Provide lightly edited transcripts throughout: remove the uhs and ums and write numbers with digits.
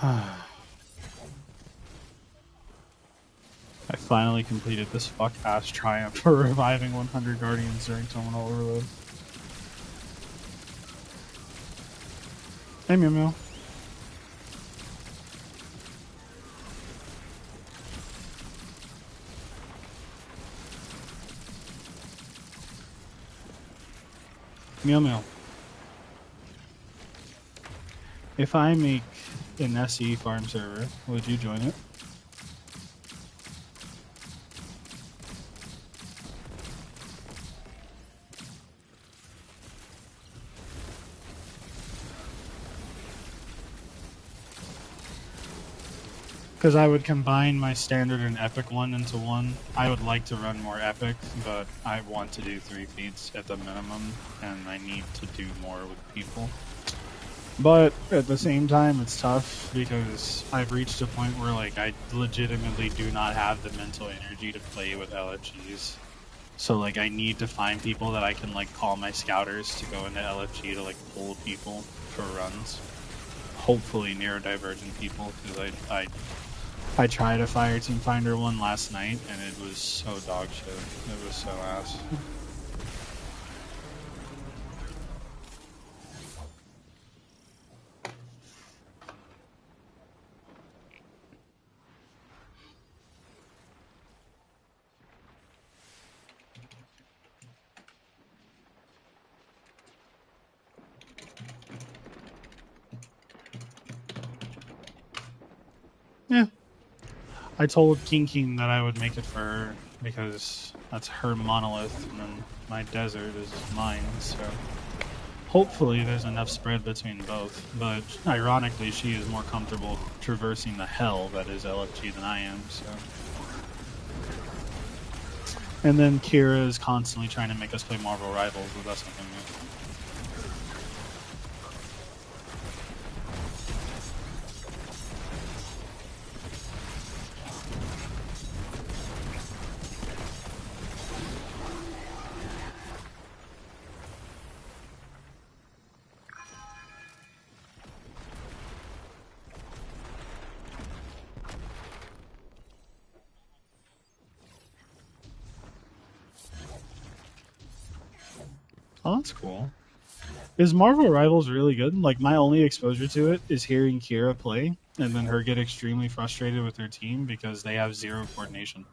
I finally completed this fuck-ass triumph for reviving 100 Guardians during Terminal Overload. Hey, Mew Mew. Mew Mew. If I make an SE farm server, would you join it? Because I would combine my standard and epic one into one. I would like to run more epic, but I want to do 3 feats at the minimum, and I need to do more with people. But at the same time, it's tough because I've reached a point where like I legitimately do not have the mental energy to play with LFGs. So like I need to find people that I can like call my scouters to go into LFG to like pull people for runs. Hopefully neurodivergent people, because I tried a Fire Team Finder one last night and it was so dog shit. It was so ass. Yeah. I told King that I would make it for her because that's her monolith and then my desert is mine, so hopefully there's enough spread between both. But ironically, she is more comfortable traversing the hell that is LFG than I am, so. And then Kira is constantly trying to make us play Marvel Rivals, but that's nothing new. Oh, that's cool. Is Marvel Rivals really good? Like, my only exposure to it is hearing Kira play and then her get extremely frustrated with her team because they have 0 coordination.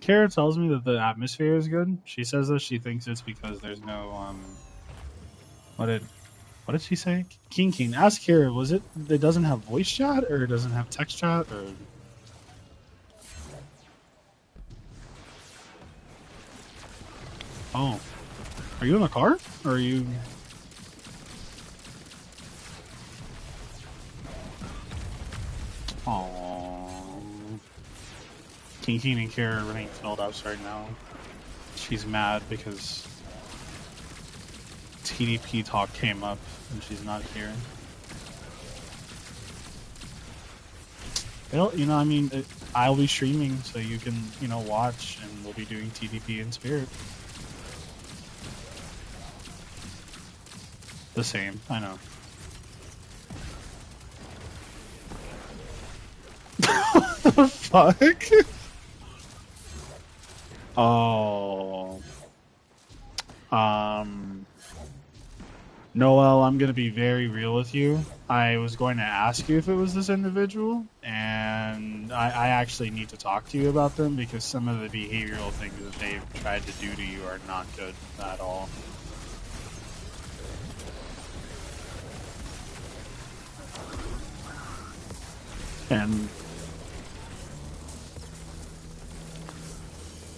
Kara tells me that the atmosphere is good. She says that she thinks it's because there's no what did she say? King. Ask Kara, was it doesn't have voice chat or it doesn't have text chat or oh. Are you in the car? Or are you oh King and Kara are running filled ups right now. She's mad because TDP talk came up and she's not here. Well, I mean, I'll be streaming so you can, watch, and we'll be doing TDP in spirit. The same, I know. the fuck? Oh. Noel, I'm gonna be very real with you. I was going to ask you if it was this individual, and I actually need to talk to you about them because some of the behavioral things that they've tried to do to you are not good at all.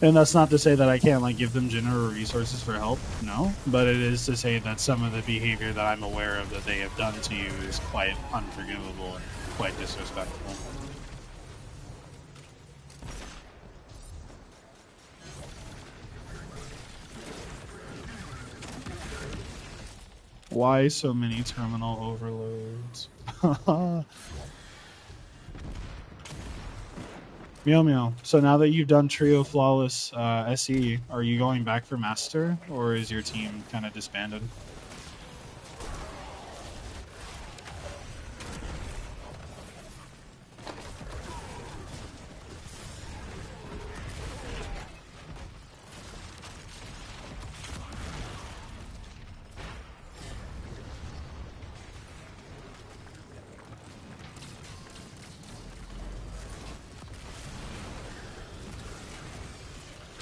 And that's not to say that I can't like give them general resources for help. No, but it is to say that some of the behavior that I'm aware of that they have done to you is quite unforgivable and quite disrespectful. Why so many terminal overloads? Meow meow. So now that you've done Trio Flawless SE, are you going back for Master, or is your team kind of disbanded?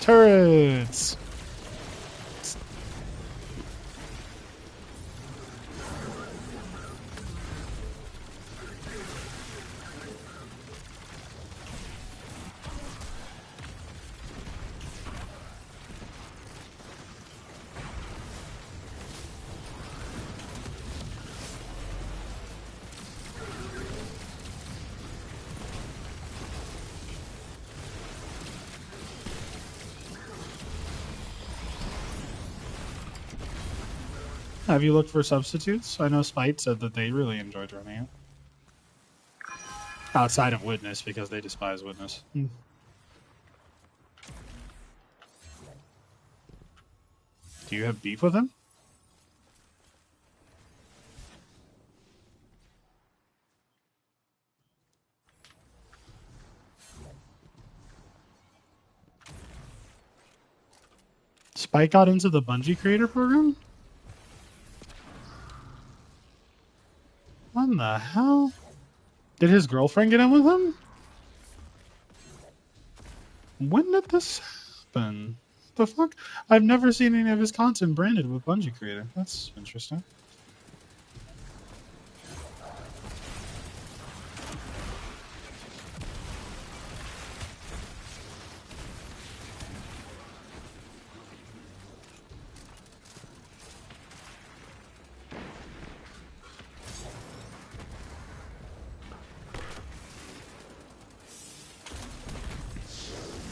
Turrets! Have you looked for substitutes? I know Spite said that they really enjoyed running it. Outside of Witness, because they despise Witness. Do you have beef with him? Spike got into the Bungie Creator Program? What the hell? Did his girlfriend get in with him? When did this happen? The fuck? I've never seen any of his content branded with Bungie Creator. That's interesting.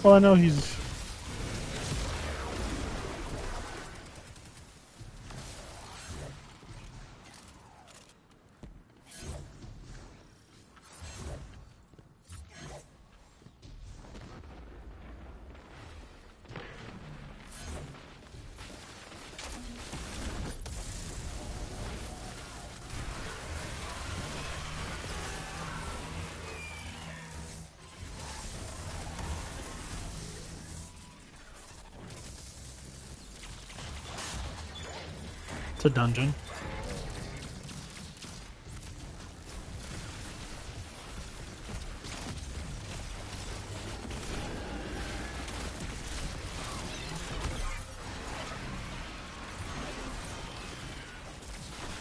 Well, I know he's... It's a dungeon.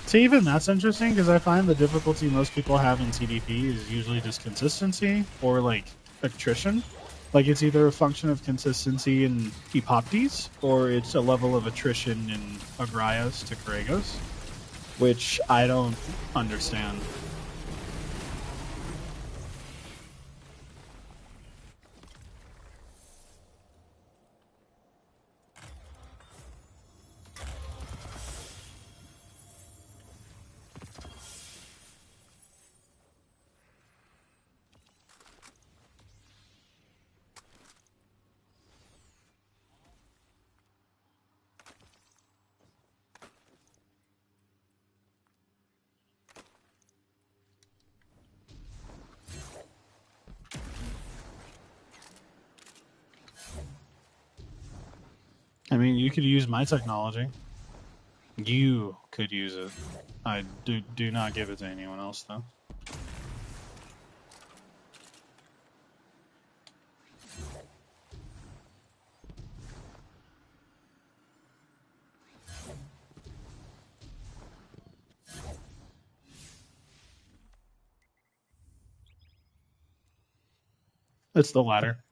See, even that's interesting because I find the difficulty most people have in TDP is usually just consistency or like attrition. Like it's either a function of consistency in Epoptes or it's a level of attrition in Agrayas to Kregos, which I don't understand. I mean, you could use my technology. You could use it. I do not give it to anyone else, though. It's the latter.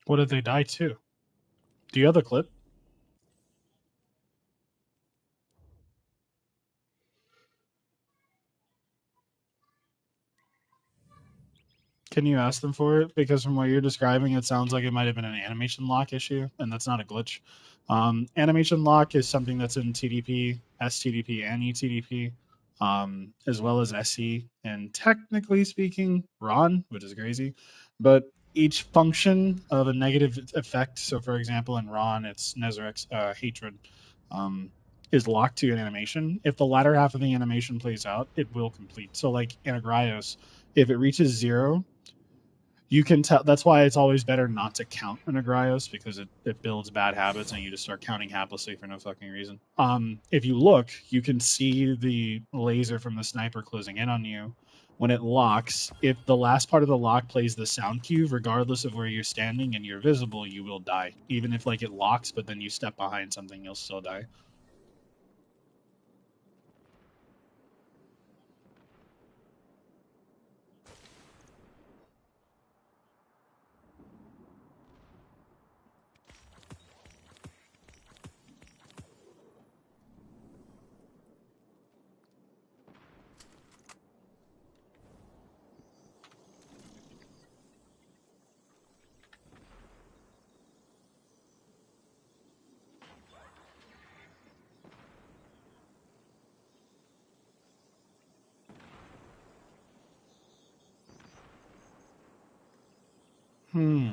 What did they die to? Do you have the clip? Can you ask them for it? Because from what you're describing, it sounds like it might have been an animation lock issue, and that's not a glitch. Animation lock is something that's in TDP, STDP, and ETDP, as well as SE, and technically speaking, RON, which is crazy. But each function of a negative effect, so for example, in RON, it's Nezaric's hatred, is locked to an animation. If the latter half of the animation plays out, it will complete. So, like Anagrios, if it reaches zero, you can tell. That's why it's always better not to count an Agrios, because it builds bad habits and you just start counting haplessly for no fucking reason. If you look, you can see the laser from the sniper closing in on you. When it locks, if the last part of the lock plays the sound cue, regardless of where you're standing and you're visible, you will die. Even if like it locks, but then you step behind something, you'll still die. Hmm.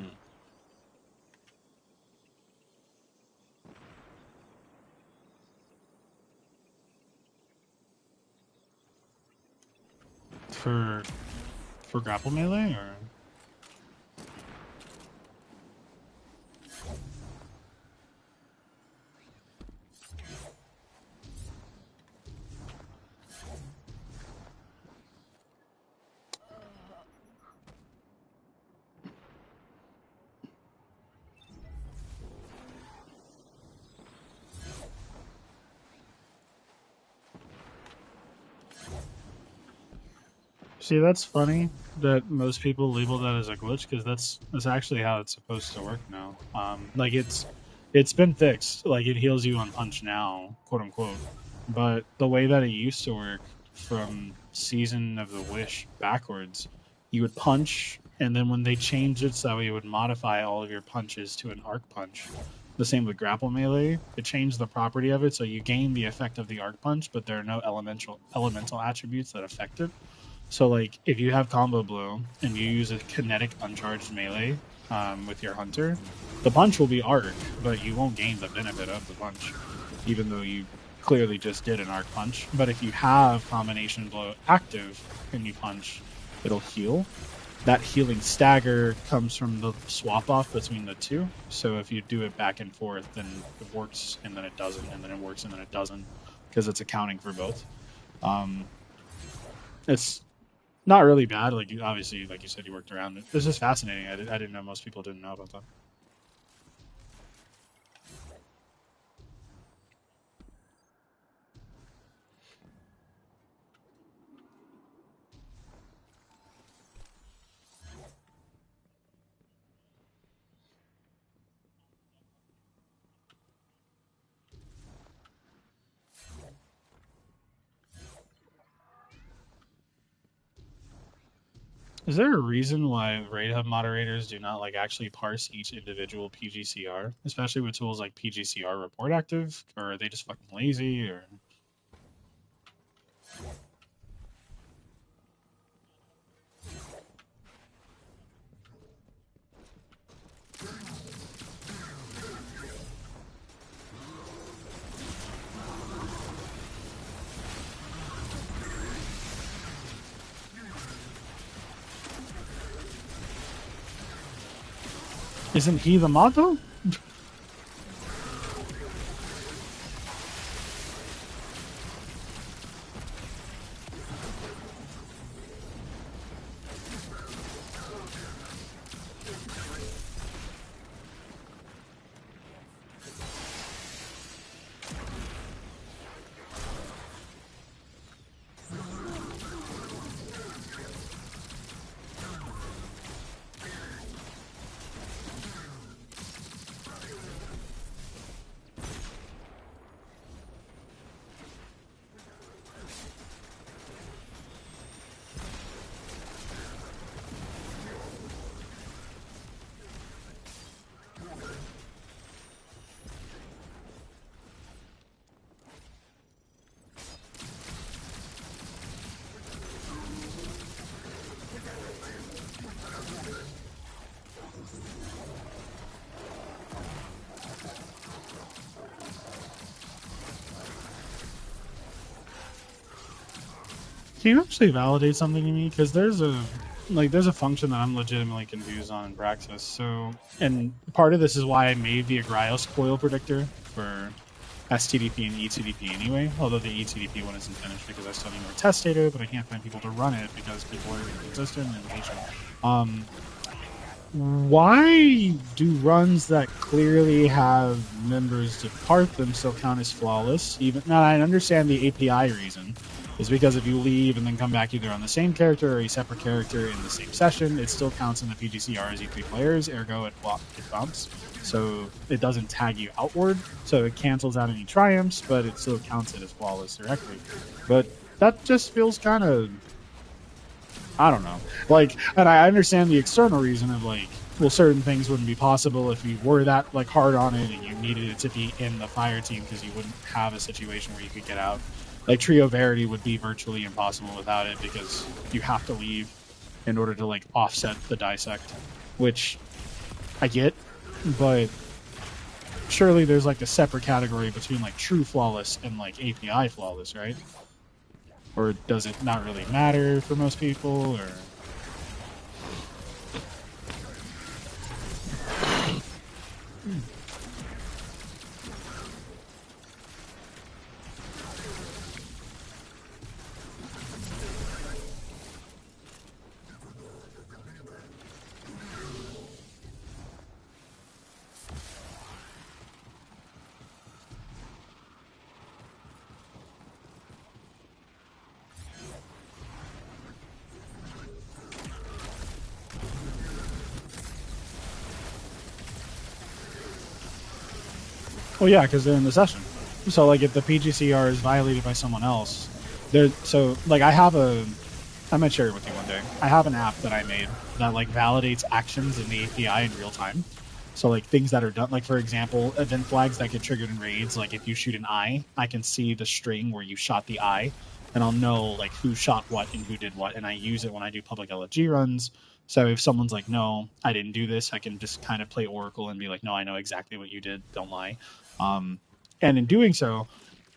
For grapple melee or see, that's funny that most people label that as a glitch, because that's actually how it's supposed to work now. Like it's been fixed. Like it heals you on punch now, quote unquote. But the way that it used to work from Season of the Wish backwards, you would punch, and then when they changed it so that way it would modify all of your punches to an arc punch. The same with grapple melee. It changed the property of it, so you gain the effect of the arc punch, but there are no elemental attributes that affect it. So like if you have combo blow and you use a kinetic uncharged melee with your hunter, the punch will be arc, but you won't gain the benefit of the punch, even though you clearly just did an arc punch. But if you have combination blow active and you punch, it'll heal. That healing stagger comes from the swap off between the two. So if you do it back and forth, then it works and then it doesn't, and then it works and then it doesn't, because it's accounting for both. Um, it's not really bad. Like you, obviously, like you said, you worked around it. This is fascinating. I didn't know most people didn't know about that. Is there a reason why Raid Hub moderators do not like actually parse each individual PGCR, especially with tools like PGCR Report Active, or are they just fucking lazy? Or isn't he the mod though? Can you actually validate something to me? Because there's a function that I'm legitimately confused on in Praxis. So, and part of this is why I made the Agrios coil predictor for STDP and ETDP anyway. Although the ETDP one isn't finished because I still need more test data, but I can't find people to run it because people are inconsistent and impatient. Why do runs that clearly have members depart them still count as flawless? Even now, I understand the API reason is because if you leave and then come back either on the same character or a separate character in the same session, it still counts in the PGCR as E3 players. Ergo, it bumps, so it doesn't tag you outward. So it cancels out any triumphs, but it still counts it as flawless directly. But that just feels kind of, I don't know. Like, and I understand the external reason of like, well, certain things wouldn't be possible if you were that like hard on it and you needed it to be in the fire team because you wouldn't have a situation where you could get out. Like Trio Verity would be virtually impossible without it because you have to leave in order to like offset the dissect, which I get, but surely there's like a separate category between like true flawless and like API flawless, right? Or does it not really matter for most people? Or well, yeah, because they're in the session. So, like, if the PGCR is violated by someone else, so like I might share it with you one day. I have an app that I made that like validates actions in the API in real time. So like things that are done, like for example, event flags that get triggered in raids. Like if you shoot an eye, I can see the string where you shot the eye, and I'll know like who shot what and who did what, and I use it when I do public LFG runs. So if someone's like, "No, I didn't do this," I can just kind of play Oracle and be like, "No, I know exactly what you did. Don't lie." Um, and in doing so,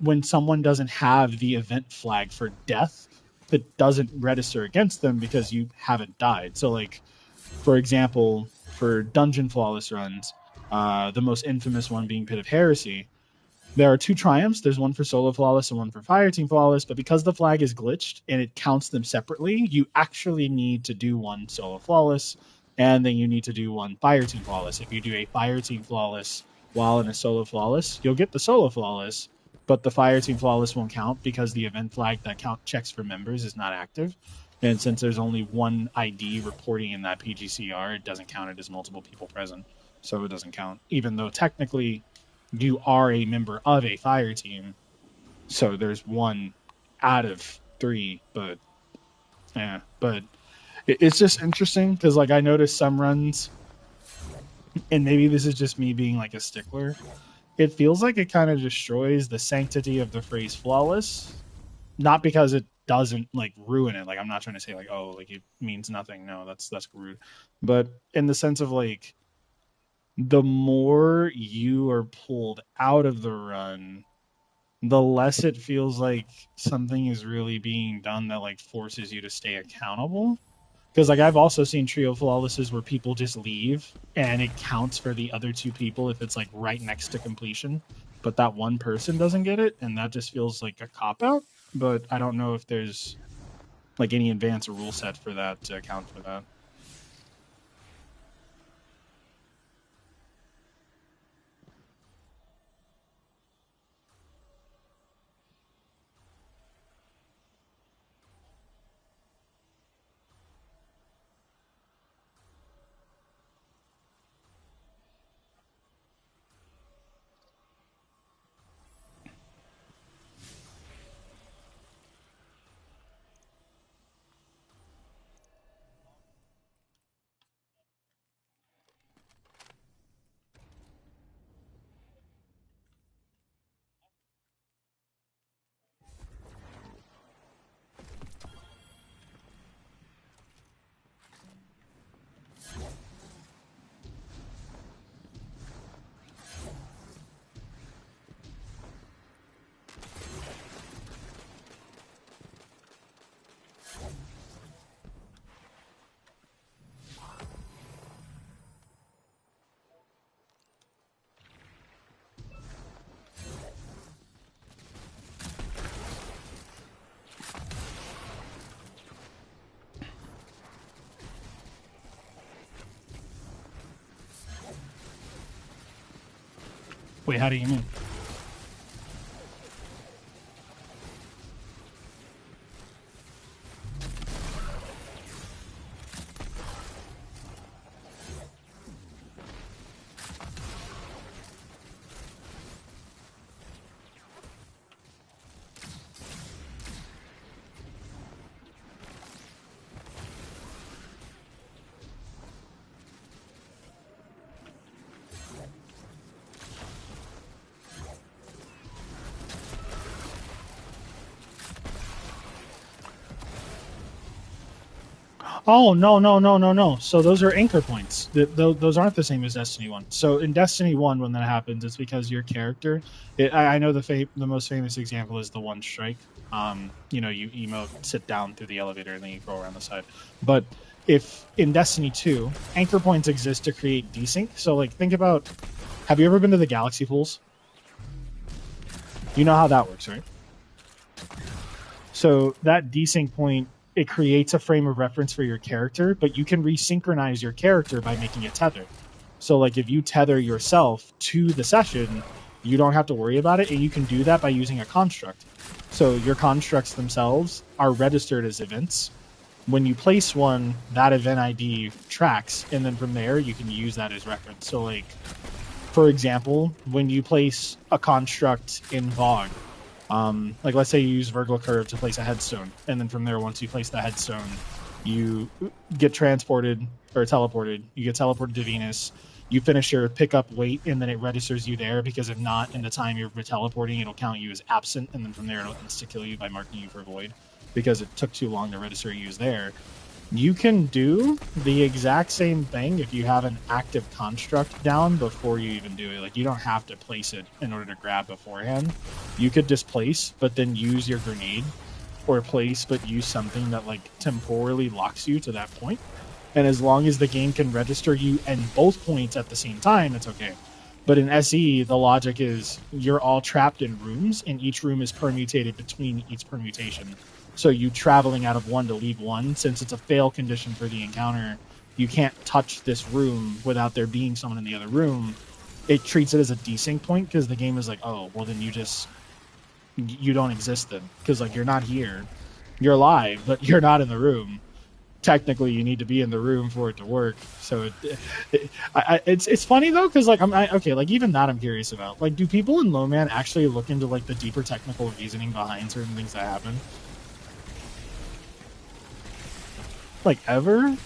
when someone doesn't have the event flag for death, it doesn't register against them because you haven't died. So, like, for example, for dungeon flawless runs, the most infamous one being Pit of Heresy, there are two triumphs. There's one for solo flawless and one for fire team flawless. But because the flag is glitched and it counts them separately, you actually need to do one solo flawless, and then you need to do one fire team flawless. If you do a fire team flawless while in a solo flawless, you'll get the solo flawless, but the fire team flawless won't count because the event flag that count checks for members is not active. And since there's only one ID reporting in that PGCR, it doesn't count it as multiple people present. So it doesn't count, even though technically you are a member of a fire team. So there's one out of three, but yeah, but It's just interesting because like I noticed some runs, and maybe this is just me being like a stickler. It feels like it kind of destroys the sanctity of the phrase flawless, not because it doesn't like ruin it. Like I'm not trying to say like, oh, like it means nothing. No, that's rude. But in the sense of like the more you are pulled out of the run, the less it feels like something is really being done that like forces you to stay accountable. Because like I've also seen trio flawlesses where people just leave and it counts for the other two people if it's like right next to completion, but that one person doesn't get it, and that just feels like a cop out. But I don't know if there's like any advanced rule set for that to account for that. Wait, how do you mean? Oh no no no no no! So those are anchor points. Those aren't the same as Destiny One. So in Destiny One, when that happens, it's because your character. I know the most famous example is the one strike. You know, you emote, sit down through the elevator, and then you go around the side. But if in Destiny Two, anchor points exist to create desync. So like, think about. Have you ever been to the Galaxy pools? You know how that works, right? So that desync point, it creates a frame of reference for your character, but you can resynchronize your character by making it tethered. So like if you tether yourself to the session, you don't have to worry about it, and you can do that by using a construct. So your constructs themselves are registered as events. When you place one, that event ID tracks, and then from there you can use that as reference. So like, for example, when you place a construct in VoG, like let's say you use Virgil Curve to place a headstone, and then from there, once you place the headstone, you get transported or teleported. You get teleported to Venus. You finish your pickup wait, and then it registers you there, because if not, in the time you're teleporting, it'll count you as absent, and then from there, it'll insta kill you by marking you for void, because it took too long to register you as there. You can do the exact same thing if you have an active construct down before you even do it. Like, you don't have to place it in order to grab beforehand. You could just place, but then use your grenade, or place but use something that like temporally locks you to that point. And as long as the game can register you and both points at the same time, it's okay. But in SE, the logic is you're all trapped in rooms, and each room is permutated between each permutation. So you traveling out of one to leave one, since it's a fail condition for the encounter, you can't touch this room without there being someone in the other room. It treats it as a desync point, because the game is like, oh, well then you don't exist then, because like you're not here, you're alive, but you're not in the room. Technically, you need to be in the room for it to work. So it's funny though, because like okay, like even that I'm curious about. Like, do people in Low Man actually look into like the deeper technical reasoning behind certain things that happen? like ever.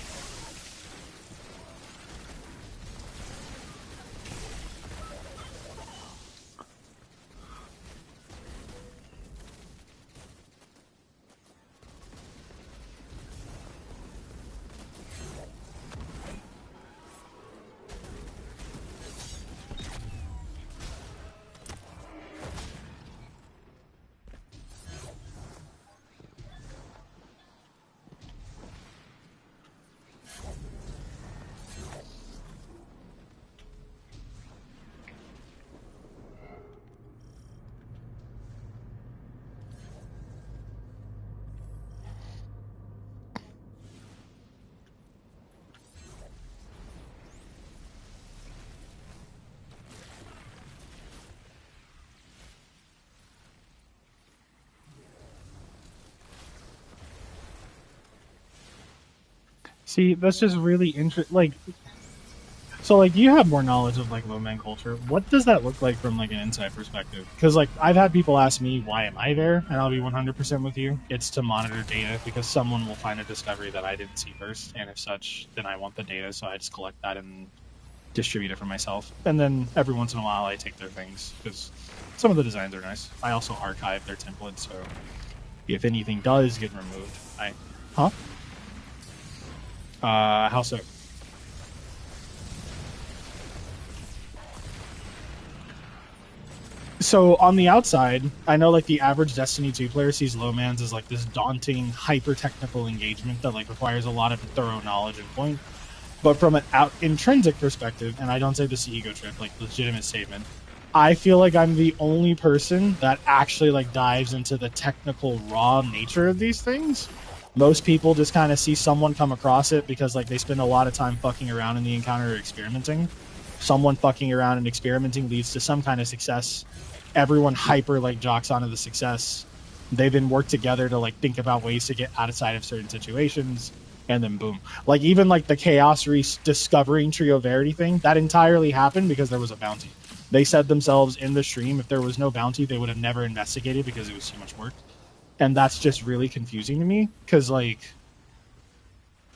See, that's just really interesting. Like, so like you have more knowledge of like low man culture. What does that look like from like an inside perspective? Because like I've had people ask me why am I there, and I'll be 100% with you. It's to monitor data because someone will find a discovery that I didn't see first, and if such, then I want the data, so I just collect that and distribute it for myself. And then every once in a while I take their things because some of the designs are nice. I also archive their templates, so if anything does get removed, how so? So on the outside, I know like the average Destiny 2 player sees Lowmans as like this daunting, hyper technical engagement that like requires a lot of thorough knowledge and point. But from an out intrinsic perspective, and I don't say this ego trip, like legitimate statement, I feel like I'm the only person that actually like dives into the technical raw nature of these things. Most people just kind of see someone come across it because like they spend a lot of time fucking around in the encounter or experimenting. Someone fucking around and experimenting leads to some kind of success. Everyone hyper like jocks onto the success. They then work together to like think about ways to get outside of certain situations, and then boom. Like even like the Chaos Reese discovering Trio Verity thing, that entirely happened because there was a bounty. They said themselves in the stream if there was no bounty, they would have never investigated because it was too much work. And that's just really confusing to me because like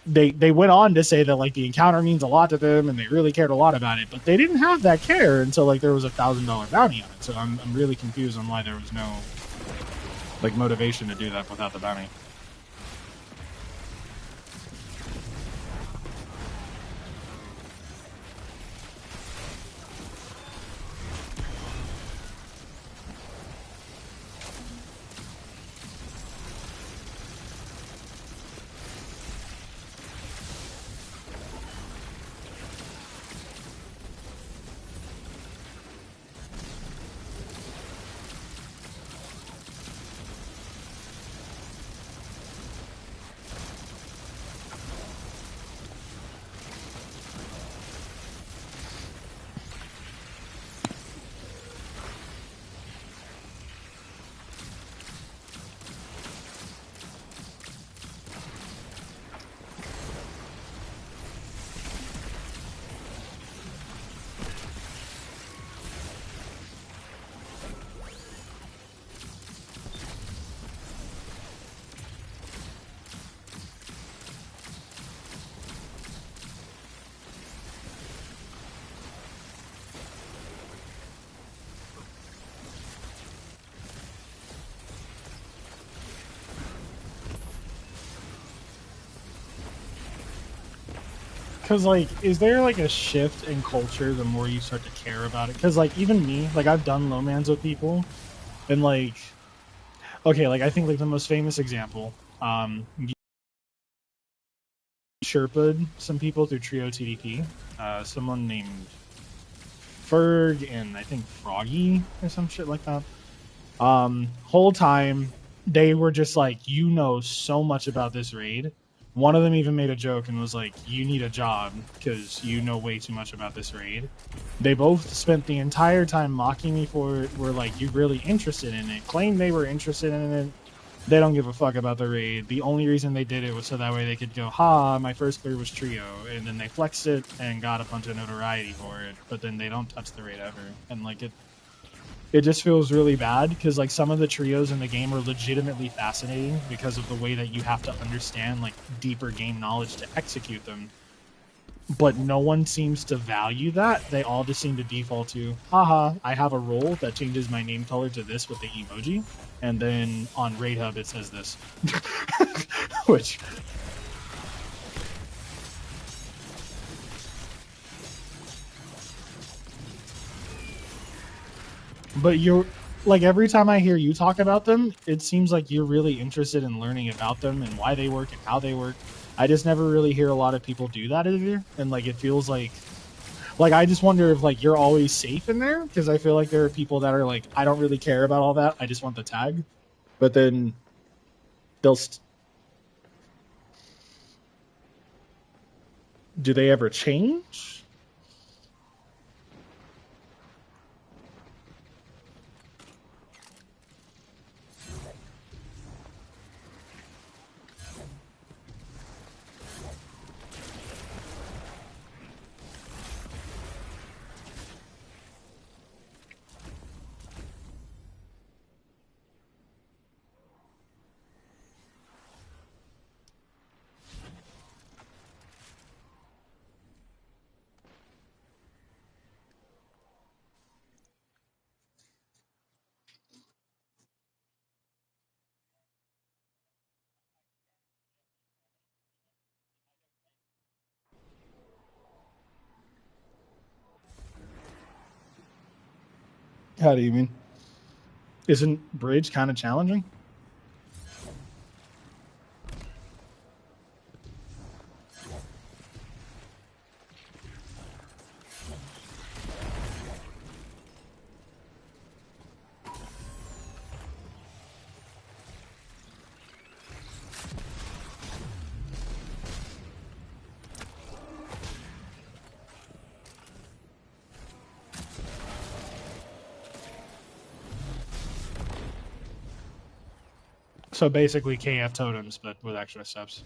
they went on to say that like the encounter means a lot to them and they really cared a lot about it, but they didn't have that care until like there was $1,000 bounty on it. So I'm really confused on why there was no like motivation to do that without the bounty. Because like, is there like a shift in culture the more you start to care about it? Because like, even me, like I've done Lowmans with people, and like, okay, like I think like the most famous example, Sherpa'd some people through Trio TDP. Someone named Ferg and I think Froggy or some shit like that. Whole time they were just like, you know so much about this raid. One of them even made a joke and was like, you need a job because you know way too much about this raid. They both spent the entire time mocking me for it, were like, you're really interested in it, claimed they were interested in it. They don't give a fuck about the raid. The only reason they did it was so that way they could go, ha, my first clear was Trio. And then they flexed it and got a bunch of notoriety for it. But then they don't touch the raid ever. And like, it just feels really bad because like some of the trios in the game are legitimately fascinating because of the way that you have to understand like deeper game knowledge to execute them. But no one seems to value that. They all just seem to default to, haha, I have a role that changes my name color to this with the emoji. And then on Raid Hub it says this. Which but you're like every time I hear you talk about them, it seems like you're really interested in learning about them and why they work and how they work. I just never really hear a lot of people do that either, and like it feels like I just wonder if like you're always safe in there because I feel like there are people that are like I don't really care about all that. I just want the tag, but then they'll do they ever change? How do you mean? Isn't bridge kind of challenging? So basically KF totems, but with extra steps.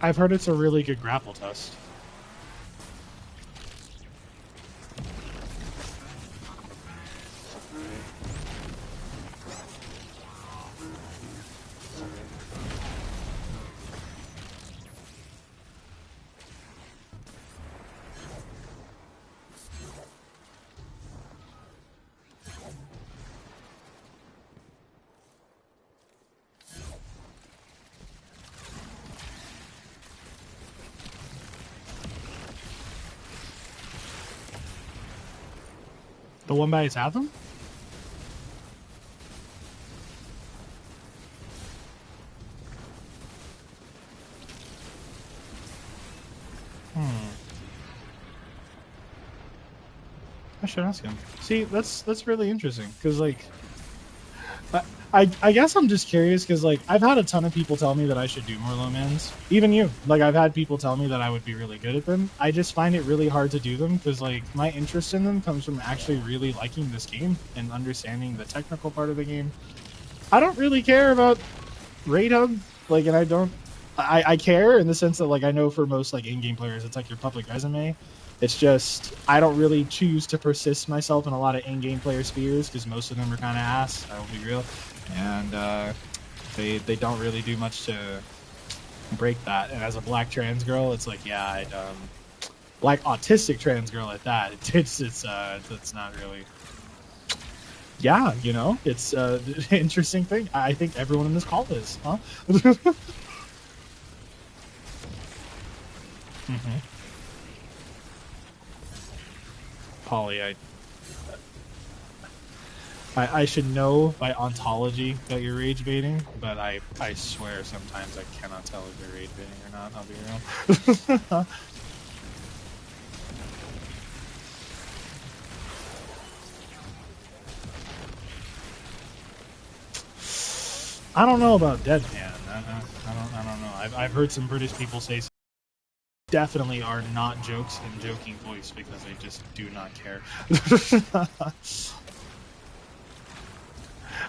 I've heard it's a really good grapple test. The one by its Atham? I should ask him. See, that's really interesting because like, I guess I'm just curious because like I've had a ton of people tell me that I should do more low mans. Even you, like I've had people tell me that I would be really good at them. I just find it really hard to do them because like my interest in them comes from actually really liking this game and understanding the technical part of the game. I don't really care about Raid Hub, like, and I don't. I care in the sense that like I know for most like in-game players it's like your public resume. It's just I don't really choose to persist myself in a lot of in-game player spheres because most of them are kind of ass. I will be real, and they don't really do much to break that. And as a black trans girl, it's like yeah, black autistic trans girl at that. It's not really. Yeah, you know, it's an interesting thing. I think everyone in this call is, huh? Mm-hmm. Polly, I should know by ontology that you're rage baiting, but I swear sometimes I cannot tell if you're rage baiting or not. I'll be real. I don't know about Deadpan. I don't know. I've heard some British people say definitely are not jokes in joking voice because they just do not care.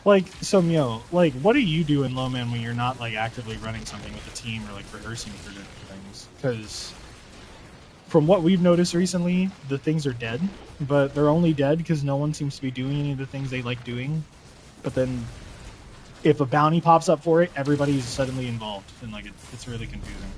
Like, so Mio, like, what do you do in Low Man when you're not like actively running something with a team or like rehearsing for different things? Because from what we've noticed recently, the things are dead, but they're only dead because no one seems to be doing any of the things they like doing. But then, if a bounty pops up for it, everybody's suddenly involved, and like it's really confusing.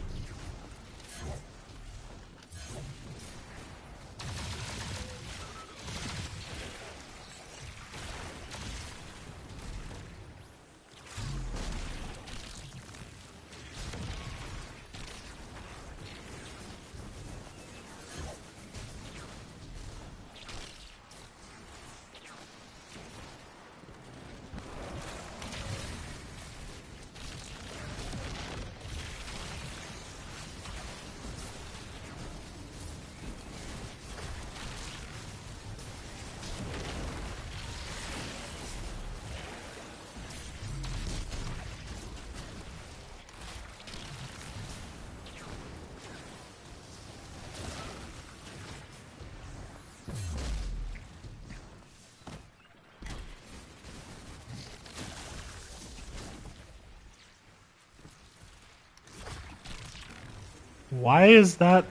Why is that?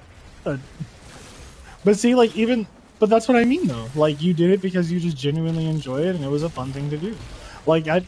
A... But see, like even, but that's what I mean though. Like you did it because you just genuinely enjoy it, and it was a fun thing to do. Like I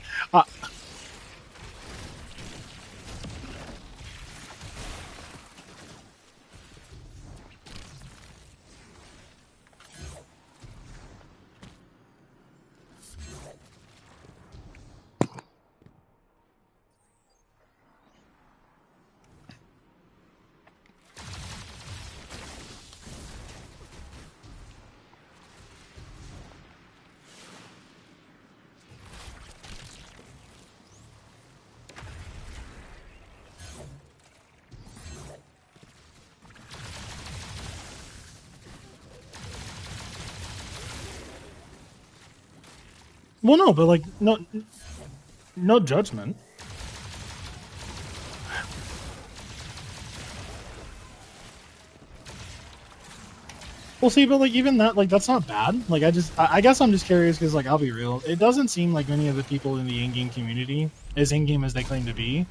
well, no, but like no judgment. Well, see, but like even that, like that's not bad. Like I guess I'm just curious because like I'll be real, it doesn't seem like many of the people in the in-game community, as in-game as they claim to be,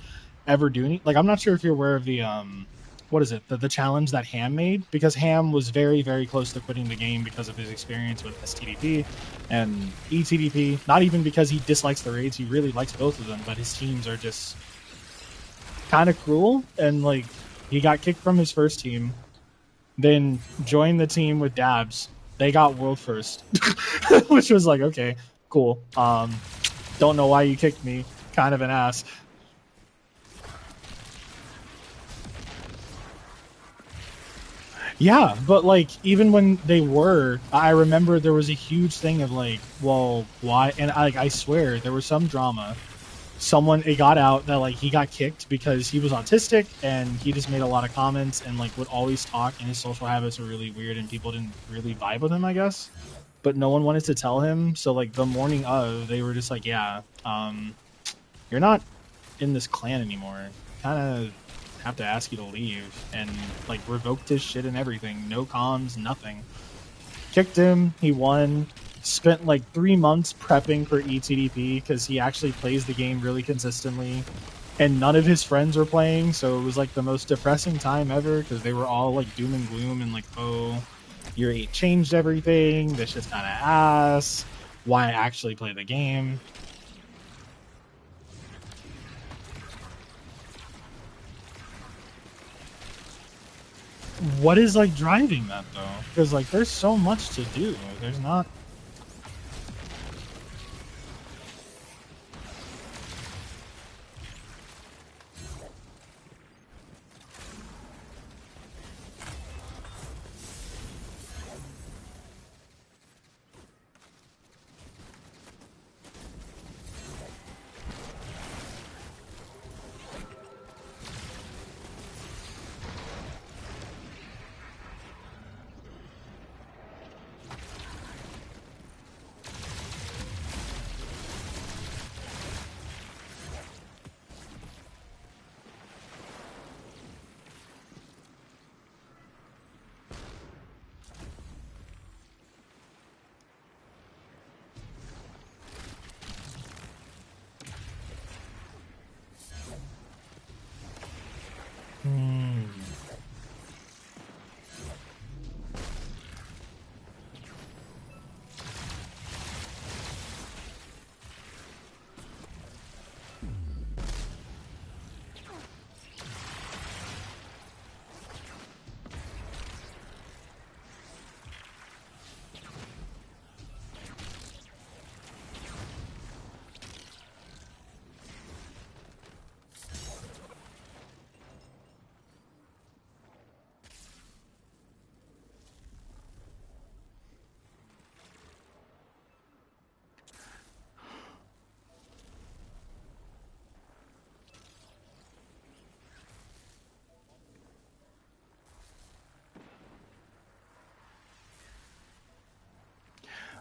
ever do any. Like I'm not sure if you're aware of the what is it, the challenge that Ham made, because Ham was very close to quitting the game because of his experience with STDP and ETDP. Not even because he dislikes the raids, he really likes both of them, but his teams are just kind of cruel, and like he got kicked from his first team, then joined the team with Dabs. They got world first, which was like, okay, cool. Don't know why you kicked me. Kind of an ass. Yeah, but like even when they were, I remember there was a huge thing of like, well, why? And I swear there was some drama. Someone, it got out that like he got kicked because he was autistic and he just made a lot of comments and like would always talk, and his social habits were really weird and people didn't really vibe with him, I guess. But no one wanted to tell him, so like the morning of, they were just like, yeah, you're not in this clan anymore. Kind of have to ask you to leave, and like revoked his shit and everything. No comms, nothing. Kicked him. He won. Spent like 3 months prepping for ETDP because he actually plays the game really consistently, and none of his friends were playing, so it was like the most depressing time ever because they were all like doom and gloom and like, oh, your 8 changed everything. This shit's kind of ass. Why actually play the game? What is like driving that though? Because like there's so much to do. There's not.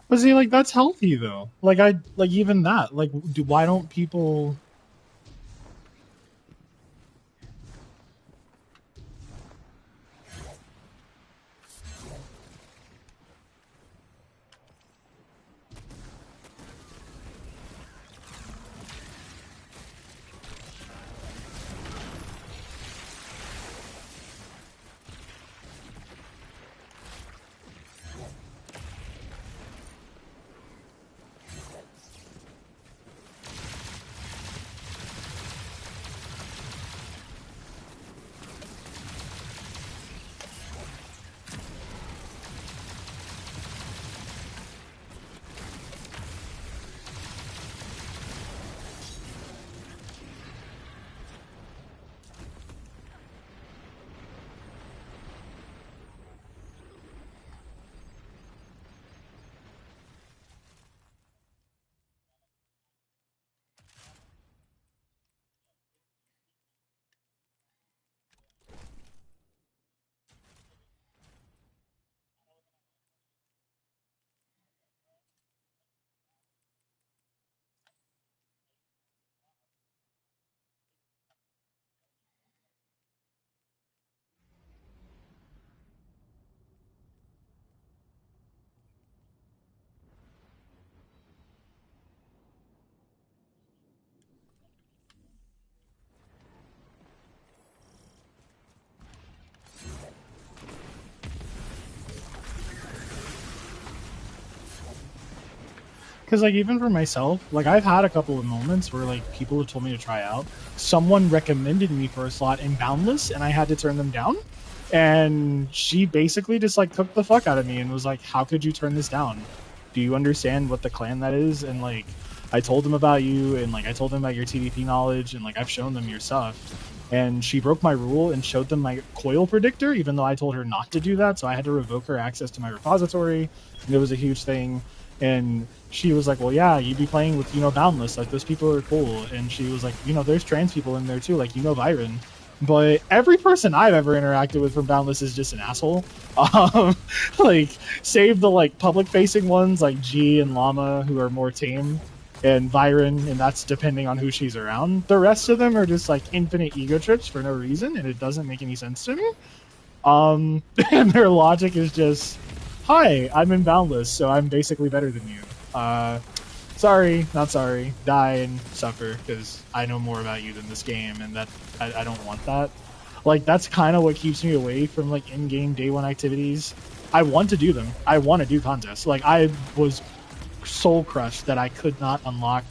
But see, like that's healthy though. Like I like even that. Like, why don't people? Because like even for myself, like I've had a couple of moments where like people have told me to try out. Someone recommended me for a slot in Boundless, and I had to turn them down. And she basically just like took the fuck out of me and was like, "How could you turn this down? Do you understand what the clan that is?" And like, I told them about you, and like I told them about your TDP knowledge, and like I've shown them your stuff. And she broke my rule and showed them my coil predictor, even though I told her not to do that. So I had to revoke her access to my repository, and it was a huge thing. And she was like, "Well, yeah, you'd be playing with, Boundless. Like, those people are cool." And she was like, "There's trans people in there too, like, Byron." But every person I've ever interacted with from Boundless is just an asshole. Um, like, save the, like, public-facing ones, like G and Llama, who are more tame, and Byron, and that's depending on who she's around. The rest of them are just, like, infinite ego trips for no reason, and it doesn't make any sense to me. And their logic is just, "Hi, I'm in Boundless, so I'm basically better than you. Sorry, not sorry. Die and suffer, because I know more about you than this game, and that I don't want that." Like, that's kind of what keeps me away from, like, in-game day one activities. I want to do them. I want to do contests. Like, I was soul crushed that I could not unlock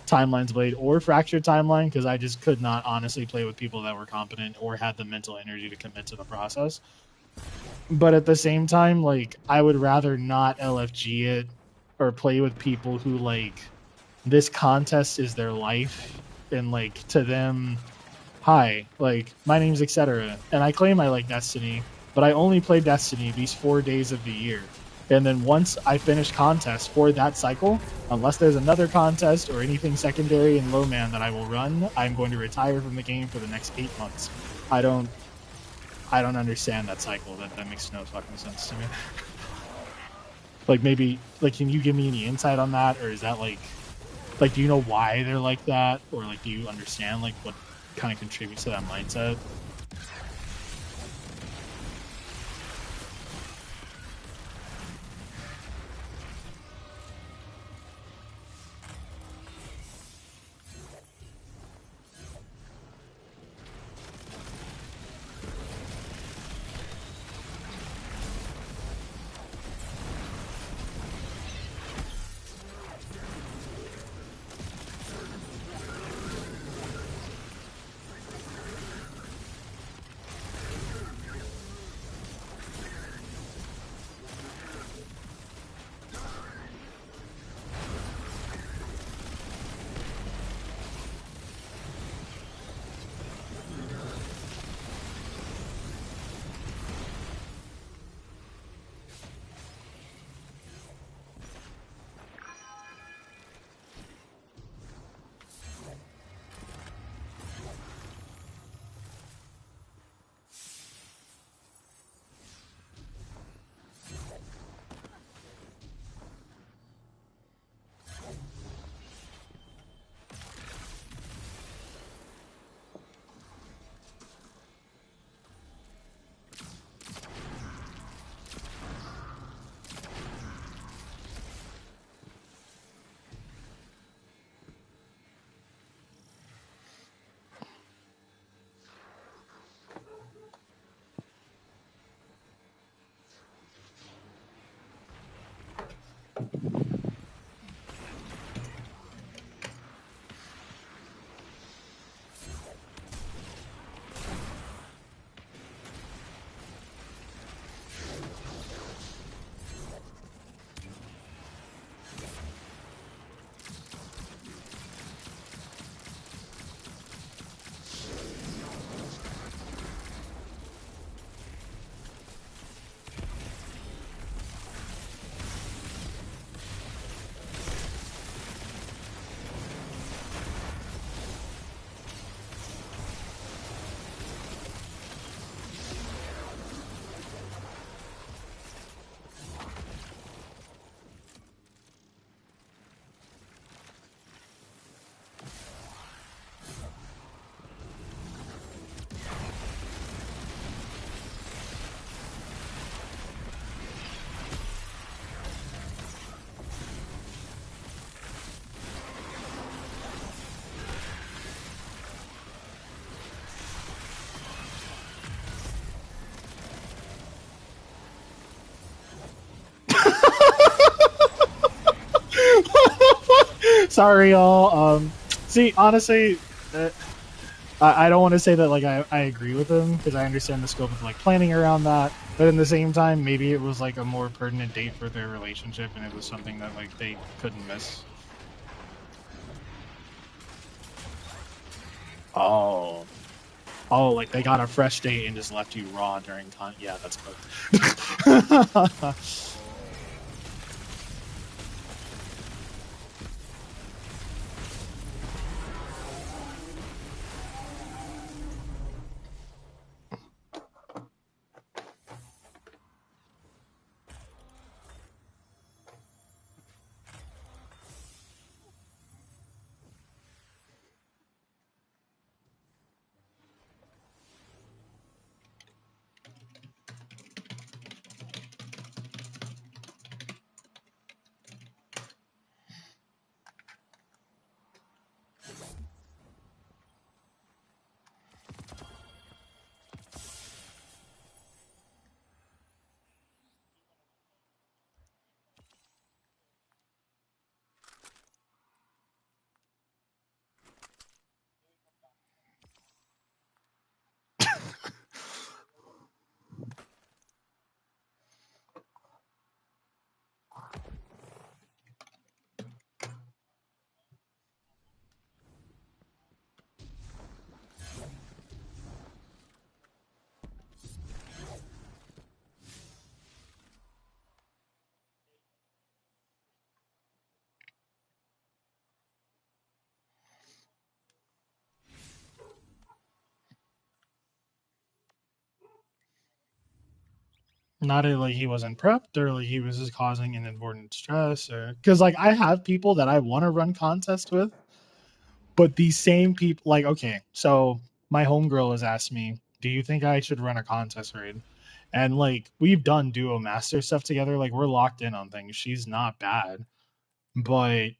Timeline's Blade or Fractured Timeline, because I just could not honestly play with people that were competent or had the mental energy to commit to the process. But at the same time, like, I would rather not LFG it or play with people who, like, this contest is their life, and like to them, "Hi, like my name's etc. and I claim I like Destiny, but I only play Destiny these 4 days of the year. And then once I finish contests for that cycle, unless there's another contest or anything secondary in low man that I will run, I'm going to retire from the game for the next 8 months." I don't understand that cycle. That makes no fucking sense to me. Like, maybe, like, can you give me any insight on that, or is that like, do you know why they're like that, or like, do you understand like what kind of contributes to that mindset? Sorry, y'all. See, honestly, I don't want to say that like I agree with them because I understand the scope of like planning around that, but in the same time, maybe it was like a more pertinent date for their relationship, and it was something that like they couldn't miss. Oh. Oh, like they got a fresh date and just left you raw during con. Yeah, that's cooked. Not like he wasn't prepped or like he was just causing inordinate stress or because like I have people that I want to run contests with, but these same people like okay, so my homegirl has asked me, do you think I should run a contest raid? And like we've done duo master stuff together, like we're locked in on things. She's not bad, but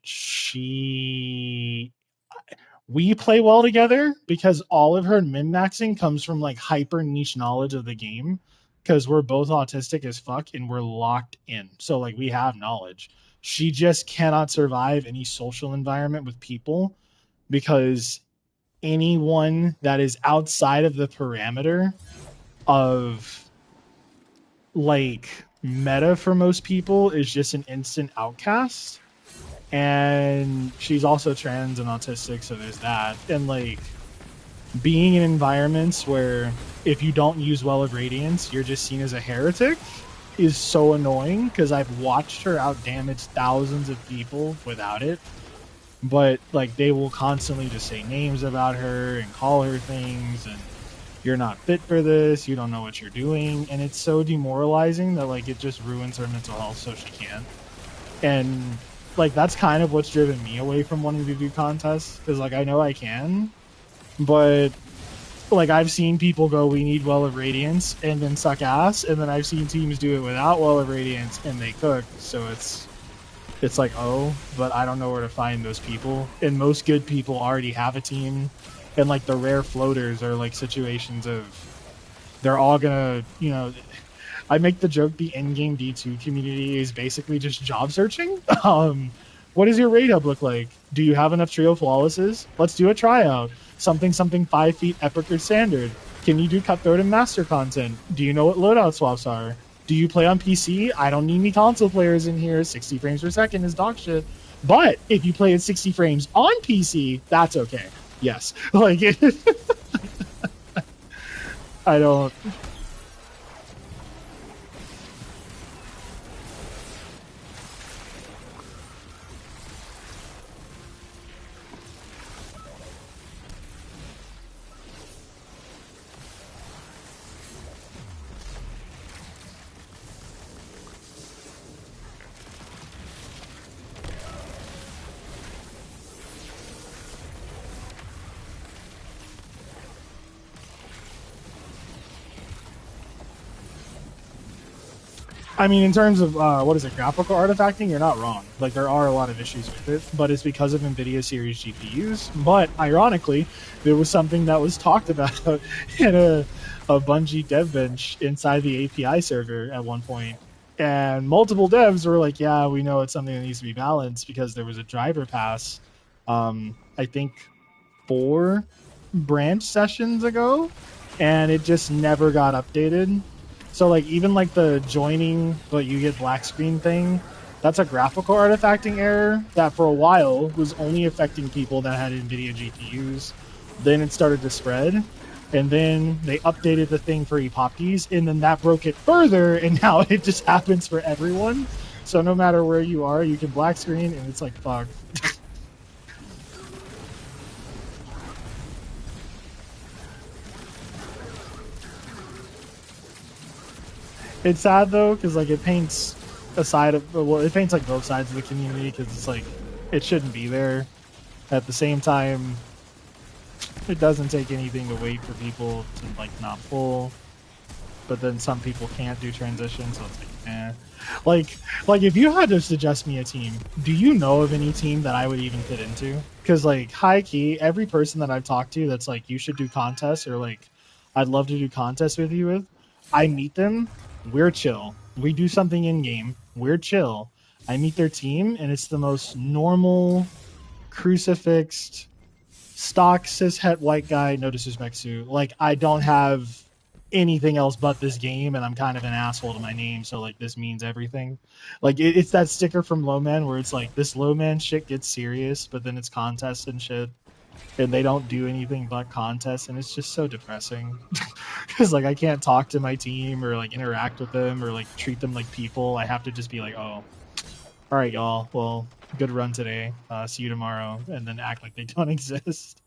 we play well together because all of her min maxing comes from like hyper niche knowledge of the game because we're both autistic as fuck and we're locked in. So like we have knowledge. She just cannot survive any social environment with people because anyone that is outside of the parameter of like meta for most people is just an instant outcast. And she's also trans and autistic, so there's that. And like being in environments where if you don't use Well of Radiance, you're just seen as a heretic is so annoying because I've watched her out damage thousands of people without it. But like they will constantly just say names about her and call her things and you're not fit for this, you don't know what you're doing, and it's so demoralizing that like it just ruins her mental health so she can't. And like that's kind of what's driven me away from wanting to do contests because like I know I can, but like I've seen people go we need Well of Radiance and then suck ass, and then I've seen teams do it without Well of Radiance and they cook. So it's like oh, but I don't know where to find those people, and most good people already have a team, and like the rare floaters are like situations of they're all gonna I make the joke the in-game D2 community is basically just job searching. What does your raid hub look like? Do you have enough trio flawlesses? Let's do a tryout. Something 5 feet epic or standard. Can you do cutthroat and master content? Do you know what loadout swaps are? Do you play on PC? I don't need any console players in here. 60 frames per second is dog shit. But if you play at 60 frames on PC, that's okay. Yes. Like, I don't. I mean, in terms of what is it, graphical artifacting, you're not wrong. Like there are a lot of issues with it, but it's because of NVIDIA series GPUs. But ironically, there was something that was talked about in a Bungie dev bench inside the API server at one point, And multiple devs were like, yeah, we know it's something that needs to be balanced because there was a driver pass, I think 4 branch sessions ago, and it just never got updated. So like even like the joining but you get black screen thing, that's a graphical artifacting error that for a while was only affecting people that had NVIDIA GPUs. Then it started to spread, and then they updated the thing for epoxies, and then that broke it further, and now it just happens for everyone. So no matter where you are, you can black screen, and it's like fuck. It's sad though, because like it paints a side of it paints like both sides of the community because it's like it shouldn't be there. At the same time, it doesn't take anything to wait for people to like not pull, but then some people can't do transitions, so it's like like if you had to suggest me a team, do you know of any team that I would even fit into? Because like high key, every person that I've talked to that's like you should do contests or like I'd love to do contests with you with, I meet them, we're chill. We do something in game, we're chill. I meet their team and it's the most normal crucifixed stock cishet white guy, no disrespect to. Like I don't have anything else but this game, and I'm kind of an asshole to my name, so like this means everything. Like it's that sticker from Low Man where it's like this Low Man shit gets serious, but then it's contests and shit, and they don't do anything but contests, and it's just so depressing. Because like I can't talk to my team or like interact with them or like treat them like people. I have to just be like, oh, all right, y'all. Well, good run today. See you tomorrow, and then act like they don't exist.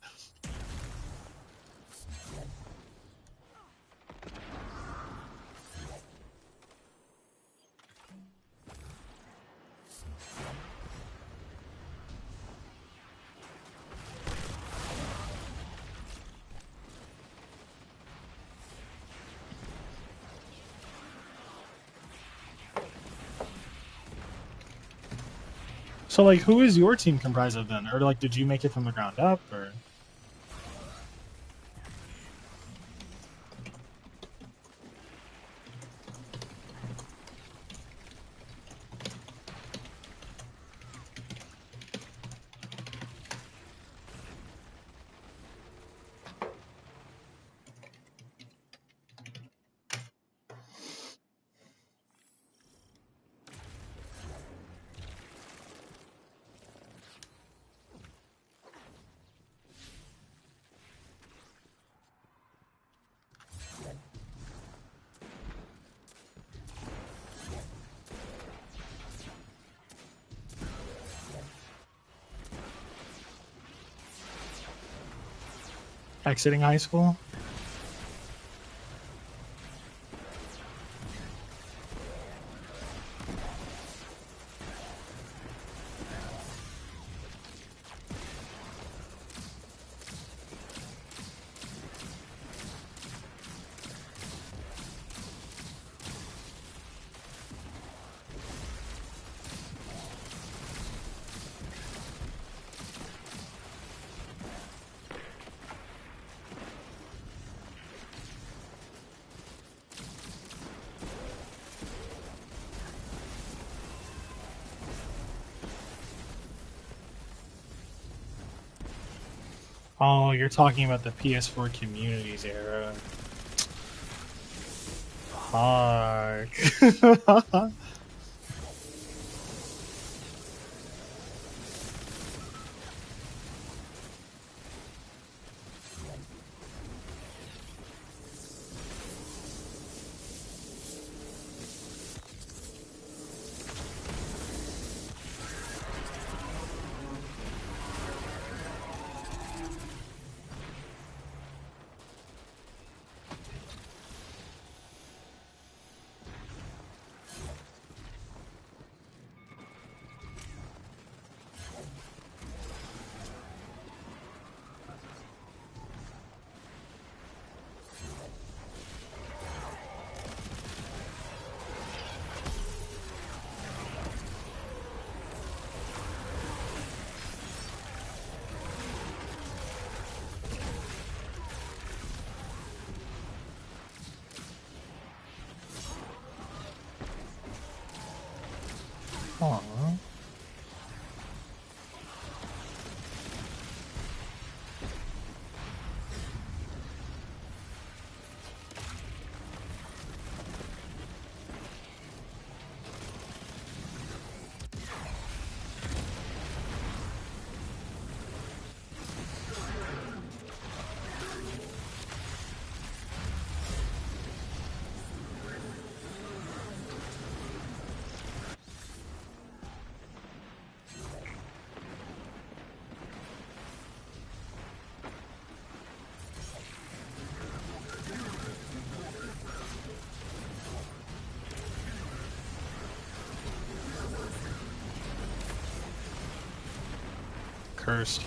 So like, who is your team comprised of then, or like, did you make it from the ground up, or? Exiting high school? Oh, you're talking about the PS4 communities era. Fuck. Aww. Cursed.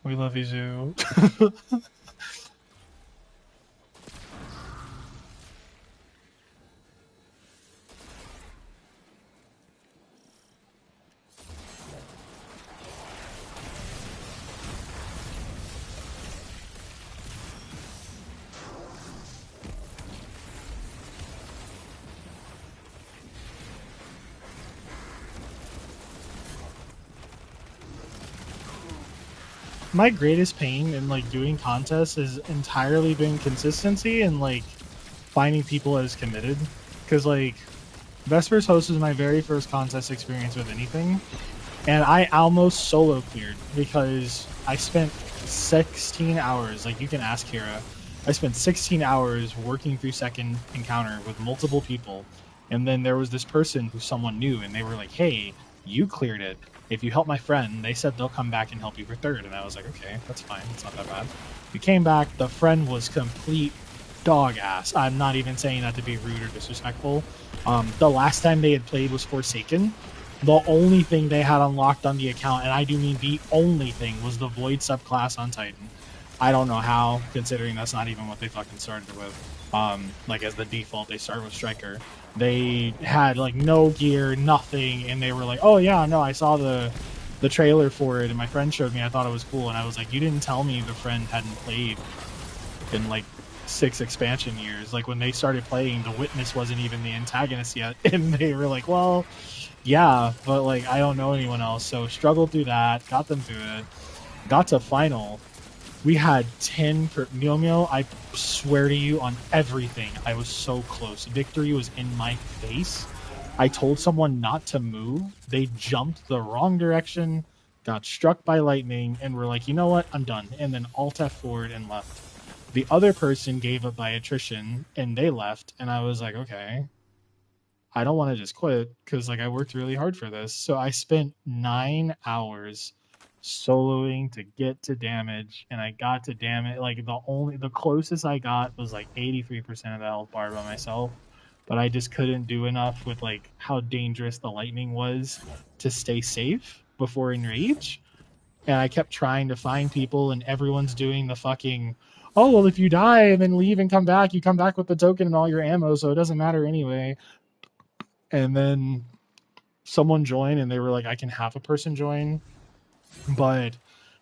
We love you, Zoo. My greatest pain in like doing contests has entirely been consistency and like finding people as committed. Because like Vespers Host was my very first contest experience with anything, and I almost solo cleared because I spent 16 hours. Like you can ask Kira, I spent 16 hours working through second encounter with multiple people, and then there was this person who someone knew, and they were like, "Hey, you cleared it. If you help my friend, they said they'll come back and help you for third." And I was like, "Okay, that's fine. It's not that bad." We came back. The friend was complete dog ass. I'm not even saying that to be rude or disrespectful. The last time they had played was Forsaken. The only thing they had unlocked on the account, and I do mean the only thing, was the Void subclass on Titan. I don't know how, considering that's not even what they fucking started with. Like as the default, they start with Striker. They had like no gear, nothing, and they were like, "Oh yeah, no, I saw the trailer for it, and my friend showed me. I thought it was cool." And I was like, "You didn't tell me the friend hadn't played in like 6 expansion years. Like when they started playing, the Witness wasn't even the antagonist yet." And they were like, "Well, yeah, but like I don't know anyone else." So struggled through that, got them through it, got to final. We had 10 per Meow Meow. I swear to you on everything, I was so close. Victory was in my face. I told someone not to move. They jumped the wrong direction, got struck by lightning, and were like, "You know what? I'm done." And then alt F forward and left. The other person gave up by attrition and they left, and I was like, okay, I don't want to just quit because like I worked really hard for this. So I spent 9 hours soloing to get to damage, and I got to damage. Like the closest I got was like 83% of the health bar by myself, but I just couldn't do enough with like how dangerous the lightning was to stay safe before enrage. And I kept trying to find people, and everyone's doing the fucking, "Oh well, if you die and then leave and come back, you come back with the token and all your ammo, so it doesn't matter anyway." And then someone joined, and they were like, "I can have a person join," but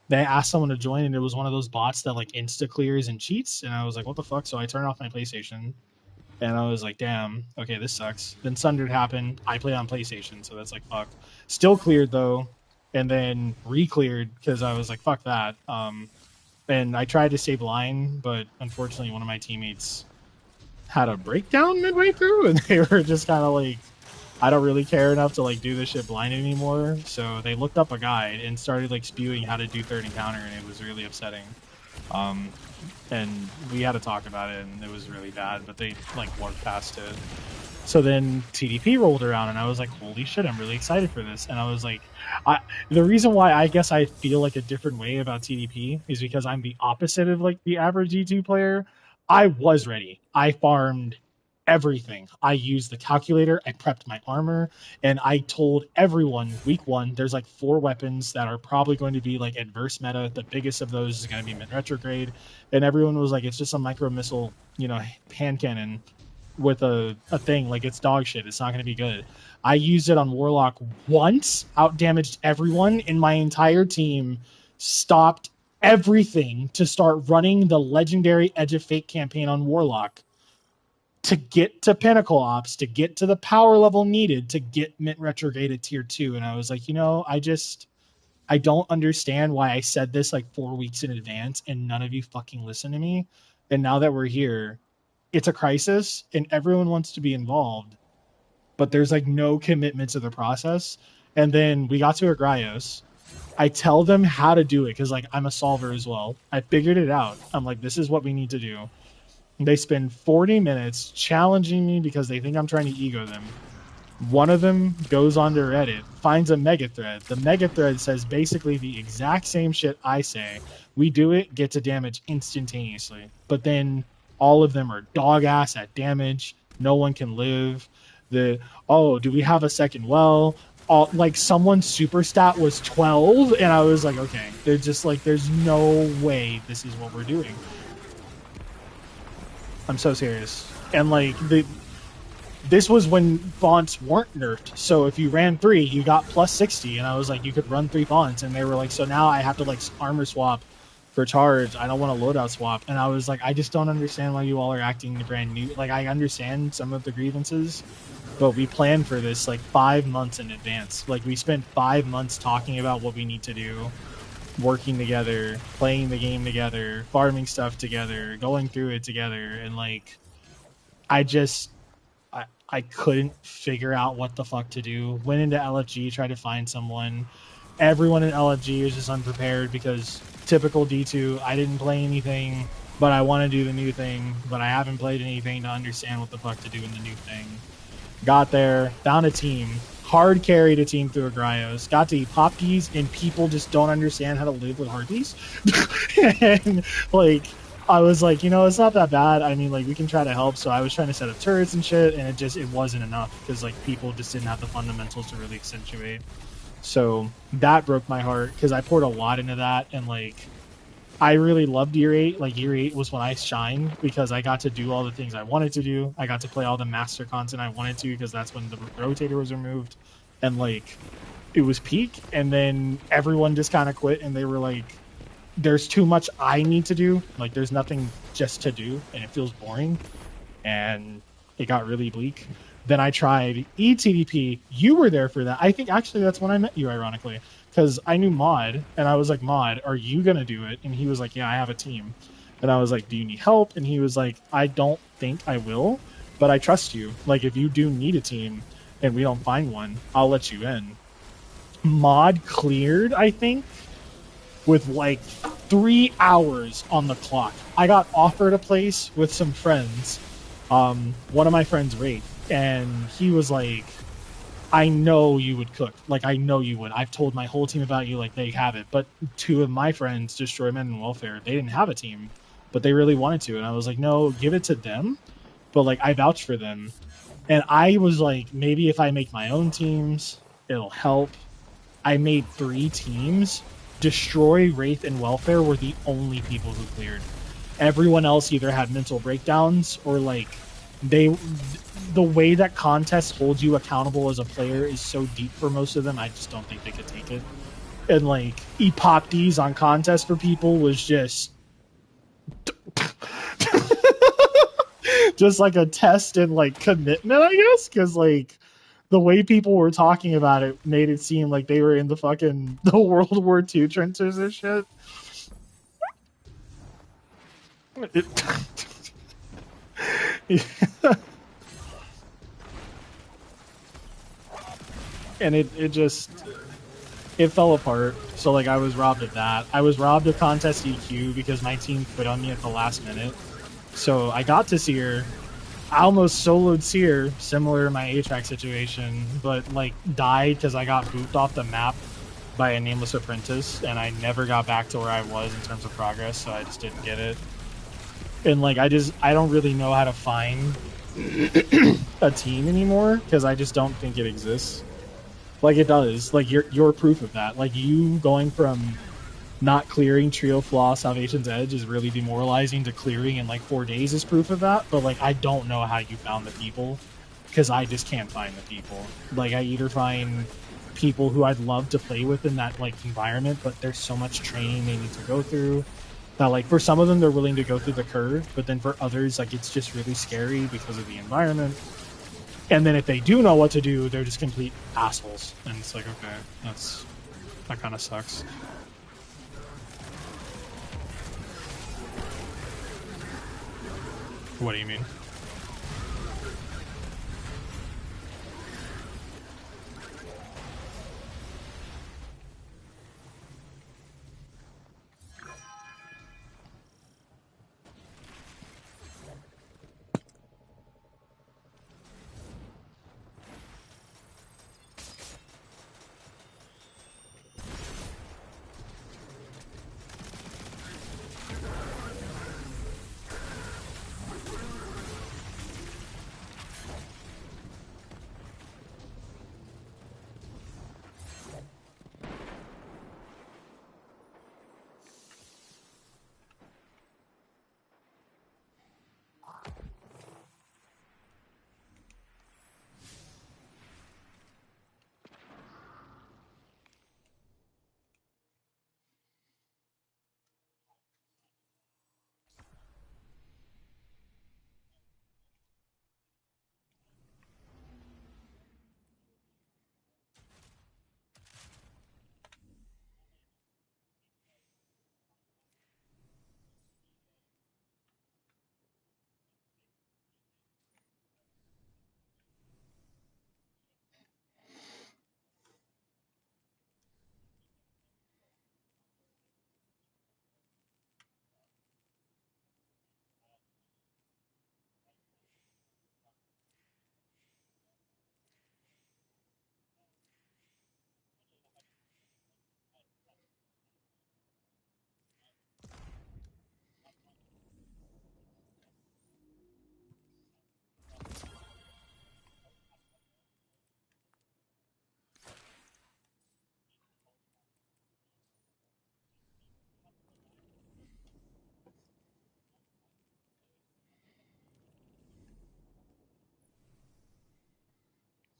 they asked someone to join, and it was one of those bots that like insta clears and cheats. And I was like, "What the fuck?" So I turned off my PlayStation, and I was like, "Damn, okay, this sucks." Then Sundered happened. I play on PlayStation, so that's like fuck. Still cleared though, and then re-cleared because I was like, "Fuck that." And I tried to stay blind, but unfortunately, one of my teammates had a breakdown midway through, and they were just kind of like, "I don't really care enough to like do this shit blind anymore." So they looked up a guide and started like spewing how to do third encounter, and it was really upsetting. And we had to talk about it, and it was really bad. But they like worked past it. So then TDP rolled around, and I was like, holy shit, I'm really excited for this. And I was like, the reason why I guess I feel like a different way about TDP is because I'm the opposite of like the average D2 player. I was ready. I farmed everything. I used the calculator, I prepped my armor, and I told everyone week one there's like 4 weapons that are probably going to be like adverse meta. The biggest of those is going to be Mint Retrograde. And everyone was like, it's just a micro missile, hand cannon with a thing, like it's dog shit, it's not going to be good. I used it on Warlock once, out damaged everyone, and my entire team stopped everything to start running the legendary Edge of Fate campaign on Warlock to get to Pinnacle Ops, to get to the power level needed to get Mint Retrograde at tier 2. And I was like, I don't understand why I said this like 4 weeks in advance and none of you fucking listen to me. And now that we're here, it's a crisis and everyone wants to be involved, but there's like no commitment to the process. And then we got to Agraios. I tell them how to do it because like I'm a solver as well. I figured it out. I'm like, this is what we need to do. And they spend 40 minutes challenging me because they think I'm trying to ego them. One of them goes on to Reddit, finds a mega thread. The mega thread says basically the exact same shit I say. We do it, get to damage instantaneously. But then all of them are dog ass at damage. No one can live. Do we have a second well? Like someone's super stat was 12, and I was like, okay, they're just like, there's no way this is what we're doing. I'm so serious. And like this was when fonts weren't nerfed. So if you ran 3, you got plus 60, and I was like, you could run 3 fonts, and they were like, so now I have to like armor swap for charge. I don't want to loadout swap. And I was like, I just don't understand why you all are acting brand new. Like, I understand some of the grievances, but we planned for this like 5 months in advance. Like, we spent 5 months talking about what we need to do, working together, playing the game together, farming stuff together, going through it together. And like, I couldn't figure out what the fuck to do. Went into LFG, tried to find someone. Everyone in LFG is just unprepared because typical D2, I didn't play anything, but I want to do the new thing, but I haven't played anything to understand what the fuck to do in the new thing. Got there, found a team, hard carried a team through Agraios, got to eat poppies, and people just don't understand how to live with harpies. And like, I was like, it's not that bad. I mean, like, we can try to help. So I was trying to set up turrets and shit, and it wasn't enough because like people just didn't have the fundamentals to really accentuate. So that broke my heart because I poured a lot into that, and like I really loved year 8. Like year 8 was when I shined because I got to do all the things I wanted to do. I got to play all the master content I wanted to because that's when the rotator was removed, and like it was peak. And then everyone just kind of quit, and they were like, there's too much I need to do. Like there's nothing just to do, and it feels boring, and it got really bleak. Then I tried ETDP. You were there for that. I think actually that's when I met you, ironically, because I knew Mod, and I was like, Mod, are you going to do it? And he was like, yeah, I have a team. And I was like, do you need help? And he was like, I don't think I will, but I trust you. Like, if you do need a team and we don't find one, I'll let you in. Mod cleared, I think, with like 3 hours on the clock. I got offered a place with some friends. One of my friends, Wraith, and he was like, I know you would cook. Like, I know you would. I've told my whole team about you, like, they have it. But 2 of my friends, Destroyment and Welfare, they didn't have a team, but they really wanted to. And I was like, no, give it to them. But, like, I vouch for them. And I was like, maybe if I make my own teams, it'll help. I made 3 teams. Destroy, Wraith, and Welfare were the only people who cleared. Everyone else either had mental breakdowns or, like, the way that contests hold you accountable as a player is so deep for most of them, I just don't think they could take it. And like Epoptes on contest for people was just just like a test in like commitment, I guess, because like the way people were talking about it made it seem like they were in the World War II trenches and shit. And it fell apart. So like I was robbed of that. I was robbed of contest EQ because my team quit on me at the last minute. So I got to Seer. I almost soloed Seer, similar to my HVAC situation, but like died because I got booped off the map by a nameless apprentice, and I never got back to where I was in terms of progress, so I just didn't get it. And like I don't really know how to find a team anymore because I just don't think it exists. Like it does. Like you're proof of that. Like you going from not clearing Trio Flaw Salvation's Edge is really demoralizing to clearing in like 4 days is proof of that. But like I don't know how you found the people because I just can't find the people. Like I either find people who I'd love to play with in that like environment, but there's so much training they need to go through. That like for some of them they're willing to go through the curve, but then for others like it's just really scary because of the environment. And then if they do know what to do, they're just complete assholes. And it's like, okay, that kind of sucks. What do you mean?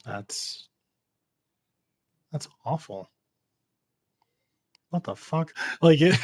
That's awful. What the fuck? Like it.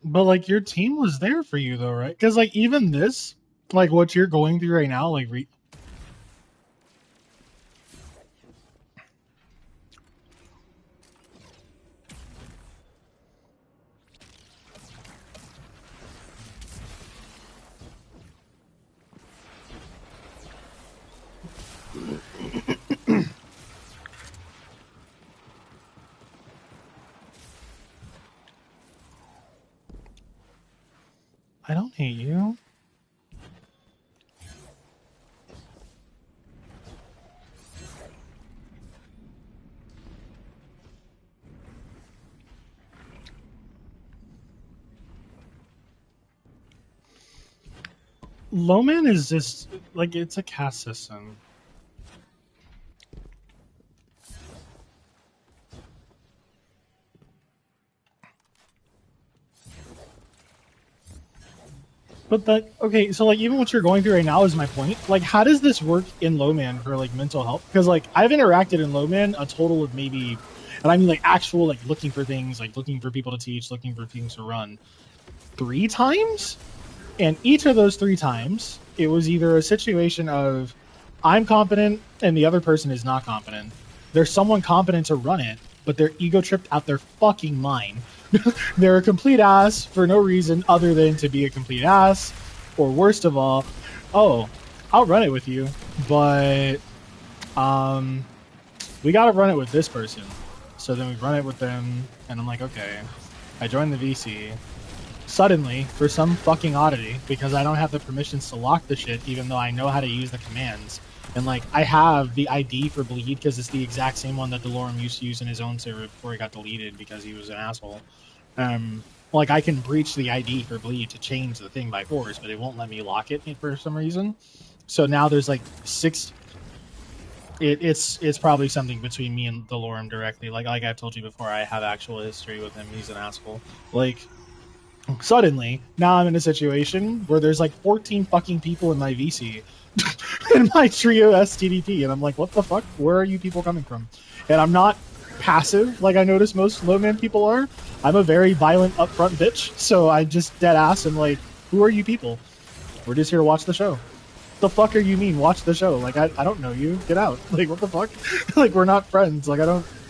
But like your team was there for you though, right? Because like even this, like what you're going through right now, like I don't hate you. Lowman is just like it's a caste system. But that okay, so like even what you're going through right now is my point. Like, how does this work in Lowman for like mental health? Because like I've interacted in Lowman a total of maybe, and I mean like actual like looking for things, like looking for people to teach, looking for things to run, 3 times, and each of those 3 times it was either a situation of I'm competent and the other person is not competent. There's someone competent to run it, but they're ego tripped out their fucking mind. They're a complete ass for no reason other than to be a complete ass. Or worst of all, oh, I'll run it with you, but we gotta run it with this person. So then we run it with them, and I'm like, okay. I joined the VC. Suddenly, for some fucking oddity, because I don't have the permissions to lock the shit, even though I know how to use the commands. And like, I have the ID for Bleed because it's the exact same one that Delorme used to use in his own server before he got deleted because he was an asshole. Like I can breach the ID for Bleed to change the thing by force, but it won't let me lock it for some reason. So now there's like 6. It's probably something between me and Delorme directly. Like I've told you before, I have actual history with him. He's an asshole. Like suddenly, now I'm in a situation where there's like 14 fucking people in my VC in my trio STDP, and I'm like, what the fuck? Where are you people coming from? And I'm not passive like I notice most Lowman people are. I'm a very violent, upfront bitch, so I just dead ass and like, who are you people? We're just here to watch the show. The fuck are you mean watch the show? Like I don't know you. Get out. Like what the fuck? Like we're not friends. Like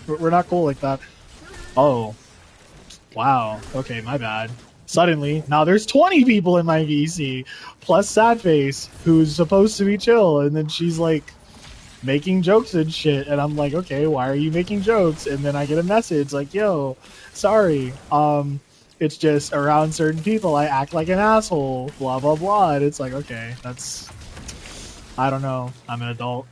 we're not cool like that. Oh. Wow. Okay, my bad. Suddenly, now there's 20 people in my VC, plus Sadface, who's supposed to be chill, and then she's like making jokes and shit, and I'm like, okay, why are you making jokes? And then I get a message like, yo, sorry, it's just around certain people I act like an asshole, blah blah blah. And it's like, okay, that's, I don't know, I'm an adult.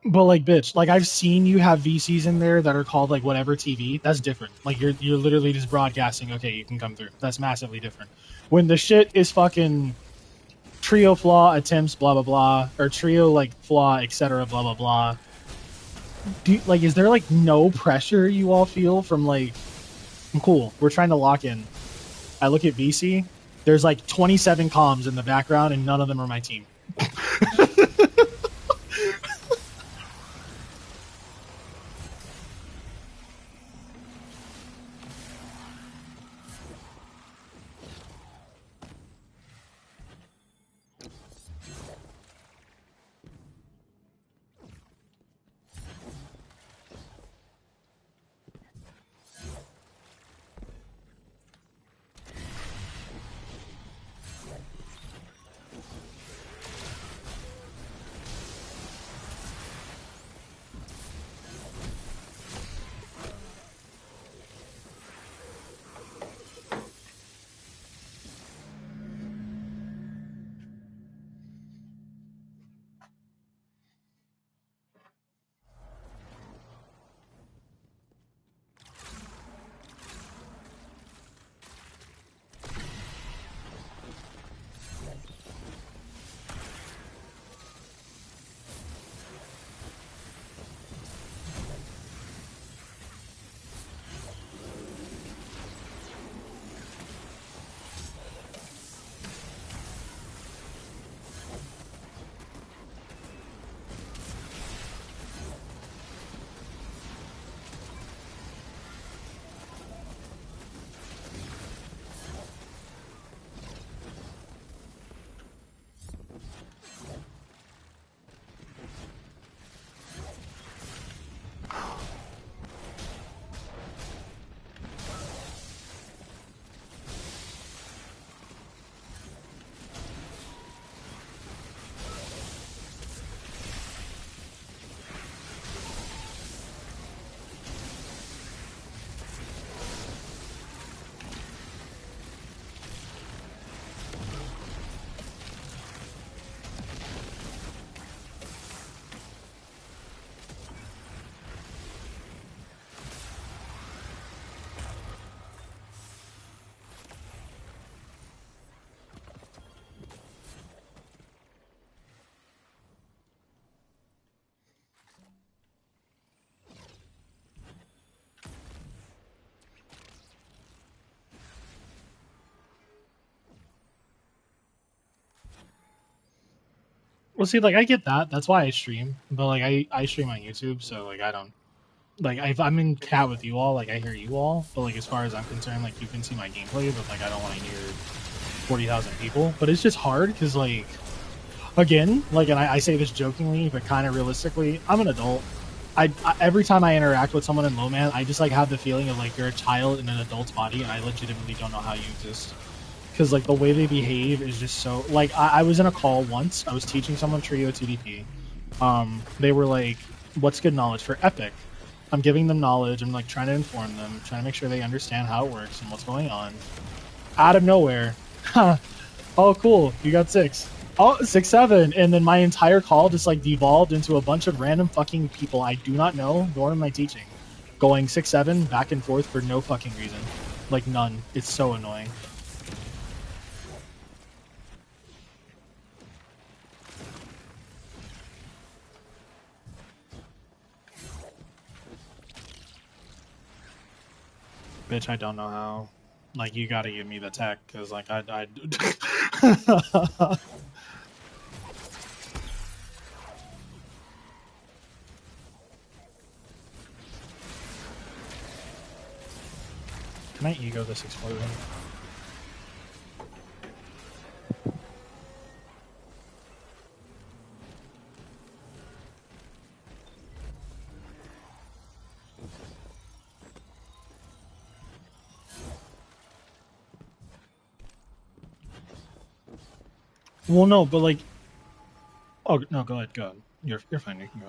But like, bitch, like I've seen you have VCs in there that are called like whatever TV. That's different. Like you're literally just broadcasting. Okay, you can come through. That's massively different. When the shit is fucking trio flaw attempts, blah blah blah, or trio like flaw, etc. Blah blah blah. Like, is there like no pressure you all feel from like? Cool. We're trying to lock in. I look at VC. There's like 27 comms in the background, and none of them are my team. Well, see, like I get that. That's why I stream, but like I stream on YouTube, so like I don't like if I'm in chat with you all, like I hear you all, but like as far as I'm concerned, like you can see my gameplay, but like I don't want to hear 40,000 people. But it's just hard because like again, like, and I say this jokingly, but kind of realistically, I'm an adult. I every time I interact with someone in low man, I just like have the feeling of like you're a child in an adult's body, and I legitimately don't know how you exist because like the way they behave is just so like I was in a call once. I was teaching someone Trio TDP. They were like, "What's good knowledge for Epic?" I'm giving them knowledge. I'm like trying to inform them, trying to make sure they understand how it works and what's going on. Out of nowhere, oh cool, you got 6. Oh, 6-7, and then my entire call just like devolved into a bunch of random fucking people I do not know, nor am I teaching, going 6-7 back and forth for no fucking reason, like none. It's so annoying. Bitch, I don't know how. Like, you gotta give me the tech, because, like, I Can I ego this explosion? Well, no, but, like... Oh, no, go ahead, go ahead. You're fine, you can go.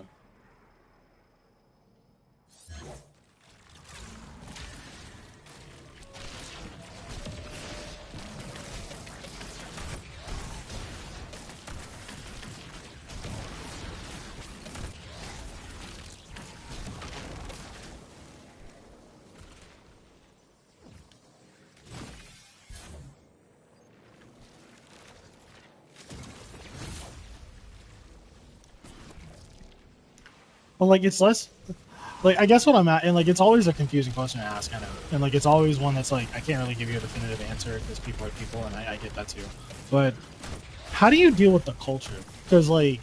Well, like, it's less... Like, I guess what I'm at, and, like, it's always a confusing question to ask, I know. And, like, it's always one that's, like, I can't really give you a definitive answer, because people are people, and I get that, too. But, how do you deal with the culture? Because, like...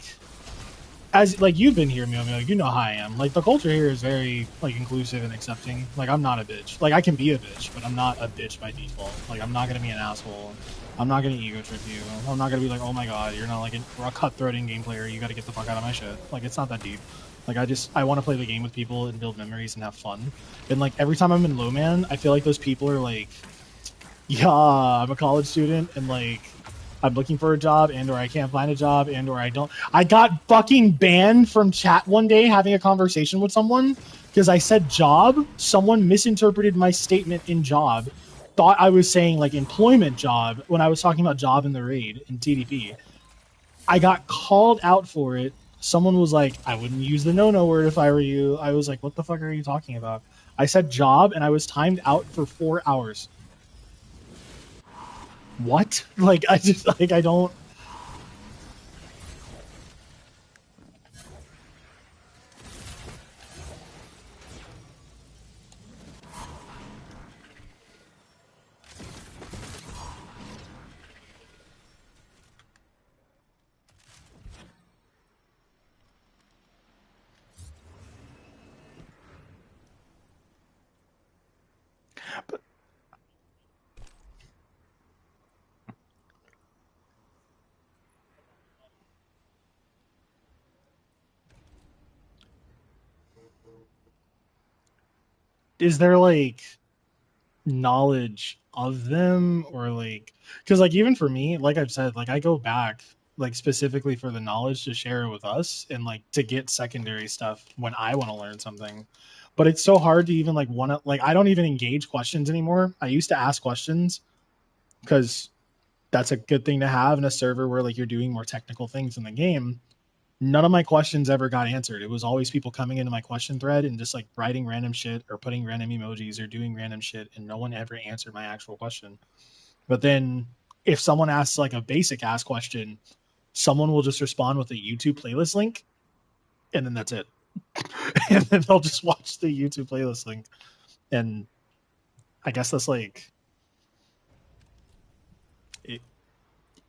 As like you've been here, Mio Mio, you know how I am. Like the culture here is very like inclusive and accepting. Like I'm not a bitch. Like I can be a bitch, but I'm not a bitch by default. Like I'm not gonna be an asshole. I'm not gonna ego trip you. I'm not gonna be like, oh my god, you're not like a cutthroating game player. You got to get the fuck out of my shit. Like it's not that deep. Like I want to play the game with people and build memories and have fun. And like every time I'm in low man, I feel like those people are like, yeah, I'm a college student and like I'm looking for a job and or I can't find a job and or I don't. I got fucking banned from chat one day having a conversation with someone because I said job. Someone misinterpreted my statement in job, thought I was saying like employment job when I was talking about job in the raid in TDP. I got called out for it. Someone was like, I wouldn't use the no word if I were you. I was like, what the fuck are you talking about? I said job and I was timed out for 4 hours. What? Like I just like I don't. Is there like knowledge of them or like because like even for me, like I've said, like I go back like specifically for the knowledge to share it with us and like to get secondary stuff when I want to learn something. But it's so hard to even like want to like I don't even engage questions anymore. I used to ask questions because that's a good thing to have in a server where like you're doing more technical things in the game. None of my questions ever got answered. It was always people coming into my question thread and just like writing random shit or putting random emojis or doing random shit, and no one ever answered my actual question. But then if someone asks like a basic ass question, someone will just respond with a YouTube playlist link, and then that's it. And then they'll just watch the YouTube playlist link. And I guess that's like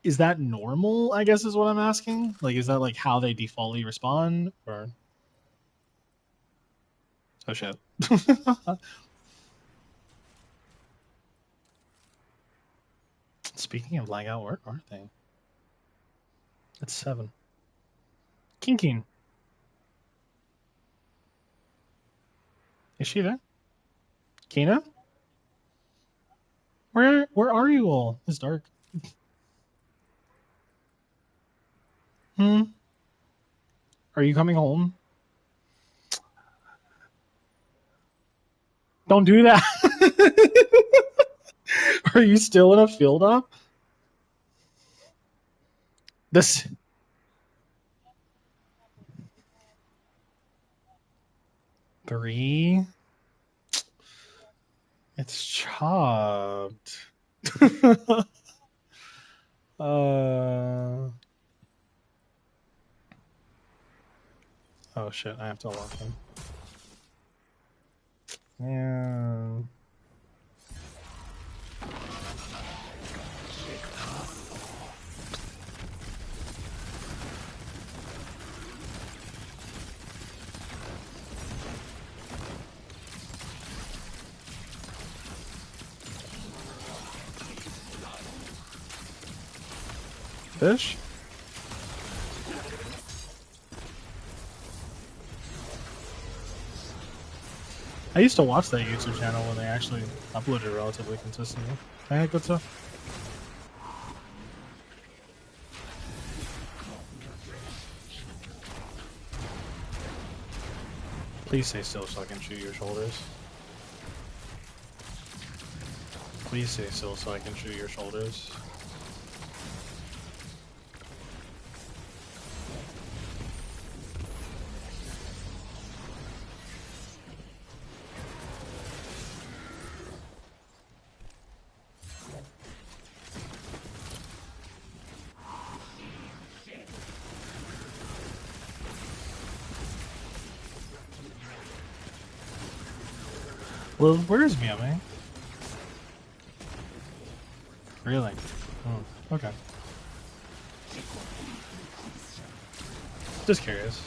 is that normal? I guess is what I'm asking. Like, is that like how they defaultly respond, or? Oh shit. Speaking of blackout, where are they? It's 7. Kinking. Is she there? Kina? Where are you all? It's dark. Hmm. Are you coming home? Don't do that. Are you still in a field op? This 3. It's chopped. Oh shit! I have to lock him. Yeah. Fish? I used to watch that YouTube channel when they actually uploaded relatively consistently. Hey, good stuff. Please stay still so I can shoot your shoulders. Please stay still so I can shoot your shoulders. Well, where is Miami? Really? Oh, okay. Just curious.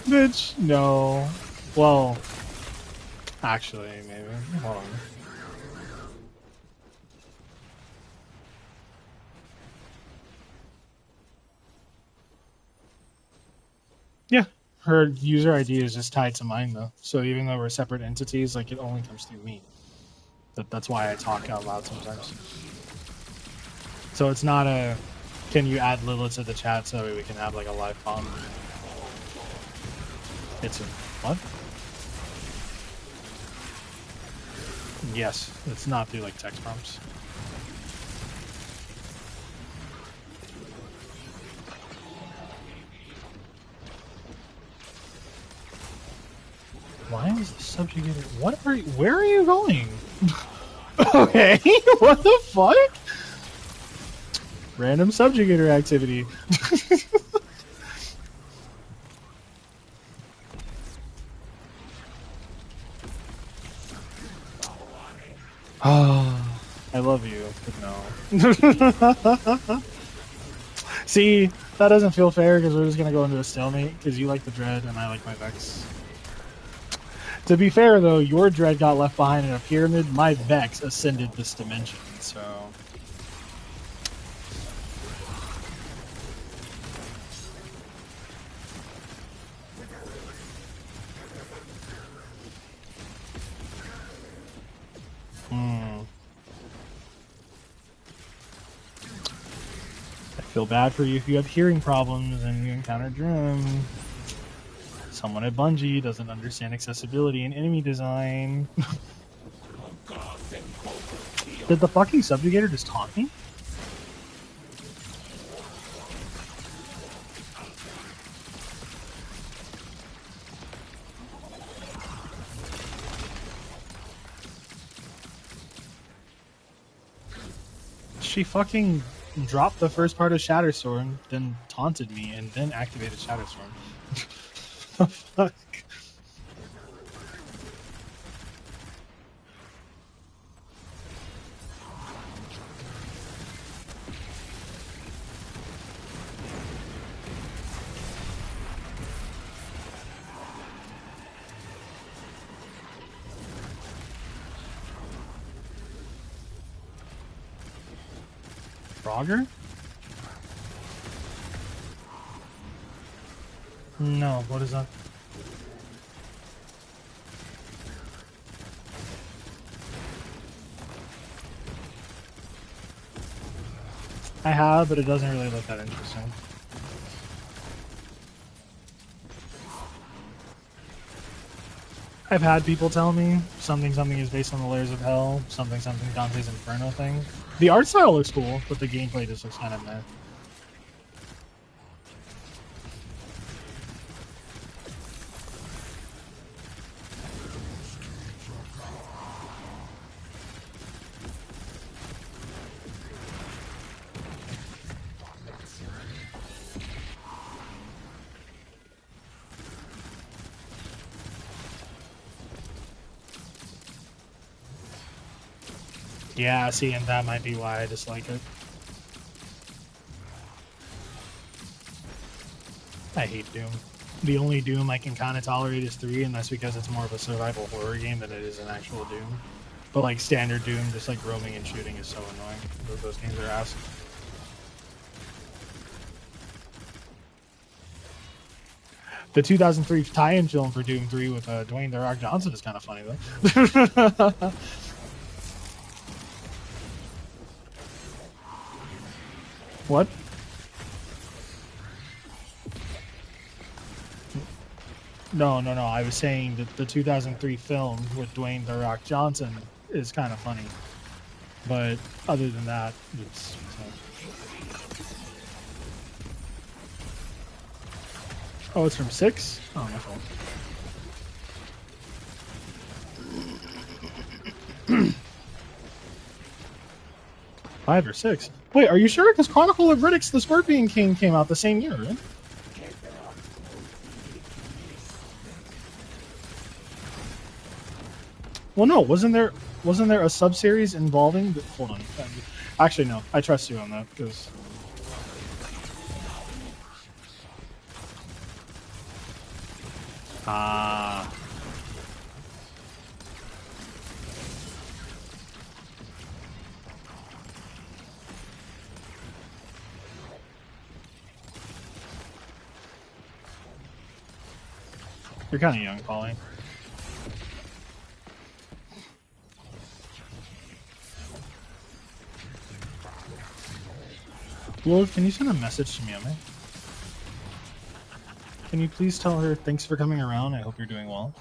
Bitch, no. Well, actually, maybe. Hold on. Yeah, her user ID is just tied to mine though. So even though we're separate entities, like it only comes through me. That's why I talk out loud sometimes. So it's not a, can you add Lilith to the chat so we can have like a live bomb? It's a, what? Yes, it's not through like text prompts. Why is the subjugator? What are you? Where are you going? Okay, what the fuck? Random subjugator activity. Oh, I love you, but no. See, that doesn't feel fair because we're just gonna go into a stalemate because you like the Dread and I like my Vex. To be fair though, your Dread got left behind in a pyramid, my Vex ascended this dimension, so... I feel bad for you if you have hearing problems and you encounter Drum. Someone at Bungie doesn't understand accessibility and enemy design. Did the fucking subjugator just taunt me? She fucking dropped the first part of Shatterstorm, then taunted me, and then activated Shatterstorm. The fuck? Frogger? No, what is that? I have, but it doesn't really look that interesting. I've had people tell me something is based on the Layers of Hell, something Dante's Inferno thing. The art style looks cool, but the gameplay just looks kind of meh. Yeah, see, and that might be why I dislike it. I hate Doom. The only Doom I can kind of tolerate is 3, and that's because it's more of a survival horror game than it is an actual Doom. But like standard Doom, just like roaming and shooting is so annoying. Those games are ass. The 2003 tie-in film for Doom 3 with Dwayne "The Rock" Johnson is kind of funny though. What? No. I was saying that the 2003 film with Dwayne "The Rock" Johnson is kind of funny, but other than that, it's. Oh, it's from 6? Oh, my fault. Five or 6? Wait, are you sure? Because Chronicle of Riddick's The Scorpion King came out the same year, right? Well, no, wasn't there a sub-series involving? Hold on, actually no, I trust you on that because. Ah. You're kind of young, Polly. Wolf, can you send a message to Miyomi? Can you please tell her thanks for coming around? I hope you're doing well.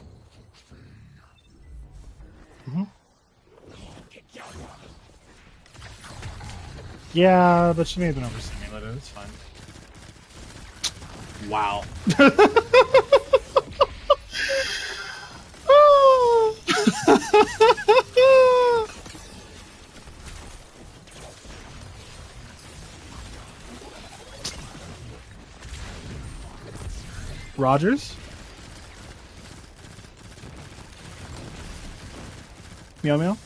Yeah, but she may have been overstimulated. It's fine. Wow. Rogers? Meow Meow?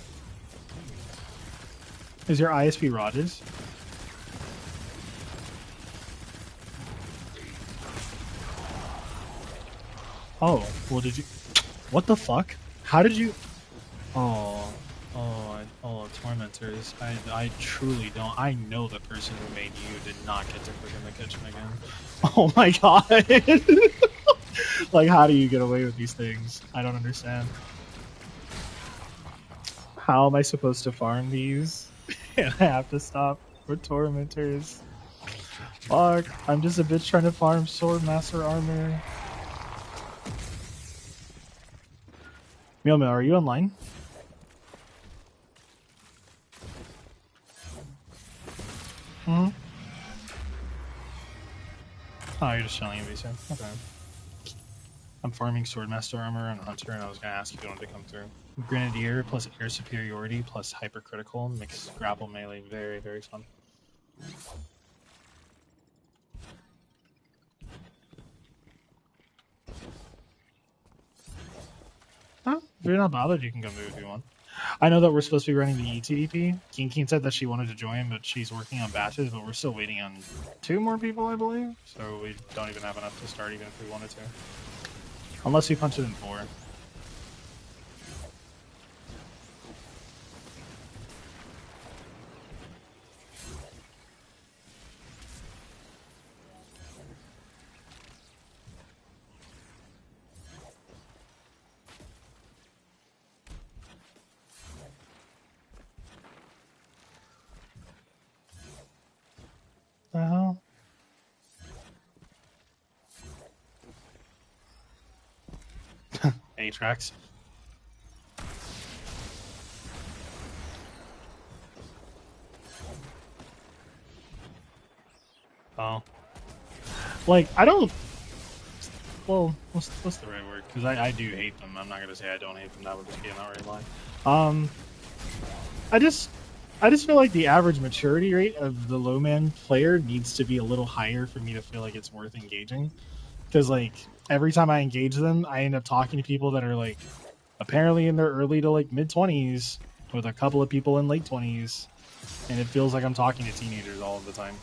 Is your ISP Rogers? Oh, well, did you? What the fuck? How did you? Oh, tormentors. I truly don't. I know the person who made you did not get to cook in the kitchen again. Oh my god! Like, how do you get away with these things? I don't understand. How am I supposed to farm these? And I have to stop for tormentors. Fuck! I'm just a bitch trying to farm Swordmaster armor. Meow Meow, are you online? Hmm? Oh, you're just chilling in VC. Okay. I'm farming Swordmaster armor and Hunter, and I was gonna ask if you wanted to come through. Grenadier plus air superiority plus hypercritical makes grapple melee very, very fun. Huh? If you're not bothered, you can come through if you want. I know that we're supposed to be running the ETDP. Keen said that she wanted to join, but she's working on batches, but we're still waiting on 2 more people, I believe. So we don't even have enough to start, even if we wanted to. Unless we punch it in 4. Atrax. Oh. Like, I don't... Well, what's the right word? Because I do hate them. I'm not going to say I don't hate them. That would just be an outright lie. I just feel like the average maturity rate of the low man player needs to be a little higher for me to feel like it's worth engaging. Because, like, every time I engage them, I end up talking to people that are, like, apparently in their early to, like, mid-20s, with a couple of people in late 20s, and it feels like I'm talking to teenagers all of the time.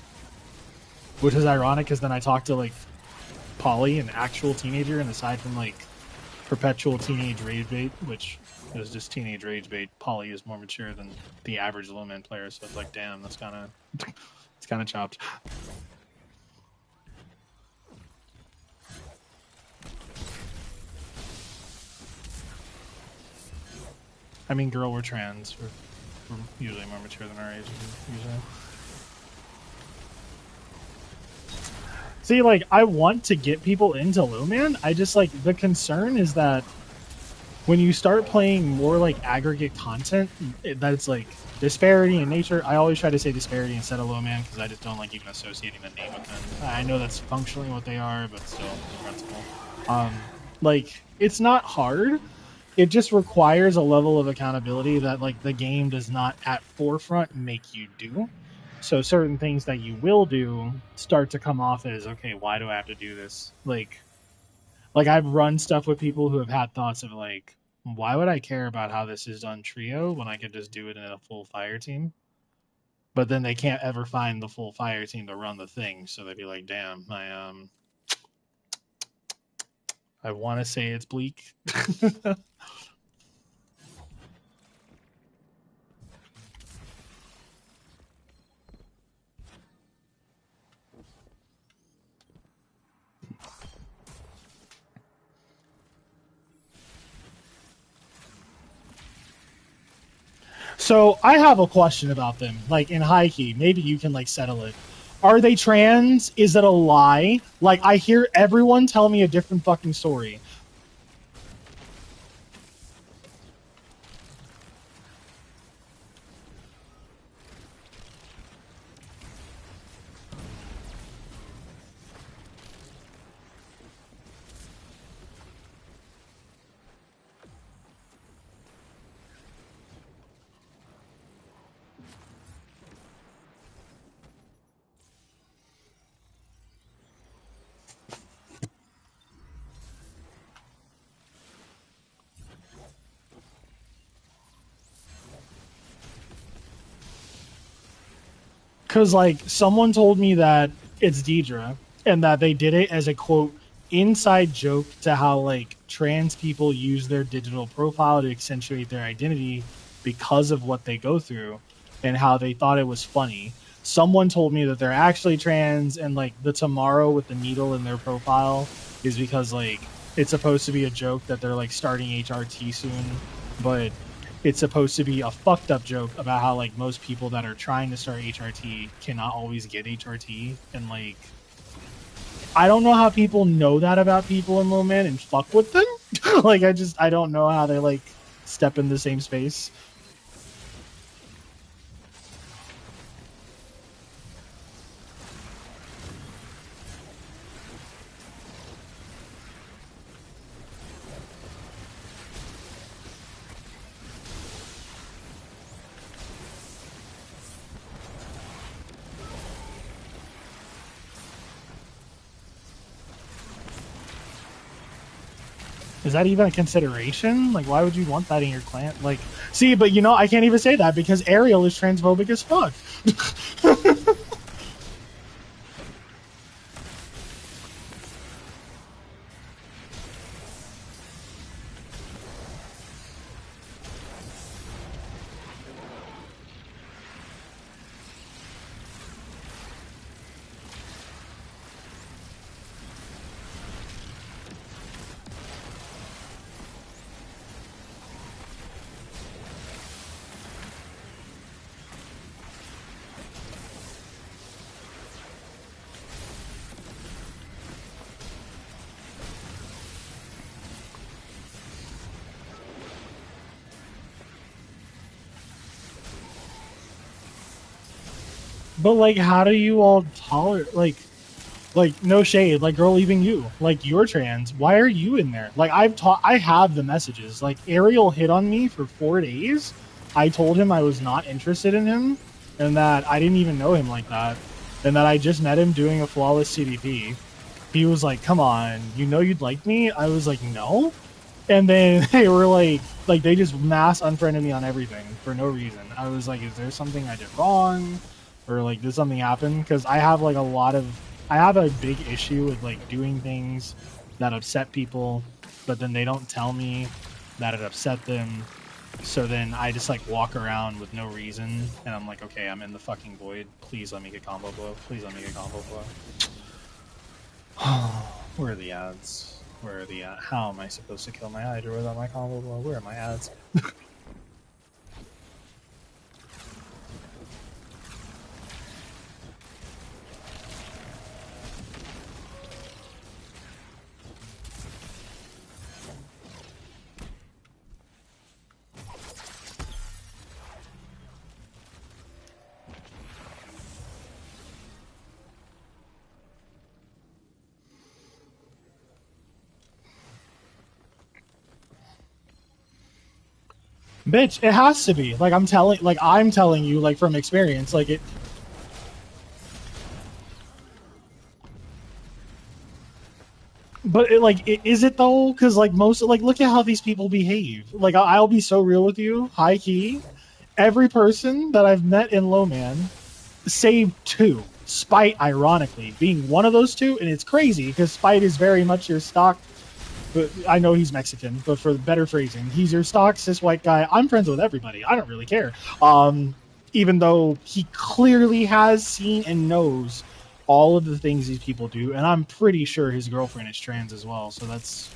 Which is ironic, because then I talk to, like, Polly, an actual teenager, and aside from, like, perpetual teenage rage bait, which is just teenage rage bait, Polly is more mature than the average low man player, so it's like, damn, that's kind of... it's kind of chopped. I mean, girl, we're trans. We're usually more mature than our age, usually. See, like, I want to get people into low man. I just, like, the concern is that when you start playing more, like, aggregate content, that's, like, disparity in nature. I always try to say disparity instead of low man, because I just don't like even associating the name with them. I know that's functionally what they are, but still, the principle. Like, it's not hard. It just requires a level of accountability that, like, the game does not at forefront make you do. So certain things that you will do start to come off as, okay, why do I have to do this? Like I've run stuff with people who have had thoughts of, like, why would I care about how this is done trio when I could just do it in a full fire team? But then they can't ever find the full fire team to run the thing, so they'd be like, damn, I want to say it's bleak. So I have a question about them, like, in high key. Maybe you can, like, settle it. Are they trans? Is it a lie? Like, I hear everyone tell me a different fucking story. Because, like, someone told me that it's Deidre, and that they did it as a, quote, inside joke to how, like, trans people use their digital profile to accentuate their identity because of what they go through, and how they thought it was funny. Someone told me that they're actually trans, and, like, the tomorrow with the needle in their profile is because, like, it's supposed to be a joke that they're, like, starting HRT soon, but it's supposed to be a fucked up joke about how, like, most people that are trying to start HRT cannot always get HRT, and, like, I don't know how people know that about people in low man and fuck with them. Like, I don't know how they, like, step in the same space. Is that even a consideration? Like, why would you want that in your clan? Like, see, but, you know, I can't even say that because Ariel is transphobic as fuck. But like, how do you all tolerate like no shade, like girl, even you, like you're trans. Why are you in there? Like I have the messages. Like Ariel hit on me for 4 days. I told him I was not interested in him, and that I didn't even know him like that, and that I just met him doing a flawless CDP. He was like, "Come on, you know you'd like me." I was like, "No." And then they were like they just mass unfriended me on everything for no reason. I was like, is there something I did wrong, or like did something happen? Because I have a big issue with like doing things that upset people, but then they don't tell me that it upset them. So then I just like walk around with no reason, and I'm like, okay, I'm in the fucking void. Please let me get combo blow. Please let me get combo blow. Where are the ads? Where are the how am I supposed to kill my Hydra without my combo blow? Where are my ads? Bitch, it has to be. Like I'm telling you, like from experience, like it. But is it though? Because like most, like look at how these people behave. Like I'll be so real with you, high key. Every person that I've met in Low Man, save two. Spite, ironically, being one of those two, and it's crazy because Spite is very much your stock. But I know he's Mexican, but for better phrasing, he's your stock cis white guy. I'm friends with everybody. I don't really care. Even though he clearly has seen and knows all of the things these people do, and I'm pretty sure his girlfriend is trans as well. So that's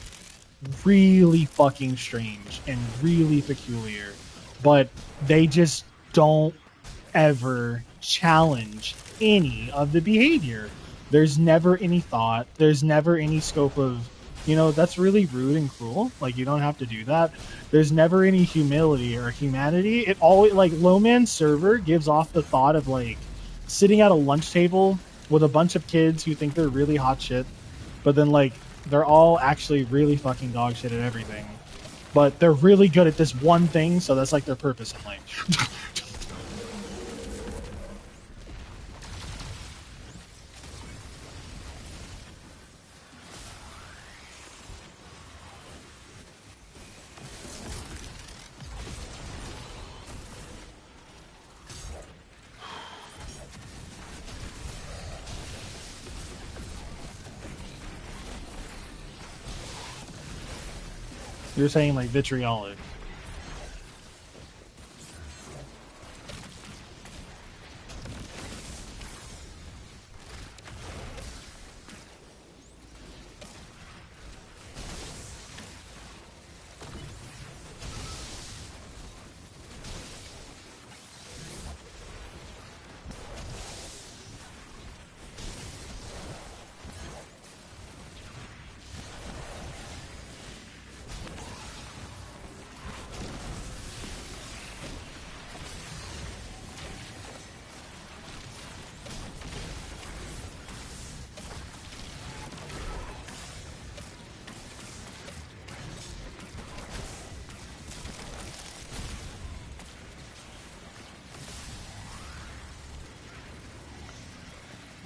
really fucking strange and really peculiar. But they just don't ever challenge any of the behavior. There's never any thought. There's never any scope of, that's really rude and cruel. Like, you don't have to do that. There's never any humility or humanity. It always, like, Low Man server gives off the thought of, like, sitting at a lunch table with a bunch of kids who think they're really hot shit, but then, like, they're all actually really fucking dog shit at everything. But they're really good at this one thing, so that's, like, their purpose in life. You're saying, like, vitriolic.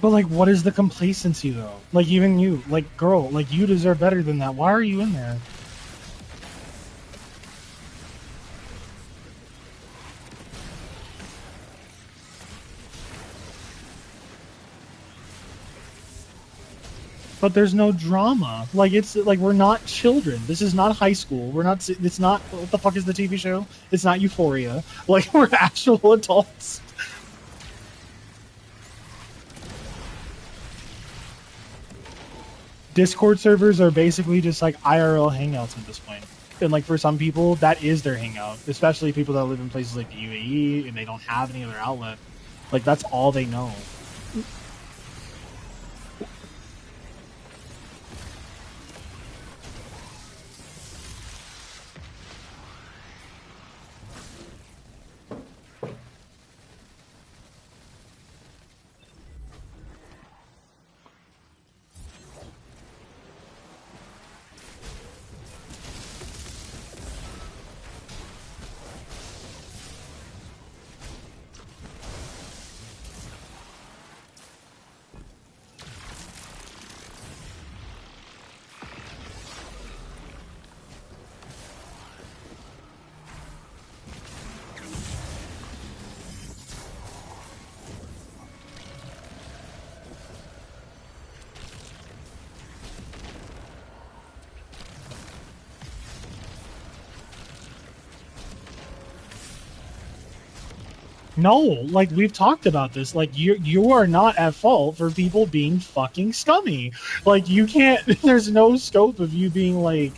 But like, what is the complacency though? Like, even you, like, girl, like, you deserve better than that. Why are you in there? But there's no drama. Like, it's like we're not children. This is not high school. We're not. It's not. What the fuck is the TV show? It's not Euphoria. Like, we're actual adults. Discord servers are basically just like IRL hangouts at this point. And like for some people, that is their hangout, especially people that live in places like the UAE and they don't have any other outlet. Like that's all they know. No, like we've talked about this. Like you are not at fault for people being fucking scummy. Like you can't. There's no scope of you being like.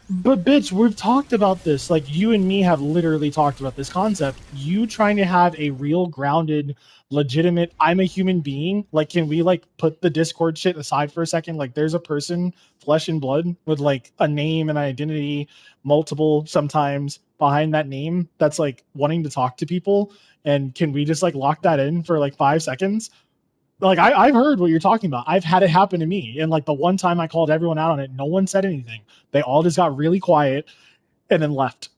But bitch, we've talked about this. Like you and me have literally talked about this concept. You trying to have a real grounded, legitimate, I'm a human being. Like, can we like put the Discord shit aside for a second? Like there's a person, flesh and blood, with like a name and identity, multiple sometimes behind that name that's like wanting to talk to people. And can we just like lock that in for like 5 seconds? Like I've heard what you're talking about. I've had it happen to me. And like the one time I called everyone out on it, no one said anything. They all just got really quiet and then left.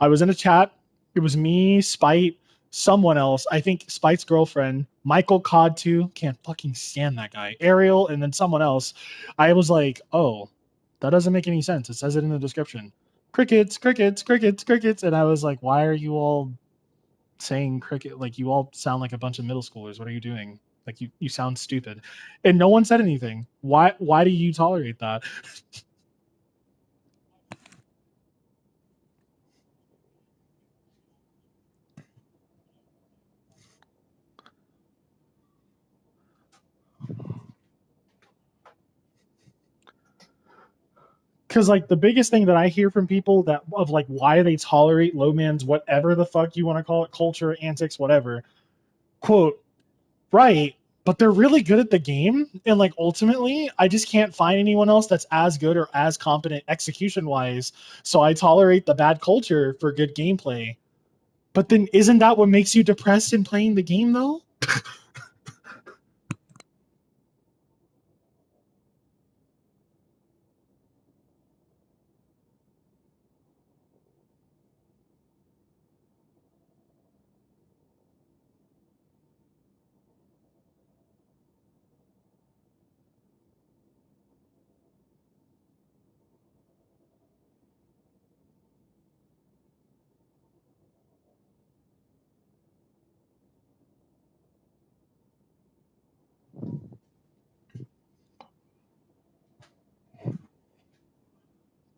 I was in a chat. It was me, Spite, someone else. I think Spite's girlfriend, Michael Cod too. Can't fucking stand that guy. Ariel, and then someone else. I was like, oh, that doesn't make any sense. It says it in the description. Crickets, crickets, crickets, crickets. And I was like, why are you all saying cricket? Like you all sound like a bunch of middle schoolers. What are you doing? Like you sound stupid. And no one said anything. Why do you tolerate that? Because like the biggest thing that I hear from people that of like why they tolerate low man's whatever the fuck you want to call it, culture, antics, whatever, quote, right, but they're really good at the game, and like ultimately I just can't find anyone else that's as good or as competent execution wise, so I tolerate the bad culture for good gameplay. But then isn't that what makes you depressed in playing the game though?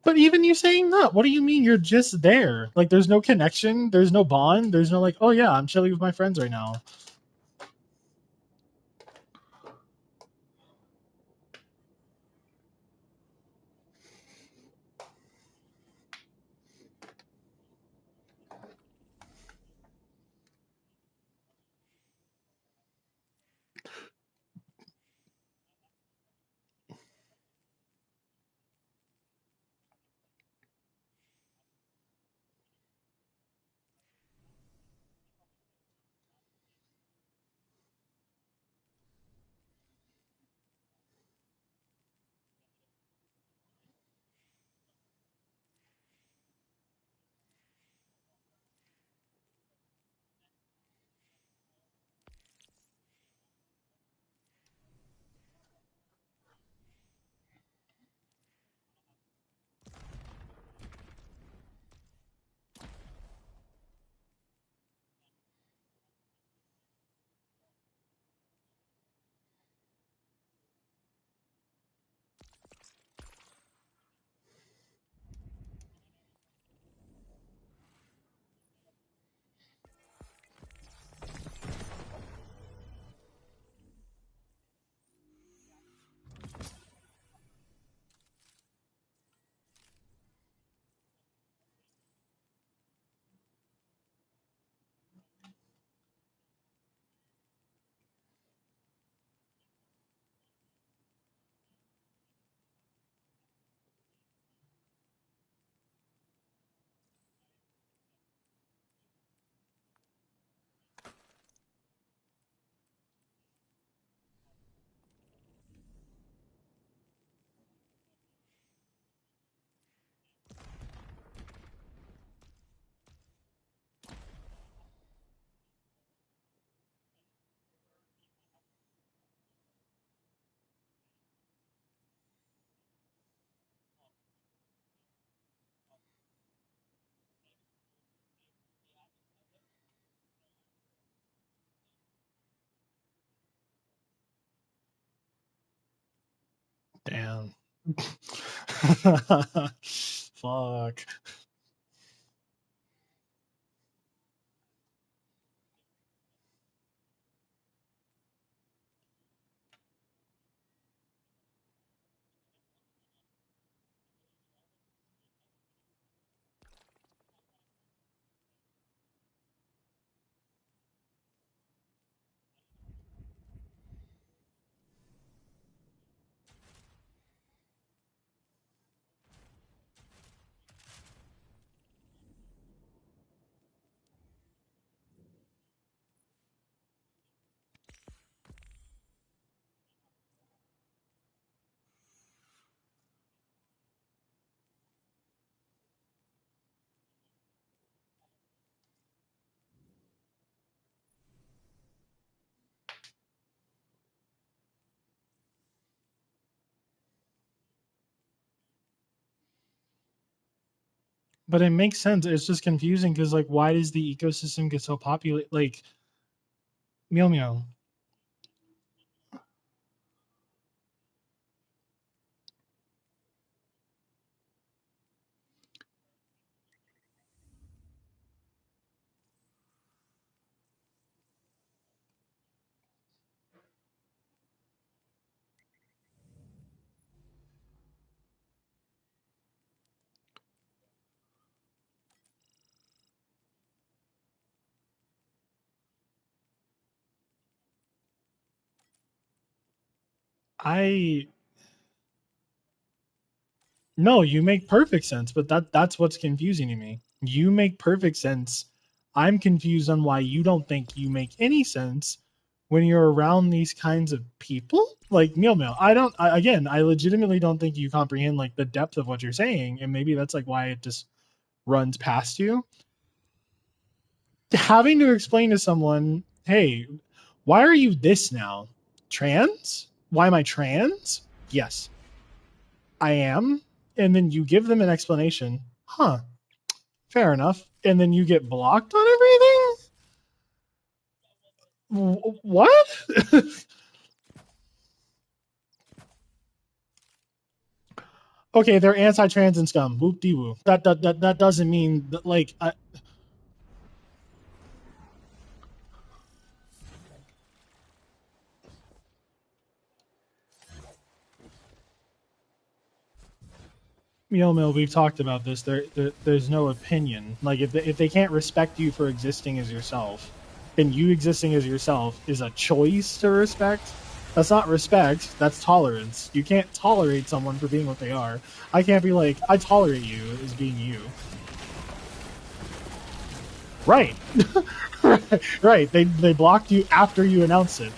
But even you saying that, what do you mean you're just there? Like there's no connection, there's no bond, there's no like, oh yeah, I'm chilling with my friends right now. Damn. Fuck. But it makes sense. It's just confusing because, like, why does the ecosystem get so populated? Like, Meow Meow. I No, you make perfect sense, but that's what's confusing to me. You make perfect sense. I'm confused on why you don't think you make any sense when you're around these kinds of people. Like Meow Meow, again, I legitimately don't think you comprehend like the depth of what you're saying, and maybe that's like why it just runs past you. Having to explain to someone, hey, why are you this now? Trans? Why am I trans? Yes, I am. And then you give them an explanation. Huh, fair enough. And then you get blocked on everything? What? Okay, they're anti-trans and scum. Whoop de woo. That doesn't mean that, like, Mill, we've talked about this. There's no opinion. Like, if they can't respect you for existing as yourself, and you existing as yourself is a choice to respect, that's not respect. That's tolerance. You can't tolerate someone for being what they are. I can't be like, I tolerate you as being you. Right. Right. They blocked you after you announced it.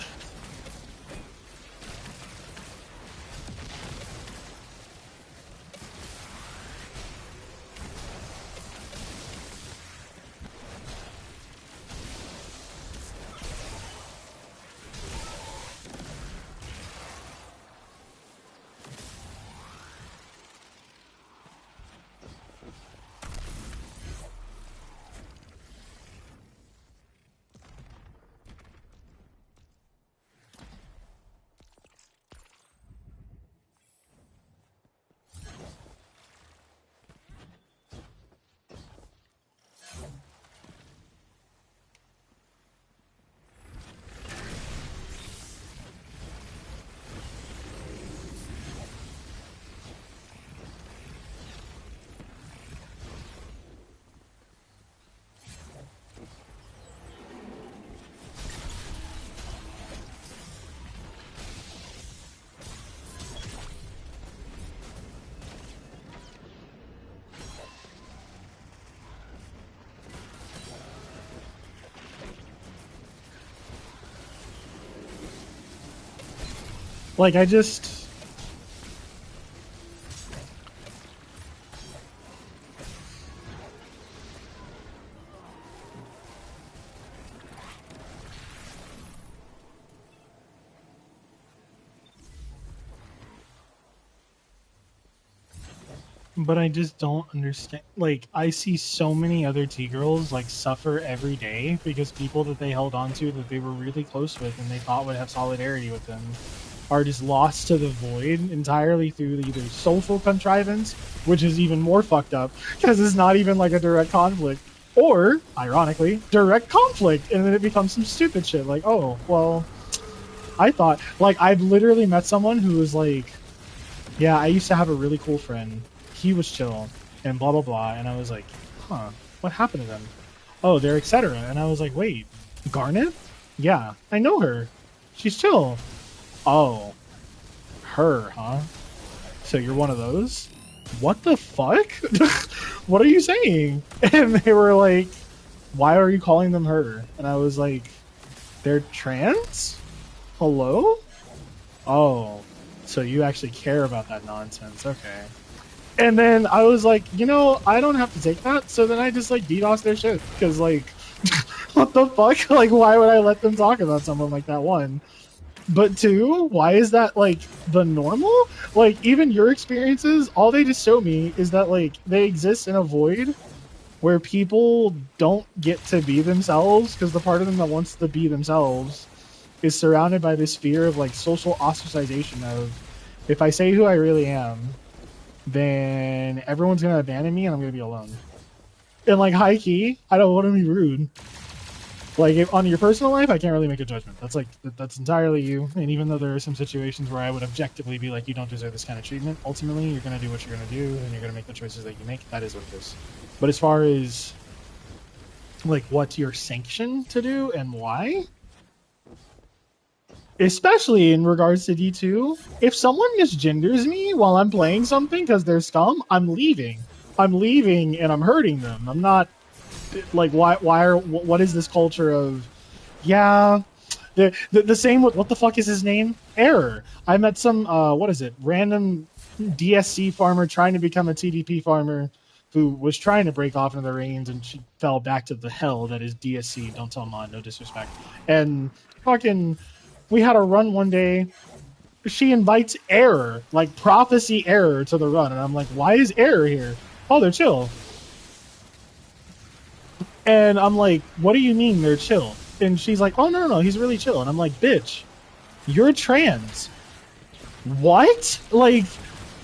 Like, I just. But I just don't understand. Like, I see so many other T girls like suffer every day because people that they held on to that they were really close with and they thought would have solidarity with them are just lost to the void entirely through either social contrivance, which is even more fucked up because it's not even like a direct conflict, or ironically, direct conflict, and then it becomes some stupid shit like, oh, well, I thought, like, I've literally met someone who was like, yeah, I used to have a really cool friend. He was chill and blah blah blah, and I was like, huh, what happened to them? Oh, they're etc. And I was like, wait, Garnet? Yeah, I know her. She's chill. Oh, her, huh? So you're one of those? What the fuck? What are you saying? And they were like, why are you calling them her? And I was like, they're trans? Hello? Oh, so you actually care about that nonsense. Okay. And then I was like, I don't have to take that. So then I just like DDoS their shit. Because, like, what the fuck? Like, why would I let them talk about someone like that? One. But two, why is that like the normal? Like, even your experiences, all they just show me is that like they exist in a void where people don't get to be themselves because the part of them that wants to be themselves is surrounded by this fear of like social ostracization of, if I say who I really am, then everyone's gonna abandon me and I'm gonna be alone. And like high key, I don't want to be rude. Like on your personal life, I can't really make a judgment. That's like that's entirely you. And even though there are some situations where I would objectively be like, you don't deserve this kind of treatment, ultimately you're gonna do what you're gonna do, and you're gonna make the choices that you make. That is what it is. But as far as like what's your sanction to do and why, especially in regards to D2, if someone misgenders me while I'm playing something because they're scum, I'm leaving. I'm leaving and I'm hurting them. I'm not like what is this culture of, yeah, the same with, what the fuck is his name? Error. I met some what is it? Random DSC farmer trying to become a TDP farmer who was trying to break off into the reins, and she fell back to the hell that is DSC. Don't tell Mon, no disrespect. And fucking we had a run one day. She invites Error, like prophecy Error, to the run, and I'm like, why is Error here? Oh, they're chill. And I'm like, what do you mean they're chill? And she's like, oh, no, he's really chill. And I'm like, bitch, you're trans. What? Like,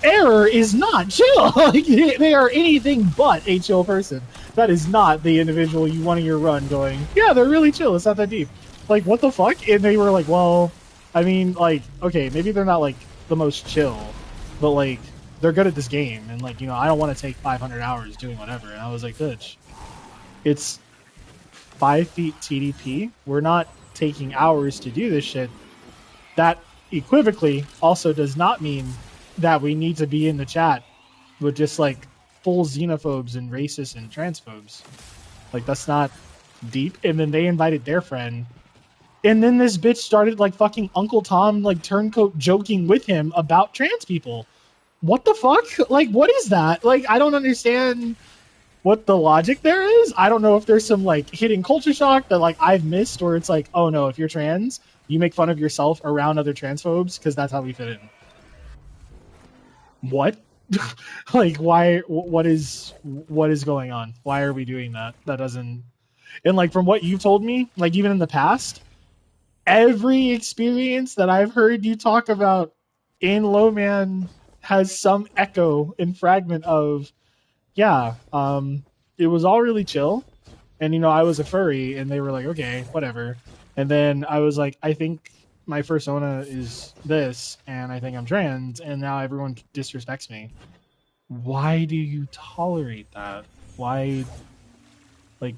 Error is not chill. Like, they are anything but a chill person. That is not the individual you want in your run going, yeah, they're really chill. It's not that deep. Like, what the fuck? And they were like, well, I mean, like, okay, maybe they're not, like, the most chill, but, like, they're good at this game. And, like, I don't want to take 500 hours doing whatever. And I was like, bitch, it's 5 feet TDP. We're not taking hours to do this shit. That equivocally also does not mean that we need to be in the chat with just like full xenophobes and racists and transphobes. Like, that's not deep. And then they invited their friend. And then this bitch started like fucking Uncle Tom, like turncoat joking with him about trans people. What the fuck? Like, what is that? Like, I don't understand what the logic there is. I don't know if there's some like hidden culture shock that like I've missed, or it's like, oh no, if you're trans, you make fun of yourself around other transphobes because that's how we fit in. What? Like, why? What is going on? Why are we doing that? That doesn't. And like from what you've told me, like even in the past, every experience that I've heard you talk about in Lowman has some echo and fragment of, yeah, it was all really chill. And, I was a furry, and they were like, okay, whatever. And then I was like, I think my persona is this, and I think I'm trans, and now everyone disrespects me. Why do you tolerate that? Why, like,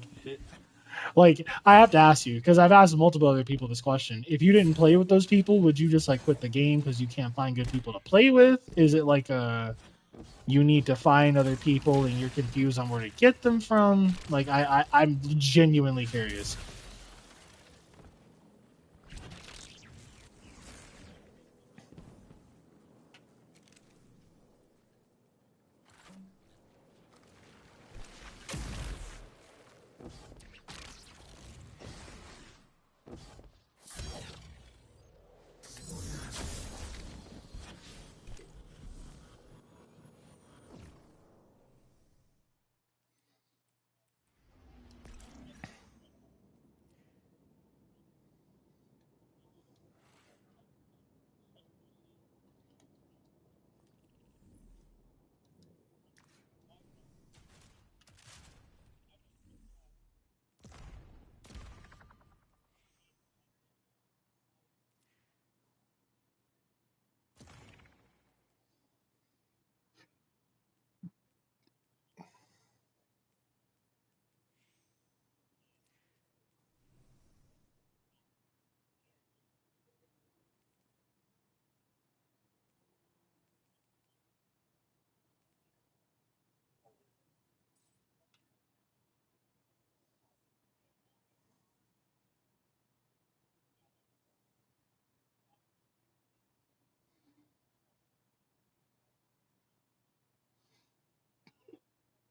I have to ask you, because I've asked multiple other people this question. If you didn't play with those people, would you just, like, quit the game because you can't find good people to play with? Is it like you need to find other people and you're confused on where to get them from? Like, I'm genuinely curious.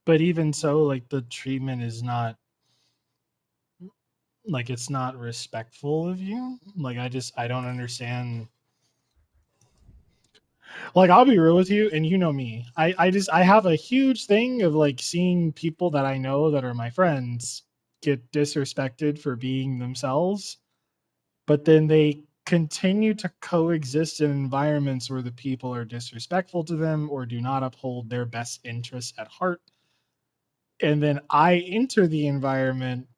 But even so, like the treatment is not like it's not respectful of you. Like I don't understand. Like I'll be real with you, and you know me. I have a huge thing of like seeing people that I know that are my friends get disrespected for being themselves, but then they continue to coexist in environments where the people are disrespectful to them or do not uphold their best interests at heart. And then I enter the environment,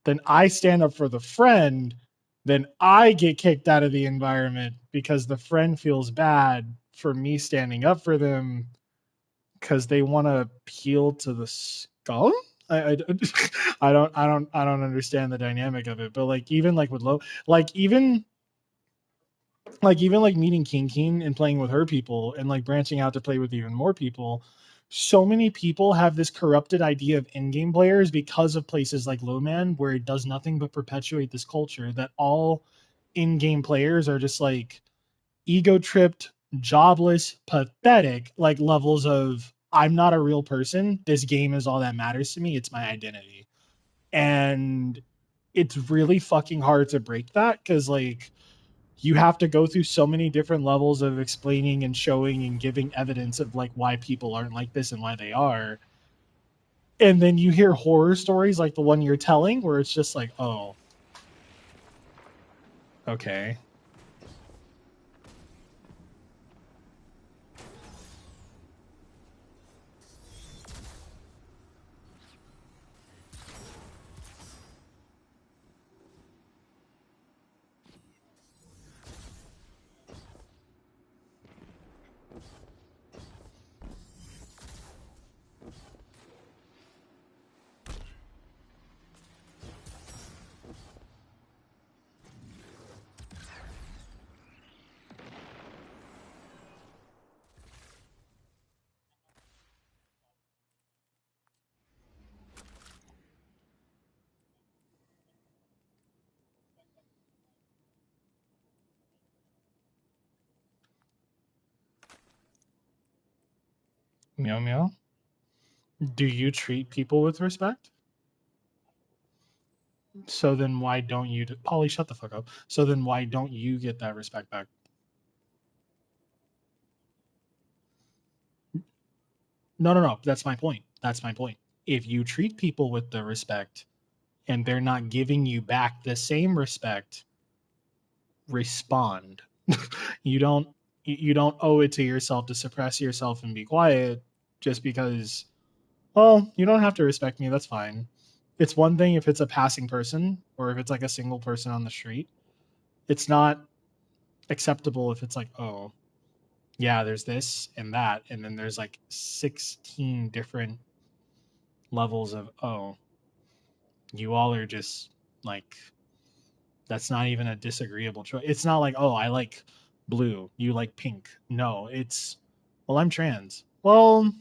then I stand up for the friend, then I get kicked out of the environment because the friend feels bad for me standing up for them because they want to appeal to the scum. I, I don't understand the dynamic of it, but like even like with low, like even like meeting King King and playing with her people and like branching out to play with even more people. So many people have this corrupted idea of in-game players because of places like Lowman, where it does nothing but perpetuate this culture that all in-game players are just like ego tripped, jobless, pathetic, like levels of I'm not a real person. This game is all that matters to me. It's my identity. And it's really fucking hard to break that because like you have to go through so many different levels of explaining and showing and giving evidence of like why people aren't like this and why they are. And then you hear horror stories like the one you're telling where it's just like, oh, okay. Meow meow. Do you treat people with respect? So then why don't you Polly, shut the fuck up. So then why don't you get that respect back? No, no, no. That's my point. That's my point. If you treat people with the respect and they're not giving you back the same respect, respond. you don't you don't owe it to yourself to suppress yourself and be quiet just because well, you don't have to respect me, that's fine. It's one thing if it's a passing person or if it's like a single person on the street. It's not acceptable if it's like, oh, yeah, there's this and that and then there's like 16 different levels of oh, you all are just like that's not even a disagreeable choice. It's not like, oh, I like blue, you like pink. No, it's, well, I'm trans. Well,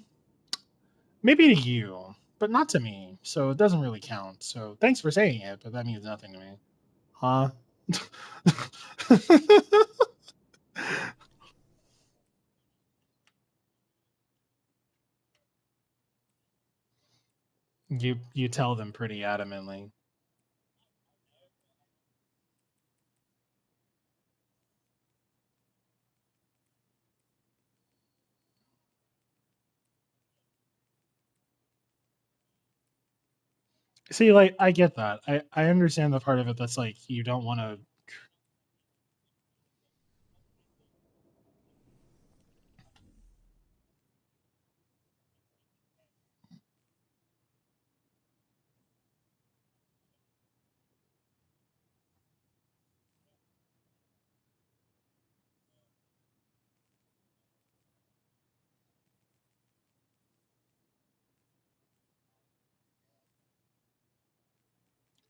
maybe to you, but not to me. So it doesn't really count. So thanks for saying it, but that means nothing to me. Huh? you tell them pretty adamantly. See, like I get that. I understand the part of it that's like you don't want to.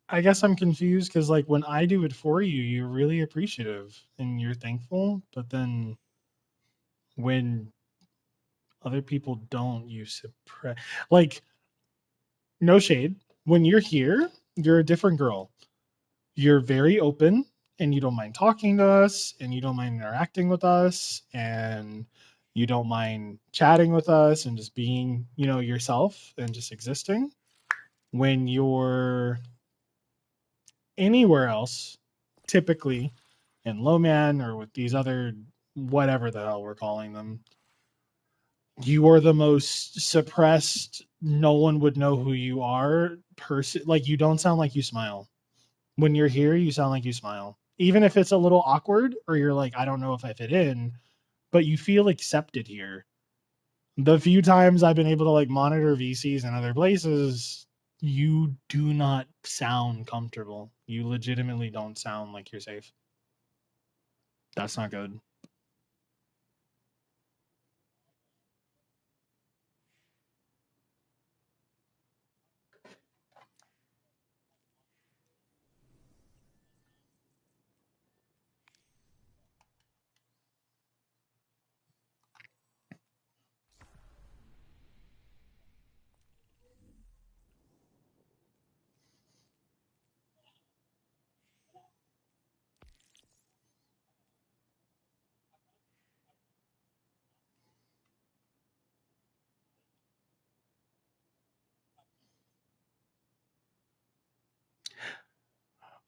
I guess I'm confused because like when I do it for you, you're really appreciative and you're thankful, but then when other people don't, you suppress. Like no shade. When you're here, you're a different girl. You're very open and you don't mind talking to us and you don't mind interacting with us and You don't mind chatting with us and just being, you know, yourself and just existing. When you're anywhere else, typically in low man or with these other whatever the hell we're calling them, you are the most suppressed, no one would know who you are person. Like, you don't sound like you smile. When you're here, you sound like you smile. Even if it's a little awkward or you're like, I don't know if I fit in, but you feel accepted here. The few times I've been able to like monitor VCs in other places, you do not sound comfortable. You legitimately don't sound like you're safe. That's not good.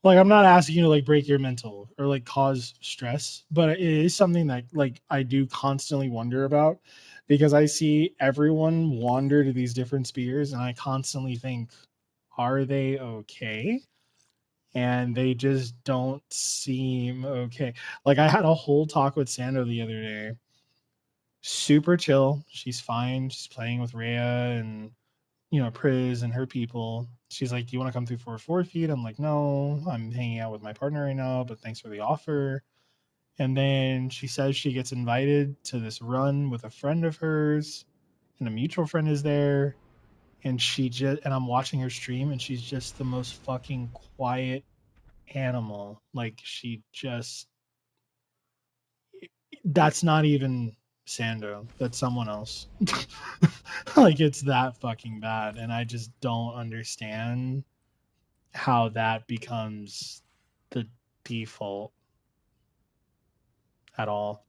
Like, I'm not asking you to like break your mental or like cause stress, but it is something that like I do constantly wonder about, because I see everyone wander to these different spheres and I constantly think, are they okay? And they just don't seem okay. Like, I had a whole talk with Sando the other day. Super chill. She's fine. She's playing with Rhea and, you know, Priz and her people. She's like, do you want to come through for 4 feet? I'm like, no, I'm hanging out with my partner right now, but thanks for the offer. And then she says she gets invited to this run with a friend of hers, and a mutual friend is there. And and I'm watching her stream, and she's just the most fucking quiet animal. Like, she just, that's not even Sando. That's someone else. Like, it's that fucking bad. And I just don't understand how that becomes the default at all.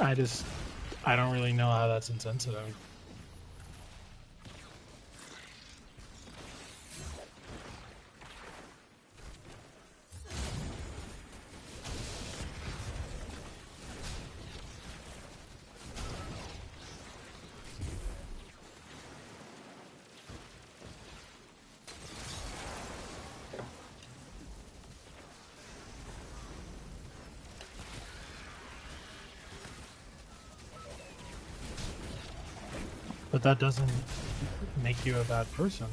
I don't really know how that's insensitive. But that doesn't make you a bad person.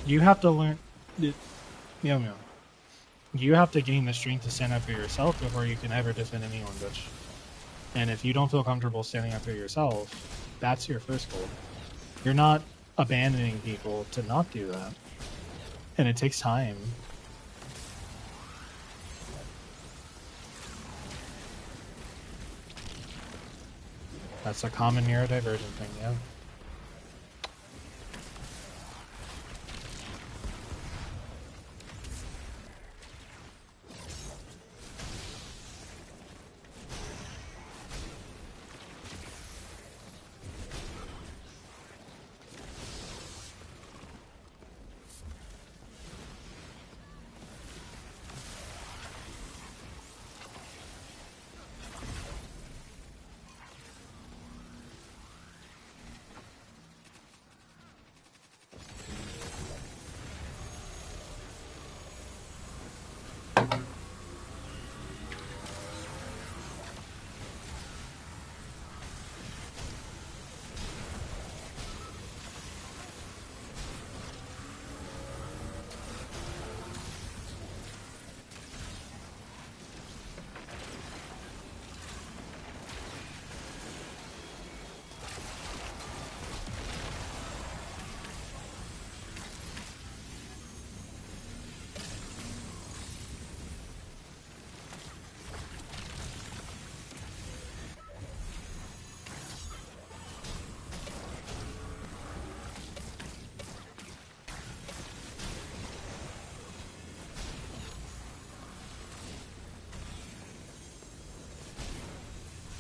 You have to learn... Meow meow. You have to gain the strength to stand up for yourself before you can ever defend anyone, bitch. And if you don't feel comfortable standing up for yourself, that's your first goal. You're not abandoning people to not do that. And it takes time. That's a common neurodivergent thing, yeah.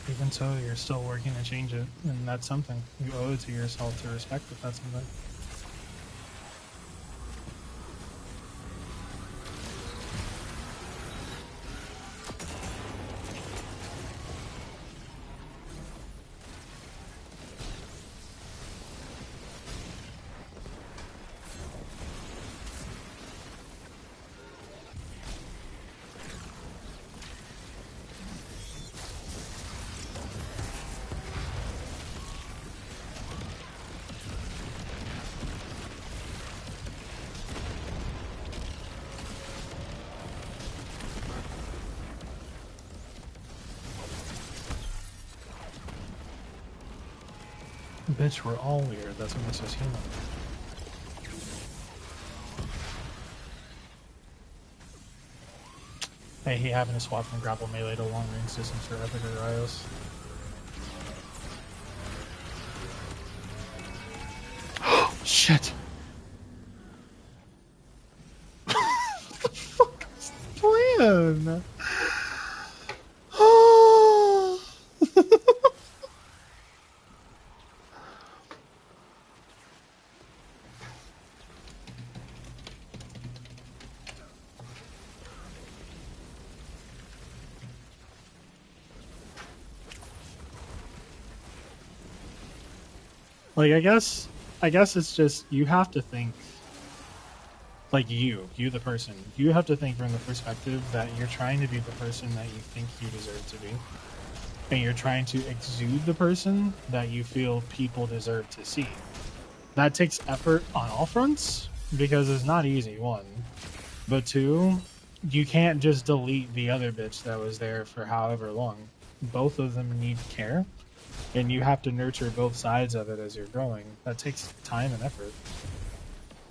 Even so, you're still working to change it, and that's something. You owe it to yourself to respect that that's something. Bitch, we're all weird. That's what makes us human. Hey, he having to swap from grapple melee to long range distance for Epic or Rios. Shit! What the fuck was the plan? Like, I guess it's just, you have to think, like you the person, you have to think from the perspective that you're trying to be the person that you think you deserve to be. And you're trying to exude the person that you feel people deserve to see. That takes effort on all fronts, because it's not easy, one. But two, you can't just delete the other bitch that was there for however long. Both of them need care. and you have to nurture both sides of it as you're growing. That takes time and effort.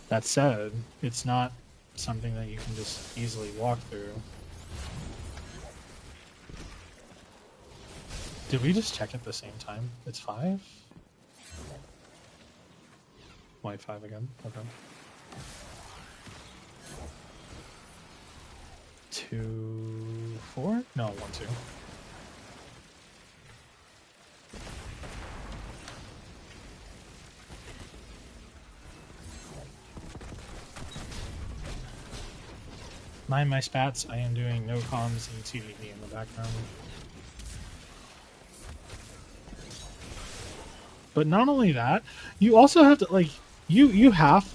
That said, it's not something that you can just easily walk through. Did we just check at the same time? It's 5? Why 5 again? Okay. 2, 4? No, 1, 2. Mind my spats, I am doing no comms and TVD in the background. But not only that, you also have to like you have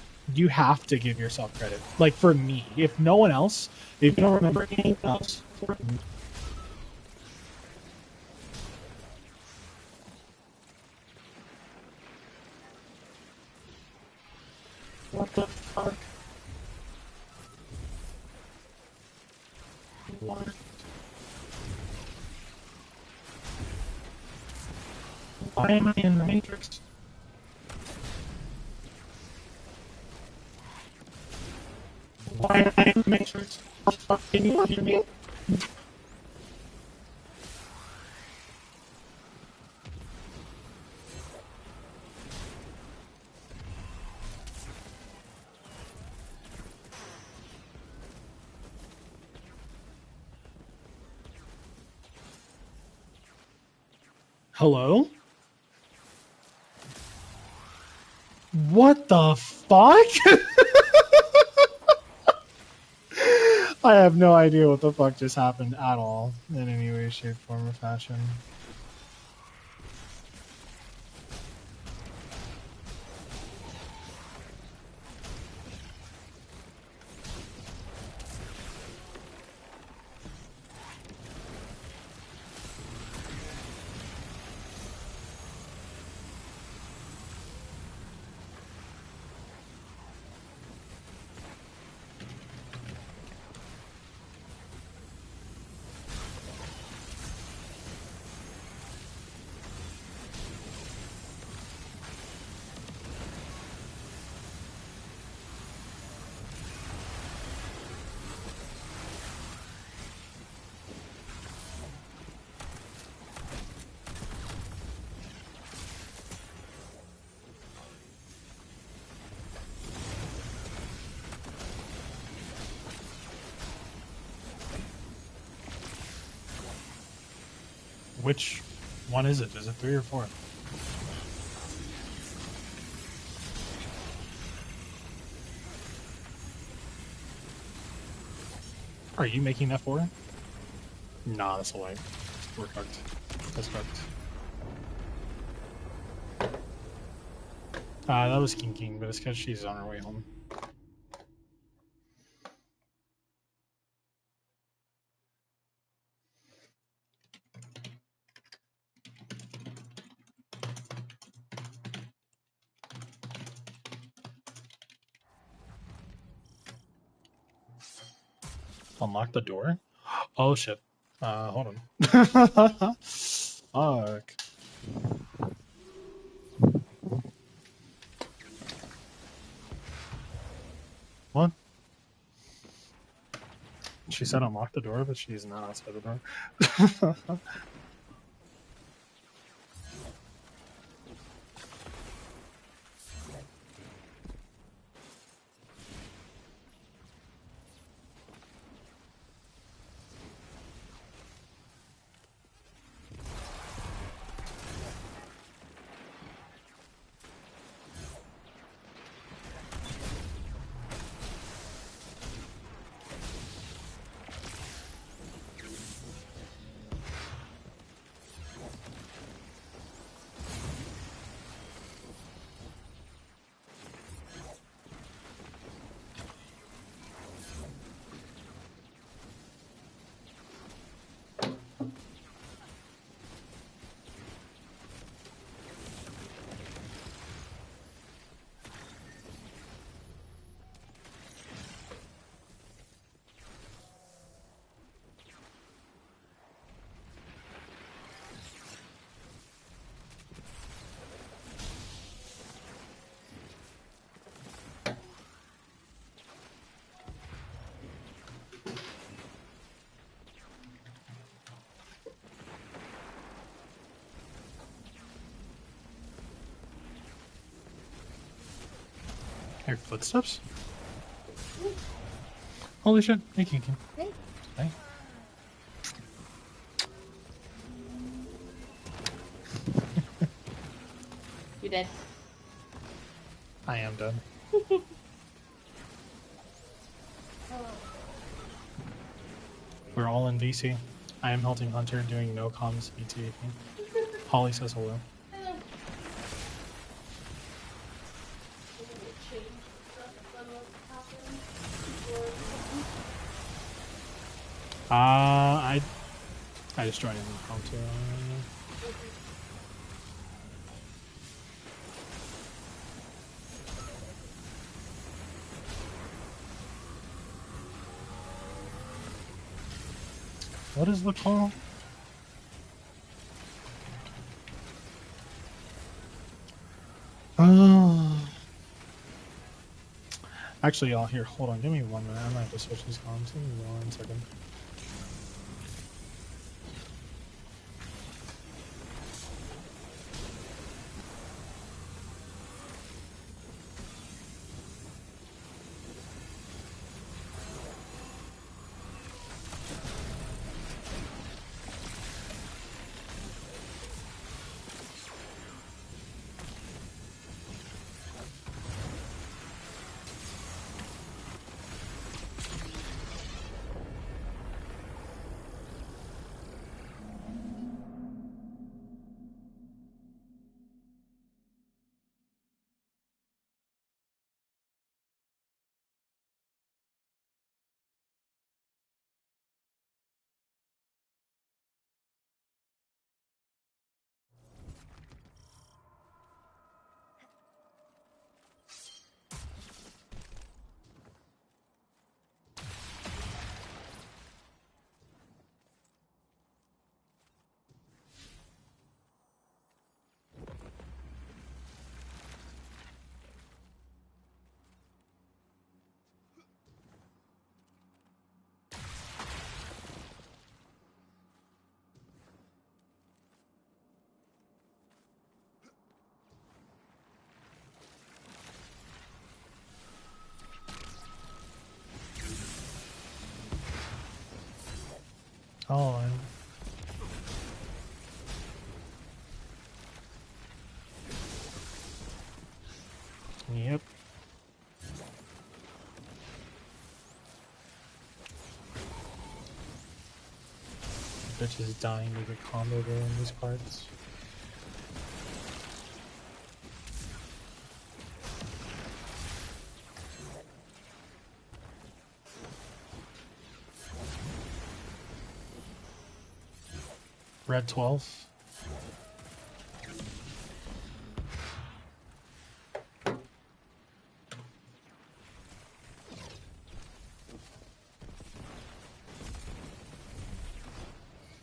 to give yourself credit. Like for me, if no one else, if you don't remember anything else, what the fuck? What? Why am I in the Matrix? Why am I in the Matrix? What the fuck? Can you hear me? Hello? What the fuck? I have no idea what the fuck just happened at all, in any way, shape, form, or fashion. Which one is it? Is it 3 or 4? Are you making that 4? Nah, that's a lie. We're fucked. That's fucked. That was King, but it's because she's on her way home. Unlock the door? Oh shit. Hold on. Fuck. What? She said unlock the door, but she's not outside the door. Your footsteps? Holy shit. Hey, Kinkin. Hey. Hey. You dead? I am dead. We're all in VC. I am helping Hunter doing no comms VT. Holly says hello. Hello. I just joined in the prompt too. What is the call? Actually, y'all, here, hold on. Give me 1 minute. I might have to switch these comms. Give me 1 second. Oh, yep. Bitch is dying to get comboed in these parts. Red 12.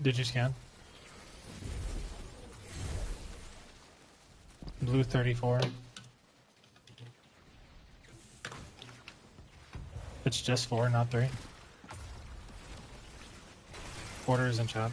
Did you scan? Blue 34. It's just 4, not 3. Porter is in chat.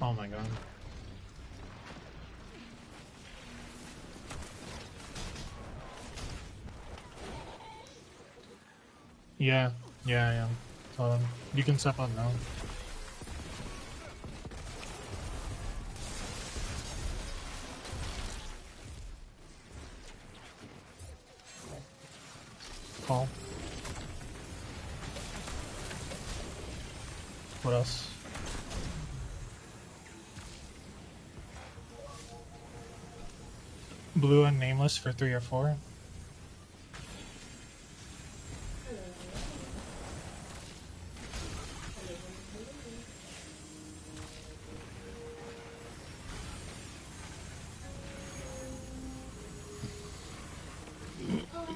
Oh my god. Yeah, yeah. You can step on now. Call. What else? Blue and nameless for 3 or 4.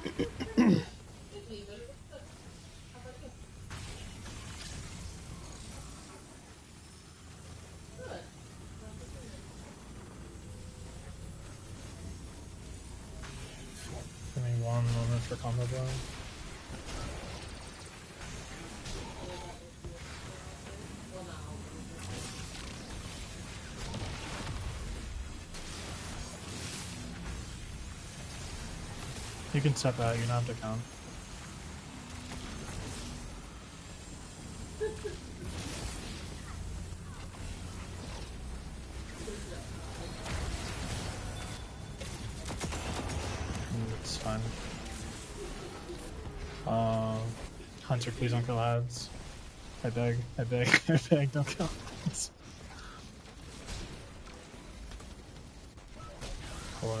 Give me 1 moment for combo blow. You can set that, you don't have to count. It's fine. Hunter, please don't kill ads. I beg, I beg, I beg, don't kill ads. Hello?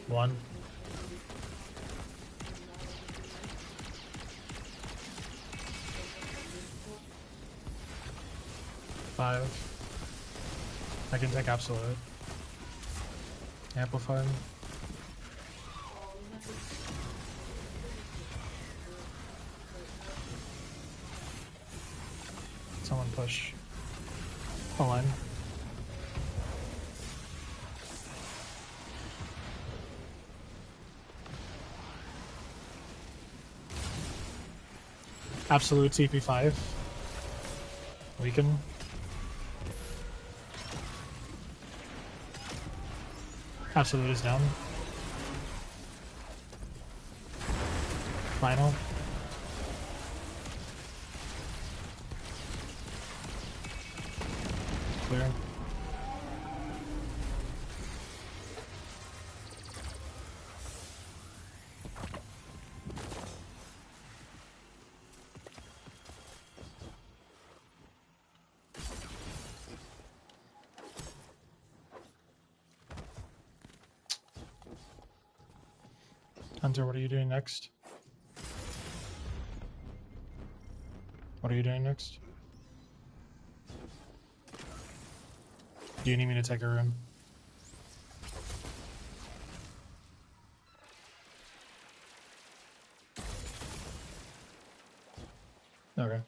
One. Five. I can take absolute. Amplified. Someone push. Align. Absolute TP5. Weaken. Absolute is down. Final. Clear. Hunter, what are you doing next? What are you doing next? Do you need me to take a room? Okay.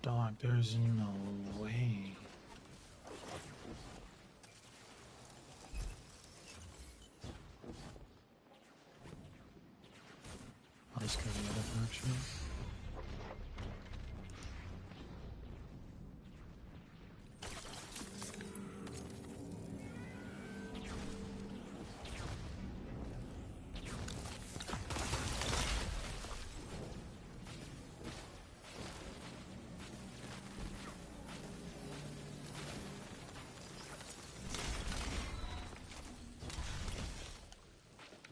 Dog, there's no way. I'll just go the other direction.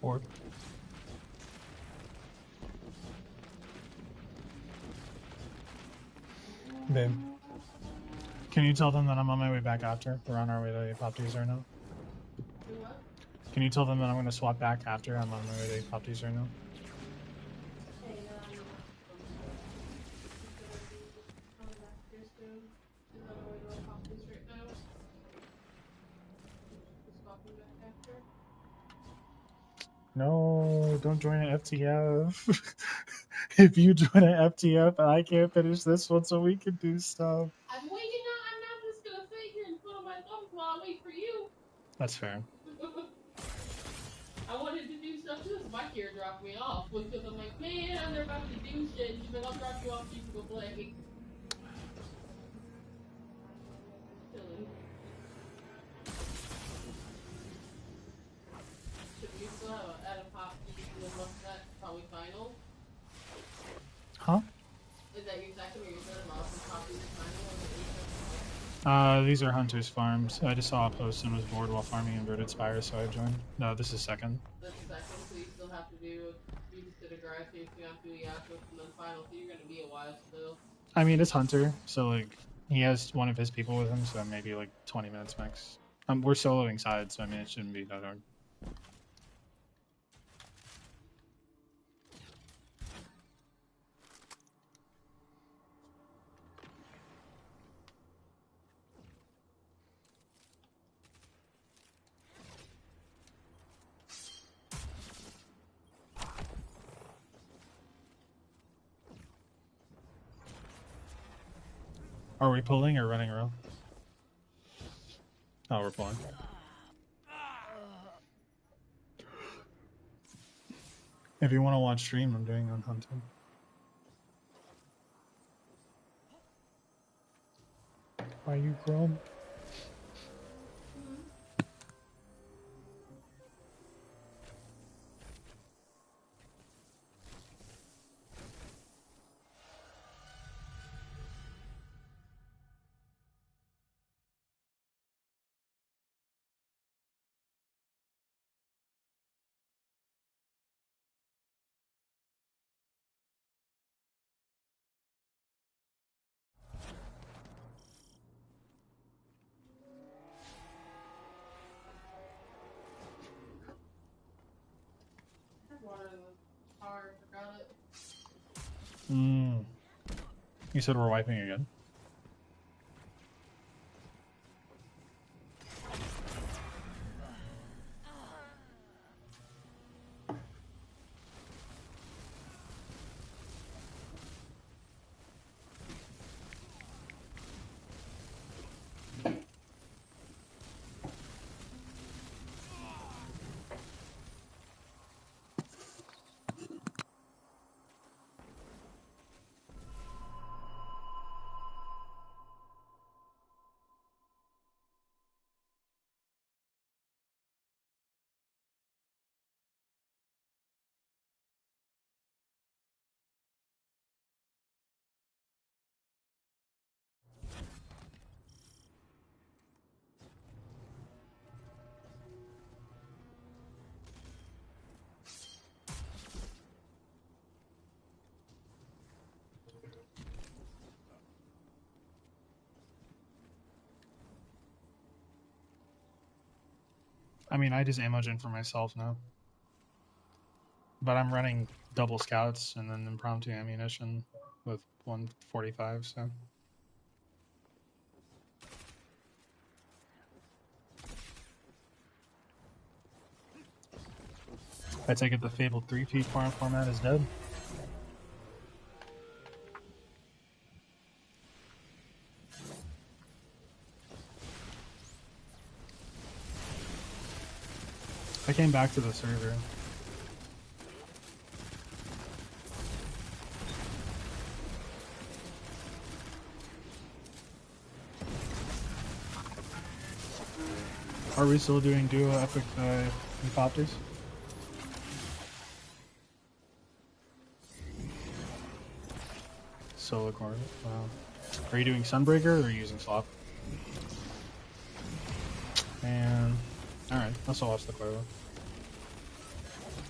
Orb. Babe. Can you tell them that I'm on my way back after? We're on our way to Apoptes right now. Can you tell them that I'm going to swap back after I'm on my way to Apoptes right now? No, don't join an FTF. if you join an FTF and I can't finish this one, so we can do stuff. I'm waiting on. I'm not just gonna sit here and twiddle my thumbs while I wait for you. That's fair. I wanted to do stuff too, so my gear dropped me off. Because I'm like, man, I'm there about to do shit. She's like, I'll drop you off so you can go play. Chilling. Should we still have an Adam Pop and that probably final? Huh? Is that your second or your third mouse and Poppy the final? These are Hunter's Farms. I just saw a post and was bored while farming Inverted Spire, so I joined. No, this is second. That's the second, so you still have to do Beast of the Grass, you have to do Yasha, and then final, so you're gonna be a while still. I mean, it's Hunter, so like he has one of his people with him, so maybe like 20 minutes max. We're soloing sides, so I mean it shouldn't be that hard. Are we pulling or running around? Oh, we're pulling. If you want to watch stream, I'm doing on Hunter. Are you Chrome? Water in the car, forgot it. You said we're wiping again? I mean, I just Imogen for myself now. But I'm running double scouts and then impromptu ammunition with 145, so. I take it the Fabled 3P farm format is dead. I came back to the server. Are we still doing duo epic helicopters? Solo core. Wow. Are you doing Sunbreaker or are you using Slop? And alright, I'll still watch the Corvo.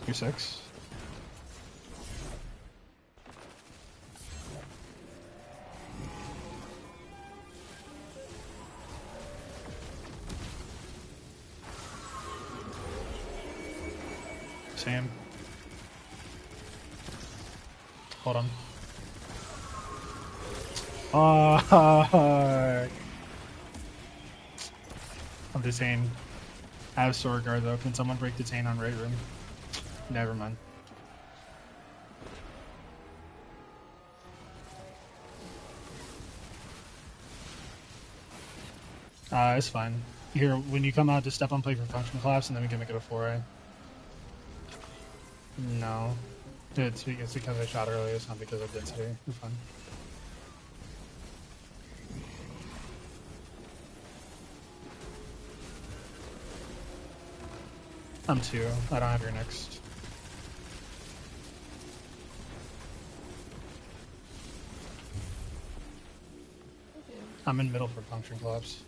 You're 6. Same. Hold on. I'm just saying. I have sword guard though. Can someone break the chain on right room? Never mind. It's fine. Here, when you come out, just step on play for function collapse, and then we can make it a 4A. No. It's because I shot earlier, it's not because of density. You're fine. I'm 2. I don't have your next. Okay. I'm in middle for function collapse.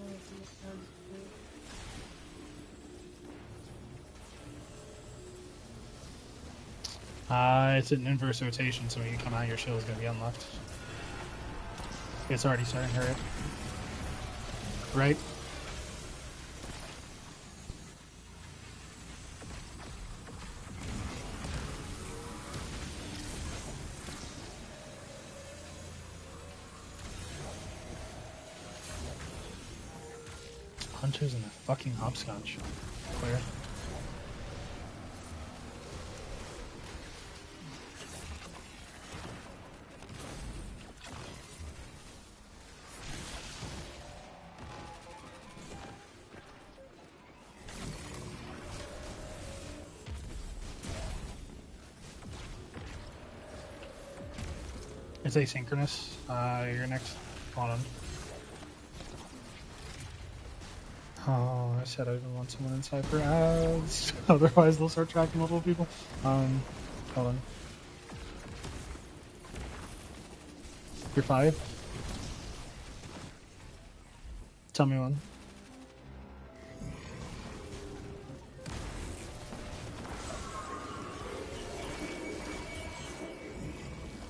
It's an inverse rotation, so when you come out, your shield is going to be unlocked. It's already starting to hurt. Right? Hunter's in a fucking hopscotch. Clear. It's asynchronous. You're next. Hold on. Oh, I said I didn't want someone inside for ads. Otherwise, they'll start tracking multiple people. Hold on. You're 5. Tell me when.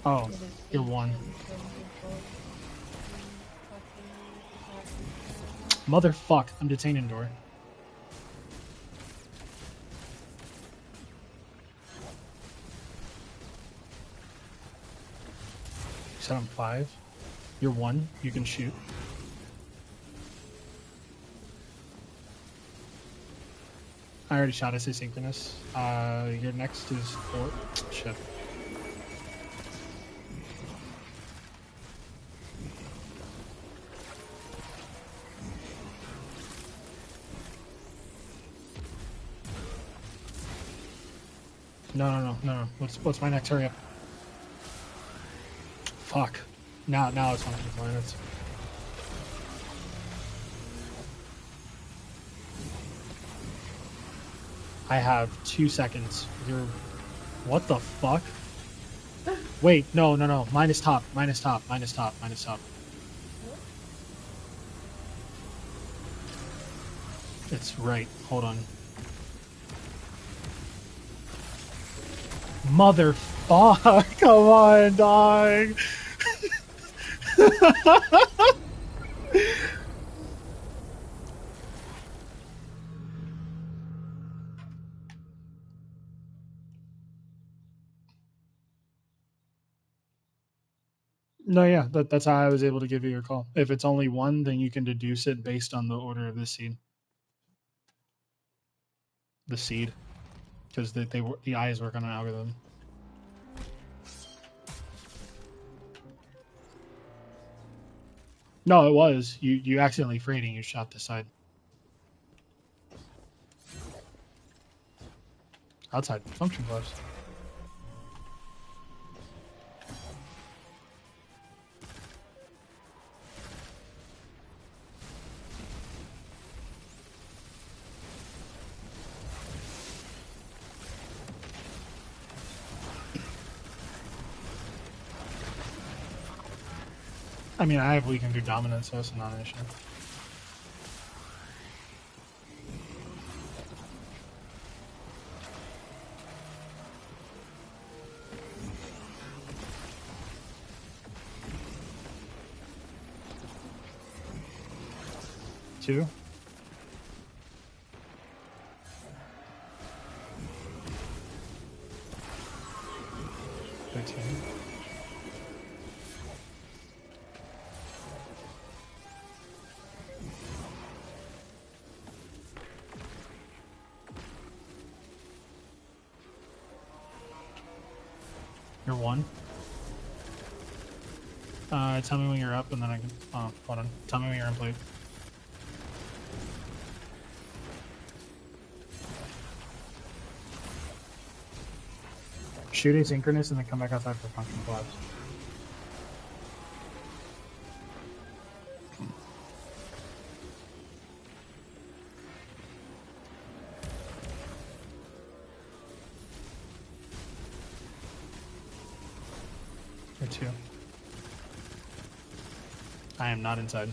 Oh, you're 1. Motherfuck, I'm detained indoor. You said I'm 5. You're 1. You can shoot. I already shot. I say synchronous. Your next is 4. Shit. No. What's my next? Hurry up. Fuck. Now it's function planets. I have 2 seconds. You're... What the fuck? Wait, no. Minus top. It's right. Hold on. Motherfuck! Come on, dog! No, yeah, that's how I was able to give you your call. If it's only 1, then you can deduce it based on the order of the seed. The seed. Because the eyes work on an algorithm. No, it was. You accidentally frayed and you shot the side. Outside. Function gloves. I mean, I have weakened through dominance, so it's not an issue. Two. You're 1. Tell me when you're up, and then I can. Oh, hold on. Tell me when you're in play. Shoot asynchronous and then come back outside for function collapse. Or 2. I am not inside.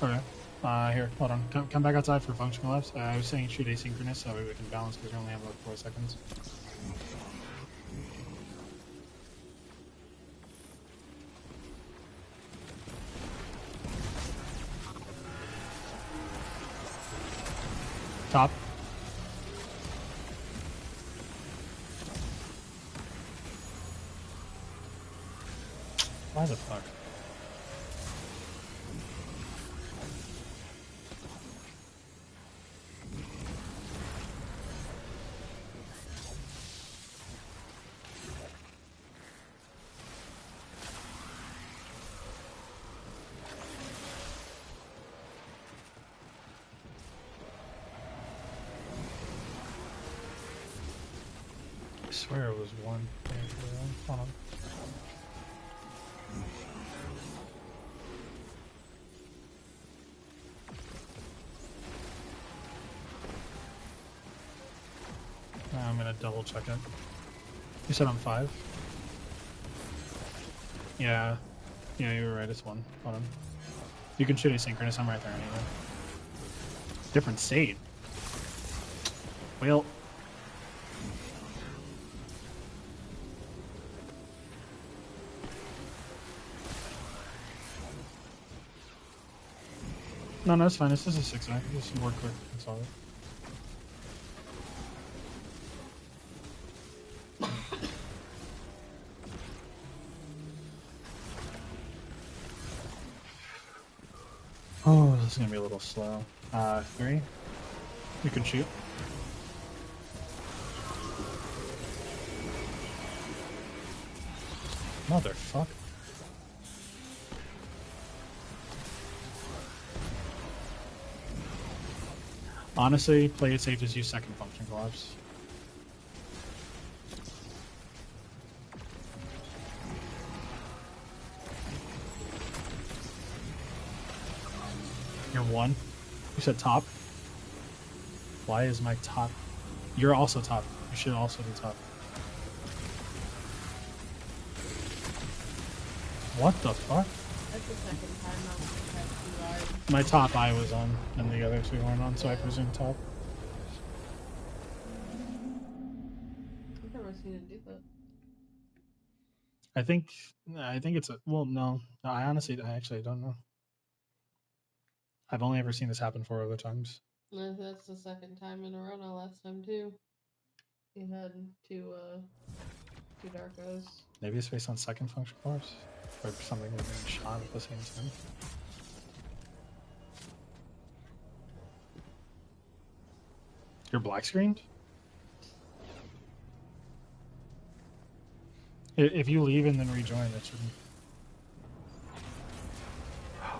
Okay. Here, hold on. Come back outside for function collapse. I was saying shoot asynchronous so we can balance because we only have like 4 seconds. Top. Why the fuck? I swear it was 1. Hold on. I'm gonna double check it. You said I'm 5? Yeah. Yeah, you were right, it's 1. Hold on. You can shoot asynchronous, I'm right there anyway. Different state. Well. No, it's fine. This is a 6-eye. Just work quick. That's all. Oh, this is gonna be a little slow. 3. You can shoot. Motherfucker. Honestly, play it safe, just use second function collapse. You're 1. You said top. Why is my top? You're also top. You should also be top. What the fuck? That's the second time I've had 2 eyes. My top eye was on, and the other 2 weren't on, so I presume top. I've never seen it do that. I think it's a, well, no. I actually don't know. I've only ever seen this happen 4 other times. That's the second time in a row now. Last time too. He had 2 dark eyes. Maybe it's based on second function collapse, or something was being shot at the same time. You're black screened? If you leave and then rejoin, that shouldn't.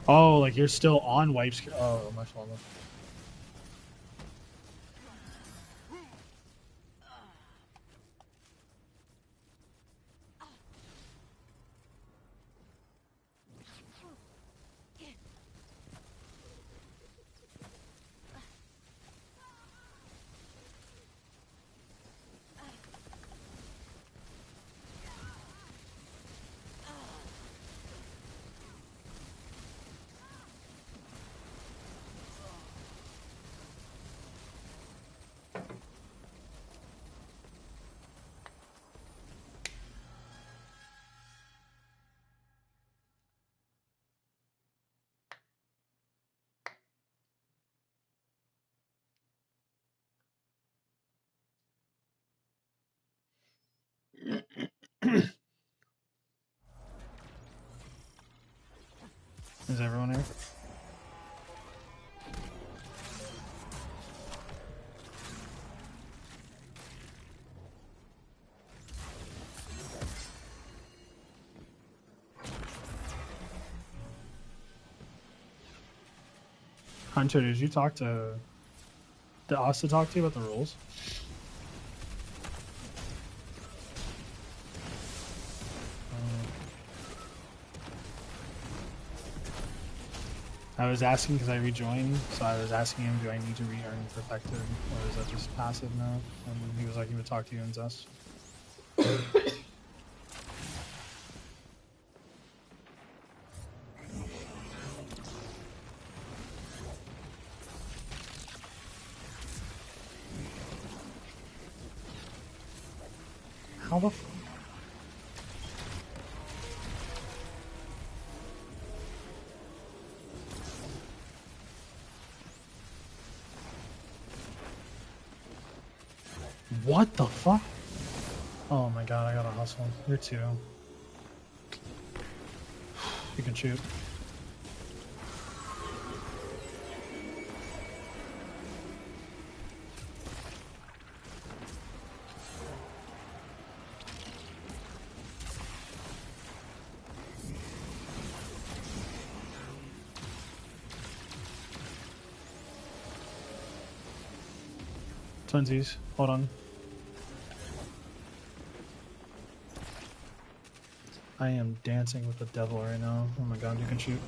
Oh, like you're still on wipe screen. Oh, my fault. Is everyone here? Hunter, did you talk to us to talk to you about the rules? I was asking because I rejoined, so I was asking him, do I need to re-earn Perfected, or is that just passive now? And he was like, he would talk to you and Zest. How the f- What the fuck? Oh my god, I gotta hustle. You're two. You can shoot. Twinsies, hold on. I am dancing with the devil right now. Oh my god, you can shoot.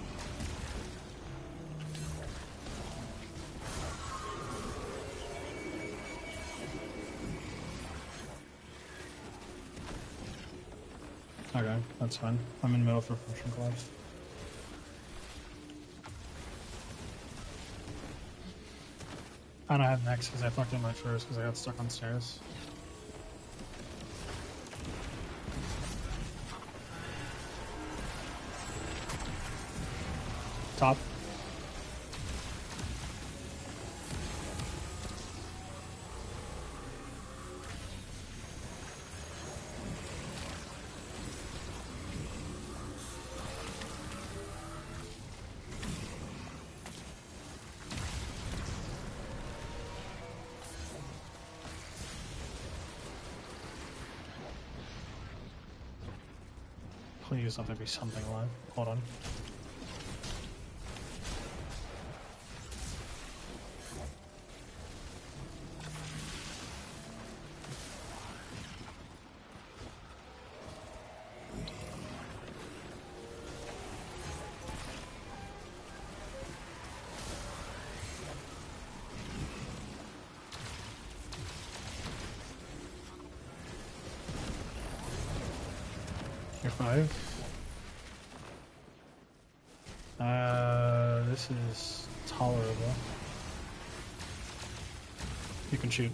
Okay, that's fine. I'm in middle for Potion Collapse. I don't have next because I fucked in my first because I got stuck on stairs. Top. Please let there be something alive. Hold on. You're 5. This is tolerable. You can shoot.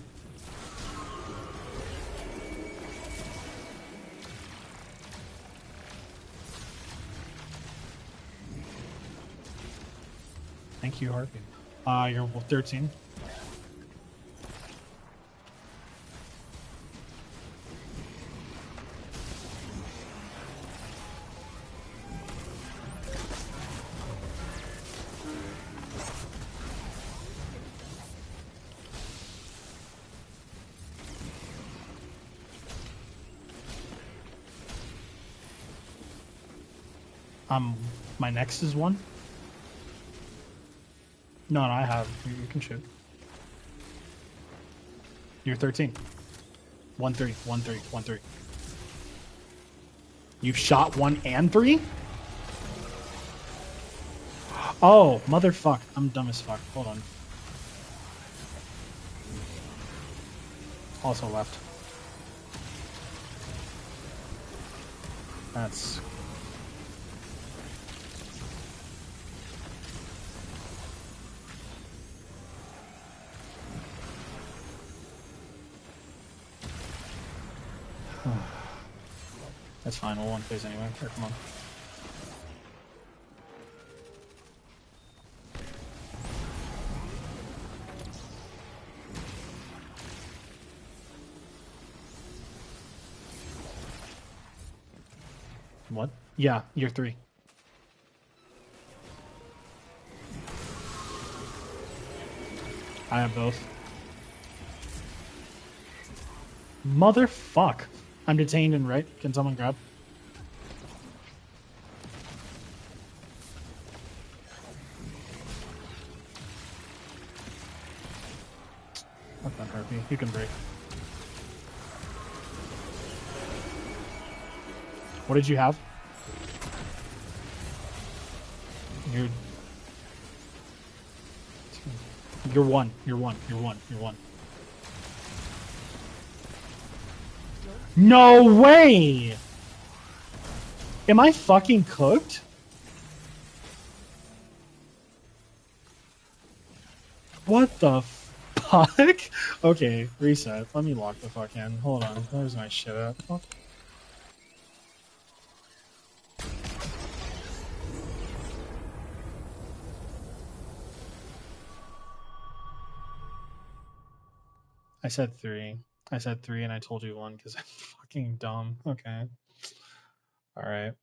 Thank you, Harpy. You're 13. My next is 1. No, I have. You can shoot. You're 13. 1-3, 1-3, 1-3. You've shot 1 and 3? Oh, motherfuck. I'm dumb as fuck. Hold on. Also left. That's... That's fine, we'll one phase anyway. Here, come on. What? Yeah, you're 3. I have both. Motherfuck. I'm detained and right. Can someone grab? You can break. What did you have? You're one. You're one. You're one. You're one. No way! Am I fucking cooked? What the fuck? Okay, reset. Let me lock the fuck in. Hold on. Where's my shit at? Oh. I said 3. I said 3 and I told you 1 because I'm fucking dumb. Okay. Alright.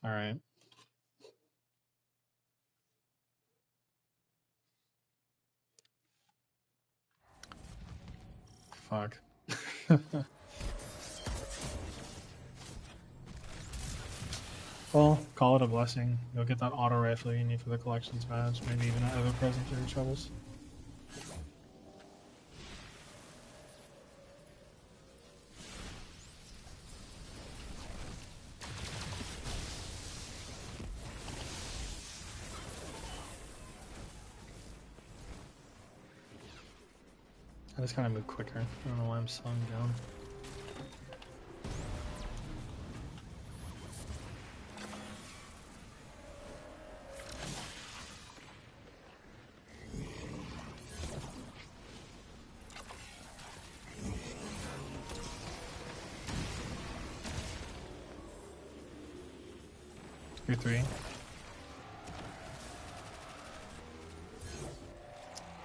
Alright. Fuck. Well, call it a blessing. You'll get that auto rifle you need for the collections badge, maybe even an ever present for your troubles. I just kind of move quicker. I don't know why I'm slowing down. You're 3.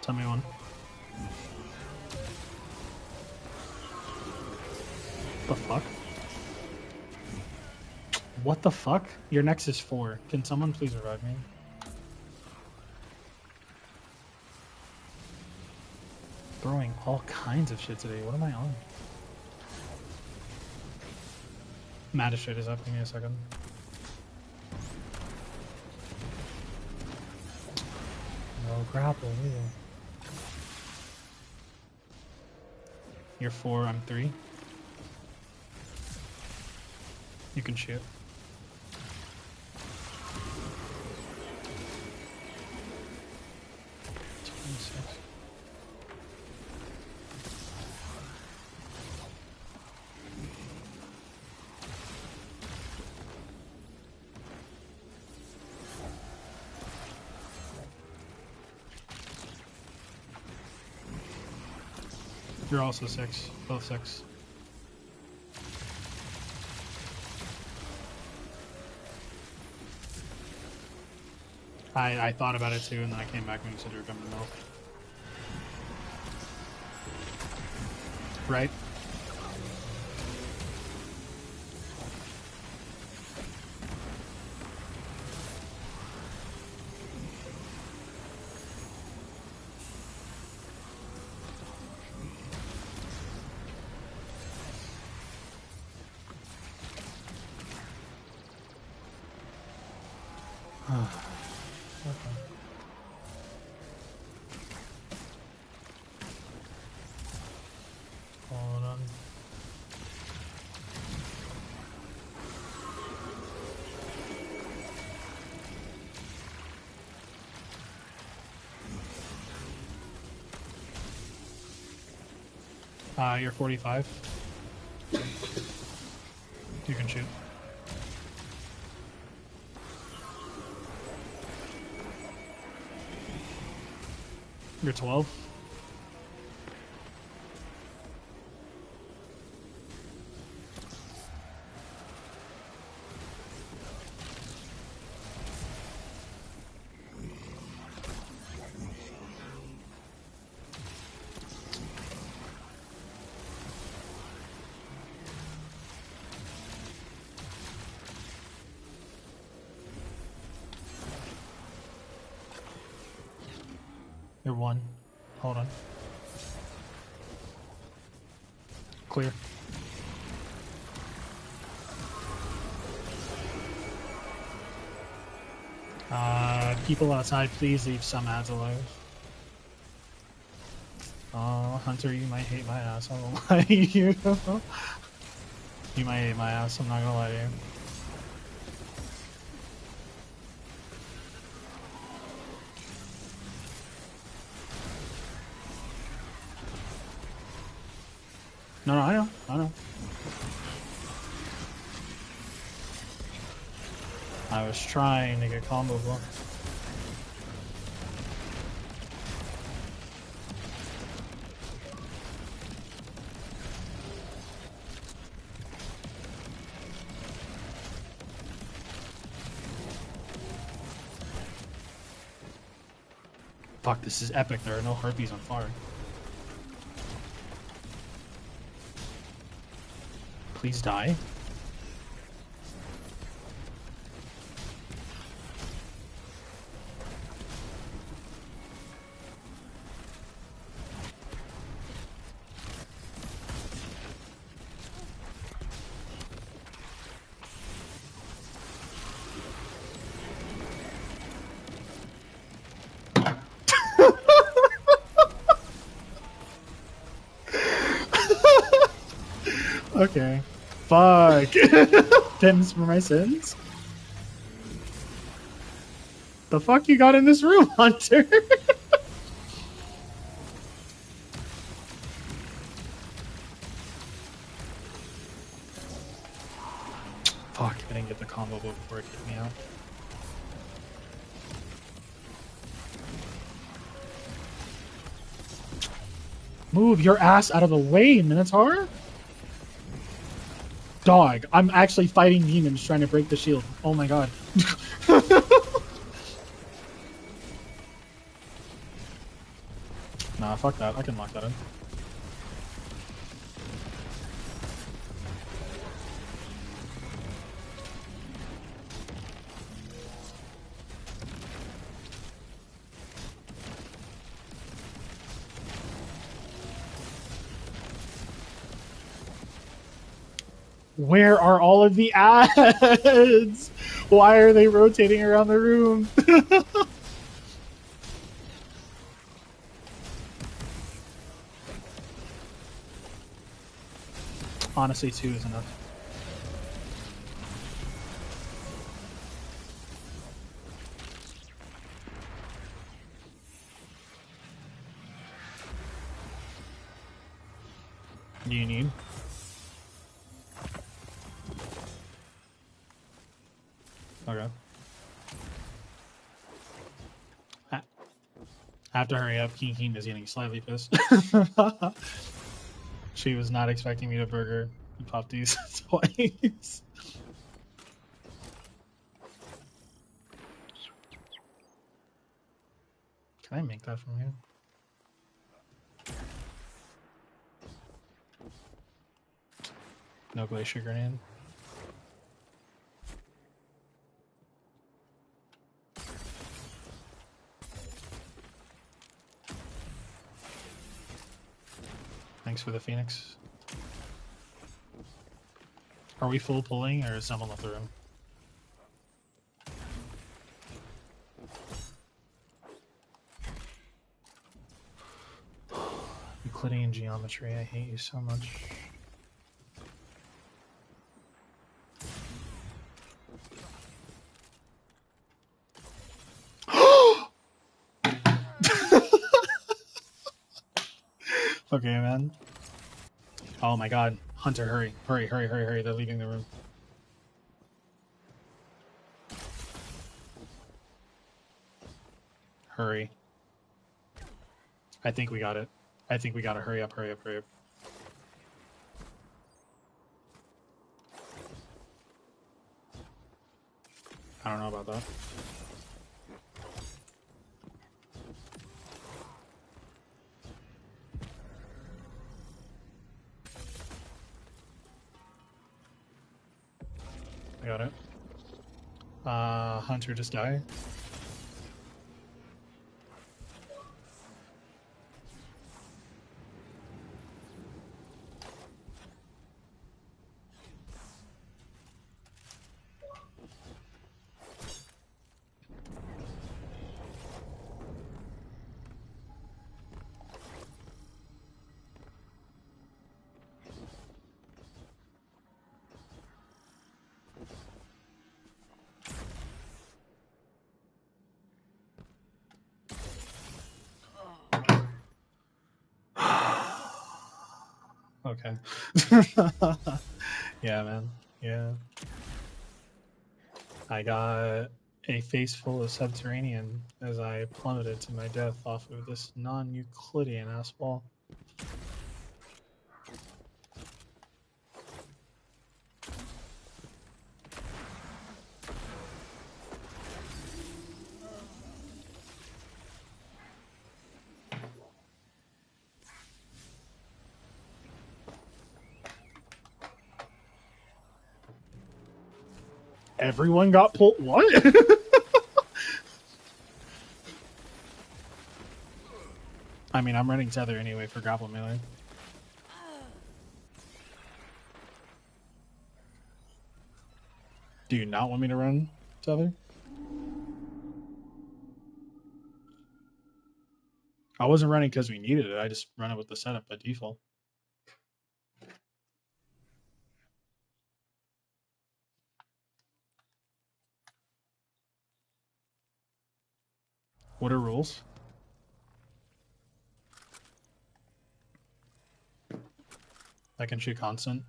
Tell me 1. The fuck? What the fuck? Your next is 4. Can someone please revive me? Throwing all kinds of shit today. What am I on? Magistrate is up. Give me a second. No grapple either. You're 4. I'm 3. You can shoot. 26. You're also 6. Both 6. I thought about it too, and then I came back when you said you were coming to milk. Right? Hold on. You're 45. You can shoot. You're 12. You're 1. Hold on. Clear. People outside, please leave some ads alive. Oh, Hunter, you might hate my ass. I won't lie to you. You might hate my ass. I'm not gonna lie to you. No, I know. I know. I was trying to get combo block. Fuck, this is epic. There are no harpies on fire. Please die. Okay. Fuck. Penance for my sins? The fuck you got in this room, Hunter? Fuck, I didn't get the combo before it kicked me out. Move your ass out of the way, Minotaur! Dog, I'm actually fighting demons trying to break the shield. Oh my god. Nah, fuck that. I can lock that in. Where are all of the ads? Why are they rotating around the room? Honestly, 2 is enough. Do you need? Okay. I have to hurry up. Keen is getting slightly pissed. She was not expecting me to burger and pop these twice. Can I make that from here? No glacier grenade. Thanks for the Phoenix. Are we full pulling or is someone left the room? Euclidean geometry, I hate you so much. Okay, man. Oh my god. Hunter, hurry. Hurry, hurry, hurry, hurry. They're leaving the room. Hurry. I think we got it. I think we gotta hurry up, hurry up, hurry up. I don't know about that. I got it. Hunter just died. Okay. Yeah, man. Yeah. I got a face full of subterranean as I plummeted to my death off of this non-Euclidean ass ball. Everyone got pulled. What? I mean, I'm running tether anyway for grapple melee. Do you not want me to run tether? I wasn't running because we needed it. I just run it with the setup by default. What are rules? I can shoot constant.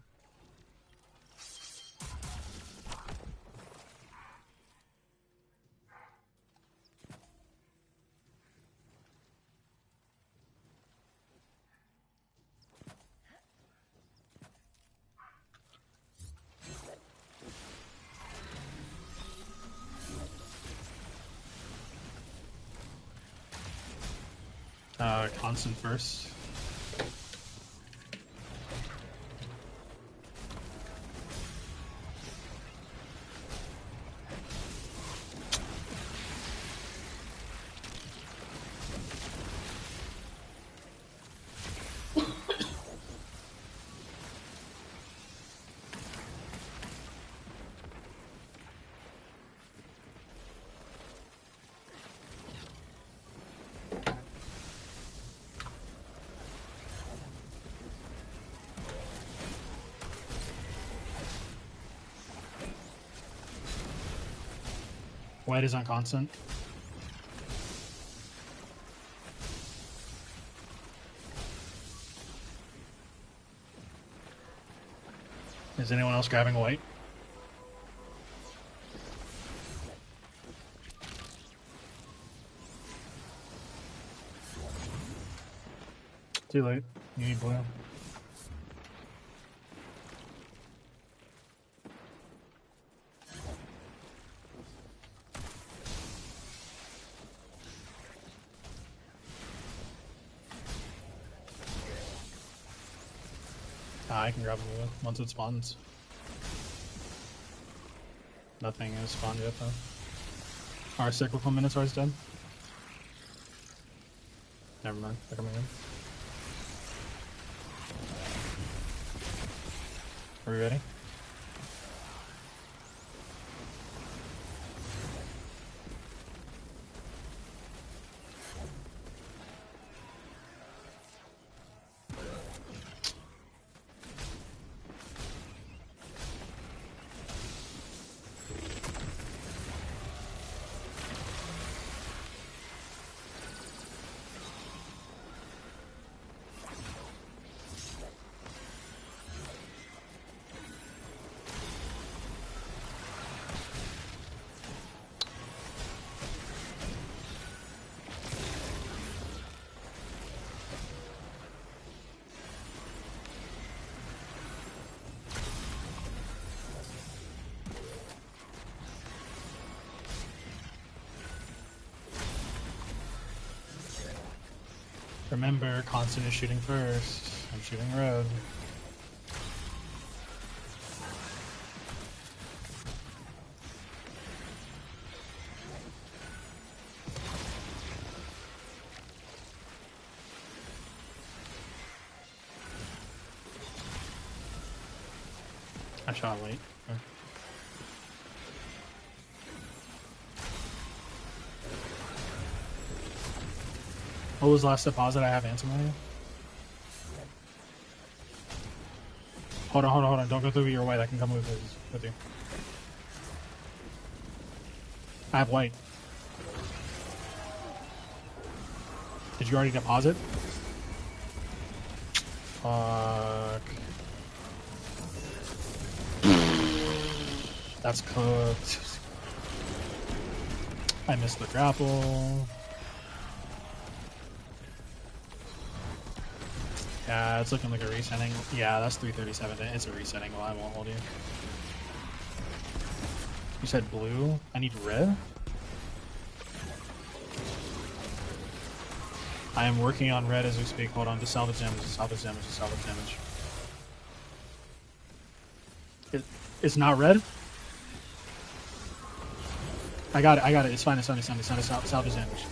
Constant first. White is on constant. Is anyone else grabbing white? Too late. You need blue. I can grab blue once it spawns. Nothing is spawned yet though. Our cyclical Minotaur is dead. Never mind, they're coming in. Are we ready? Remember, constant is shooting first. I'm shooting road. I shot late. Okay. What was last deposit? I have antimony. Hold on. Don't go through your white. I can come with you. I have white. Did you already deposit? Fuck. That's cooked. I missed the grapple. Yeah, it's looking like a resetting. Yeah, that's 337. It's a resetting. Well, I won't hold you. You said blue? I need red? I am working on red as we speak. Hold on. Just salvage damage, just salvage damage, just salvage damage. It's not red? I got it, I got it. It's fine, it's fine, it's fine. It's not a salvage damage.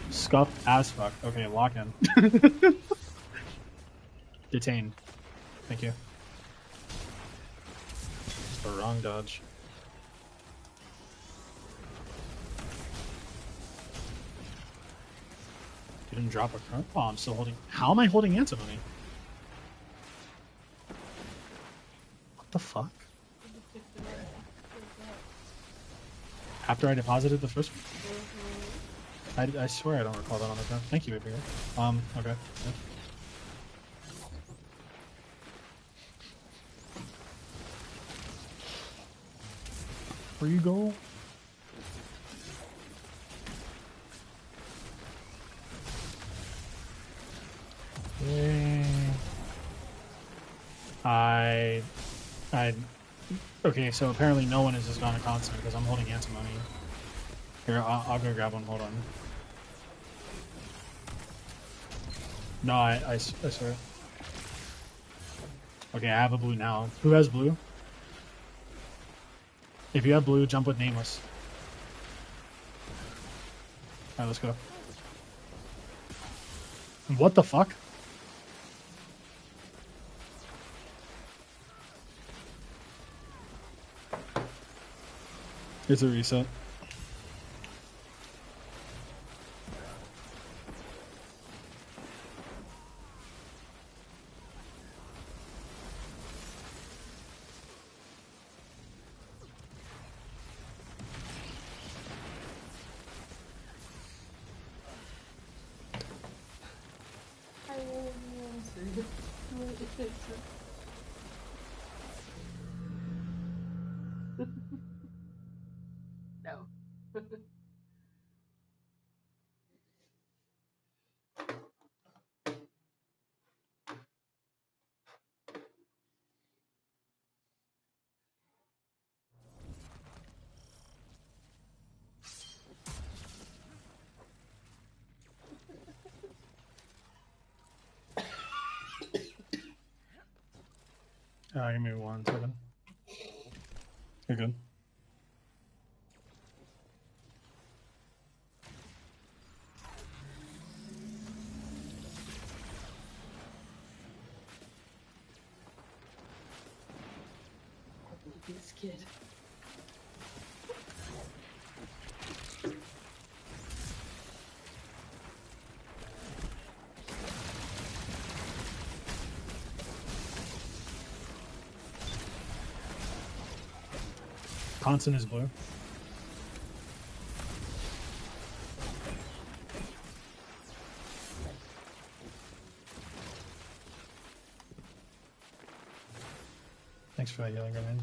Scuffed as fuck. Okay, lock in. Detained. Thank you. It's the wrong dodge. Didn't drop a current. Oh, I'm still holding. How am I holding antimony? What the fuck? After I deposited the first one? I swear I don't recall that on the ground. Thank you, baby. Okay. Yeah. Where you go? Okay, so apparently no one has just gone a constant because I'm holding antimony. Here, I'll go grab one. Hold on. No, I swear. Okay, I have a blue now. Who has blue? If you have blue, jump with Nameless. Alright, let's go. What the fuck? It's a reset. No. Give me 1 second. You're good. This kid. Constant is blue. Thanks for that healing grenade.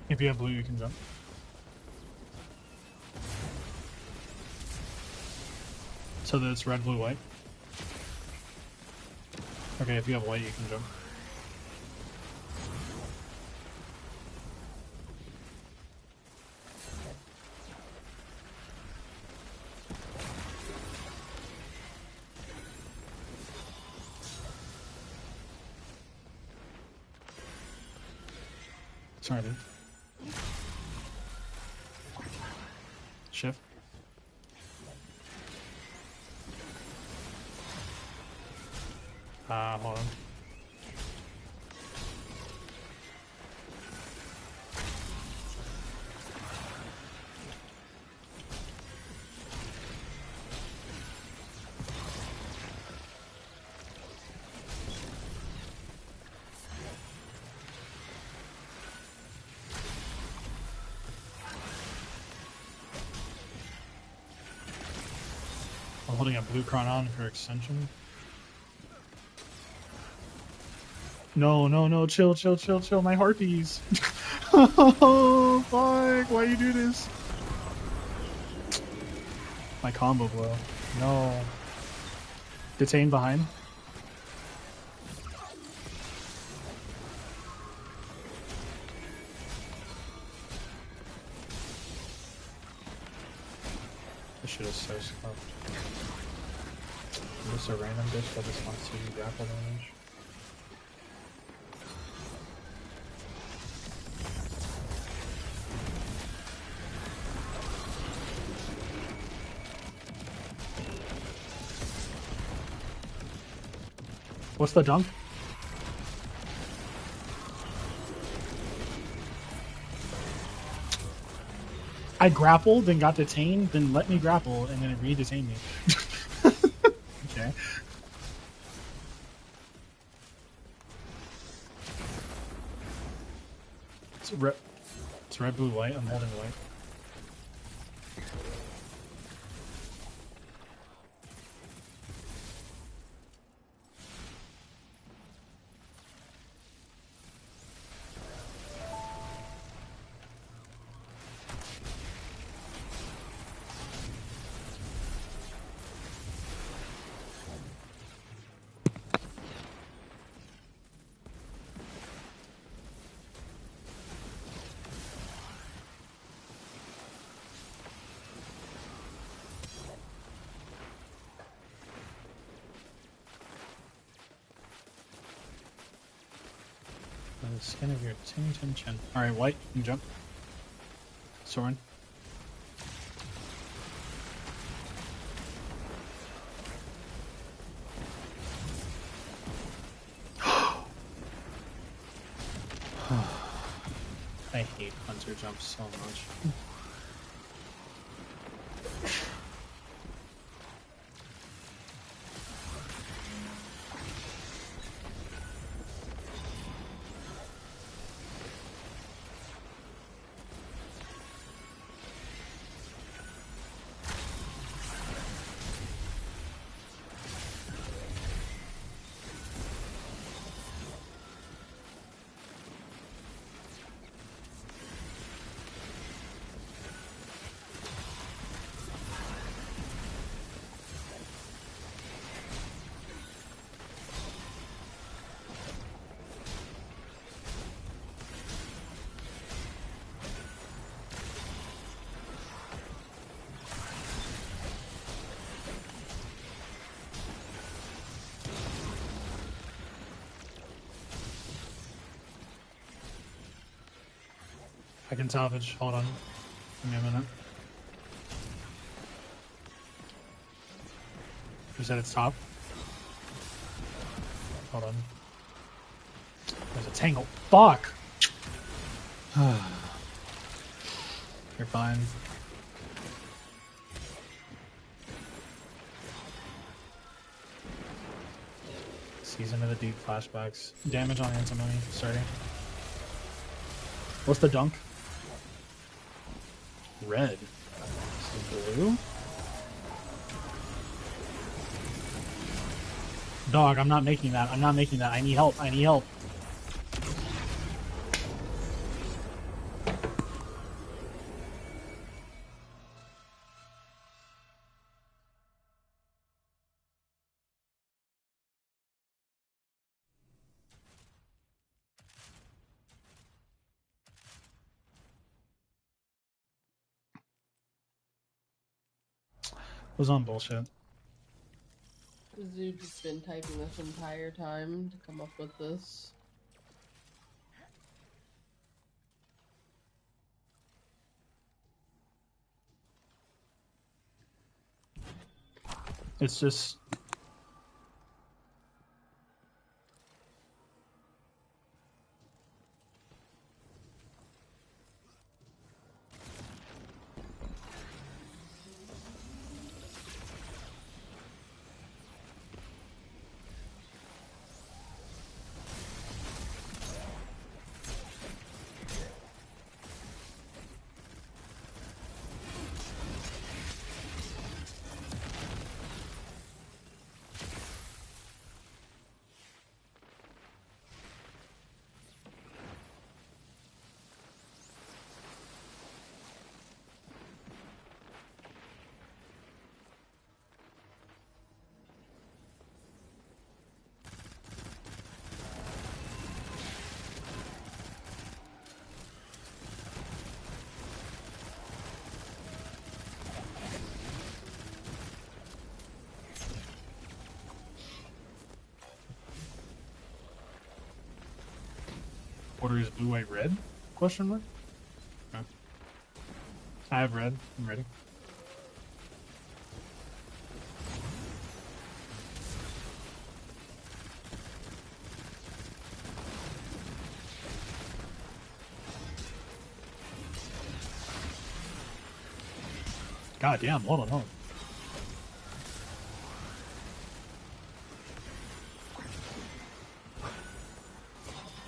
If you have blue, you can jump. So that it's red, blue, white. Okay, if you have white, you can jump. Sorry, dude. Shift. Hold on. I'm holding a blue Chron on for extension. No, no, no, chill, chill, chill, chill, my harpies. Oh, fuck, why you do this? My combo blow. No. Detain behind. This shit is so slow. I'm just a random bitch that just wants to grapple damage. What's the dunk? I grappled, then got detained, then let me grapple, and then it re-detained me. Okay. It's red, blue, white. I'm holding white. The skin of your tin chin. Alright, white, you can jump. Soren. I hate Hunter jumps so much. I can salvage. Hold on. Give me a minute. Who's at its top? Hold on. There's a tangle. Fuck! You're fine. Season of the Deep flashbacks. Damage on antimony. Starting. What's the dunk? Red. So blue? Dog, I'm not making that. I'm not making that. I need help. I need help. Was on bullshit. Zoo just been typing this entire time to come up with this. It's just... order is blue, white, red? Question mark? Okay. I have red. I'm ready. God damn, hold on.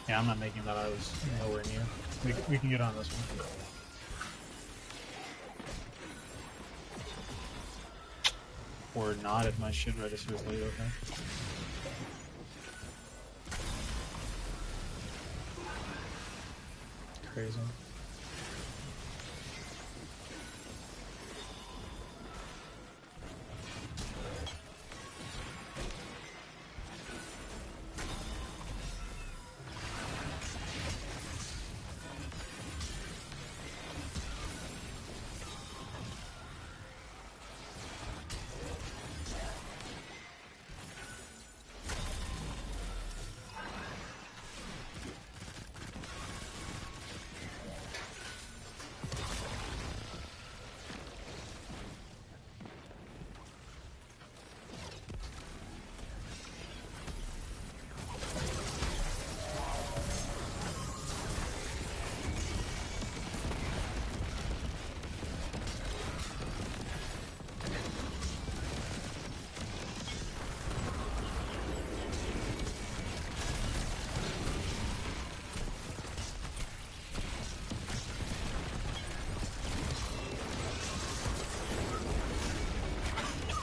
Yeah, I'm not making that. I was nowhere near. We can get on this one. Or not if my shit register is late, okay. Crazy.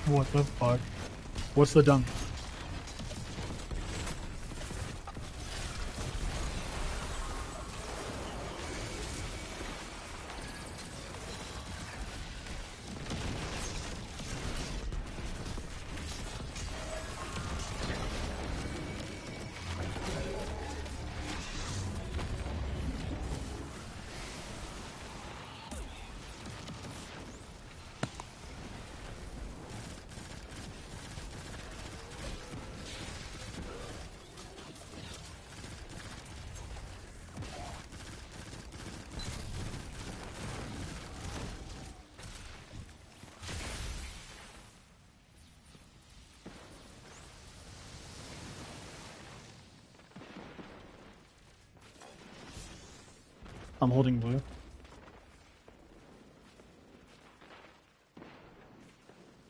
What the fuck? What's the dunk? I'm holding blue.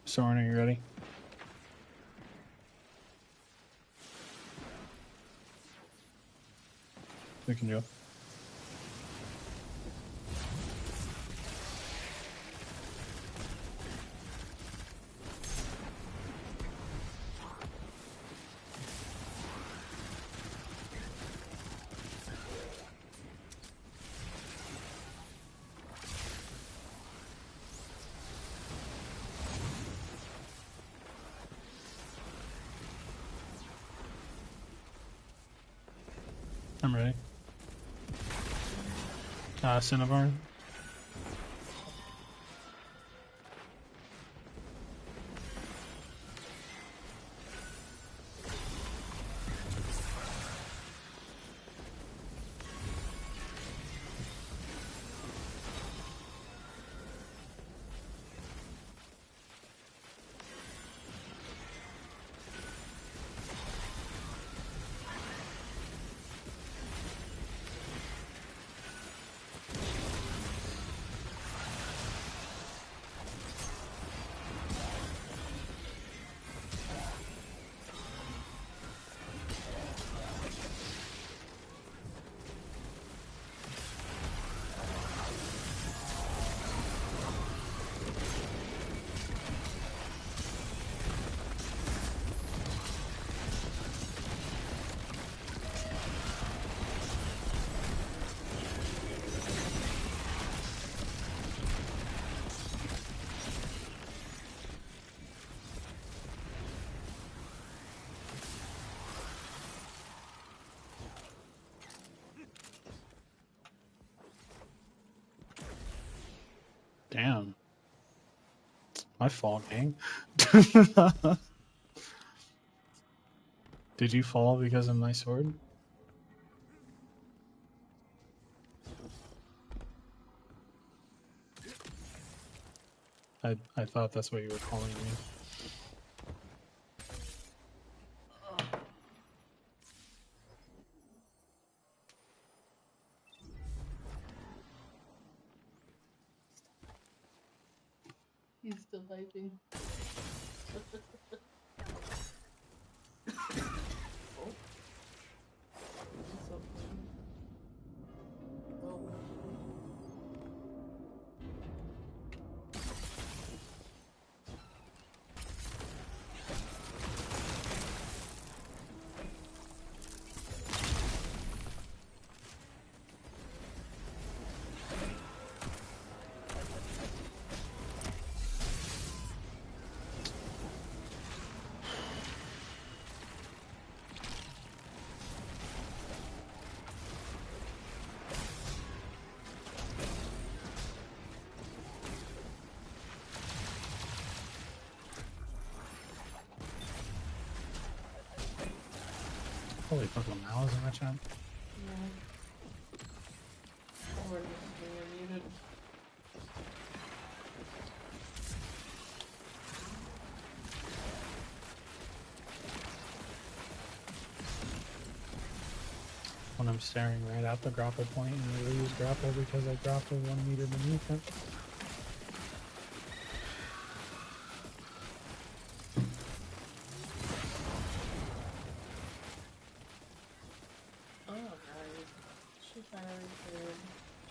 Soren, are you ready? We can go. I'm ready. Cinnabar. Damn. My fault, gang. Did you fall because of my sword? I thought that's what you were calling me. He's still typing. Oh. Something. Oh. Holy fucking Mal is in that chat. Yeah. Or just being muted. When I'm staring right at the grapple point and I lose grapple because I grapple 1 meter beneath it. Oh, guys. She finally cleared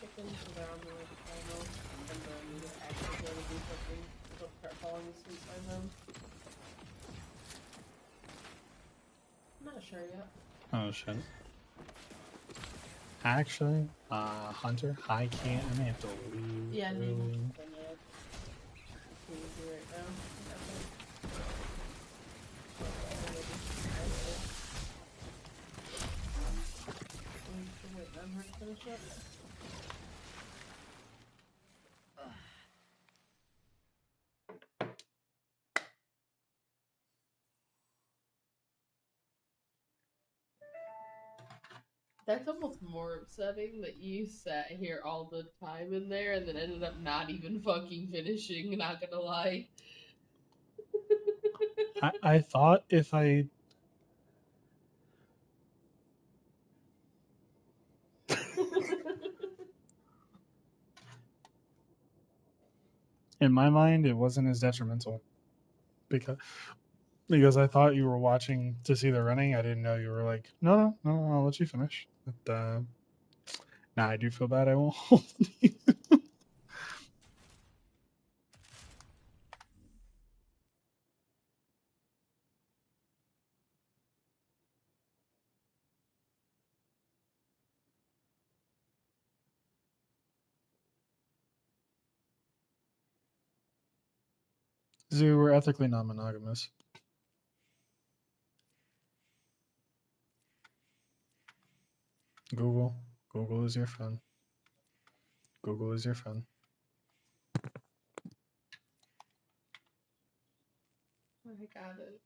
chicken so they're on the way to final. And then we can actually go to do something. Don't start falling asleep by them. I'm not sure yet. Oh shit. Actually, Hunter, I can't. I may have to leave. Yeah, I need early. to right now. Wait, I'm ready to finish up. That's almost more upsetting that you sat here all the time in there and then ended up not even fucking finishing, not gonna lie. I thought if I in my mind it wasn't as detrimental because I thought you were watching to see the running. I didn't know you were like, no, I'll let you finish. But now I do feel bad. I won't hold you. Zoo, we're ethically non-monogamous. Google is your friend. Google is your friend. I got it.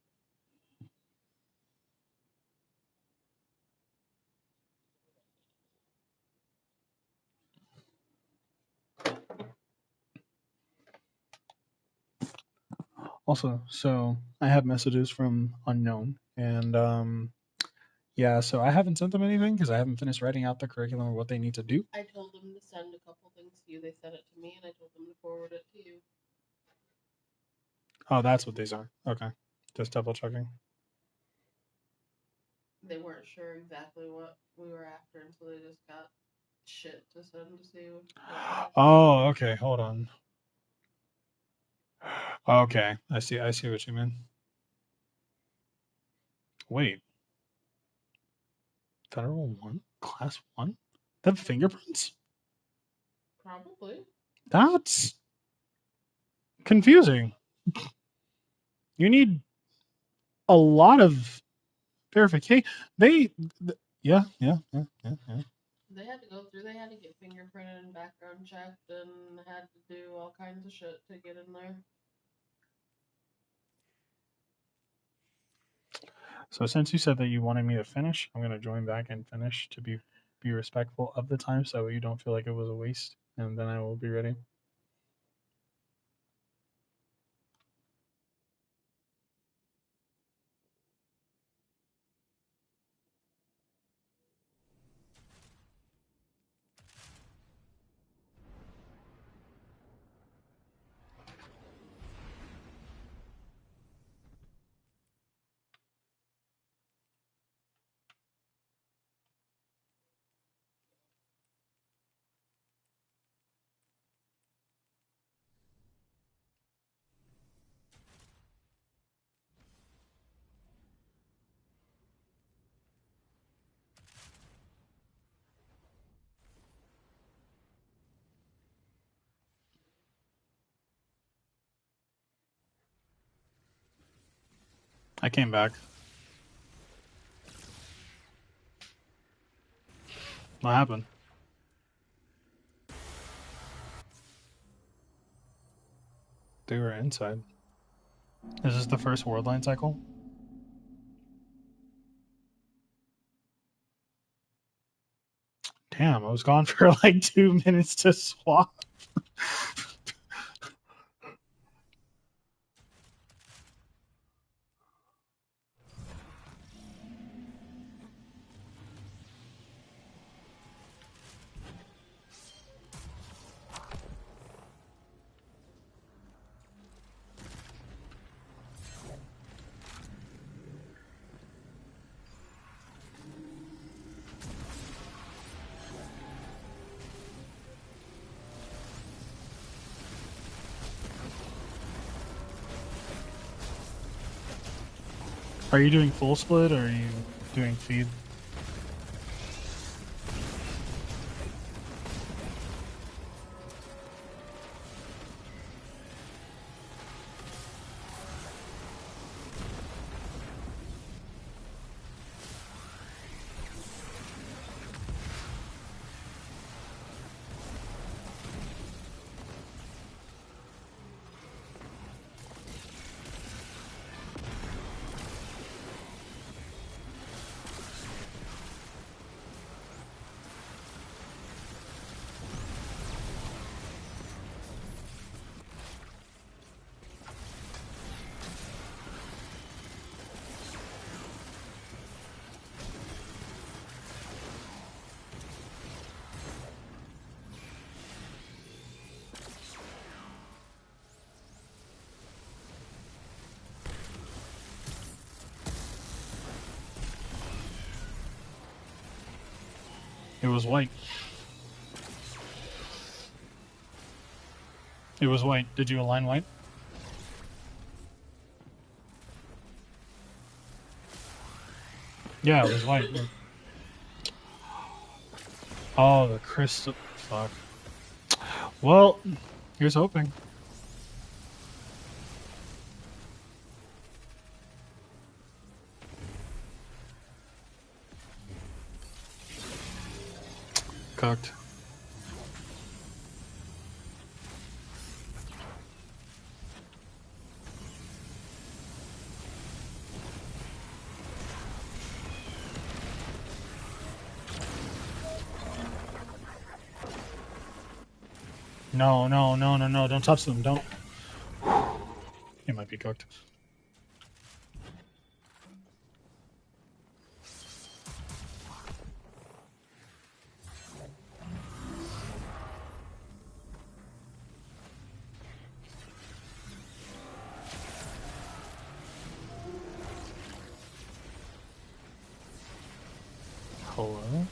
Also, so I have messages from unknown, and yeah, so I haven't sent them anything because I haven't finished writing out the curriculum or what they need to do. I told them to send a couple things to you. They sent it to me, and I told them to forward it to you. Oh, that's what these are. Okay, just double checking. They weren't sure exactly what we were after until they just got shit to send to see what. Oh, okay. Hold on. Okay, I see what you mean. Wait, Federal 1, Class 1? They have fingerprints? Probably. That's confusing. You need a lot of verification. Yeah. They had to go through. They had to get fingerprinted and background checked, and had to do all kinds of shit to get in there. So since you said that you wanted me to finish, I'm gonna join back and finish to be respectful of the time, so you don't feel like it was a waste, and then I will be ready. I came back. What happened? They were inside. Is this the first Worldline cycle? Damn, I was gone for like 2 minutes to swap. Are you doing full split or are you doing feed? It was white. It was white. Did you align white? Yeah, it was white. Oh, the crystal. Fuck. Well, here's hoping. Cooked. No, no, no, no, no. Don't touch them. Don't. It might be cooked. Hello?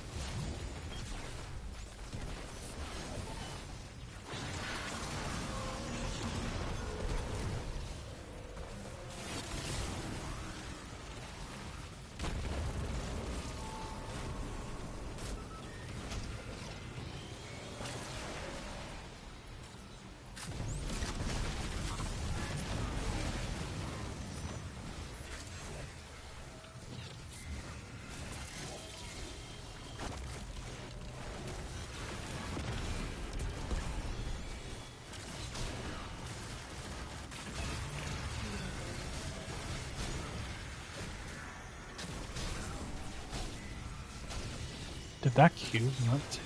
Did that cube not tip?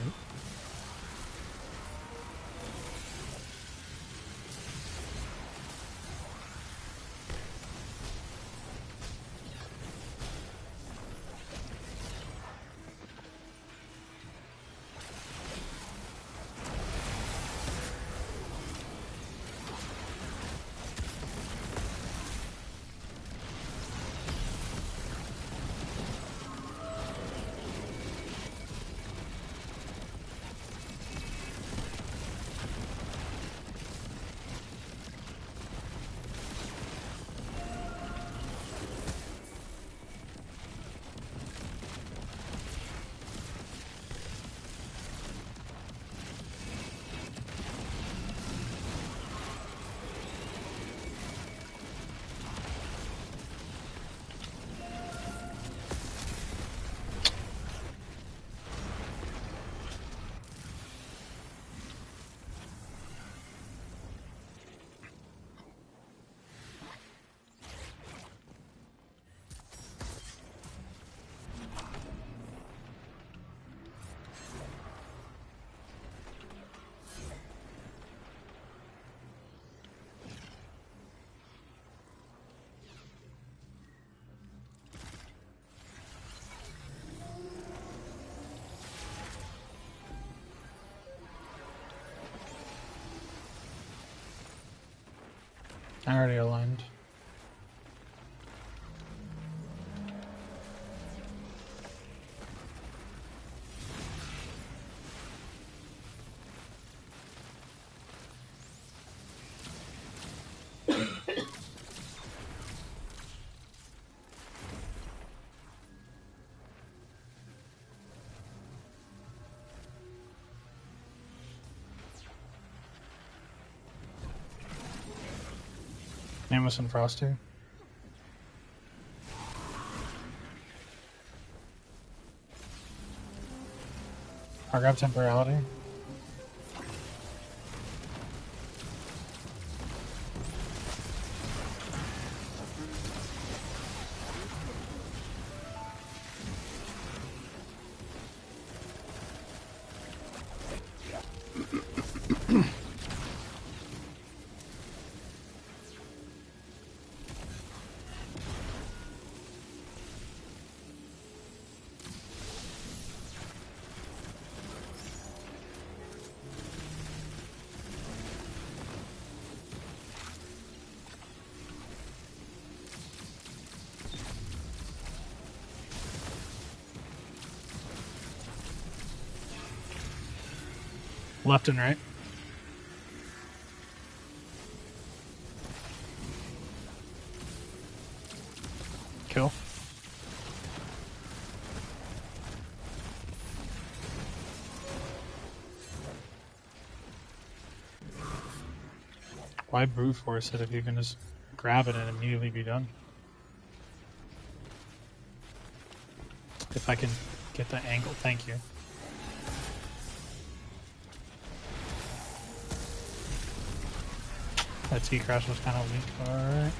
I already aligned. Nameless and Frosty. I grab Temporality. Left and right. Kill. Why brute force it if you can just grab it and immediately be done? If I can get the angle, thank you. That T-Crash was kind of weak, alright.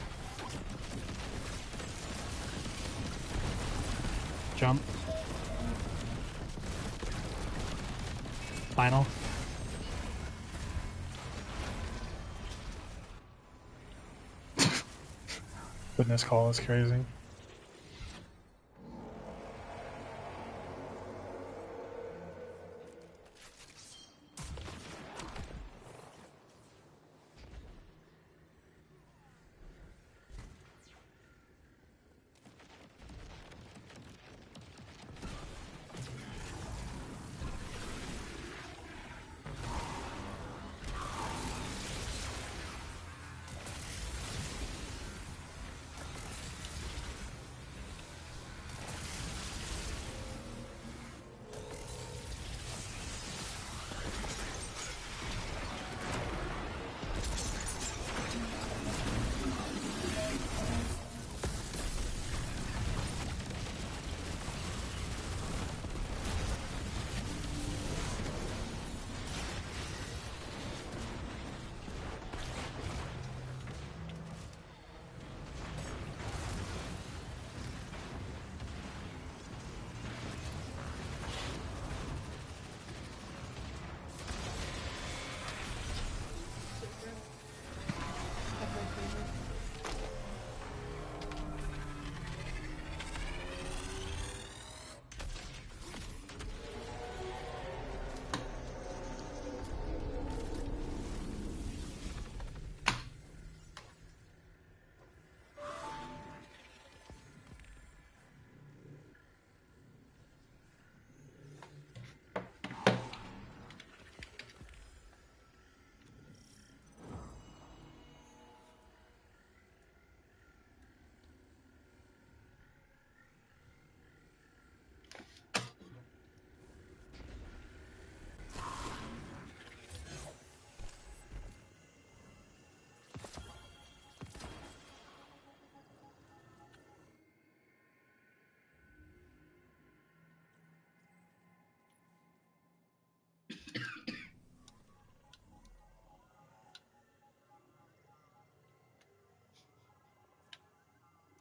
Jump. Final. Witness call is crazy.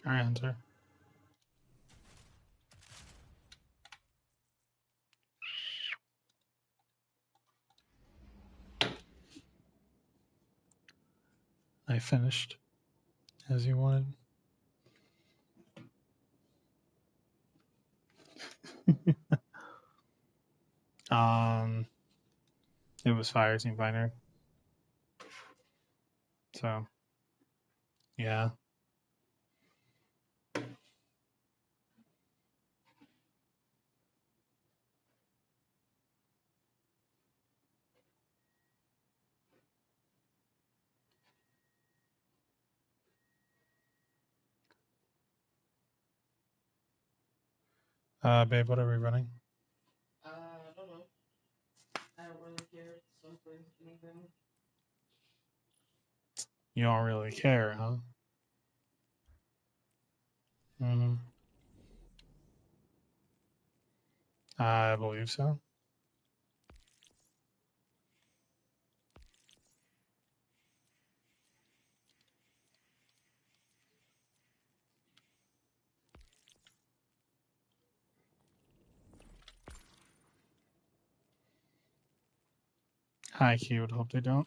Alright, Hunter. I finished as you wanted. It was Fire Team Finder. So Yeah. Babe, what are we running? I don't know. I don't really care. Something, anything. You don't really care, huh? Mm-hmm. I believe so. High key would hope they don't.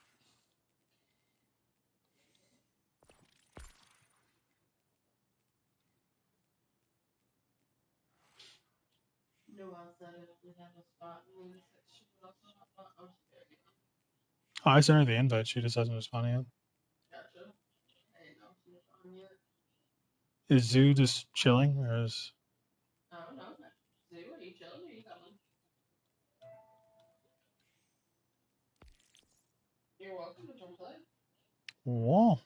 No one said it. We have a spot in the section. I'm scared. Oh, I sent her the invite. She just hasn't responded yet. Gotcha. I didn't know if she was on yet. Is Zoo just chilling, or is? I don't know. Zoo, are you chilling or are you coming? You're welcome to come play. Whoa.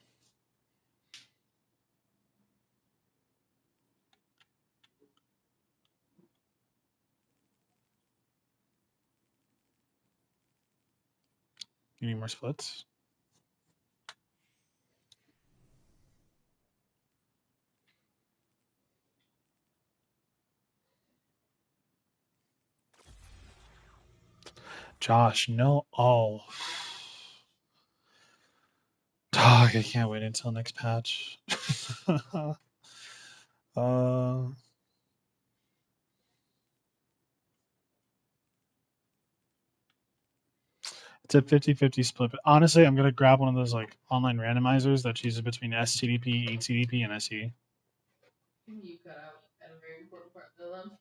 You need more splits? Josh, no. Oh. Dog, I can't wait until next patch. It's a 50-50 split. But honestly, I'm going to grab one of those like online randomizers that chooses between STDP, ETDP, and SE. You cut out at a very important part of the lunch.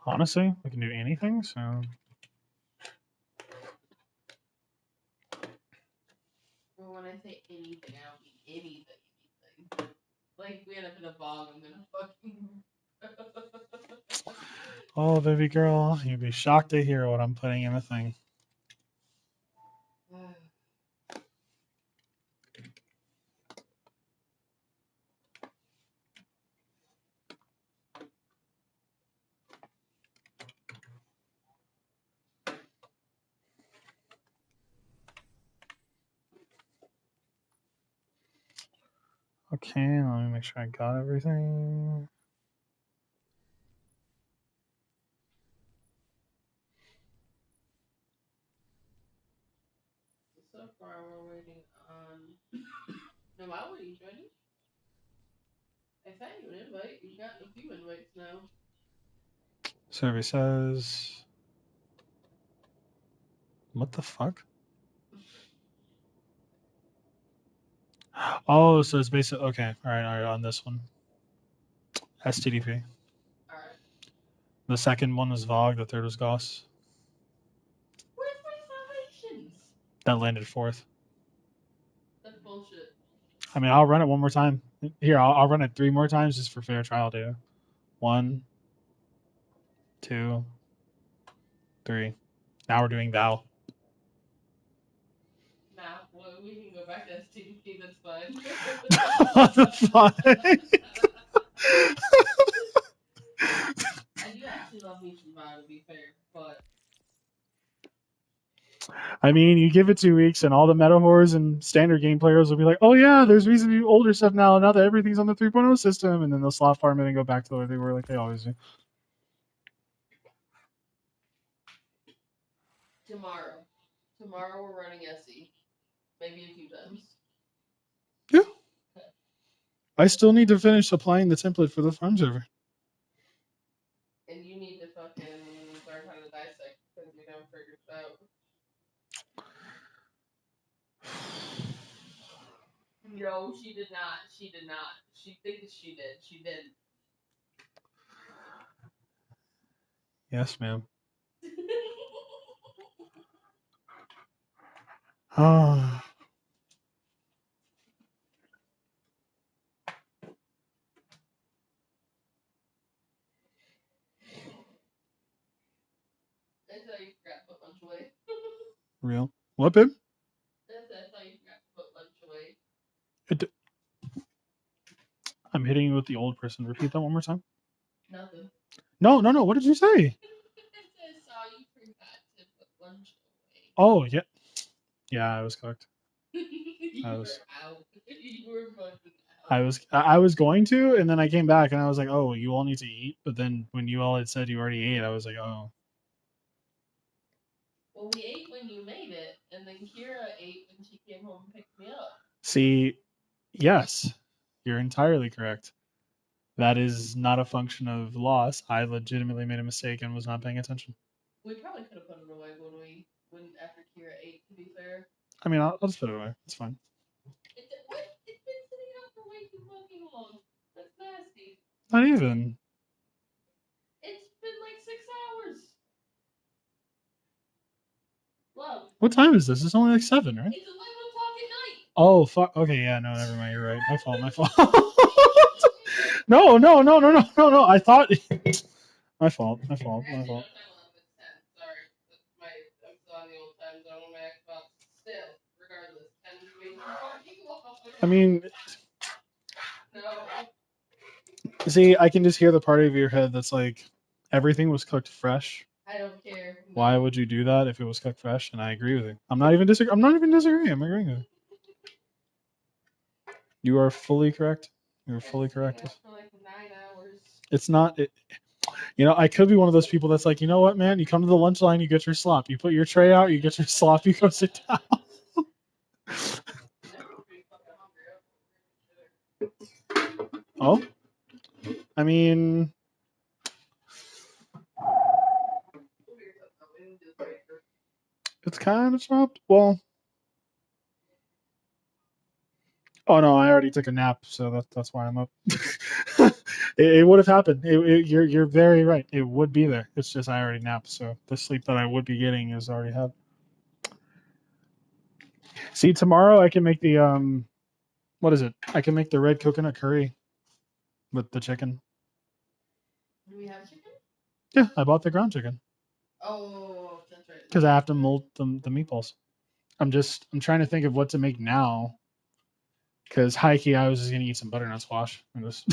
Honestly, we can do anything. So Well, when I say anything, I don't mean anything. Like, we end up in a bog, I'm gonna fucking. oh, baby girl, you'd be shocked to hear what I'm putting in a thing. Okay, let me make sure I got everything. So far, we're waiting on. No, why would you join it? I sent you an invite. You've gotten a few invites now. Survey says. What the fuck? Oh, so it's basically okay. All right, on this one. STDP. Alright. The second one was Vogue, the third was Goss. Where's my salvations? That landed fourth. That's bullshit. I mean, I'll run it one more time. Here, I'll run it 3 more times just for fair trial data. 1, 2, 3. Now we're doing Thou. Nah, well, we can go back to STDP, that's fine. What the fuck? I do actually love me some Vow, to be fair, but I mean, you give it 2 weeks, and all the meta whores and standard game players will be like, "Oh yeah, there's reason to do older stuff now. Now that everything's on the 3.0 system," and then they'll slot farm it and go back to where they were, like they always do. Tomorrow we're running SE. Maybe a few times. Yeah. I still need to finish applying the template for the farm server. And you need to fucking learn how to dissect because you never figured it out. No, she did not. She did not. She thinks she did. She didn't. Yes, ma'am. Oh. That's how you forgot to put lunch away. Real? What, babe? That's how you forgot to put lunch away. I'm hitting you with the old person. Repeat that one more time. Nothing. No. What did you say? I saw you forgot to put lunch away. Oh, yeah. Yeah, I was cooked. You I were was- out. You were fucking out. I was going to, and then I came back and I was like, "Oh, you all need to eat." But then when you all had said you already ate, I was like, "Oh." Well, we ate when you made it, and then Kira ate when she came home and picked me up. See, yes, you're entirely correct. That is not a function of loss. I legitimately made a mistake and was not paying attention. We probably could have put it away when after Kira ate. To be fair. I mean, I'll just put it away. It's fine. It's been sitting out for way too fucking long. That's nasty. Not even. It's been like 6 hours. Love. What time is this? It's only like 7, right? It's 11 o'clock at night. Oh, fuck. Okay, yeah, no, never mind. You're right. My fault. No. I thought. My fault. Actually, no, time 11. It's 10. Sorry. I'm still on the old time zone on my Xbox. Still, regardless, 10 is way too fucking long. I mean, No. see, I can just hear the part of your head that's like, everything was cooked fresh. I don't care. Why would you do that if it was cooked fresh? And I agree with you. I'm not even disagreeing. I'm agreeing with you. You are fully correct. You're fully correct. For like 9 hours. It's not. I could be one of those people that's like, you know what, man? You come to the lunch line, you get your slop. You put your tray out, you get your slop, you go sit down. Oh? I mean, it's kind of chopped. Well, oh no, I already took a nap, so that's why I'm up. It would have happened. You're very right. It would be there. It's just I already napped, so the sleep that I would be getting is already had. See, tomorrow I can make the what is it? I can make the red coconut curry with the chicken. Do we have chicken? Yeah, I bought the ground chicken. Oh, that's right. Because I have to mold the meatballs. I'm trying to think of what to make now. Because high key, I was just gonna eat some butternut squash. And just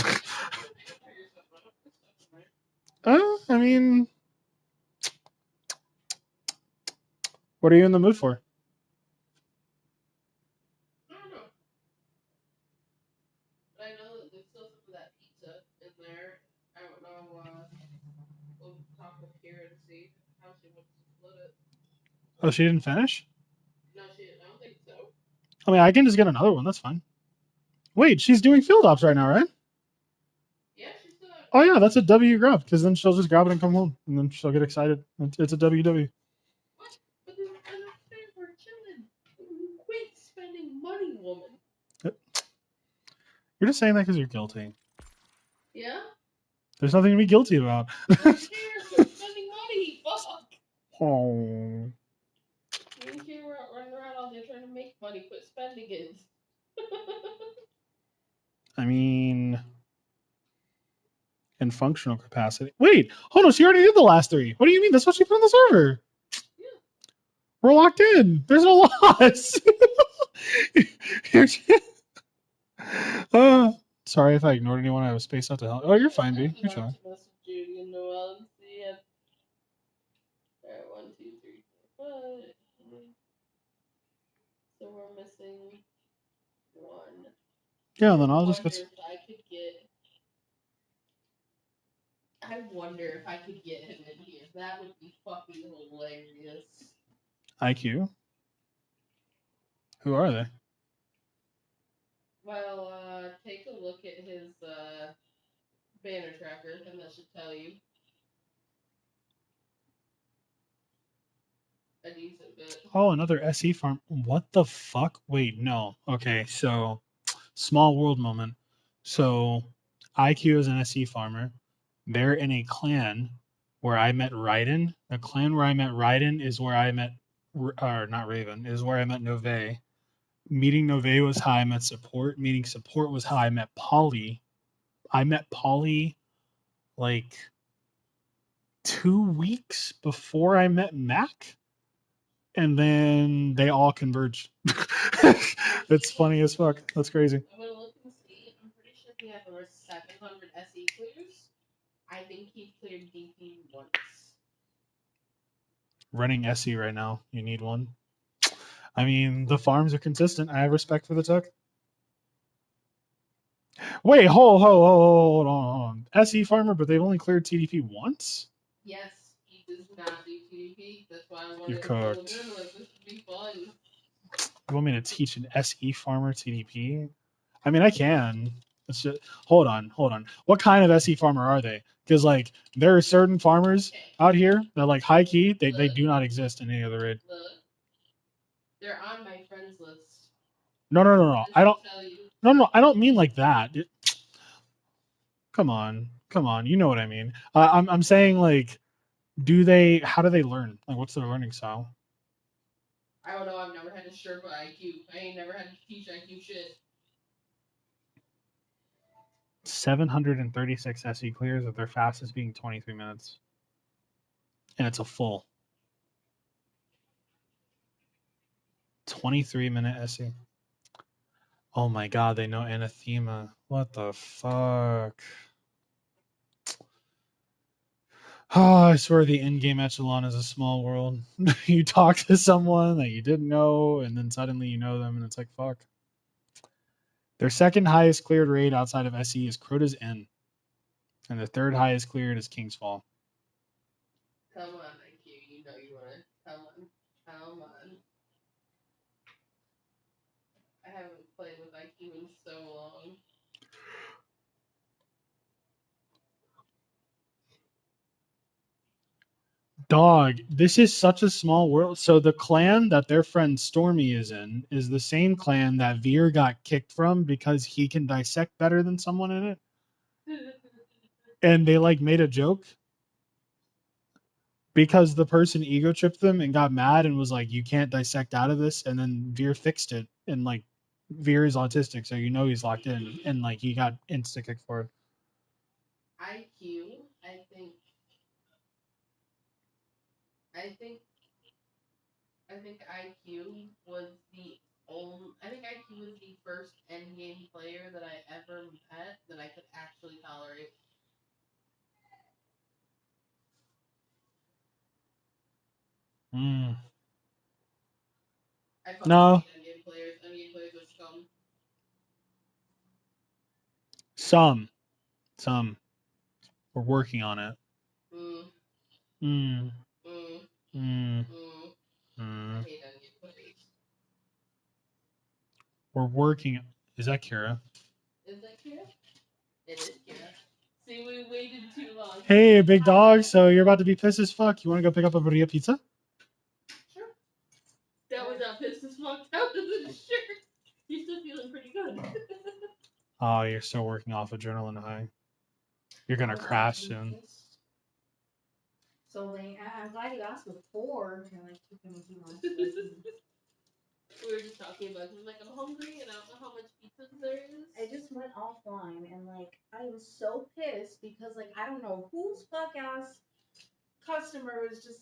I mean, what are you in the mood for? I don't know. But I know that there's still some of that pizza in there. I don't know. We'll talk with Kira and see how she wants to split it. Oh, she didn't finish? No, I don't think so. I mean, I can just get another one. That's fine. Wait, she's doing field ops right now, right? Yeah, she's still. Oh yeah, that's a W grab. Because then she'll just grab it and come home, and then she'll get excited. It's a WW. What? But then we're chilling. Quit spending money, woman. You're just saying that because you're guilty. Yeah? There's nothing to be guilty about. Who cares? Quit spending money. Fuck. Oh. Me and Kira were running around all day trying to make money. Quit spending it. I mean, in functional capacity. Wait, hold on. She already did the last 3. What do you mean? That's what she put on the server. Yeah. We're locked in. There's no loss. Sorry if I ignored anyone. I was spaced out to hell. Oh, you're fine, B. You're fine. Judy and Noel. Alright, 1, 2, 3, 4, 5. missing one. Yeah, then I'll just wonder get. if I could get. I wonder if I could get him in here. That would be fucking hilarious. IQ. Who are they? Well, take a look at his banner tracker, and that should tell you a decent bit. Oh, another SE farm. What the fuck? Wait, no. Okay, so small world moment. So IQ is an SE farmer. They're in a clan where I met Raiden. The clan where I met Raiden is where I met, or not Raven, is where I met Nove. Meeting Nove was how I met support. Meeting support was how I met Polly. I met Polly like 2 weeks before I met Mac, and then they all converge. It's funny as fuck. That's crazy. I'm gonna look and see. I'm pretty sure he has over 700 SE clears. I think he cleared DP once. Running SE right now, you need one. I mean, the farms are consistent. I have respect for the tech. Wait, hold on. SE farmer, but they've only cleared TDP once? Yes, he does not do TDP. That's why I wanted You're to pull him cooked. in. Like, this would be fun. You want me to teach an SE farmer TDP? I mean, I can. It's just, hold on. What kind of SE farmer are they? Because like there are certain farmers Okay, out here that like high key, they do not exist in any other raid. look. They're on my friends list. No. That I don't. should tell you. No. I don't mean like that. Come on. You know what I mean. I'm saying like, do they? How do they learn? Like, what's their learning style? I don't know. I've never had to Sherpa IQ. I ain't never had to teach IQ shit. 736 SE clears with their fastest being 23 minutes, and it's a full 23-minute SE. Oh my god, they know anathema. What the fuck? Oh, I swear the in-game echelon is a small world. You talk to someone that you didn't know, and then suddenly you know them, and it's like, fuck. Their second highest cleared raid outside of SE is Crota's Inn. And the third highest cleared is King's Fall. Come on, IQ. You know you want to. Come on. I haven't played with IQ in so long. Dog, this is such a small world. So the clan that their friend Stormy is in is the same clan that Veer got kicked from because he can dissect better than someone in it. And they like made a joke because the person ego tripped them and got mad and was like, "You can't dissect out of this." And then Veer fixed it, and like Veer is autistic, so you know he's locked in, and like he got insta kicked for it. IQ, I think IQ was the IQ was the first endgame player that I ever met that I could actually tolerate. Mm. I fucking No, hate endgame players. Endgame players are scum. some. We're working on it. Mm, Mm. mm, Mm. mm. I Mm. hate endgame players. We're working. Is that Kira? Is that Kira? It is Kira. See, we waited too long. Hey, big dog. So you're about to be pissed as fuck. You want to go pick up a burrito pizza? Sure. That was not pissed as fuck. That was sure. You're still feeling pretty good. Oh, you're still working off adrenaline high. You're gonna crash soon. So I'm glad you asked before. You're like keeping too much. We were just talking about it. I'm like, I'm hungry and I don't know how much pizza there is. I just went offline and like I was so pissed because like I don't know whose fuck ass customer was just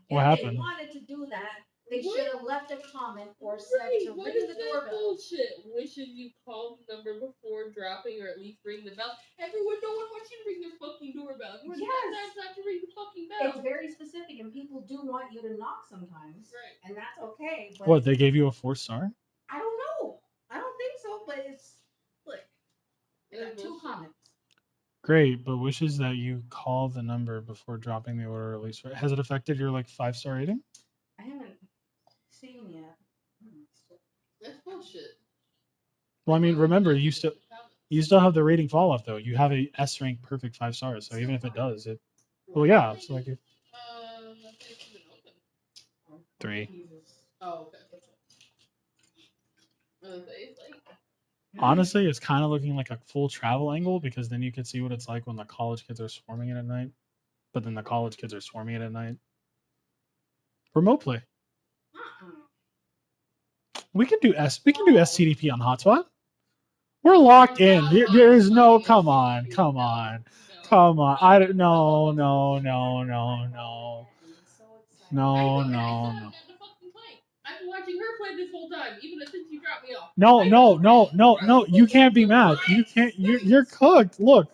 What if happened? they wanted to do that, They What? should have left a comment or said to What ring is the that doorbell. bullshit? Wishing you called the number before dropping or at least ring the bell. Everyone, no one wants you to ring their fucking doorbell. Everyone Yes. not to ring the fucking bell. It's very specific, and people do want you to knock sometimes, Right. and that's okay. But What, they gave you a 4-star? I don't know. I don't think so, but it's look. I got That's 2 bullshit. comments. Great, but wishes that you call the number before dropping the order, at least. Has it affected your like 5-star rating? I haven't seen yet. That's bullshit. Well, I mean, Why would remember, not you leave still the comments? you still have the rating fall off though. You have a S rank perfect 5 stars, so even if it does, it. Well, yeah, it's like it's even open. 3. Oh, okay. It's like Honestly, it's kind of looking like a full travel angle because then you can see what it's like when the college kids are swarming it at night. But then the college kids are swarming it at night. Remote play. We can do SCDP on hotspot. We're locked in. There is no. Come on. I don't. No. I've been watching her play this whole time, even since you dropped me off. No. You can't be mad. You can't. You're cooked. Look.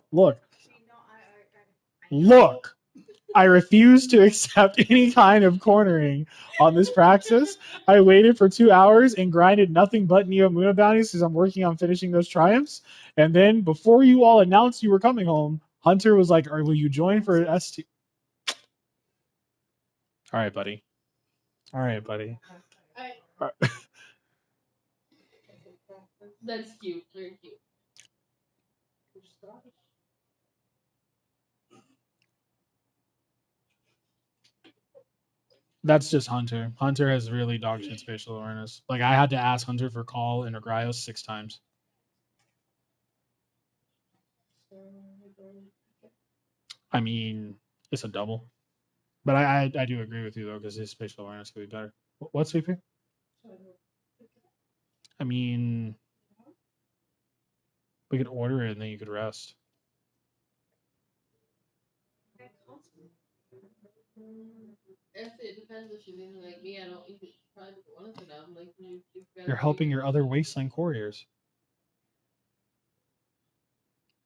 I refuse to accept any kind of cornering on this praxis. I waited for 2 hours and grinded nothing but Neo Muno bounties because I'm working on finishing those triumphs. And then before you all announced you were coming home, Hunter was like, will you join for ST? All right, buddy. That's cute. Very cute. That's just Hunter. Hunter has really dog shit spatial awareness. Like, I had to ask Hunter for call in Agrios 6 times. I mean, it's a double. But I do agree with you, though, because his spatial awareness could be better. What's VP? I mean, we could order it and then you could rest. It depends if she's anything like me. I don't even probably want to know. Like You're helping your other wasteland couriers.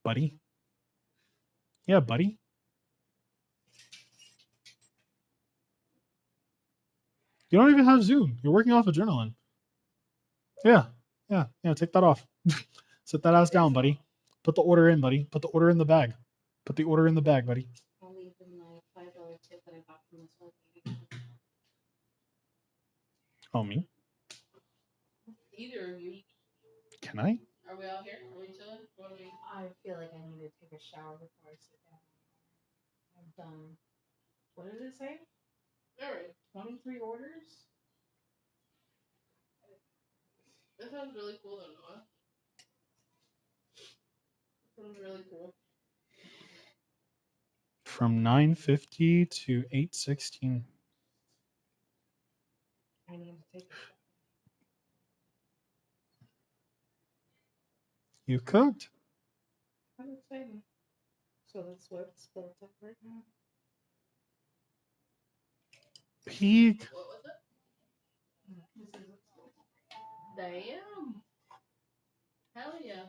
Buddy? Yeah, buddy. You don't even have Zoom. You're working off adrenaline. Yeah. Take that off. Sit that ass down, buddy. Put the order in, buddy. Put the order in the bag. Put the order in the bag, buddy. I'll leave them my $5 tip that I got from this whole meeting. Oh, me? Either of you. Can I? Are we all here? Are we chilling? What are we? I feel like I need to take a shower before I sit down. I've done. What did it say? All right. 23 orders. That sounds really cool, though, Noah. That sounds really cool. From 9:50 to 8:16. I need to take a shower. You cooked? I'm excited. So that's what's built up right now. Peak. What was it? Damn. Hell yeah.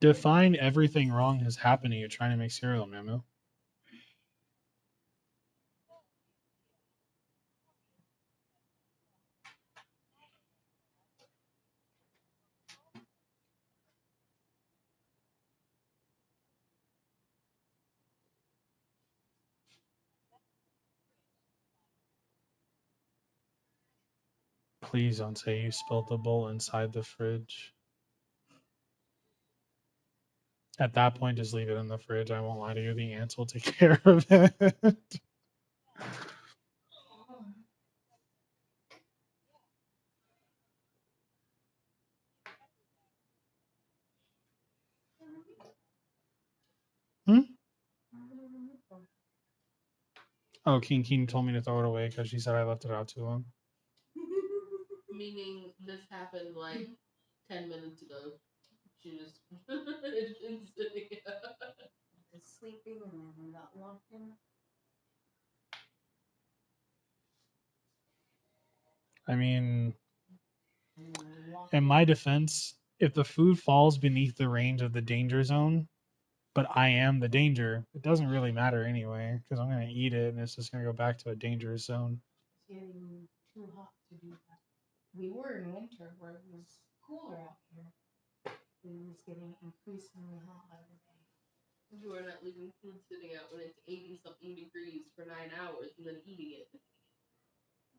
Define everything wrong has happened to you trying to make cereal, Mamu. Please don't say you spilled the bowl inside the fridge. At that point, just leave it in the fridge. I won't lie to you. The ants will take care of it. Oh, King told me to throw it away because she said I left it out too long. Meaning this happened like 10 minutes ago. She just it's been sitting. Just sleeping and then we got locked in. I mean, in my defense, if the food falls beneath the range of the danger zone, but I am the danger, it doesn't really matter anyway, because I'm going to eat it and it's just going to go back to a dangerous zone. It's getting too hot to do that. We were in winter where it was cooler out here. It was getting increasingly hot every day. You are not leaving food sitting out when it's 80 something degrees for 9 hours and then eating it.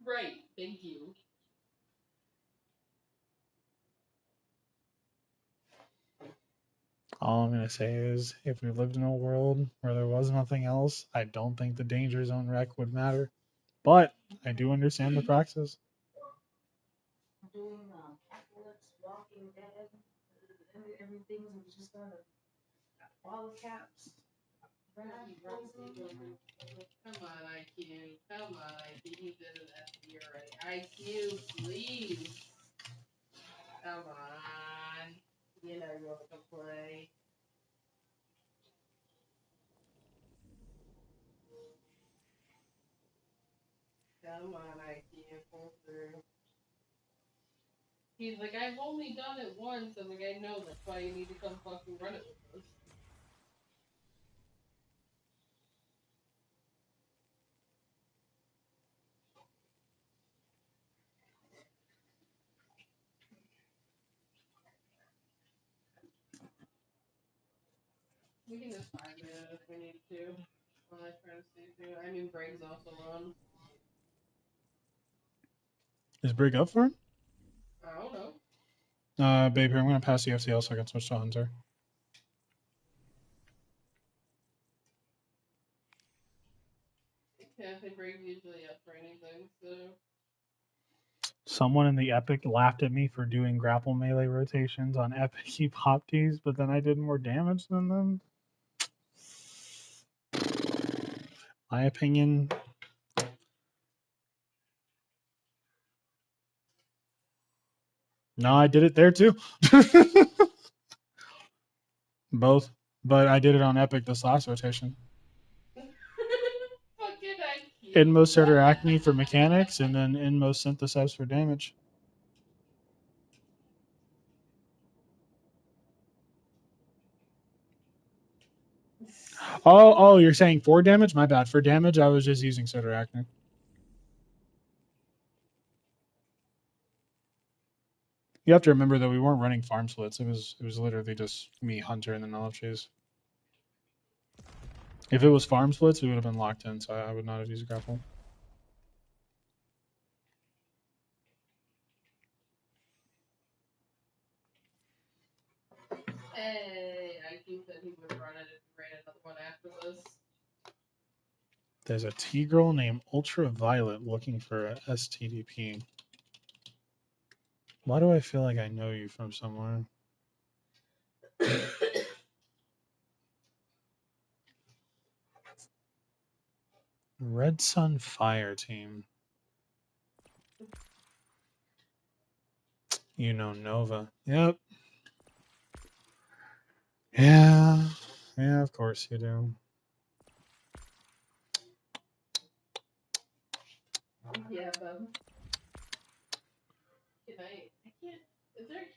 Right, thank you. All I'm going to say is, if we lived in a world where there was nothing else, I don't think the danger zone rec would matter. But I do understand the praxis. Doing Apocalypse, Walking Dead, everything's just bottle caps. Come on, IQ. Come on, IQ. You did an FD already. IQ, please. Come on. You know you want to play. Come on, IQ. Pull through. He's like, I've only done it once. I'm like, I know, that's why you need to come fucking run it with us. We can just 5 minutes if we need to. While I try to stay through. I mean, Breg's also on. Is Brig up for him? I don't know. Babe, here, I'm going to pass the FCL so I can switch to Hunter. Yeah, I think Breg's usually up for anything, so. Someone in the Epic laughed at me for doing grapple melee rotations on Epic Heap Hop Tees, but then I did more damage than them. My opinion. No, I did it there too. Both. But I did it on Epic this last rotation. Fucking IQ. Inmost Starter Acne for mechanics, and then Inmost Synthesize for damage. Oh, you're saying for damage? My bad. For damage, I was just using Starter Acne. You have to remember that we weren't running farm splits. It was literally just me, Hunter, and the knowledge chase. If it was farm splits, we would have been locked in, so I would not have used grapple. Hey, IQ said he would run it if we ran another one after this. There's a T-girl named Ultraviolet looking for a STDP. Why do I feel like I know you from somewhere? Red Sun Fire Team. You know Nova. Yep. Yeah, of course you do. Yeah, but I can't.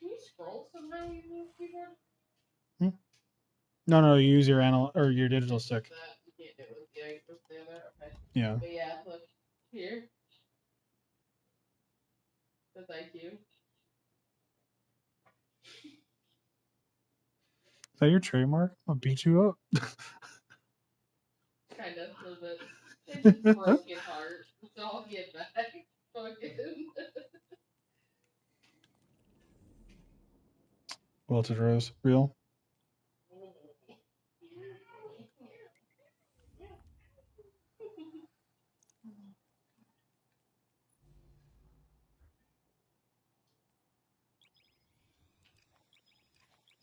Can you scroll somehow using this keyboard? No, you use your your digital stick. You can't do it with the other. Okay. Yeah. But yeah, look here. That's IQ. Is that your trademark? I'll beat you up. Kind of, a little bit. It's a broken heart. So I'll get back. Fucking. Wilted Rose. Real?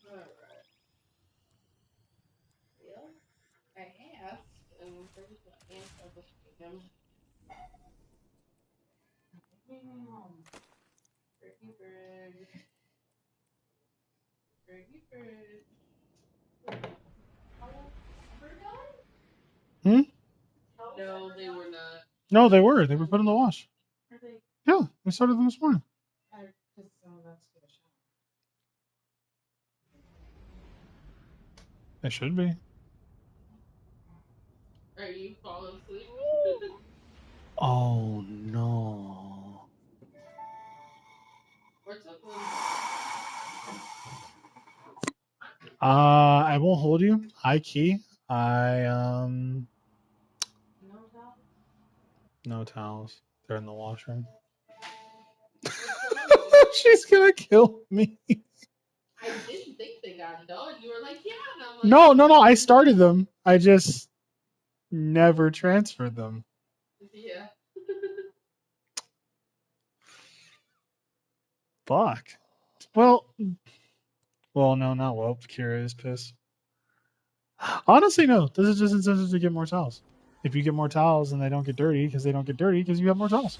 Alright. Well, I asked, and there's an answer between them. Bricky Brig. Bricky Brig. Hmm? No, they were not. No, they were. They were put in the wash. Are they? Yeah, we started them this morning. Because some of us get a shower. They should be. Are you falling asleep? Oh no. Or took one? I won't hold you. High key. No doubt. No towels. They're in the washroom. What's wrong? She's gonna kill me. I didn't think they got done. You were like, yeah, and I'm like, No. I started them. I just never transferred them. yeah. Fuck. Well, no, not well. Kira is pissed. Honestly, no. This is just incentive to get more towels. If you get more towels, then they don't get dirty because they don't get dirty because you have more towels.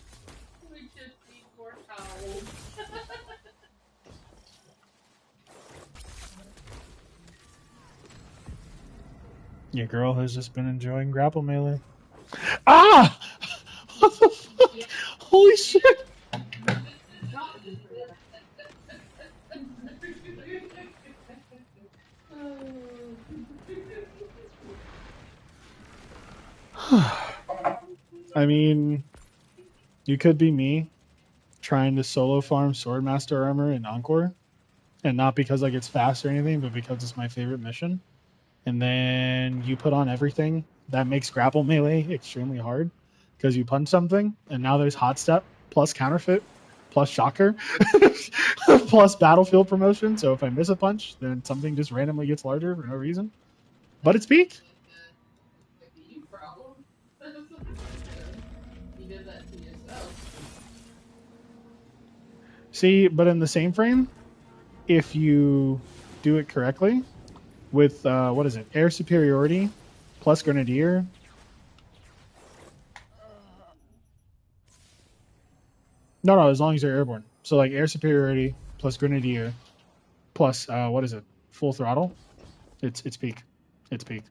We just need more towels. Your girl has just been enjoying grapple melee. Ah! What the fuck? Yeah. Holy shit! Not me for that. I mean, you could be me trying to solo farm Swordmaster armor in Encore, and not because like it's fast or anything, but because it's my favorite mission. And then you put on everything that makes grapple melee extremely hard because you punch something, and now there's hot step plus counterfeit plus shocker plus battlefield promotion. So if I miss a punch, then something just randomly gets larger for no reason. But it's peak. Like a you problem. You did that to yourself. See, but in the same frame, if you do it correctly with what is it, air superiority plus grenadier. No, as long as you're airborne. So like air superiority plus grenadier plus what is it, full throttle. It's peak. It's peak.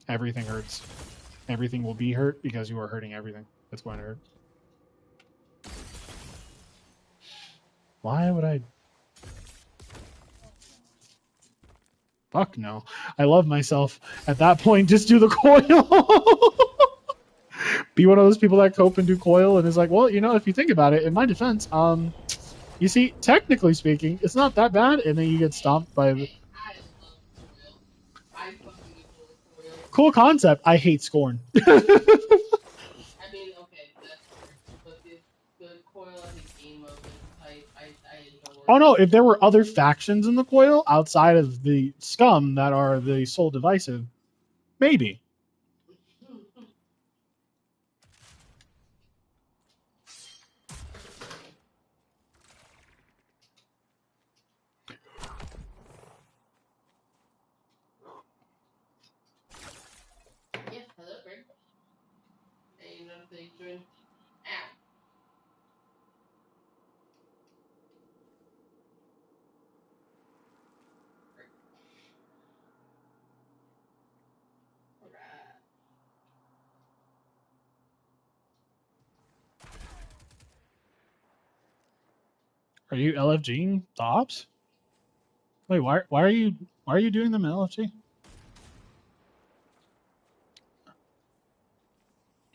Everything hurts. Everything will be hurt because you are hurting everything that's going to hurt. Why would I? Fuck no. I love myself. At that point, just do the coil. Be one of those people that cope and do coil and is like, well, if you think about it, in my defense, you see, technically speaking, it's not that bad, and then you get stomped by the I love Coil. I fucking adore Coil. cool concept. I hate Scorn. I mean, okay, that's true. But the Coil as a game mode is type, I adore. Oh no, if there were other factions in the coil outside of the scum that are the sole divisive, maybe. Yeah, hello, Greg. Hey, you know if they join. Ow. Alright. Are you LFGing the ops? Wait, why are you doing them in LFG?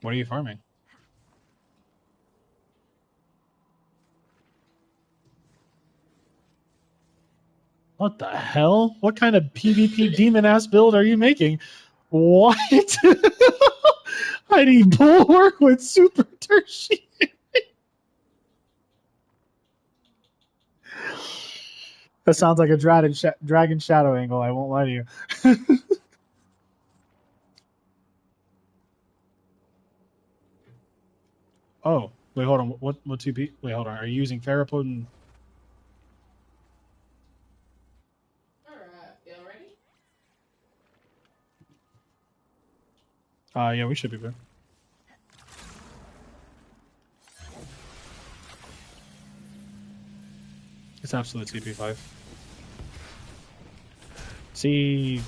What are you farming? What the hell? What kind of PvP demon ass build are you making? What? I need bulwark with super tertiary. That sounds like a dragon shadow angle. I won't lie to you. Oh, wait, hold on. What 2P? Wait, hold on. Are you using Ferropotent? Alright, y'all ready? Yeah, we should be good. It's absolute TP5. See.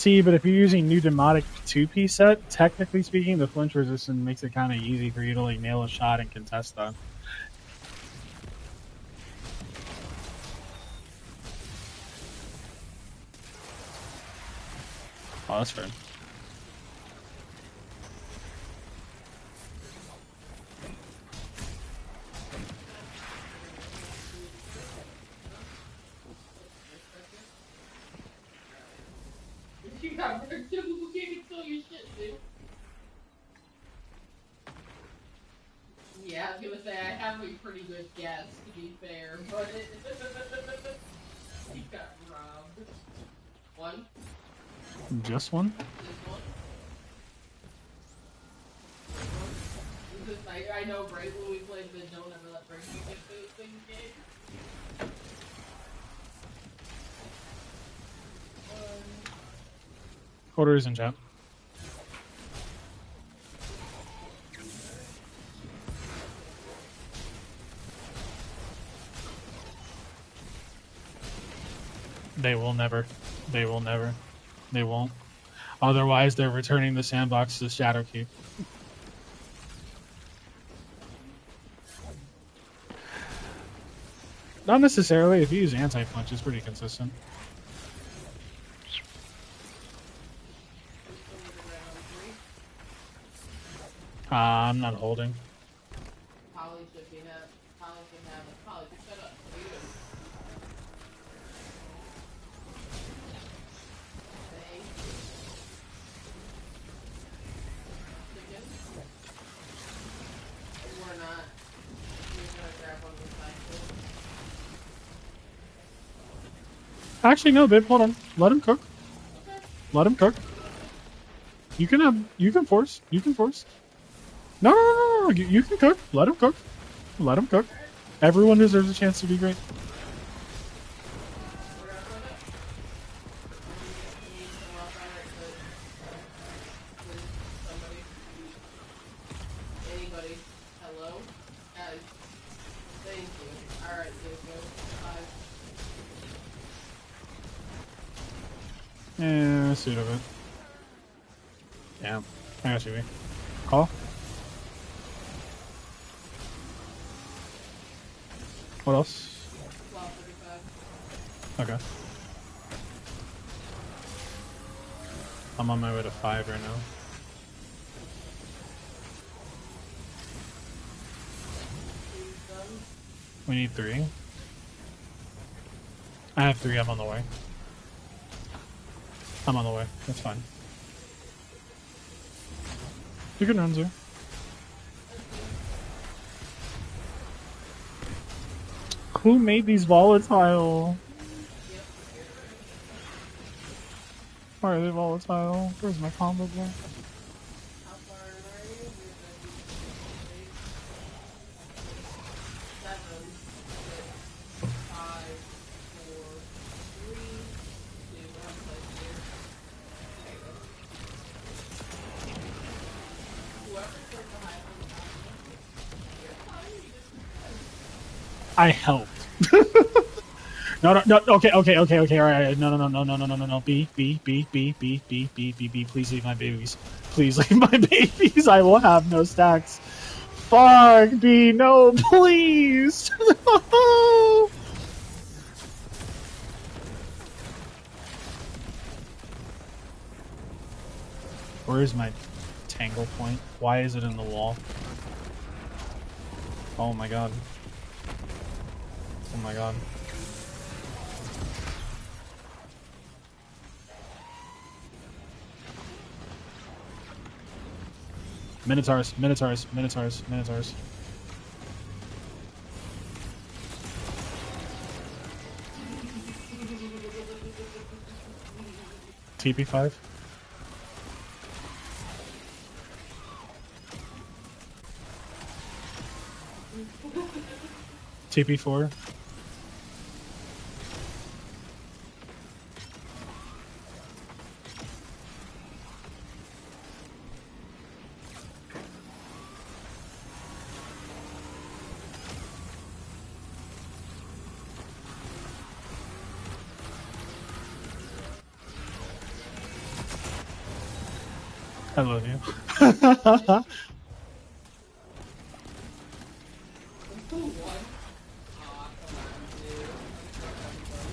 See, but if you're using new Demotic 2-piece set, technically speaking, the flinch resistance makes it kind of easy for you to like nail a shot and contest that. Oh, that's fair. You got rid of two, you can't kill your shit, dude. Yeah, I was gonna say, I have a pretty good guess, to be fair, but he got robbed. One? Just one? This one? This one? I know, right, when we played the Don't Ever Let Break You Get Those Things game? Order is in chat. They will never. They will never. They won't. Otherwise, they're returning the sandbox to Shadowkeep. Not necessarily. If you use anti-punch, it's pretty consistent. I'm not holding. Polly should be have. Polly should have it. Polly, just shut up. What are you doing? Chicken? We're not. We're gonna grab one of the side tools. Actually, no, babe. Hold on. Let him cook. Okay. Let him cook. You can have. You can force. You can force. No, no, no, no, no. You can cook. Let him cook. Let him cook. Everyone deserves a chance to be great. We're up with it. We need some help on it, but somebody. Anybody. Hello? Guys. Thank you. Alright, Disco. 5. Yeah, suit of it. Damn. I got you, B. Call? What else? 12:35. Okay. I'm on my way to 5 right now. Please done. We need 3. I have 3. I'm on the way. I'm on the way. That's fine. You can run, Zoo. Who made these volatile? Why are they volatile? Where's my combo block? How far are you? You're gonna be 7, 6, 5, 4, 3, 2, 1, place here. There you go. Whoever's like the high on the top, you're fine, you just I helped. No, no, no. Okay, okay, okay, okay. All right. No, no, no, no, no, no, no, no, no. B, B, B, B, B, B, B, B, B. Please leave my babies. Please leave my babies. I will have no stacks. Fuck, B. No, please. Where is my tangle point? Why is it in the wall? Oh my god. Oh my god. Minotaurs, Minotaurs, Minotaurs, Minotaurs. TP5. TP4. I love you. One. Aw, come on, dude. I'm so having fun.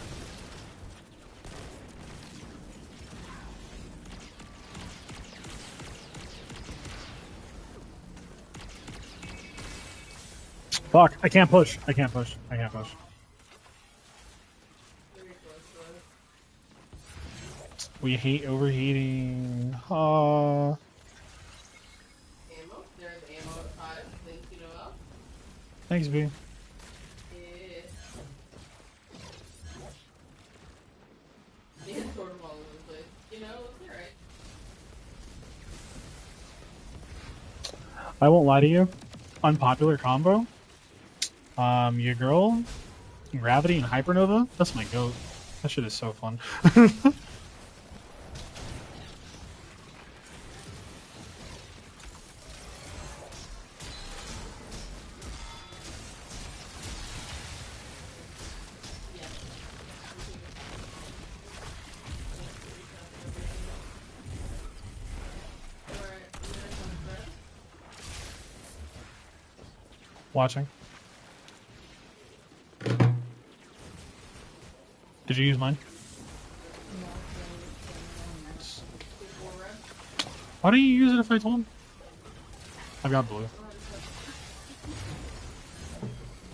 Fuck, I can't push. I can't push. I can't push. Very close though. We hate overheating. Ammo? There's ammo at 5. Thank you, Noel. Thanks, B. Yeah. Yeah, sort of all over the place. You know, it's alright. I won't lie to you. Unpopular combo. Your girl, Gravity and Hypernova. That's my goat. That shit is so fun. Yeah. Alright, I'm gonna come first. Watching. Did you use mine? Before red. Why don't you use it if I told him? I've got blue.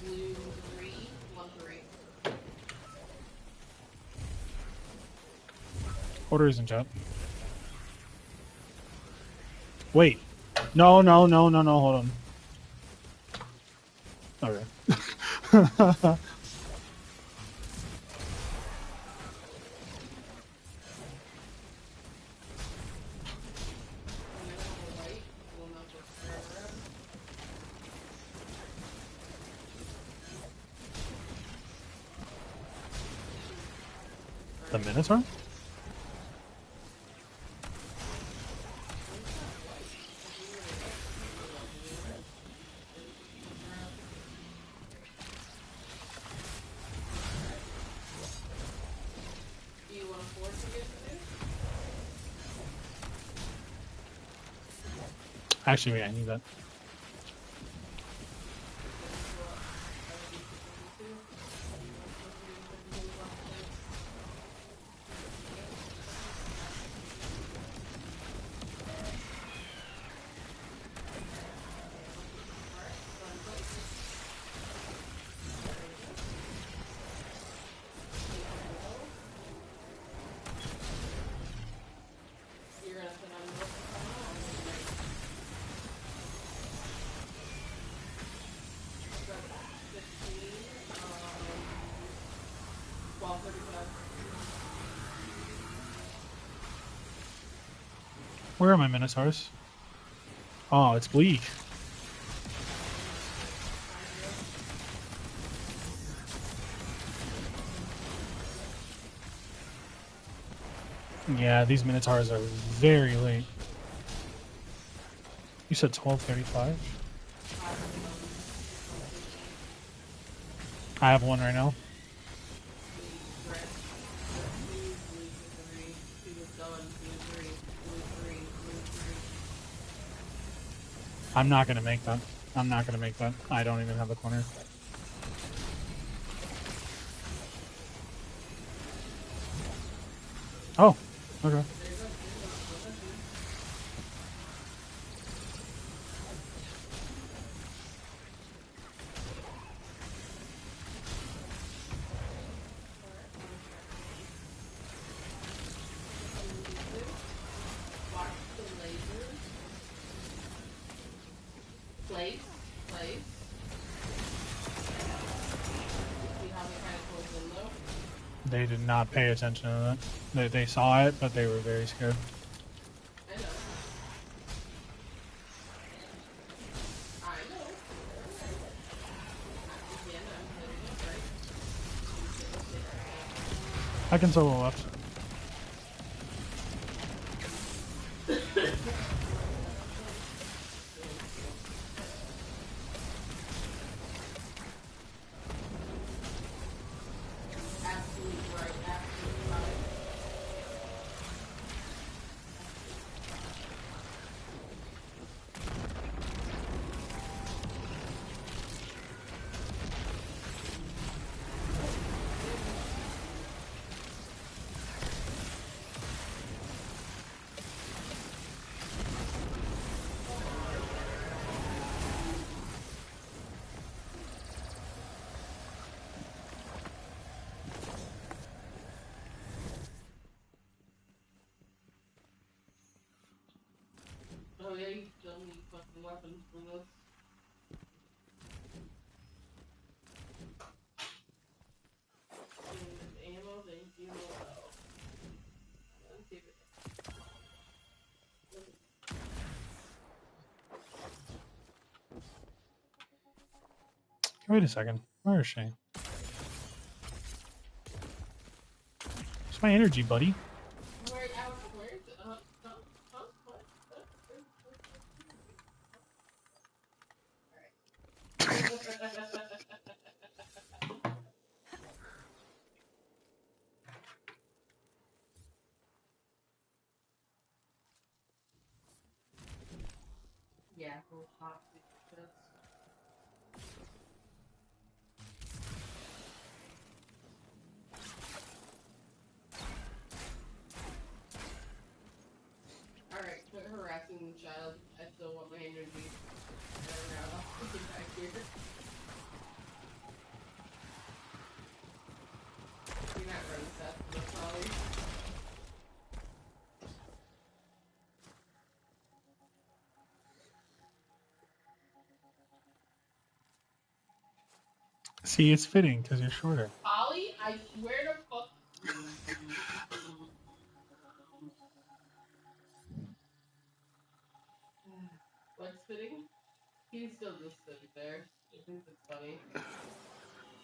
Blue 3, 1 3. Order is in chat. Wait. No, no, no, no, no, hold on. Okay. The Minotaur? Do you want to force to get to this? Actually, wait, I need that. You're gonna put on milk. That's 15, 12:35. Where are my Minotaurs? Oh, it's bleak. Yeah, these Minotaurs are very late. You said 12:35? I have one right now. Red, 2, blue 3, 2 is done, blue 3, blue 3, blue 3. I'm not gonna make that. I'm not gonna make that. I don't even have a corner. Oh, okay. Watch the lasers. Place. See how they kind of close in though? They did not pay attention to that. They saw it, but they were very scared. I know. Again, I'm hitting it right. I can solo left. Absolute right, absolute right. Wait a second. Where is she? It's my energy, buddy. Where, where's, what? Yeah, we'll talk to this. Alright, quit harassing the child. I still want my energy. And now I'll get back here. You're not running fast enough, Holly. See, it's fitting because you're shorter. Holly, I swear to fuck. What's fitting? He's still just sitting there. He thinks it's funny.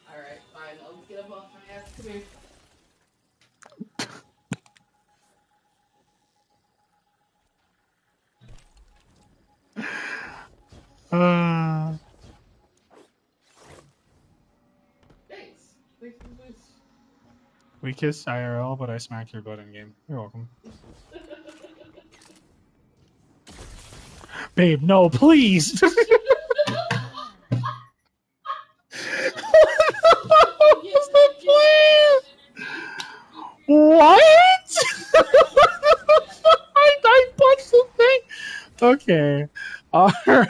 Alright, fine. I'll get him off my ass. Come here. Thanks. We kissed IRL, but I smacked your butt in game. You're welcome. Babe, no, please! What's the plan? What? I punched the thing? Okay. Alright.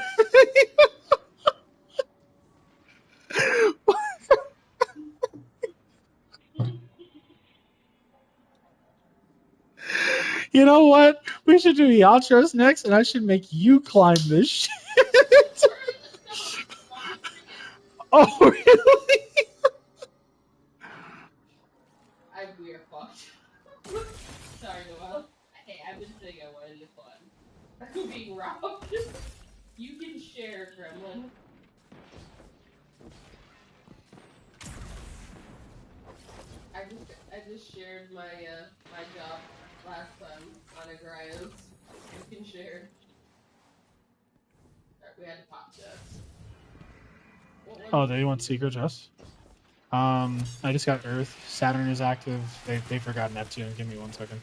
You know what? We should do the outros next, and I should make you climb this shit. Oh, really? We are fucked. Sorry, Noel. Hey, I've been saying I wanted to fun. I'm being robbed. You can share, Gremlin. I just shared my my job last time on Agrayos. You can share. Alright, we had to pop this. Oh, they want Secret Just? I just got Earth. Saturn is active. They forgot Neptune. Give me 1 second.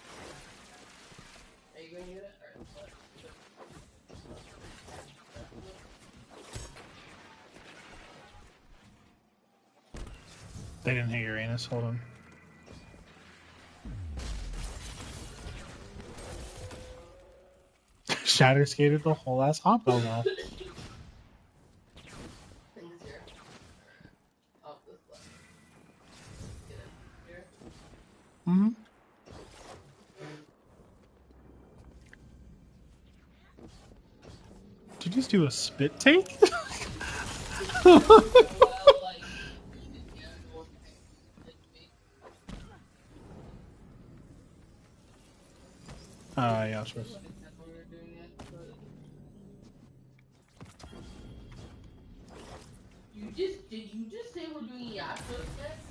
Are you going to get it? Alright, They didn't hit Uranus. Hold on. Shatter skated the whole ass hot bell now. Things here. Oh, this left. Get it here. Mm-hmm. Did you just do a spit take? Yeah, sure. Did you just say we're doing Yashos next?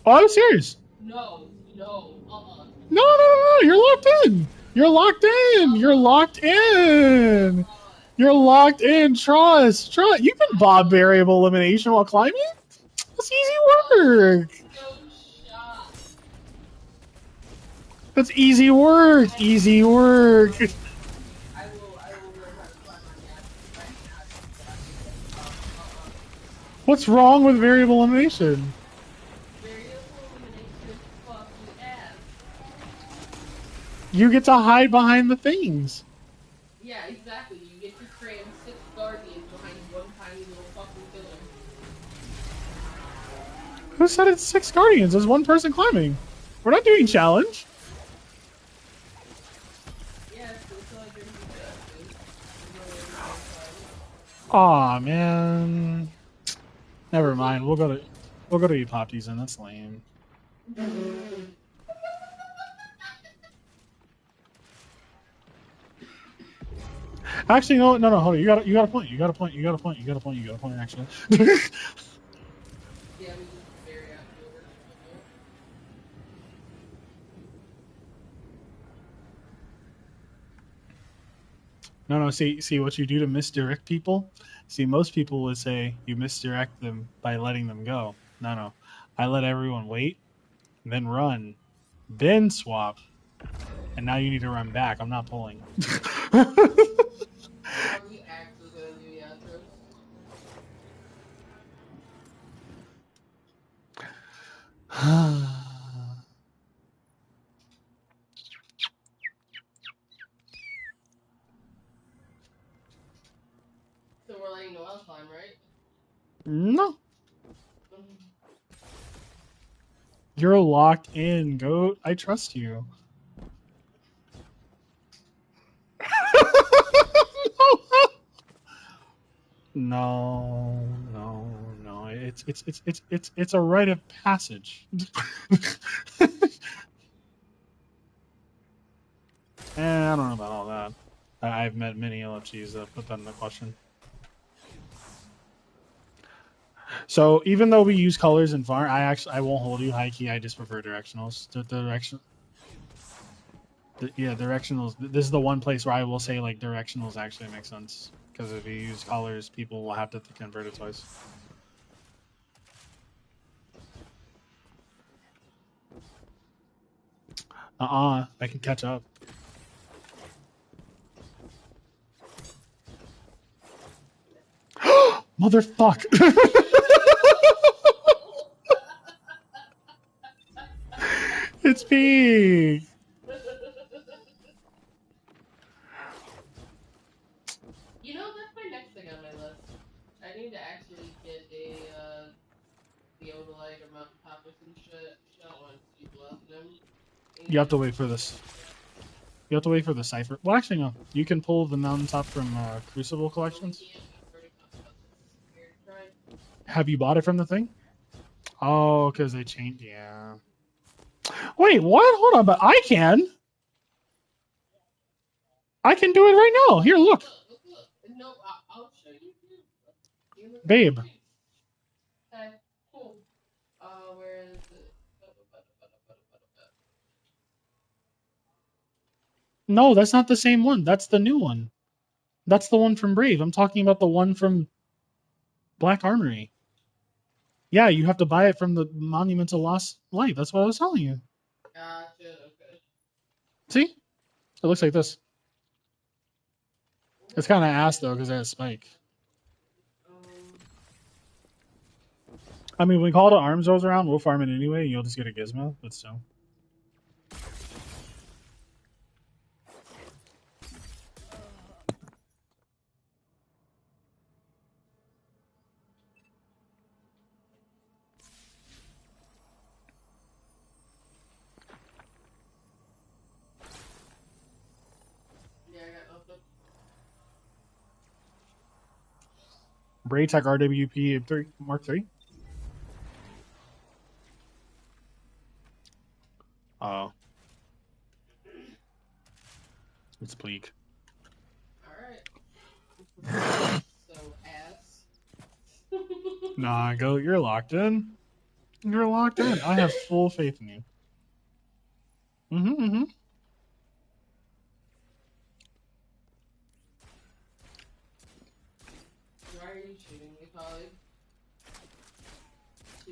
Oh, I'm serious. No. No, you're locked in. You're locked in. You're locked in. You're locked in. Trust. You can bob variable elimination while climbing? That's easy work. No shot. That's easy work. Easy work. I will learn how to climb on Yashos right now. What's wrong with variable elimination? Variable elimination fucking ass. You get to hide behind the things. Yeah, exactly. You get to cram 6 guardians behind one tiny little fucking pillar. Who said it's 6 guardians? There's 1 person climbing. We're not doing challenge. Yeah, so it's like there's Aw, man. Never mind. We'll go to Epopties then. That's lame. Actually, no, hold on. You got a point. Actually. No. See what you do to misdirect people. See, most people would say you misdirect them by letting them go. No. I let everyone wait, then run, then swap, and now you need to run back. I'm not pulling. Are we actually gonna do Yatros? So we're letting Noel climb, right? No, you're locked in, goat. I trust you. No. It's a rite of passage. I don't know about all that. I've met many LFGs that put that in the question. So even though we use colors in farm, I won't hold you high key. I just prefer directionals. Directionals. This is the one place where I will say like directionals actually make sense, because if you use colors, people will have to convert it twice. I can catch up. Motherfuck! It's me. You know, that's my next thing on my list. I need to actually get a theodolite or mountain top or some shit. I don't want to see platinum. You have to wait for this. You have to wait for the cipher. Well, actually, no. You can pull the mountaintop from Crucible collections. Have you bought it from the thing? Oh, because they changed. Yeah. Wait, what? Hold on, but I can. I can do it right now. Here, look. No, I'll show you. Babe. Okay, cool. Where is it? No, that's not the same one. That's the new one. That's the one from Brave. I'm talking about the one from Black Armory. Yeah, you have to buy it from the Monumental Lost Light. That's what I was telling you. Gotcha, okay. See? It looks like this. It's kind of ass, though, because it has Spike. I mean, when Call to Arms rolls around, we'll farm it anyway. You'll just get a Gizmo, but still. Yeah, I got nothing. Braytech RWP 3, Mark 3. Oh. It's bleak. Alright. So, ass. Nah, go. You're locked in. You're locked in. I have full faith in you. Mm-hmm. Why are you shooting me, colleague?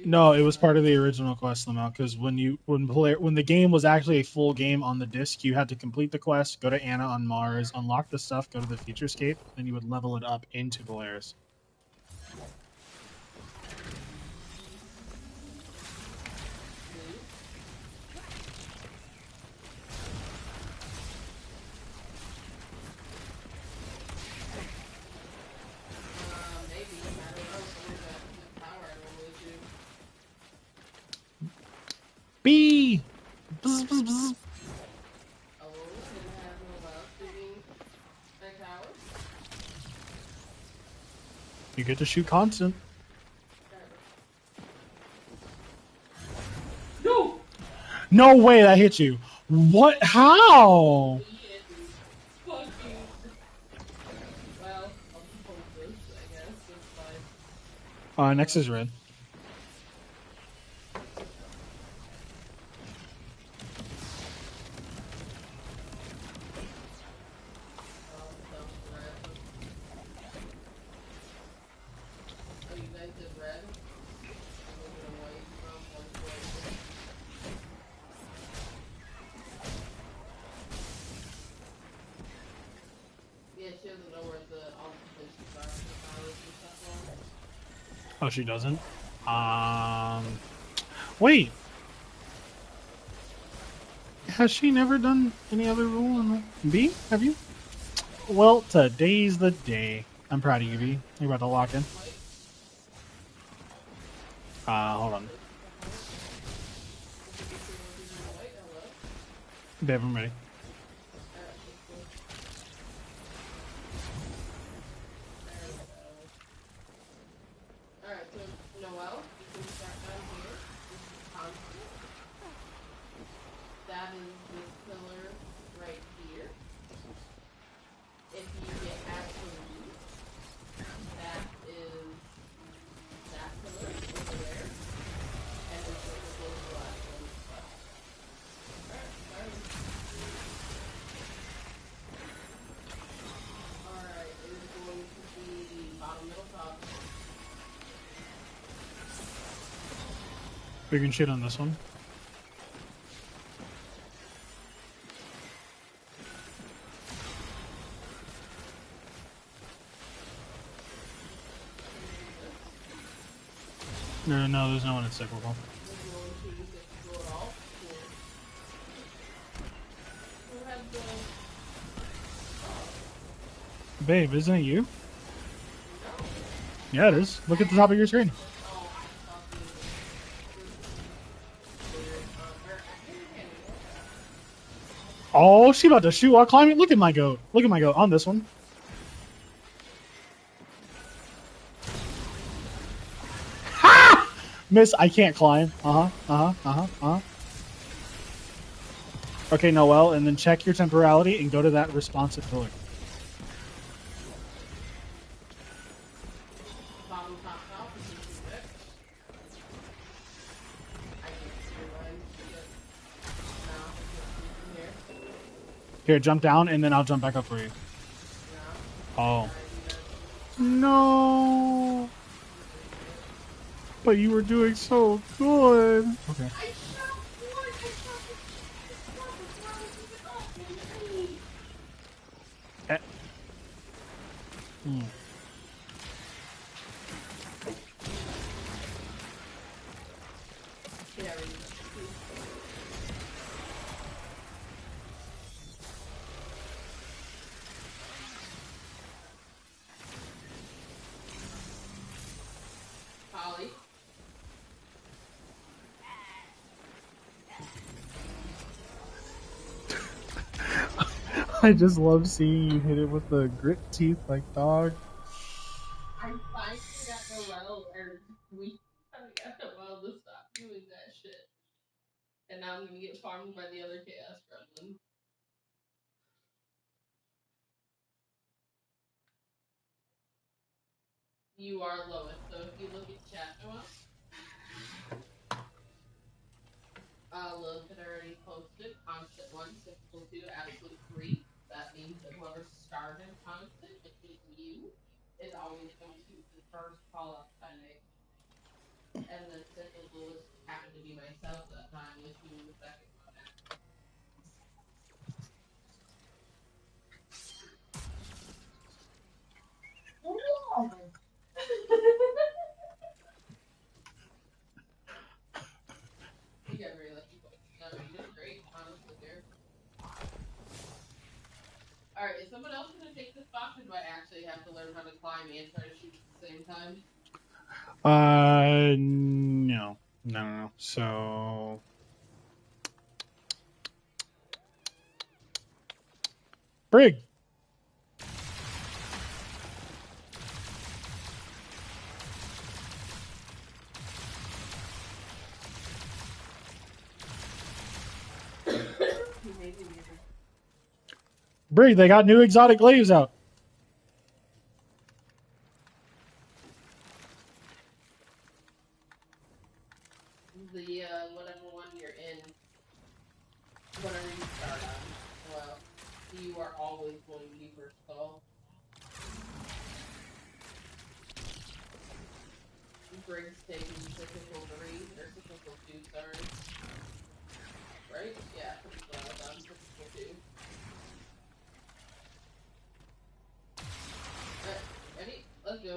No, it was part of the original quest, Lamau, because when the game was actually a full game on the disc, you had to complete the quest, go to Anna on Mars, unlock the stuff, go to the Futurescape, then you would level it up into Polaris. Maybe. I don't know. Some of the power I normally do. B. Bzz, bzz, bzz. Oh, didn't have no love shooting my tower. You get to shoot constant. No! No way that hit you. What? How? Fucking. Well, I'll post this, I guess. It's fine. Next is red. Oh, she doesn't? Wait. Has she never done any other rule in the B? Have you? Well, today's the day. I'm proud of you, B. You're about to lock in. Hold on. Babe, I'm ready. Alright, so Noelle, you can start down here. This is constant. That is this pillar right here. If you get absolute, that is that pillar over there. And this is the last one. Alright, starting. Alright, it is going to be bottom, middle, top. We can shoot on this one. No, there's no one in cyclical. There's no one shooting cyclical at all. Cool. Who had the... Babe, isn't it you? No. Yeah, it is. Look at the top of your screen. Oh, I thought you Oh, she about to shoot while climbing. Look at my goat. Look at my goat on this one. Ha! Miss, I can't climb. Okay, Noelle, and then check your temporality and go to that responsive pillar. bottom, top, top, which is your next. I can't see your line. No, I can't see from here. Here, jump down, and then I'll jump back up for you. No. Oh. No. But you were doing so good. Okay. I shot one! I shot the Hmm. Yeah, Holly. I just love seeing you hit it with the grit teeth like dog. I finally got Noelle, or we finally got Noelle to stop doing that shit. And now I'm gonna get farmed by the other Chaos Gremlin. You are lowest, so if you look at chat, Noelle, Lilith had already posted constant 1, cyclical 2, absolute 3. That means that whoever started constant, which is you, is always going to be the first call up Sunday. And then cyclical was happened to be myself that time, which was the second one after. You got very lucky. No, you did great, honestly, there. Alright, is someone else gonna take this box, or do I actually have to learn how to climb and try to shoot at the same time? No. So, Brig. Brig, they got new exotic glaives out. The, whatever one you're in, whatever you start on, well, you are always going to be first call. Briggs taking cyclical 3, or cyclical 2, sorry. Right? Yeah, that's what I was on, cyclical 2. Alright, ready? Let's go.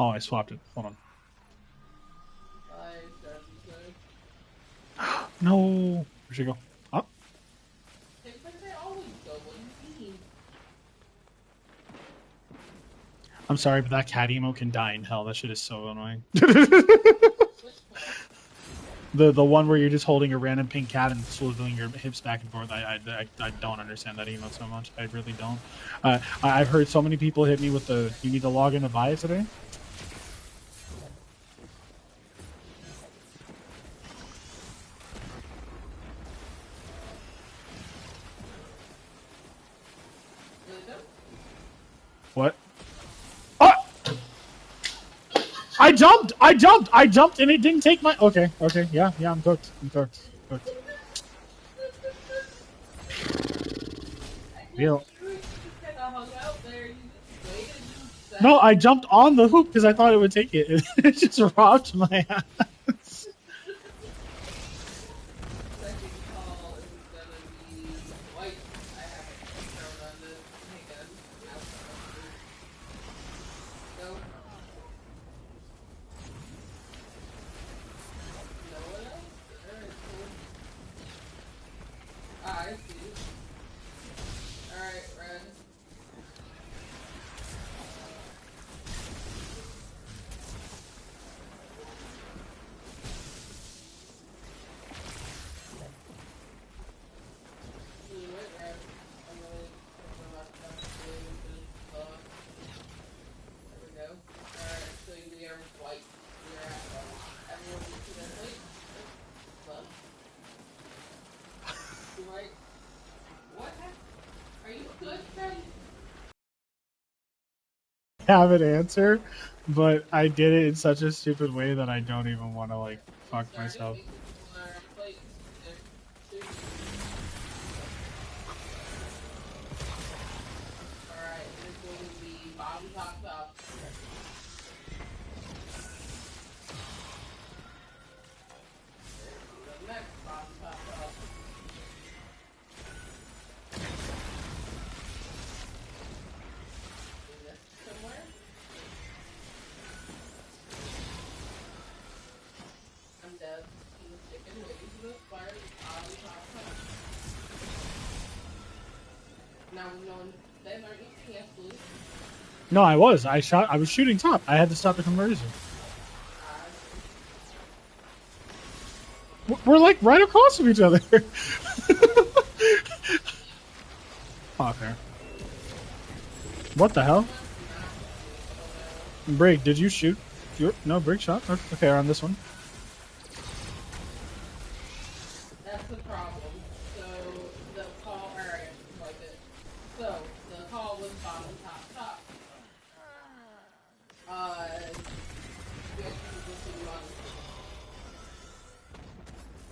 Oh, I swapped it. Hold on. Bye, Darcy. No. Where'd she go? Up. Hey, but they always go. What do you mean? I'm sorry, but that cat emo can die in hell. That shit is so annoying. Which one? The one where you're just holding a random pink cat and swiveling your hips back and forth. I don't understand that emote so much. I really don't. I've heard so many people hit me with the "you need to log in to buy it today." Really don't? What? Oh! I jumped! I jumped! I jumped and it didn't take my. Okay, okay, yeah, I'm cooked. I'm cooked. Cooked. I Yeah. guess you just kind of hung out there. You just waited and sat. No, I jumped on the hoop because I thought it would take it. It just robbed my ass. Second call is gonna be white. I haven't thrown on this. Hang on. No. No one else? Alright, cool. Ah, I see. Alright, red. Blue, white, red. I'm really thinking about that blue because there we go. Alright, so we are white. We are at white. Everyone needs to their plate. Left. Right. What happened? Are you good, friend? Have an answer, but I did it in such a stupid way that I don't even want to like fuck Started myself. making people on our plates. They're shooting. Alright, it is going to be bottom, top, top. The next bottom, top, top. Is this somewhere? I'm dead. I'm just chicken waiting for the fire. Bottom, top, top. Now no one. They aren't eating us, Blue. No, I was. I was shooting top. I had to stop the conversion. We're like right across from each other. Oh, fair. What the hell? Brig, did you shoot? No, Brig shot. Okay, on this one. That's the problem. So the call, alright, like it. So the call was bottom, top, top. We actually go shooting bottom.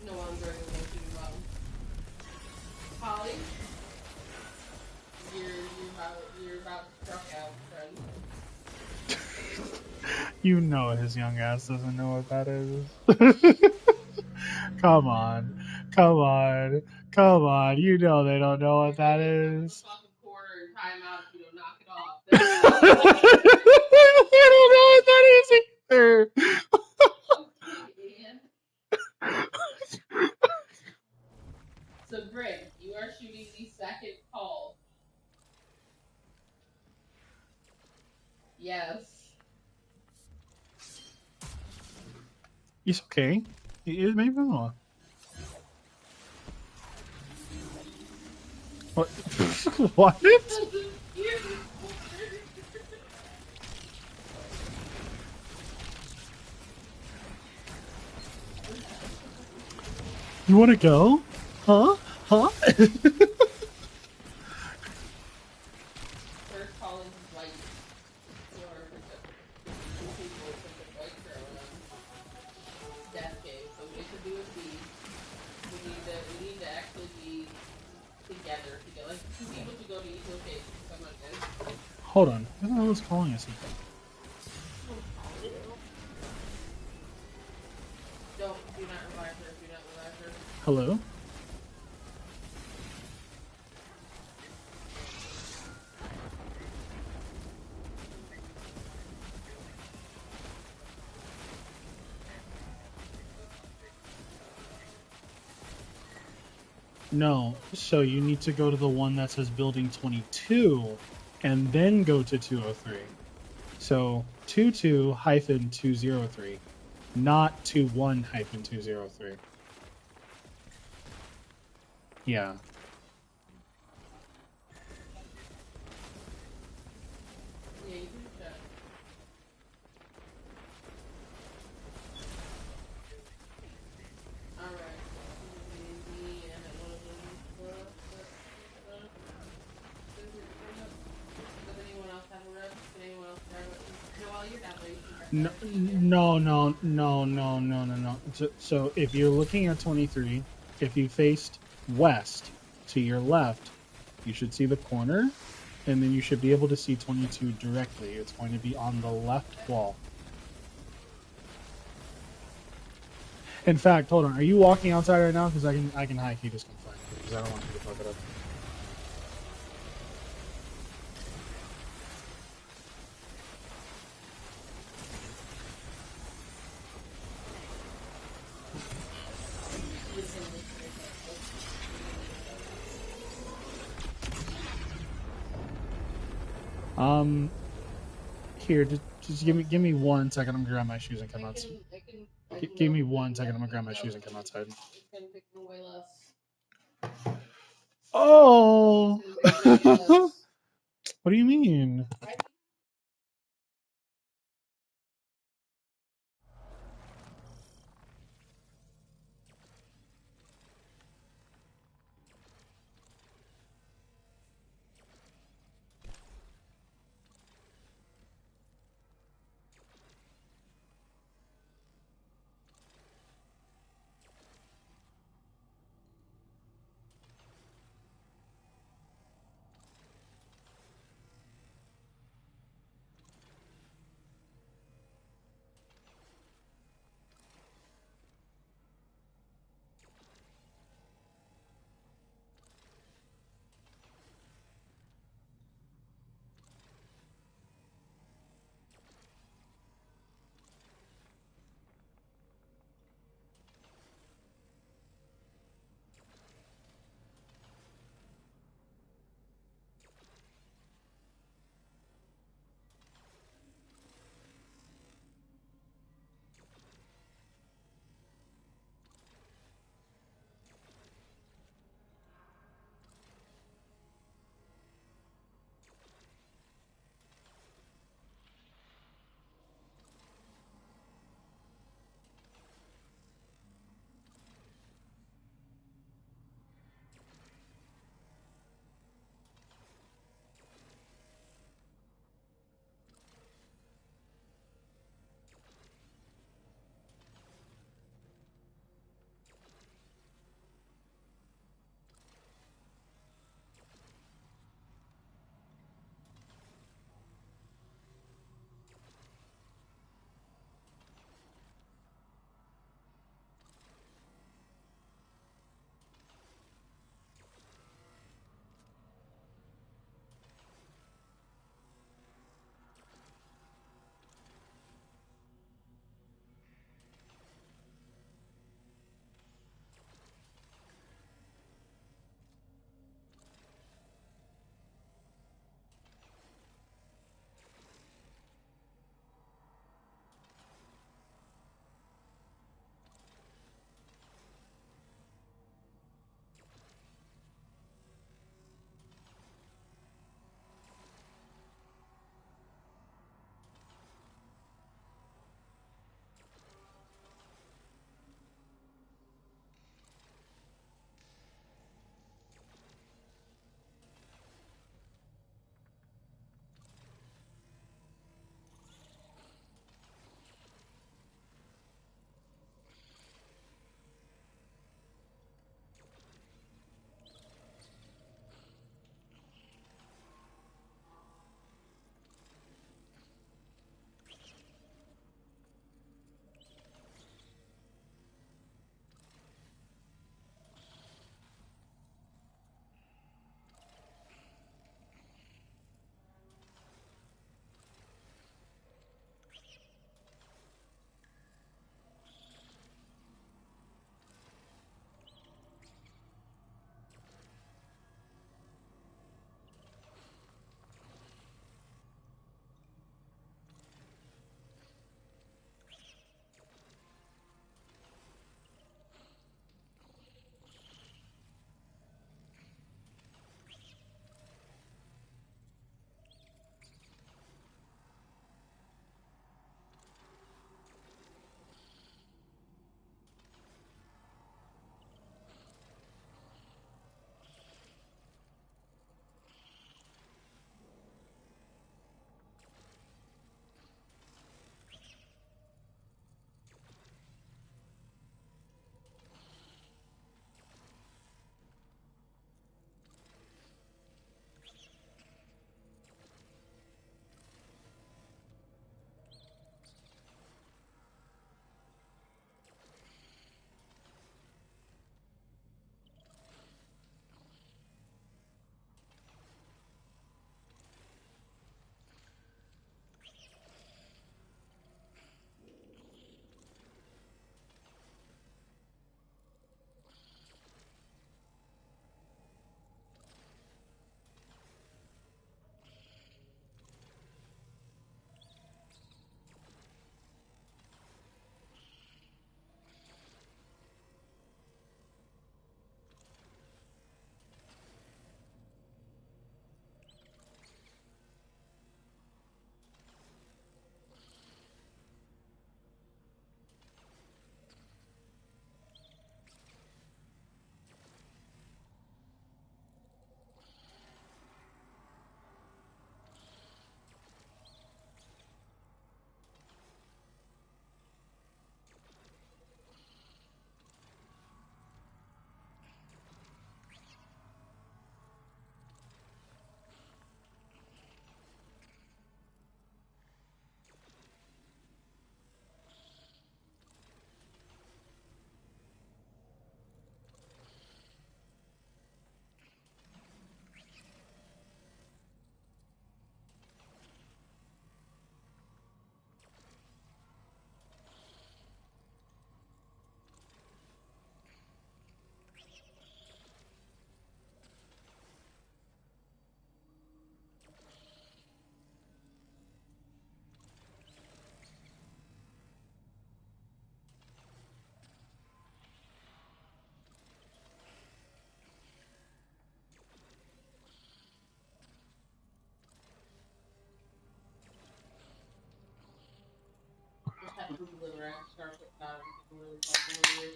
No one's ready to go shooting bottom. Holly, you're about to struck out, friend. You know his young ass doesn't know what that is. Come on. Come on. Come on. You know they don't know what that is. Fucking quarter and time out if you don't knock it off. I don't know what that is either. So, Brig, you are shooting the second call. Yes. He's okay. He is maybe not. What? What? You want to go? Huh? Huh? First call is white. Or people put white growing on death cave. So we should do a B. We need to actually be together. Like two people to go to each location. Come on, guys. Hold on. Who the hell is calling us? Do not revive her. Do not revive her. Hello? No, so you need to go to the one that says building 22 and then go to 203. So 22-203, not 21-203. Yeah. Yeah, you can check. Alright. And at one of them. Does anyone else have a rep? Can anyone else grab it? No, while you're down there, you can grab No, that. no, no, no, no, no, no, no. So if you're looking at 23, if you faced west to your left, you should see the corner, and then you should be able to see 22 directly. It's going to be on the left wall. In fact, hold on. Are you walking outside right now? Because I can high key this confined because I don't want you to fuck it up. Here, just give me 1 second. I'm gonna grab my shoes and come outside. Give me 1 second. I'm gonna grab my shoes and come outside. It's gonna take them way less. Oh, It's gonna be way less. what do you mean? Litteract Scarlet God, I'm really fucking hungry.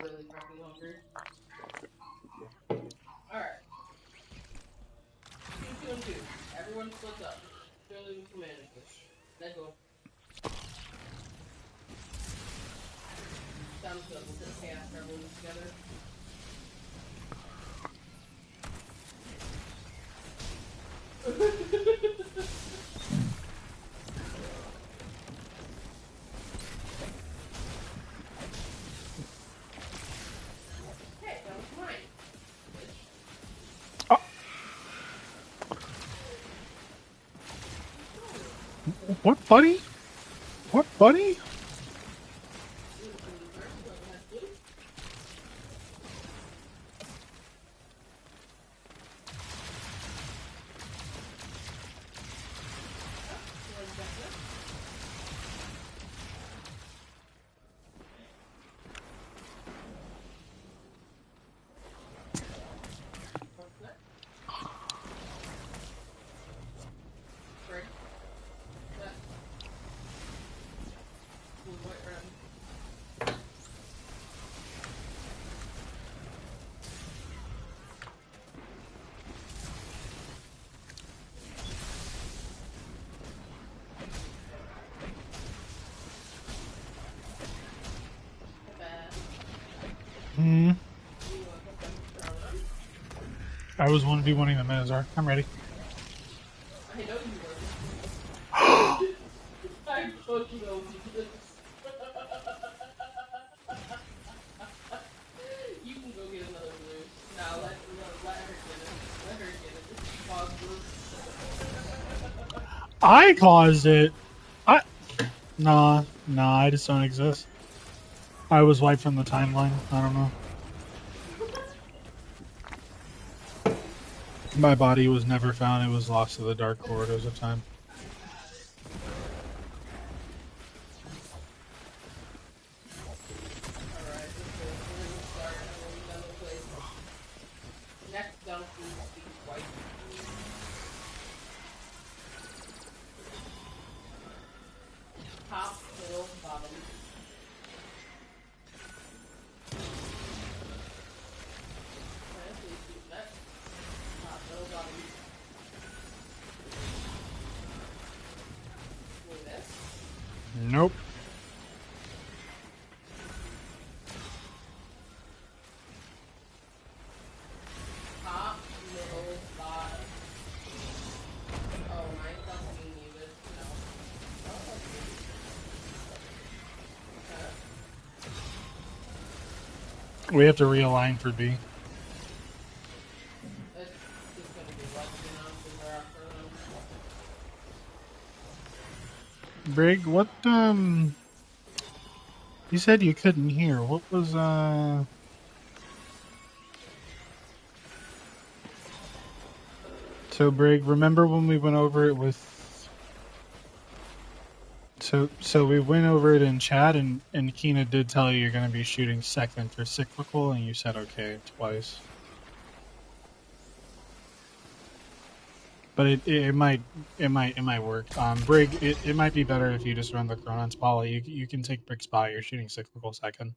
Really fucking hungry. Alright. 2, 2, and 2. Everyone splits up. Surely we can manage this. Let's go. Sounds good. We'll put chaos everyone together. Hey, that was mine. What, buddy? What, buddy? Hmm. I was 1v1ing the Minotaur. I'm ready. I know you were. I fucking know this. You can go get another blue. Nah, let her get it. Let her get it. She caused this. I caused it. Nah, I just don't exist. I was wiped from the timeline. I don't know. My body was never found. It was lost to the dark corridors of time. Alright, we're gonna start and we'll be done with place. Next dump needs to be white. Top, middle, bottom. Okay, please do that. Top, middle, bottom. Doing this. Nope. Top, middle, bottom. Oh, mine's not being muted. No. Oh, that's good. Okay. We have to realign for B. It's just gonna be less than we're after them. Brig, what, you said you couldn't hear. What was, So, Brig, remember when we went over it with... So we went over it in chat, and Kina did tell you you're going to be shooting second for cyclical, and you said okay twice. But it might work. Brig, it might be better if you just run the Chronon's Poly. You can take Brig's spot. You're shooting cyclical second.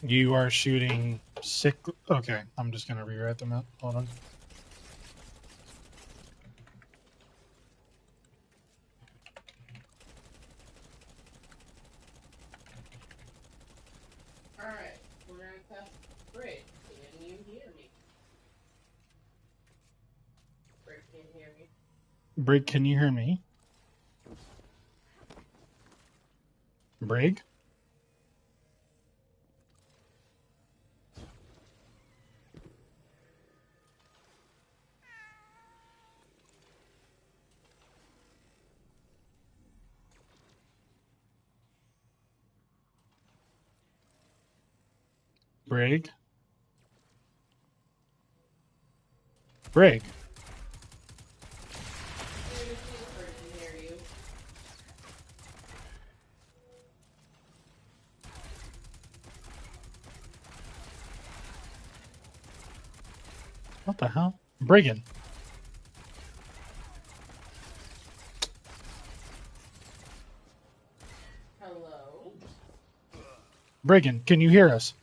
You are shooting Okay, I'm just gonna rewrite them out. Hold on. Alright, we're gonna test Brig. Can you hear me? Brig can't hear me. Brig, can you hear me? Brig? Brig? Brig? What the hell? Brigand. Hello. Brigand, can you hear us?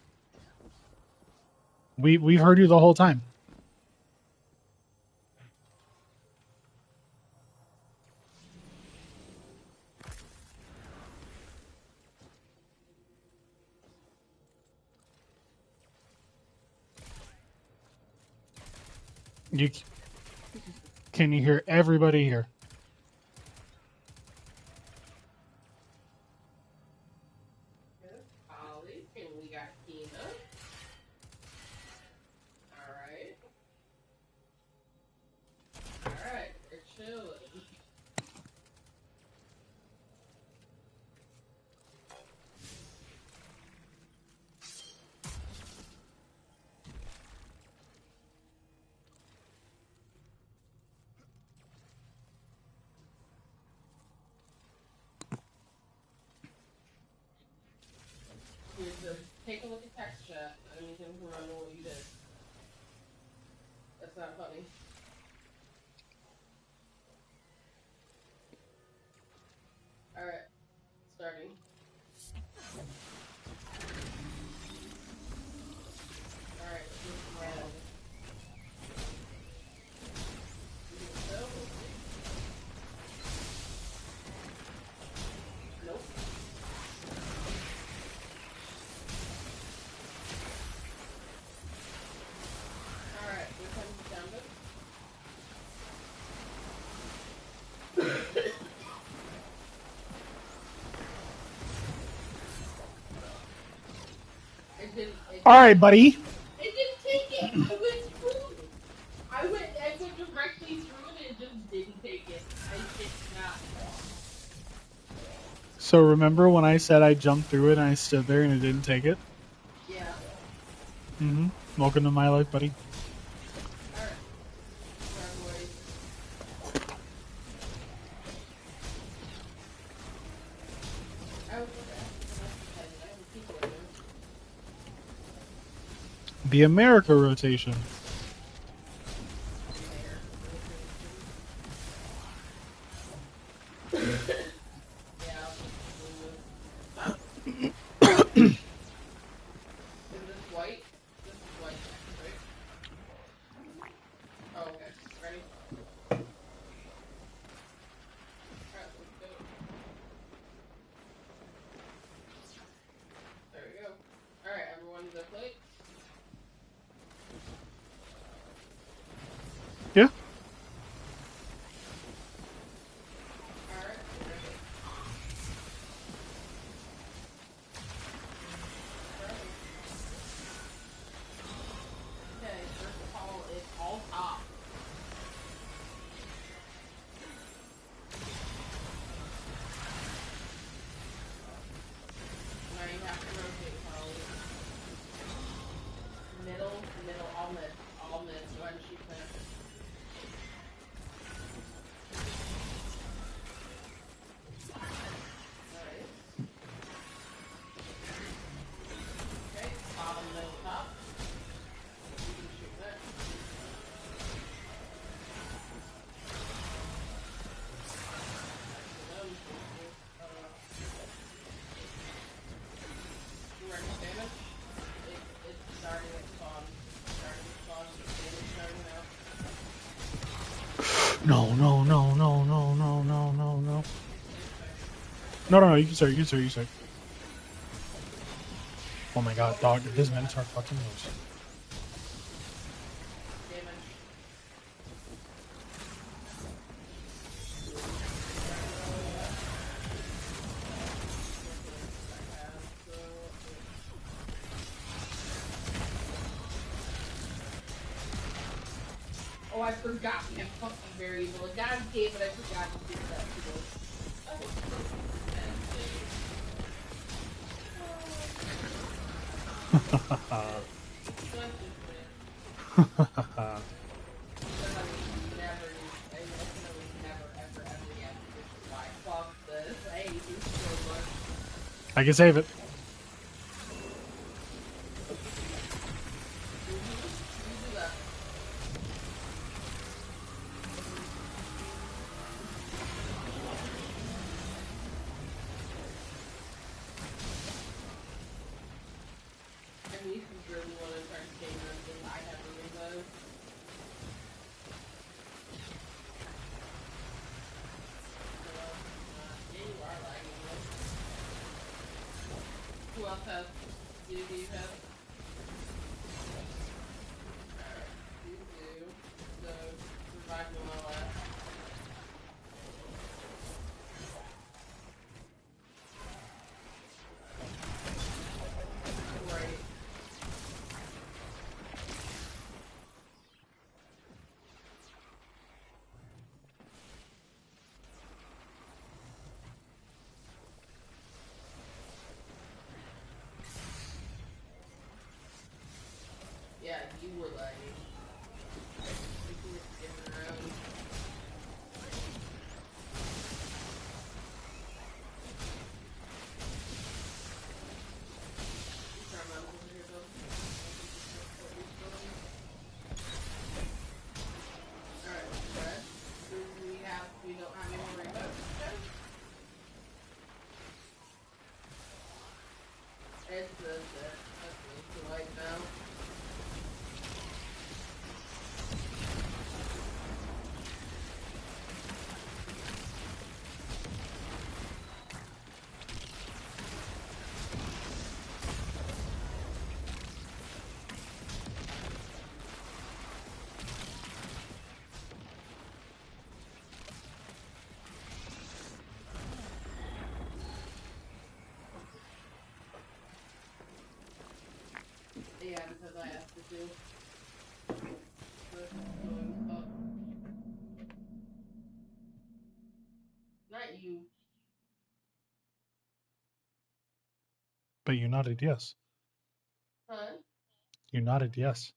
We've heard you the whole time. You can you hear everybody here? Ollie, and we got Kina. Alright. Alright, we're chilling. Here's the take a look at text chat. I don't even remember what you did. That's not funny. Alright, starting. Alright, here's red. So, nope. Alright, here comes Gambit. All right, buddy. It didn't take it. I went through. I went directly through it. And it just didn't take it. I did not. So remember when I said I jumped through it and I stood there and it didn't take it? Yeah. Mm-hmm. Welcome to my life, buddy. All right. Sorry, boys. I was people in there. The America rotation. Yeah. All mid. Go ahead and shoot that. Okay, bottom, middle, top. You can shoot that. Direct damage. It's starting at spawn. Starting at spawn. Damage starting now. No. No. You can start. Oh my god, dog. This Minotaur fucking moves. Damage. Oh, I forgot. I'm fucking variable. God damn it, I forgot to do that. I can save it. niece is really want to start skating because I have really those. Yeah, you are lagging. Who else has? Do you have? Alright, you do. So, revive Noella. Right. Yeah, you were lagging. You were skipping around. Alright, Fred. We don't have any more rainbows? It's too late now. Yeah, because I asked it to. Not you. But you nodded yes. Huh? You nodded yes.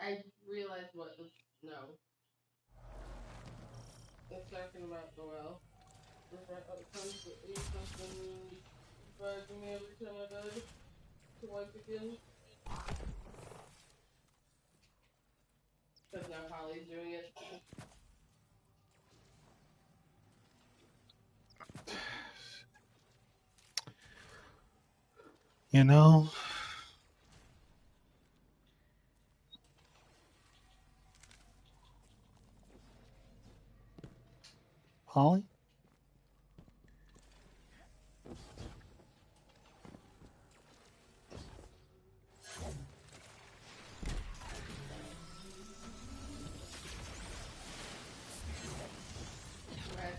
I realized what was no. It's talking about Noel. Something bugging me every time I go to wipe again. Because now Holly's doing it. You know, Holly? Red.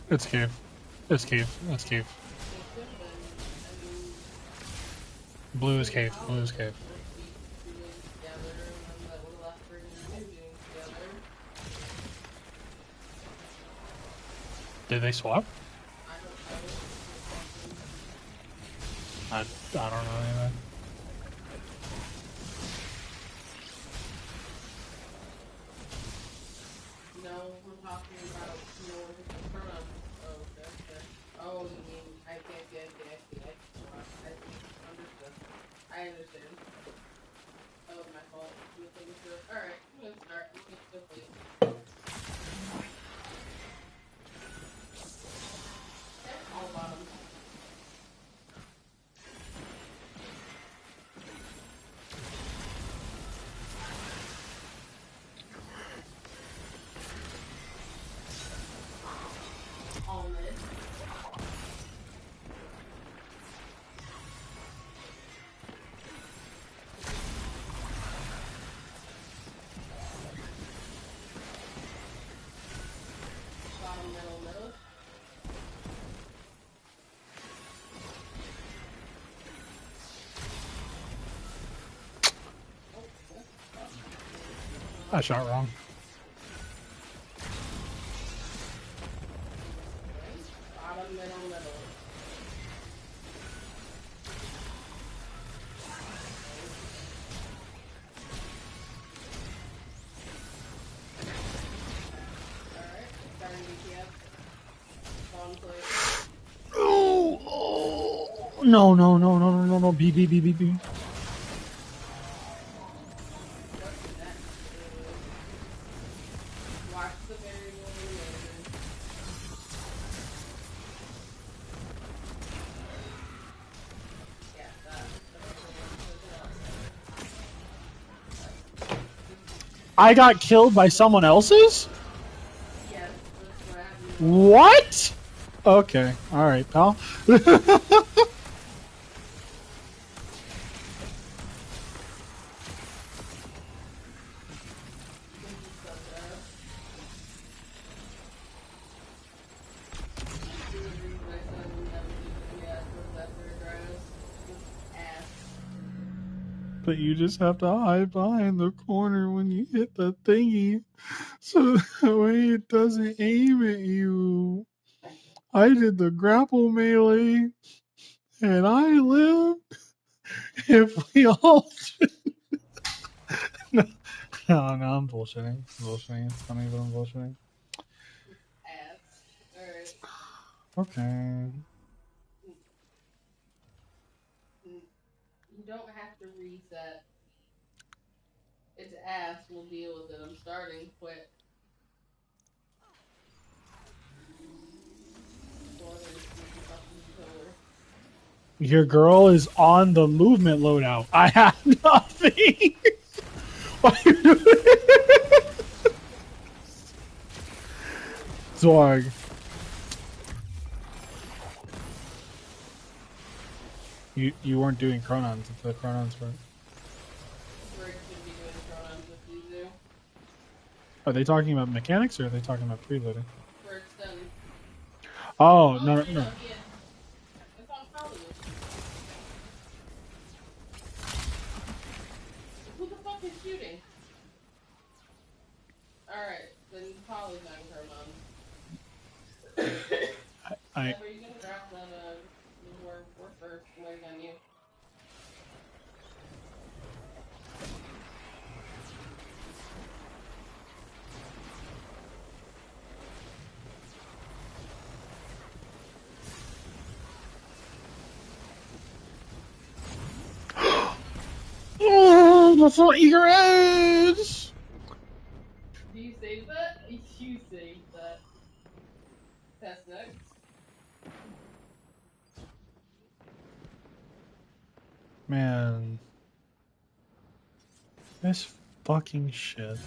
It's cave. It's cave. It's cave. Blue is cave. Blue is cave. Did they swap? I don't know anything. No, we're talking about Oh, okay. Oh, you mean I can't get understood. I understand. Oh, my fault. Alright, I'm gonna start. All bottom. All mid. I shot wrong. Bottom, middle, middle. Alright, starting DPS. Spawn place. Oh, no, no, no, no, no, no, no. B, B, B, B, B. What's next? Watch the variable illumination. Yeah, that's the I got killed by someone else's? Yes, that's what happened. What? Okay, alright, pal. But you just have to hide behind the corner when you hit the thingy, so that way it doesn't aim at you. I did the grapple melee, and I live. If we all... no, no, I'm bullshitting. Bullshitting. It's funny, but I'm bullshitting. Alright. Okay. You don't have to reset. It's ass, we'll deal with it. I'm starting quick. Northern sneaky fucking killer. Your girl is on the movement loadout. I have nothing. What are you doing? Zorg. You weren't doing chronons if the chronons were. Rick should be doing pronouns with you do. Are they talking about mechanics or are they talking about preloading? Rick's done. Oh, no, no. Yeah. It's on Hollywood. Who the fuck is shooting? Alright, then Polly's on pronouns. I Whenever you can drop that, we're first. I'm waiting on you. Oh, that's what eager is. Do you save that? You save that. That's next. Man. This fucking shit.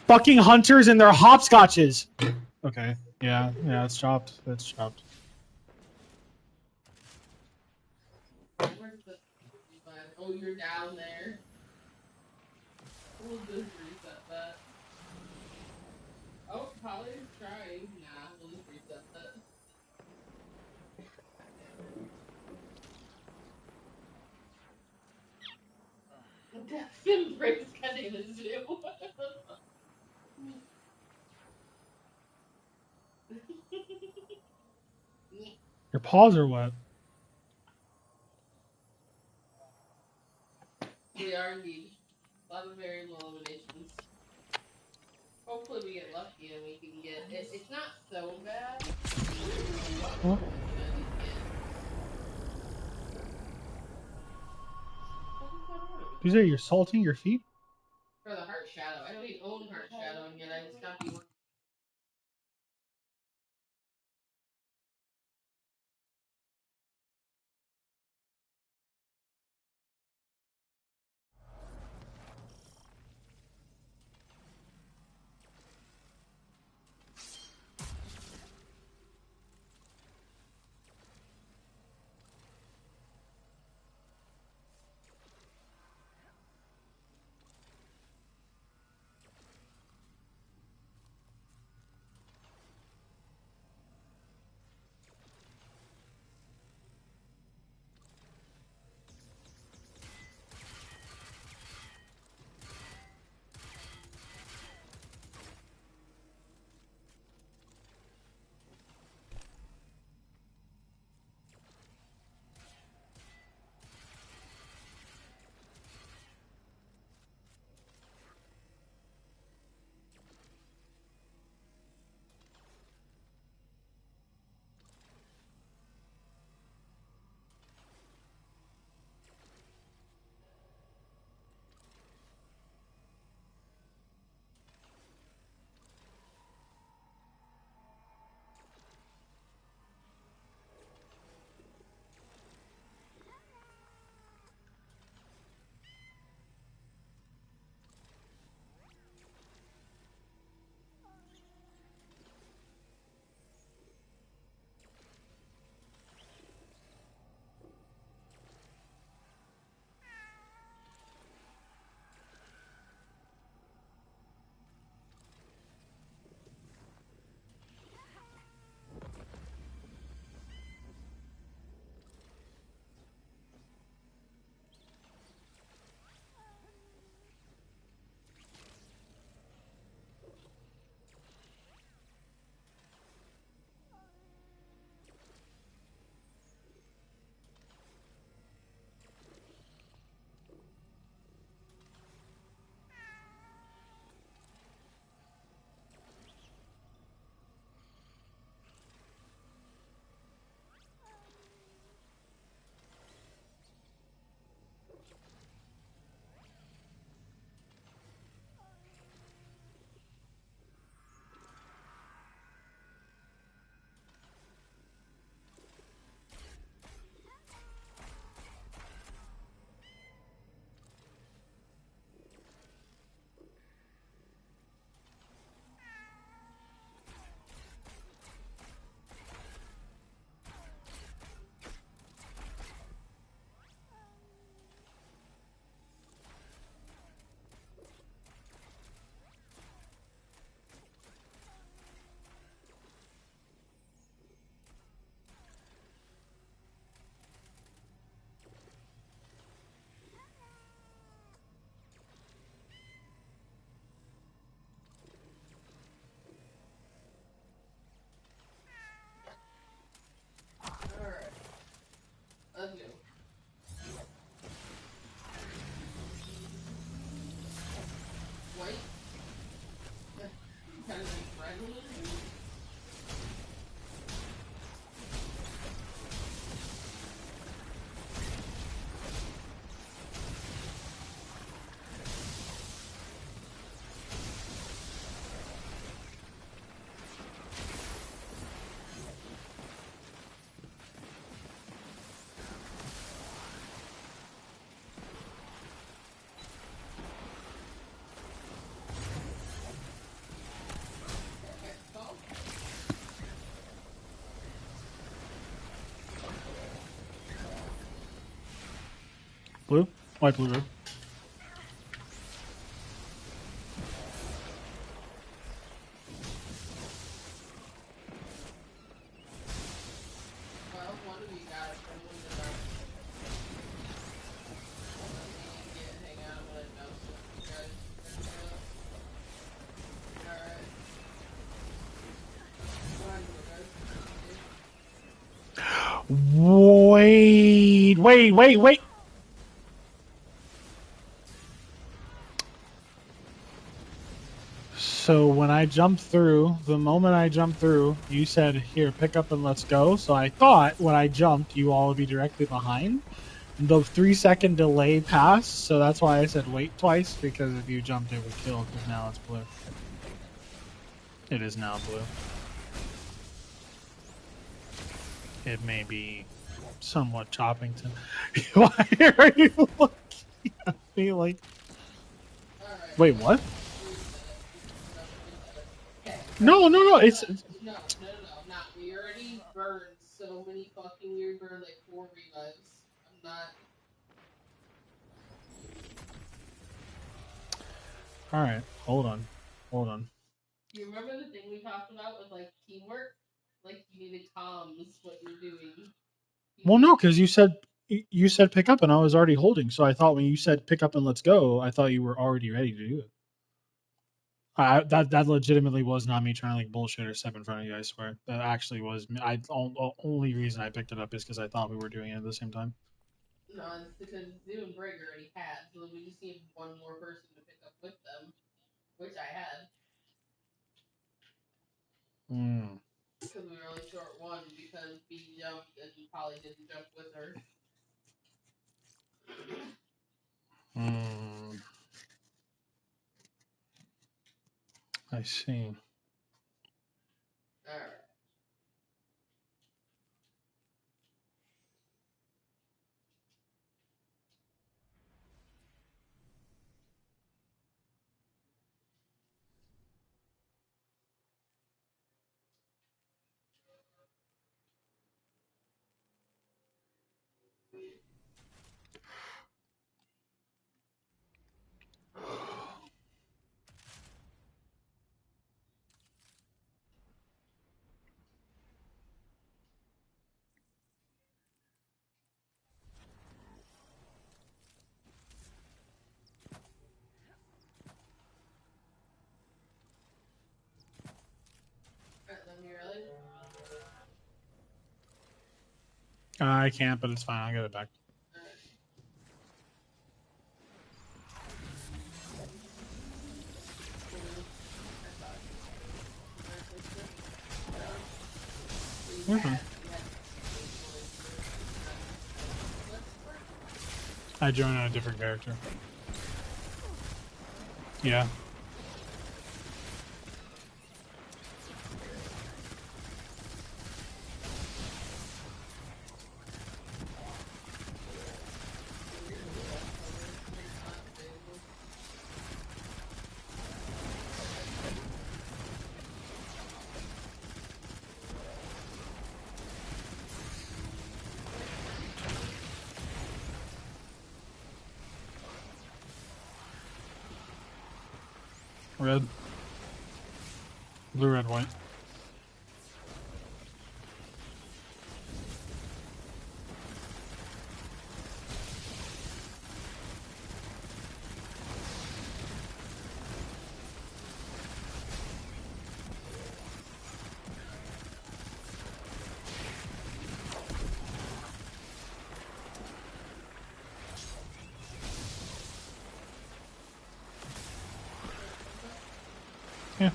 Fucking hunters and their hopscotches. Okay. Yeah, it's chopped. It's chopped. Where's the... Oh, you're down there. We'll just reset that. Oh, Polly's trying. Nah, we'll just reset that. Death Embrace got in a zoo. Your paws are wet. We are indeed. A lot of variable eliminations. Hopefully we get lucky and we can get it. It's not so bad. Huh? You say you're salting your feet? For the Heart Shadow. I don't even own Heart Shadow and yet I just got the Blue? White, blue, red. Well, one of you got it from one of our. Hang on, I'm gonna announce it. You guys ready to go? Alright. Run, guys. Wait. So when I jumped through, the moment I jumped through, you said, here, pick up and let's go. So I thought when I jumped, you all would be directly behind. The 3-second delay passed, so that's why I said wait twice, because if you jumped, it would kill, because now it's blue. It is now blue. It may be somewhat Choppington. Why are you looking at me like... Wait, what? No, it's... No, not. We already burned so many fucking... We burned like 4 revives. I'm not... Alright, hold on. You remember the thing we talked about with, like, teamwork? Like, you need to comms what you're doing. Well, no, because you said pick up and I was already holding, so I thought when you said pick up and let's go, I thought you were already ready to do it. That legitimately was not me trying to like bullshit or step in front of you. I swear that actually was. Only reason I picked it up is because I thought we were doing it at the same time. No, it's because Zoo and Brig already had, so we just need one more person to pick up with them, which I had. Because we were only short one because B jumped and Polly didn't jump with her. I see. Alright. I can't, but it's fine. I'll get it back. I joined on a different character. Yeah. Red. Blue, red, white. Yeah.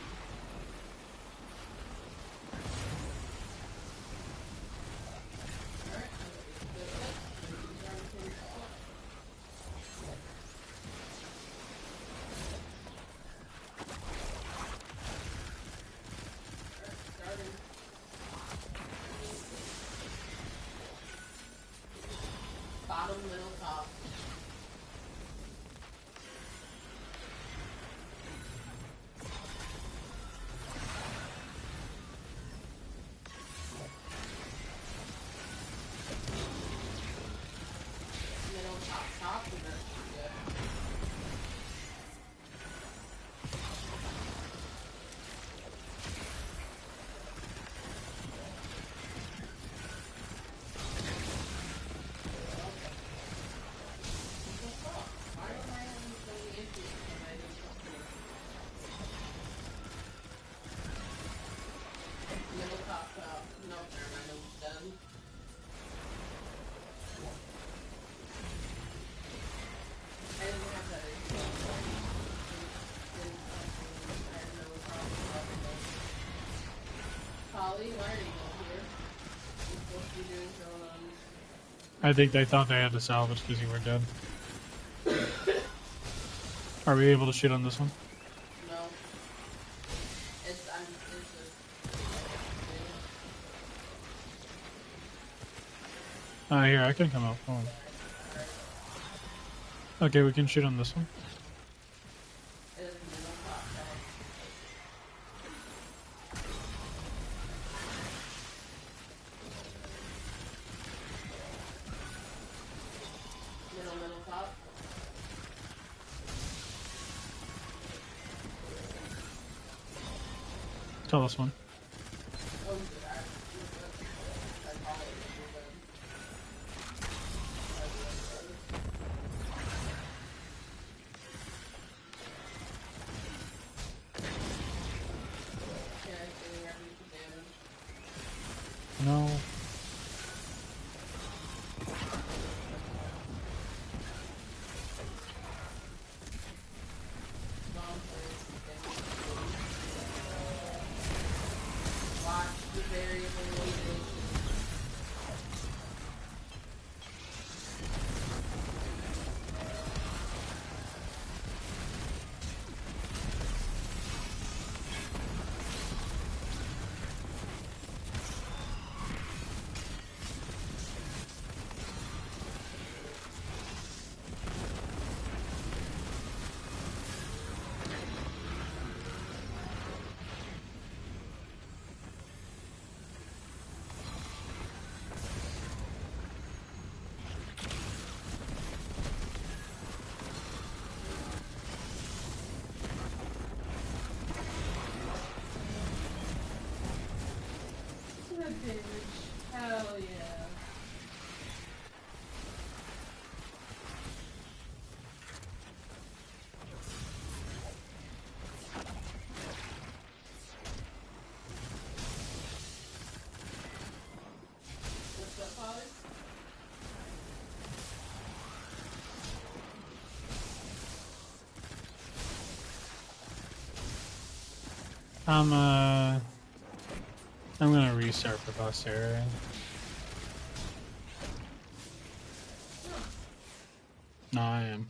Bottom, middle, top. Middle, top, top. I think they thought they had to salvage because you were dead. Are we able to shoot on this one? No. It's just. Here, I can come up. Hold on. Okay, we can shoot on this one. Middle top. Tell this one. Oh, good. I call it. No. Watch the variable. Hell yeah. What's up, Father? I'm gonna restart for posterity. No, I am.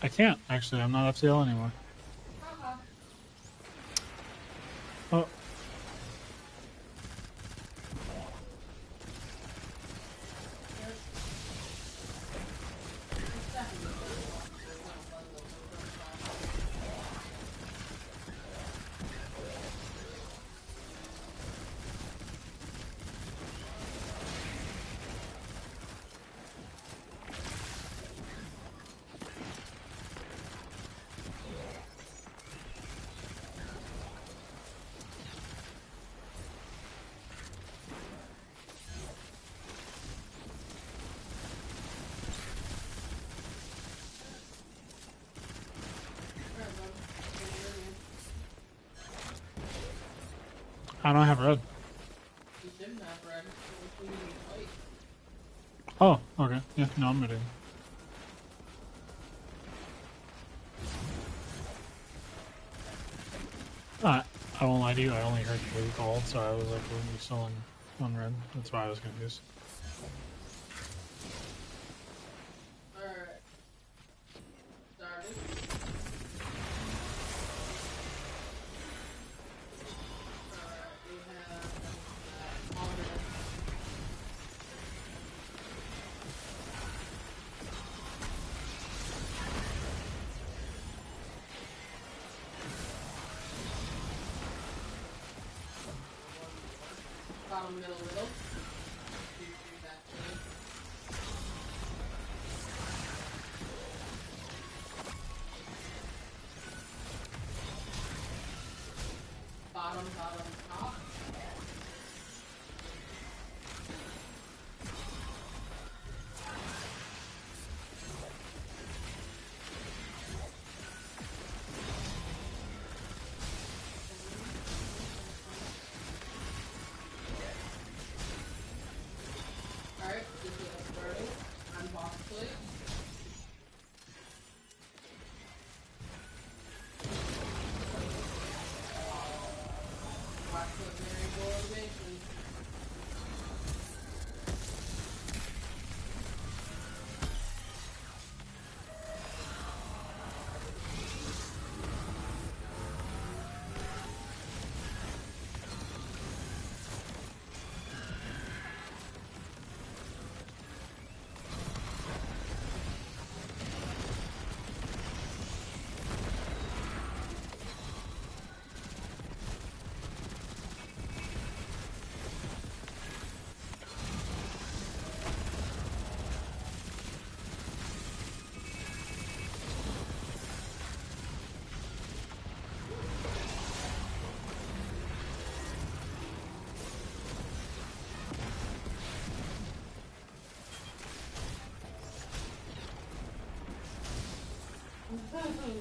I can't, actually. I'm not FCL anymore. Oh. I don't have red. You didn't have red. You need white. Oh, okay. Yeah, no, I'm ready. I won't lie to you, I only heard blue called, so I was like, well, you still on red. That's why I was confused. Alright. Started. Alright, we have all red. Bottom, middle. Shoot that thing. Bottom, top. Alright, this is us starting. I'm boss plate. Put variable automation.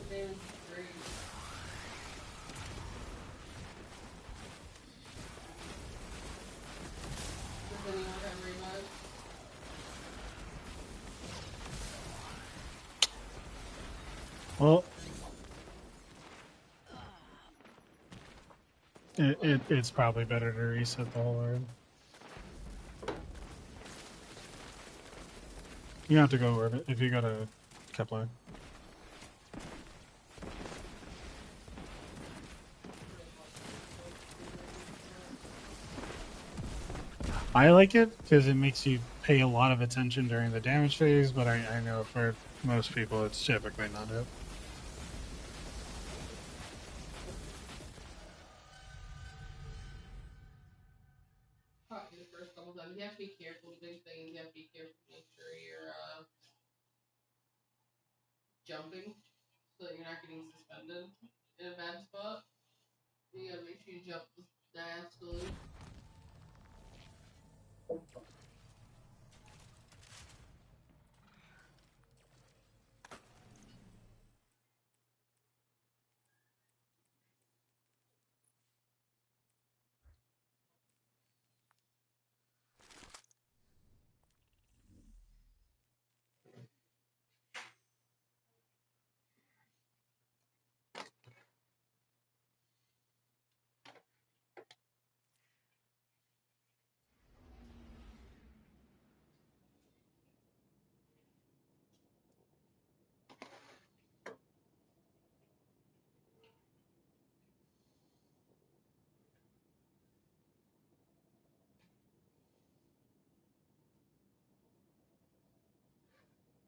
Damn, great. Does anyone have remote? Well, it's probably better to reset the whole orb. You have to go orbit if you go to Kepler. I like it because it makes you pay a lot of attention during the damage phase, but I know for most people it's typically not it. Probably the first couple times. You have to be careful with big things. You have to be careful to make sure you're jumping so that you're not getting suspended in a bad spot. You gotta make sure you jump diastole.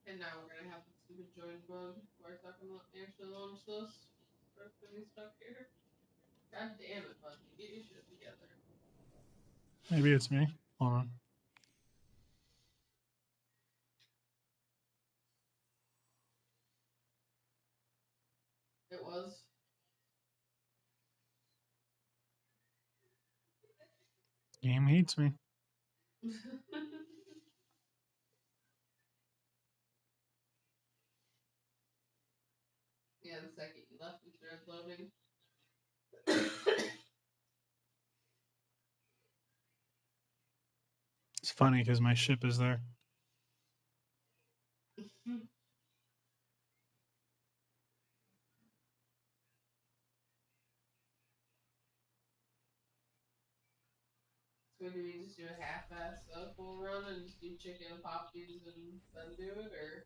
And now we're gonna have the stupid join bug where it's not gonna let me actually launch this. Or it's gonna be stuck here. God damn it, bud. Get your shit together. Maybe it's me. Hold on. It was. Game hates me. Yeah, the second you left, it started loading. It's funny because my ship is there. So do we just do a half-ass full run and just do chicken and poppies and then do it, or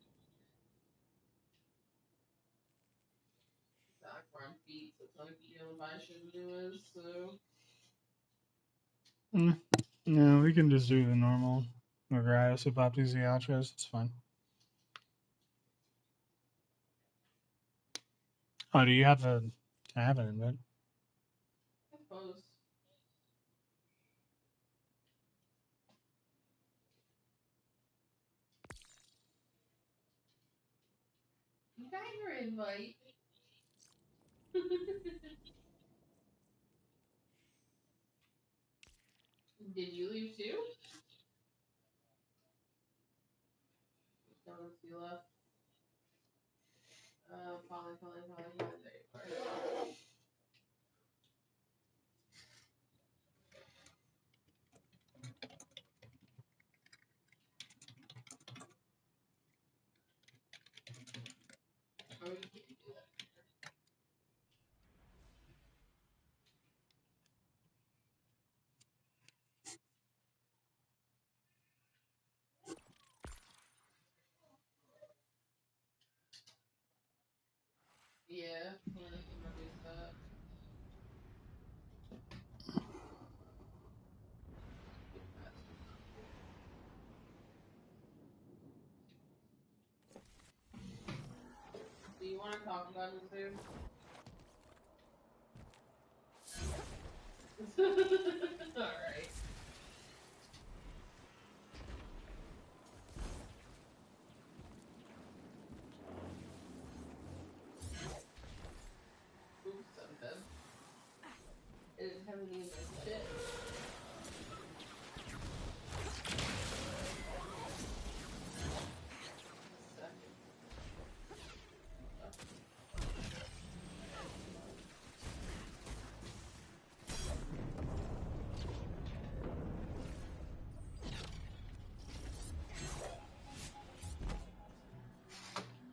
it's not like we're on feet, so it's not like the deal if I shouldn't do is, so No, we can just do the normal Magrias with Baptiste Outros. It's fine. Oh, do you have a? I have an invite. I suppose. You got your invite. Did you leave too? No, you left. Polly, there you are. Oh, you can't do that. want to talk about it soon? Alright. Oops, I'm dead. I didn't have any of my shit.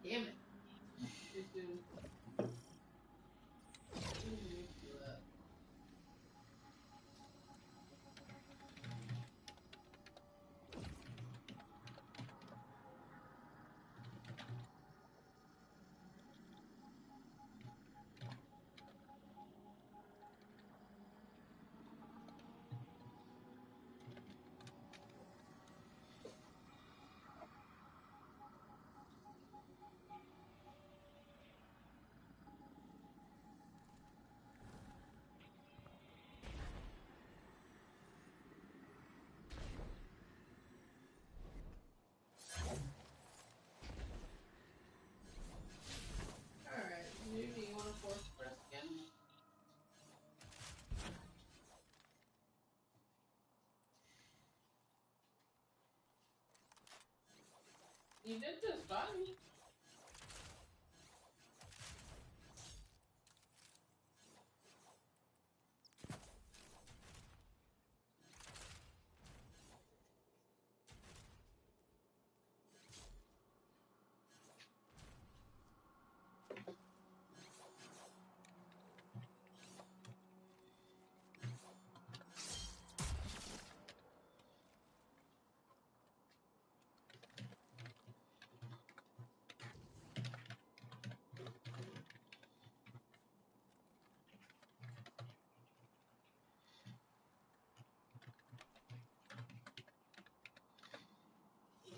Damn it. Too soon. Alright, do you want to force press again? You did just fine.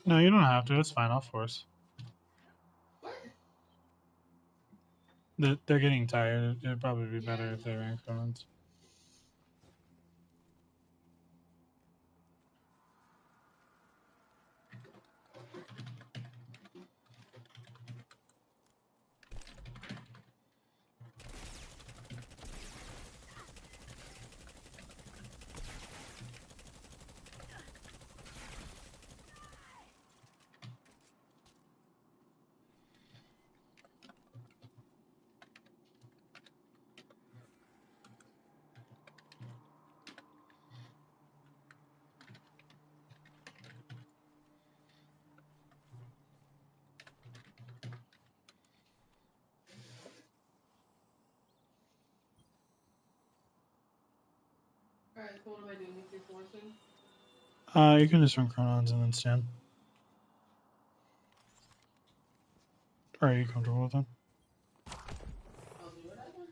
No, you don't have to. It's fine. I'll force. What? They're getting tired. It'd probably be better if they ran Chronons. Alright, so what am I doing with your forcing? You can just run Chronons and then stand. Are you comfortable with that? I'll do whatever.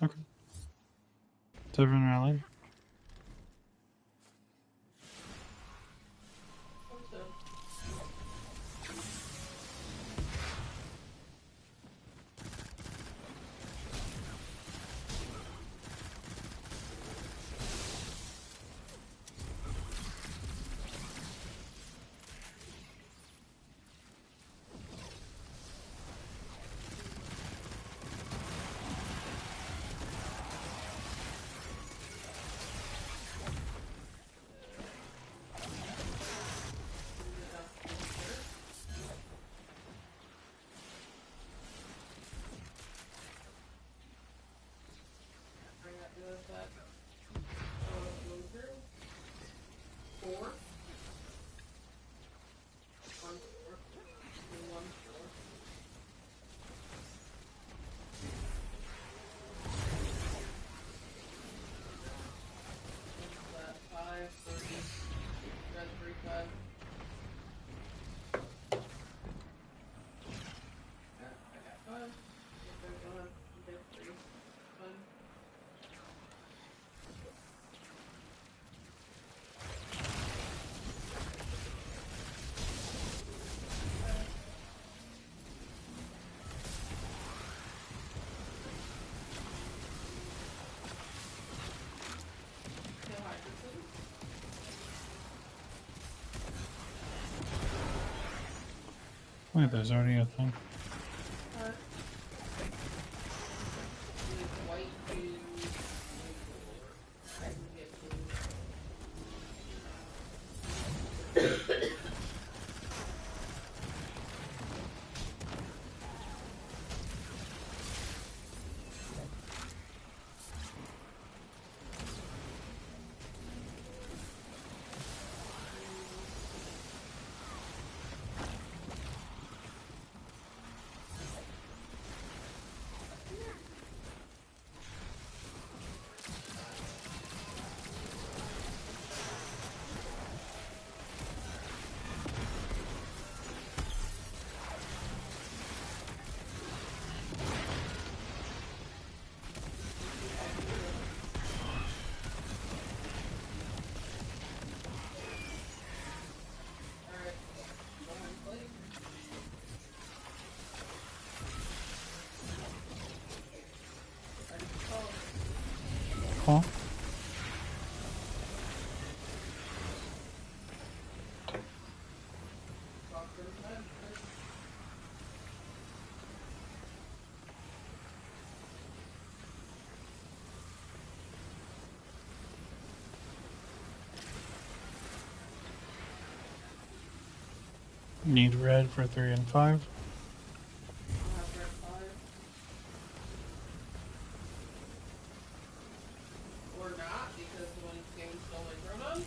Okay. Is everyone rallied? Hope so. Wait, there's already a thing. With white shoes and gold. I can get blue. Cool. Need red for 3 and 5. Or not, because the one game's still like Ronan.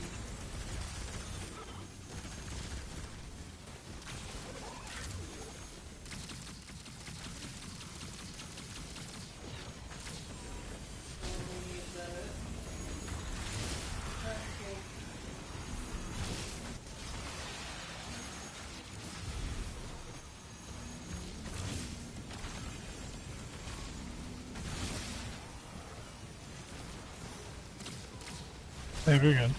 Hey, very good.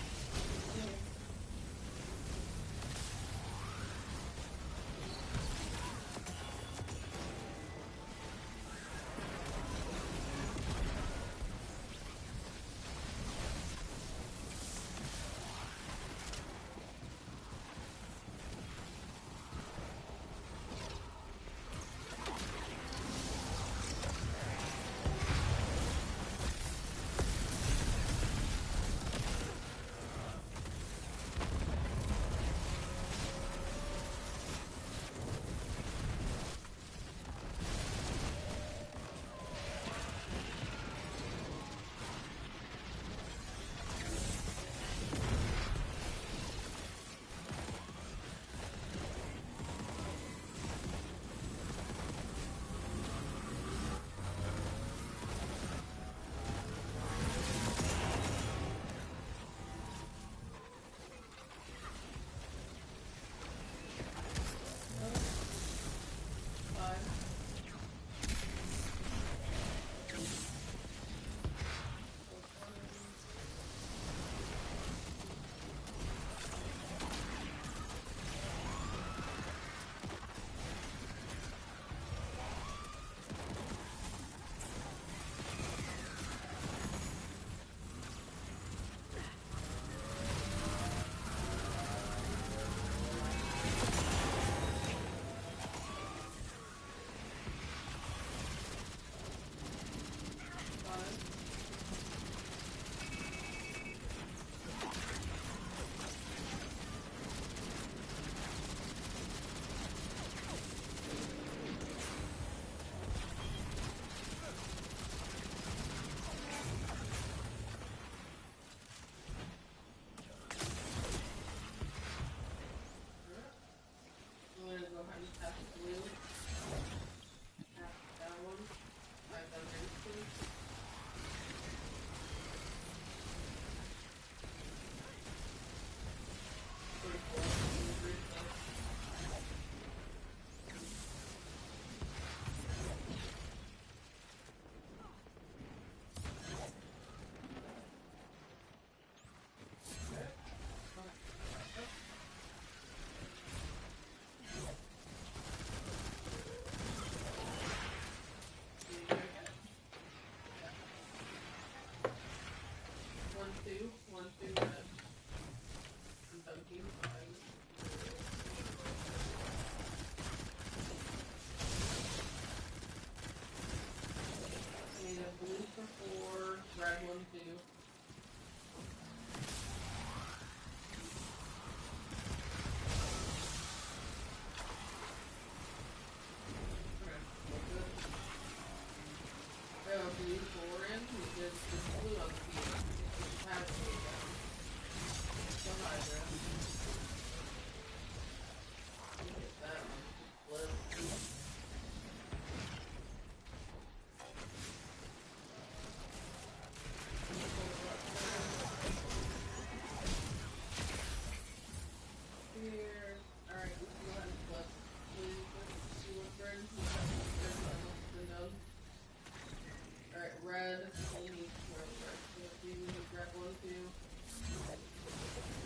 only need one red. So if you need red 1, 2, you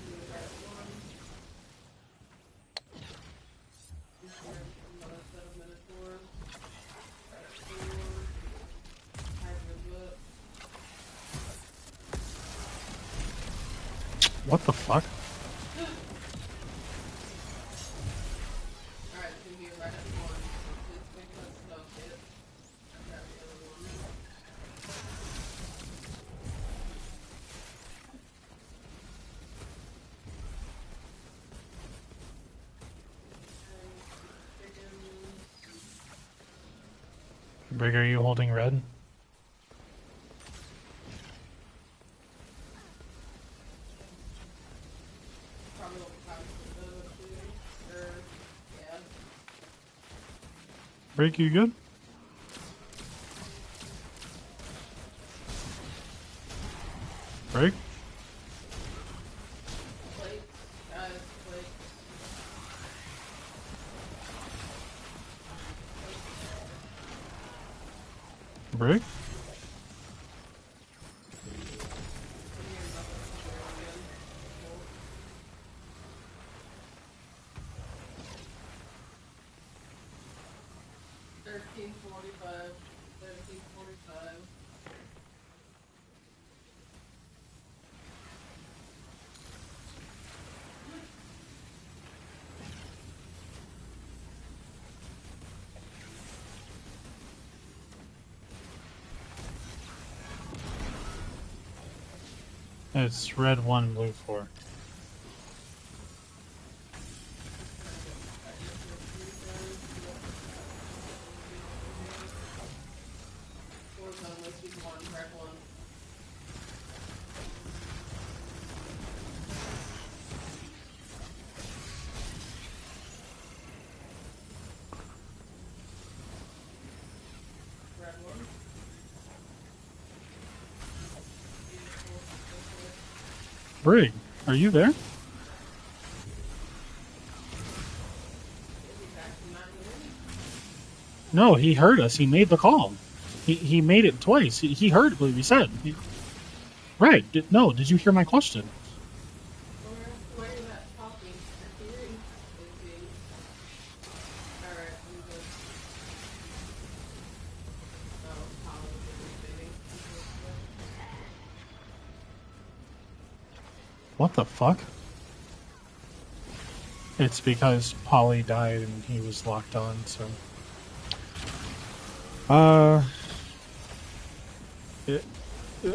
need red 1. Here's another set of Minotaurs. Red 4. Hybrid Whip. What the fuck? Alright, it's gonna be a red at 1. Please make that stuff hit. Grab the other one. Brig, are you holding red? Probably what we talked about too. Or, yeah. Brig, you good? Brig? Plates, guys, plates. Brig? $13.45. $13.45. It's red 1, blue 4. Red 1. Red 1. Brig, are you there? Is he back to not doing? No, he heard us. He made the call. He made it twice. He heard what we said. Right. Did you hear my question? Why are you not talking? Your theory is being... Alright, I'm good. Oh, Holly is invading. What the fuck? It's because Polly died and he was locked on, so...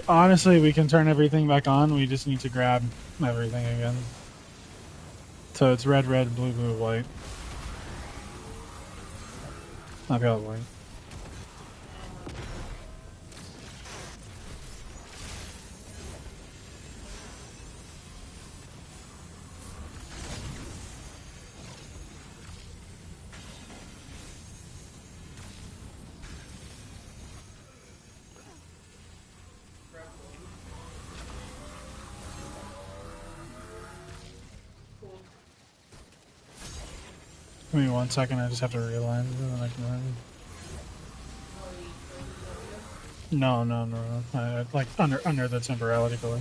honestly, we can turn everything back on. We just need to grab everything again. So it's red, red, blue, blue, white. I've got white. Cool. Give me 1 second, I just have to realign and then I can run. No. Like under the temporality color.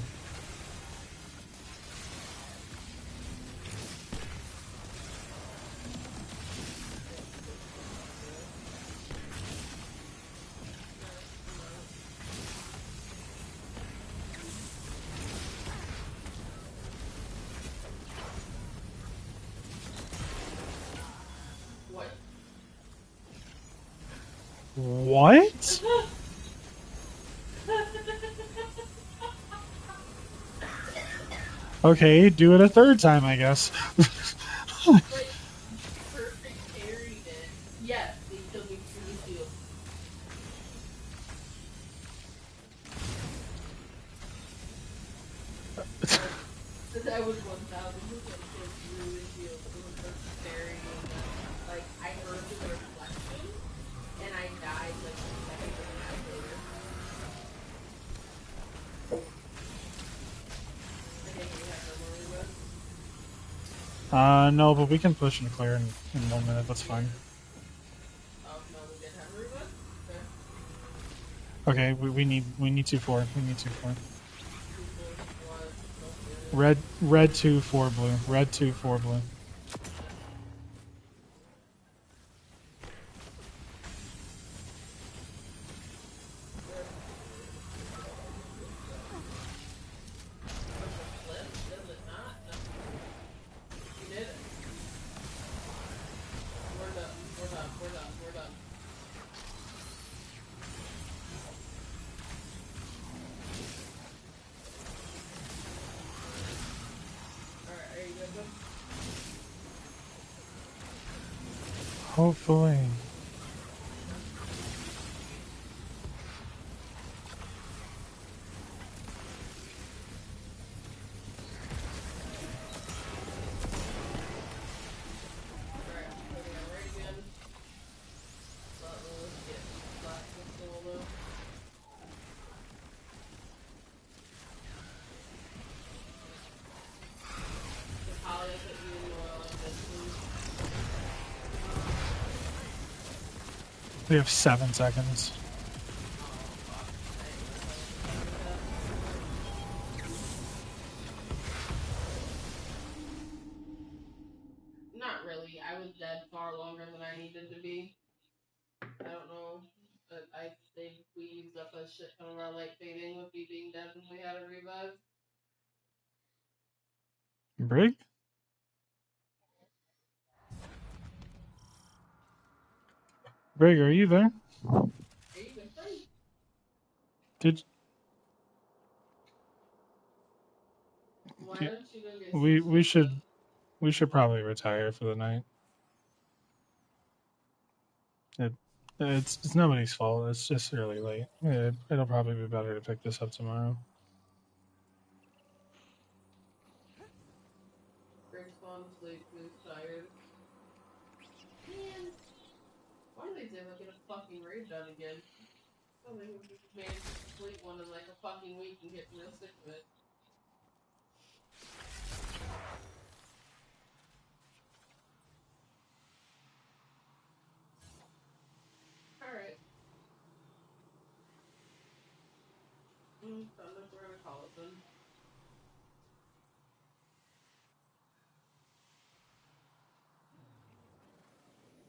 What? What? Okay, do it a third time, I guess. Like, perfect carried it. Yes, they killed me through the shield. That was 1,000% killed through the shield. It was perfect carrying it. Like, I heard the reflection, and I died like 2 seconds and a half later. I think we have no more with. No, but we can push and clear in 1 minute, that's fine. Oh, no, we didn't have a rewind? Okay, we need 2-4. We need 2-4. 2, 4, 1, okay. Red 2, 4 blue. Red 2, 4 blue. Does it flip? Does it not? No. You did it. We're done. We're done. We're done. We're done. Alright, are you good? Then? Hopefully. Alright, putting on right again. Let Lilith get last pistol though. If Holly will put you in oil like this, please. We have 7 seconds. Oh, fuck. I ain't gonna tell him to do that. Not really. I was dead far longer than I needed to be. I don't know, but I think we used up a shit ton of our light fading with me being dead when we had a revive. Brig? Brig, are you there? Are you good friend? Did Why Yeah, don't you go get we some sleep? we should probably retire for the night. It's nobody's fault. It's just really late. It'll probably be better to pick this up tomorrow. Bring spawn to sleep, who's tired. Man, why do they say they'll get a fucking raid done again? I don't think we just managed to complete one in like a fucking week and get real sick of it. Alright. Sounds like we're gonna call it then.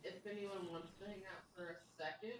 If anyone wants to hang out for a second,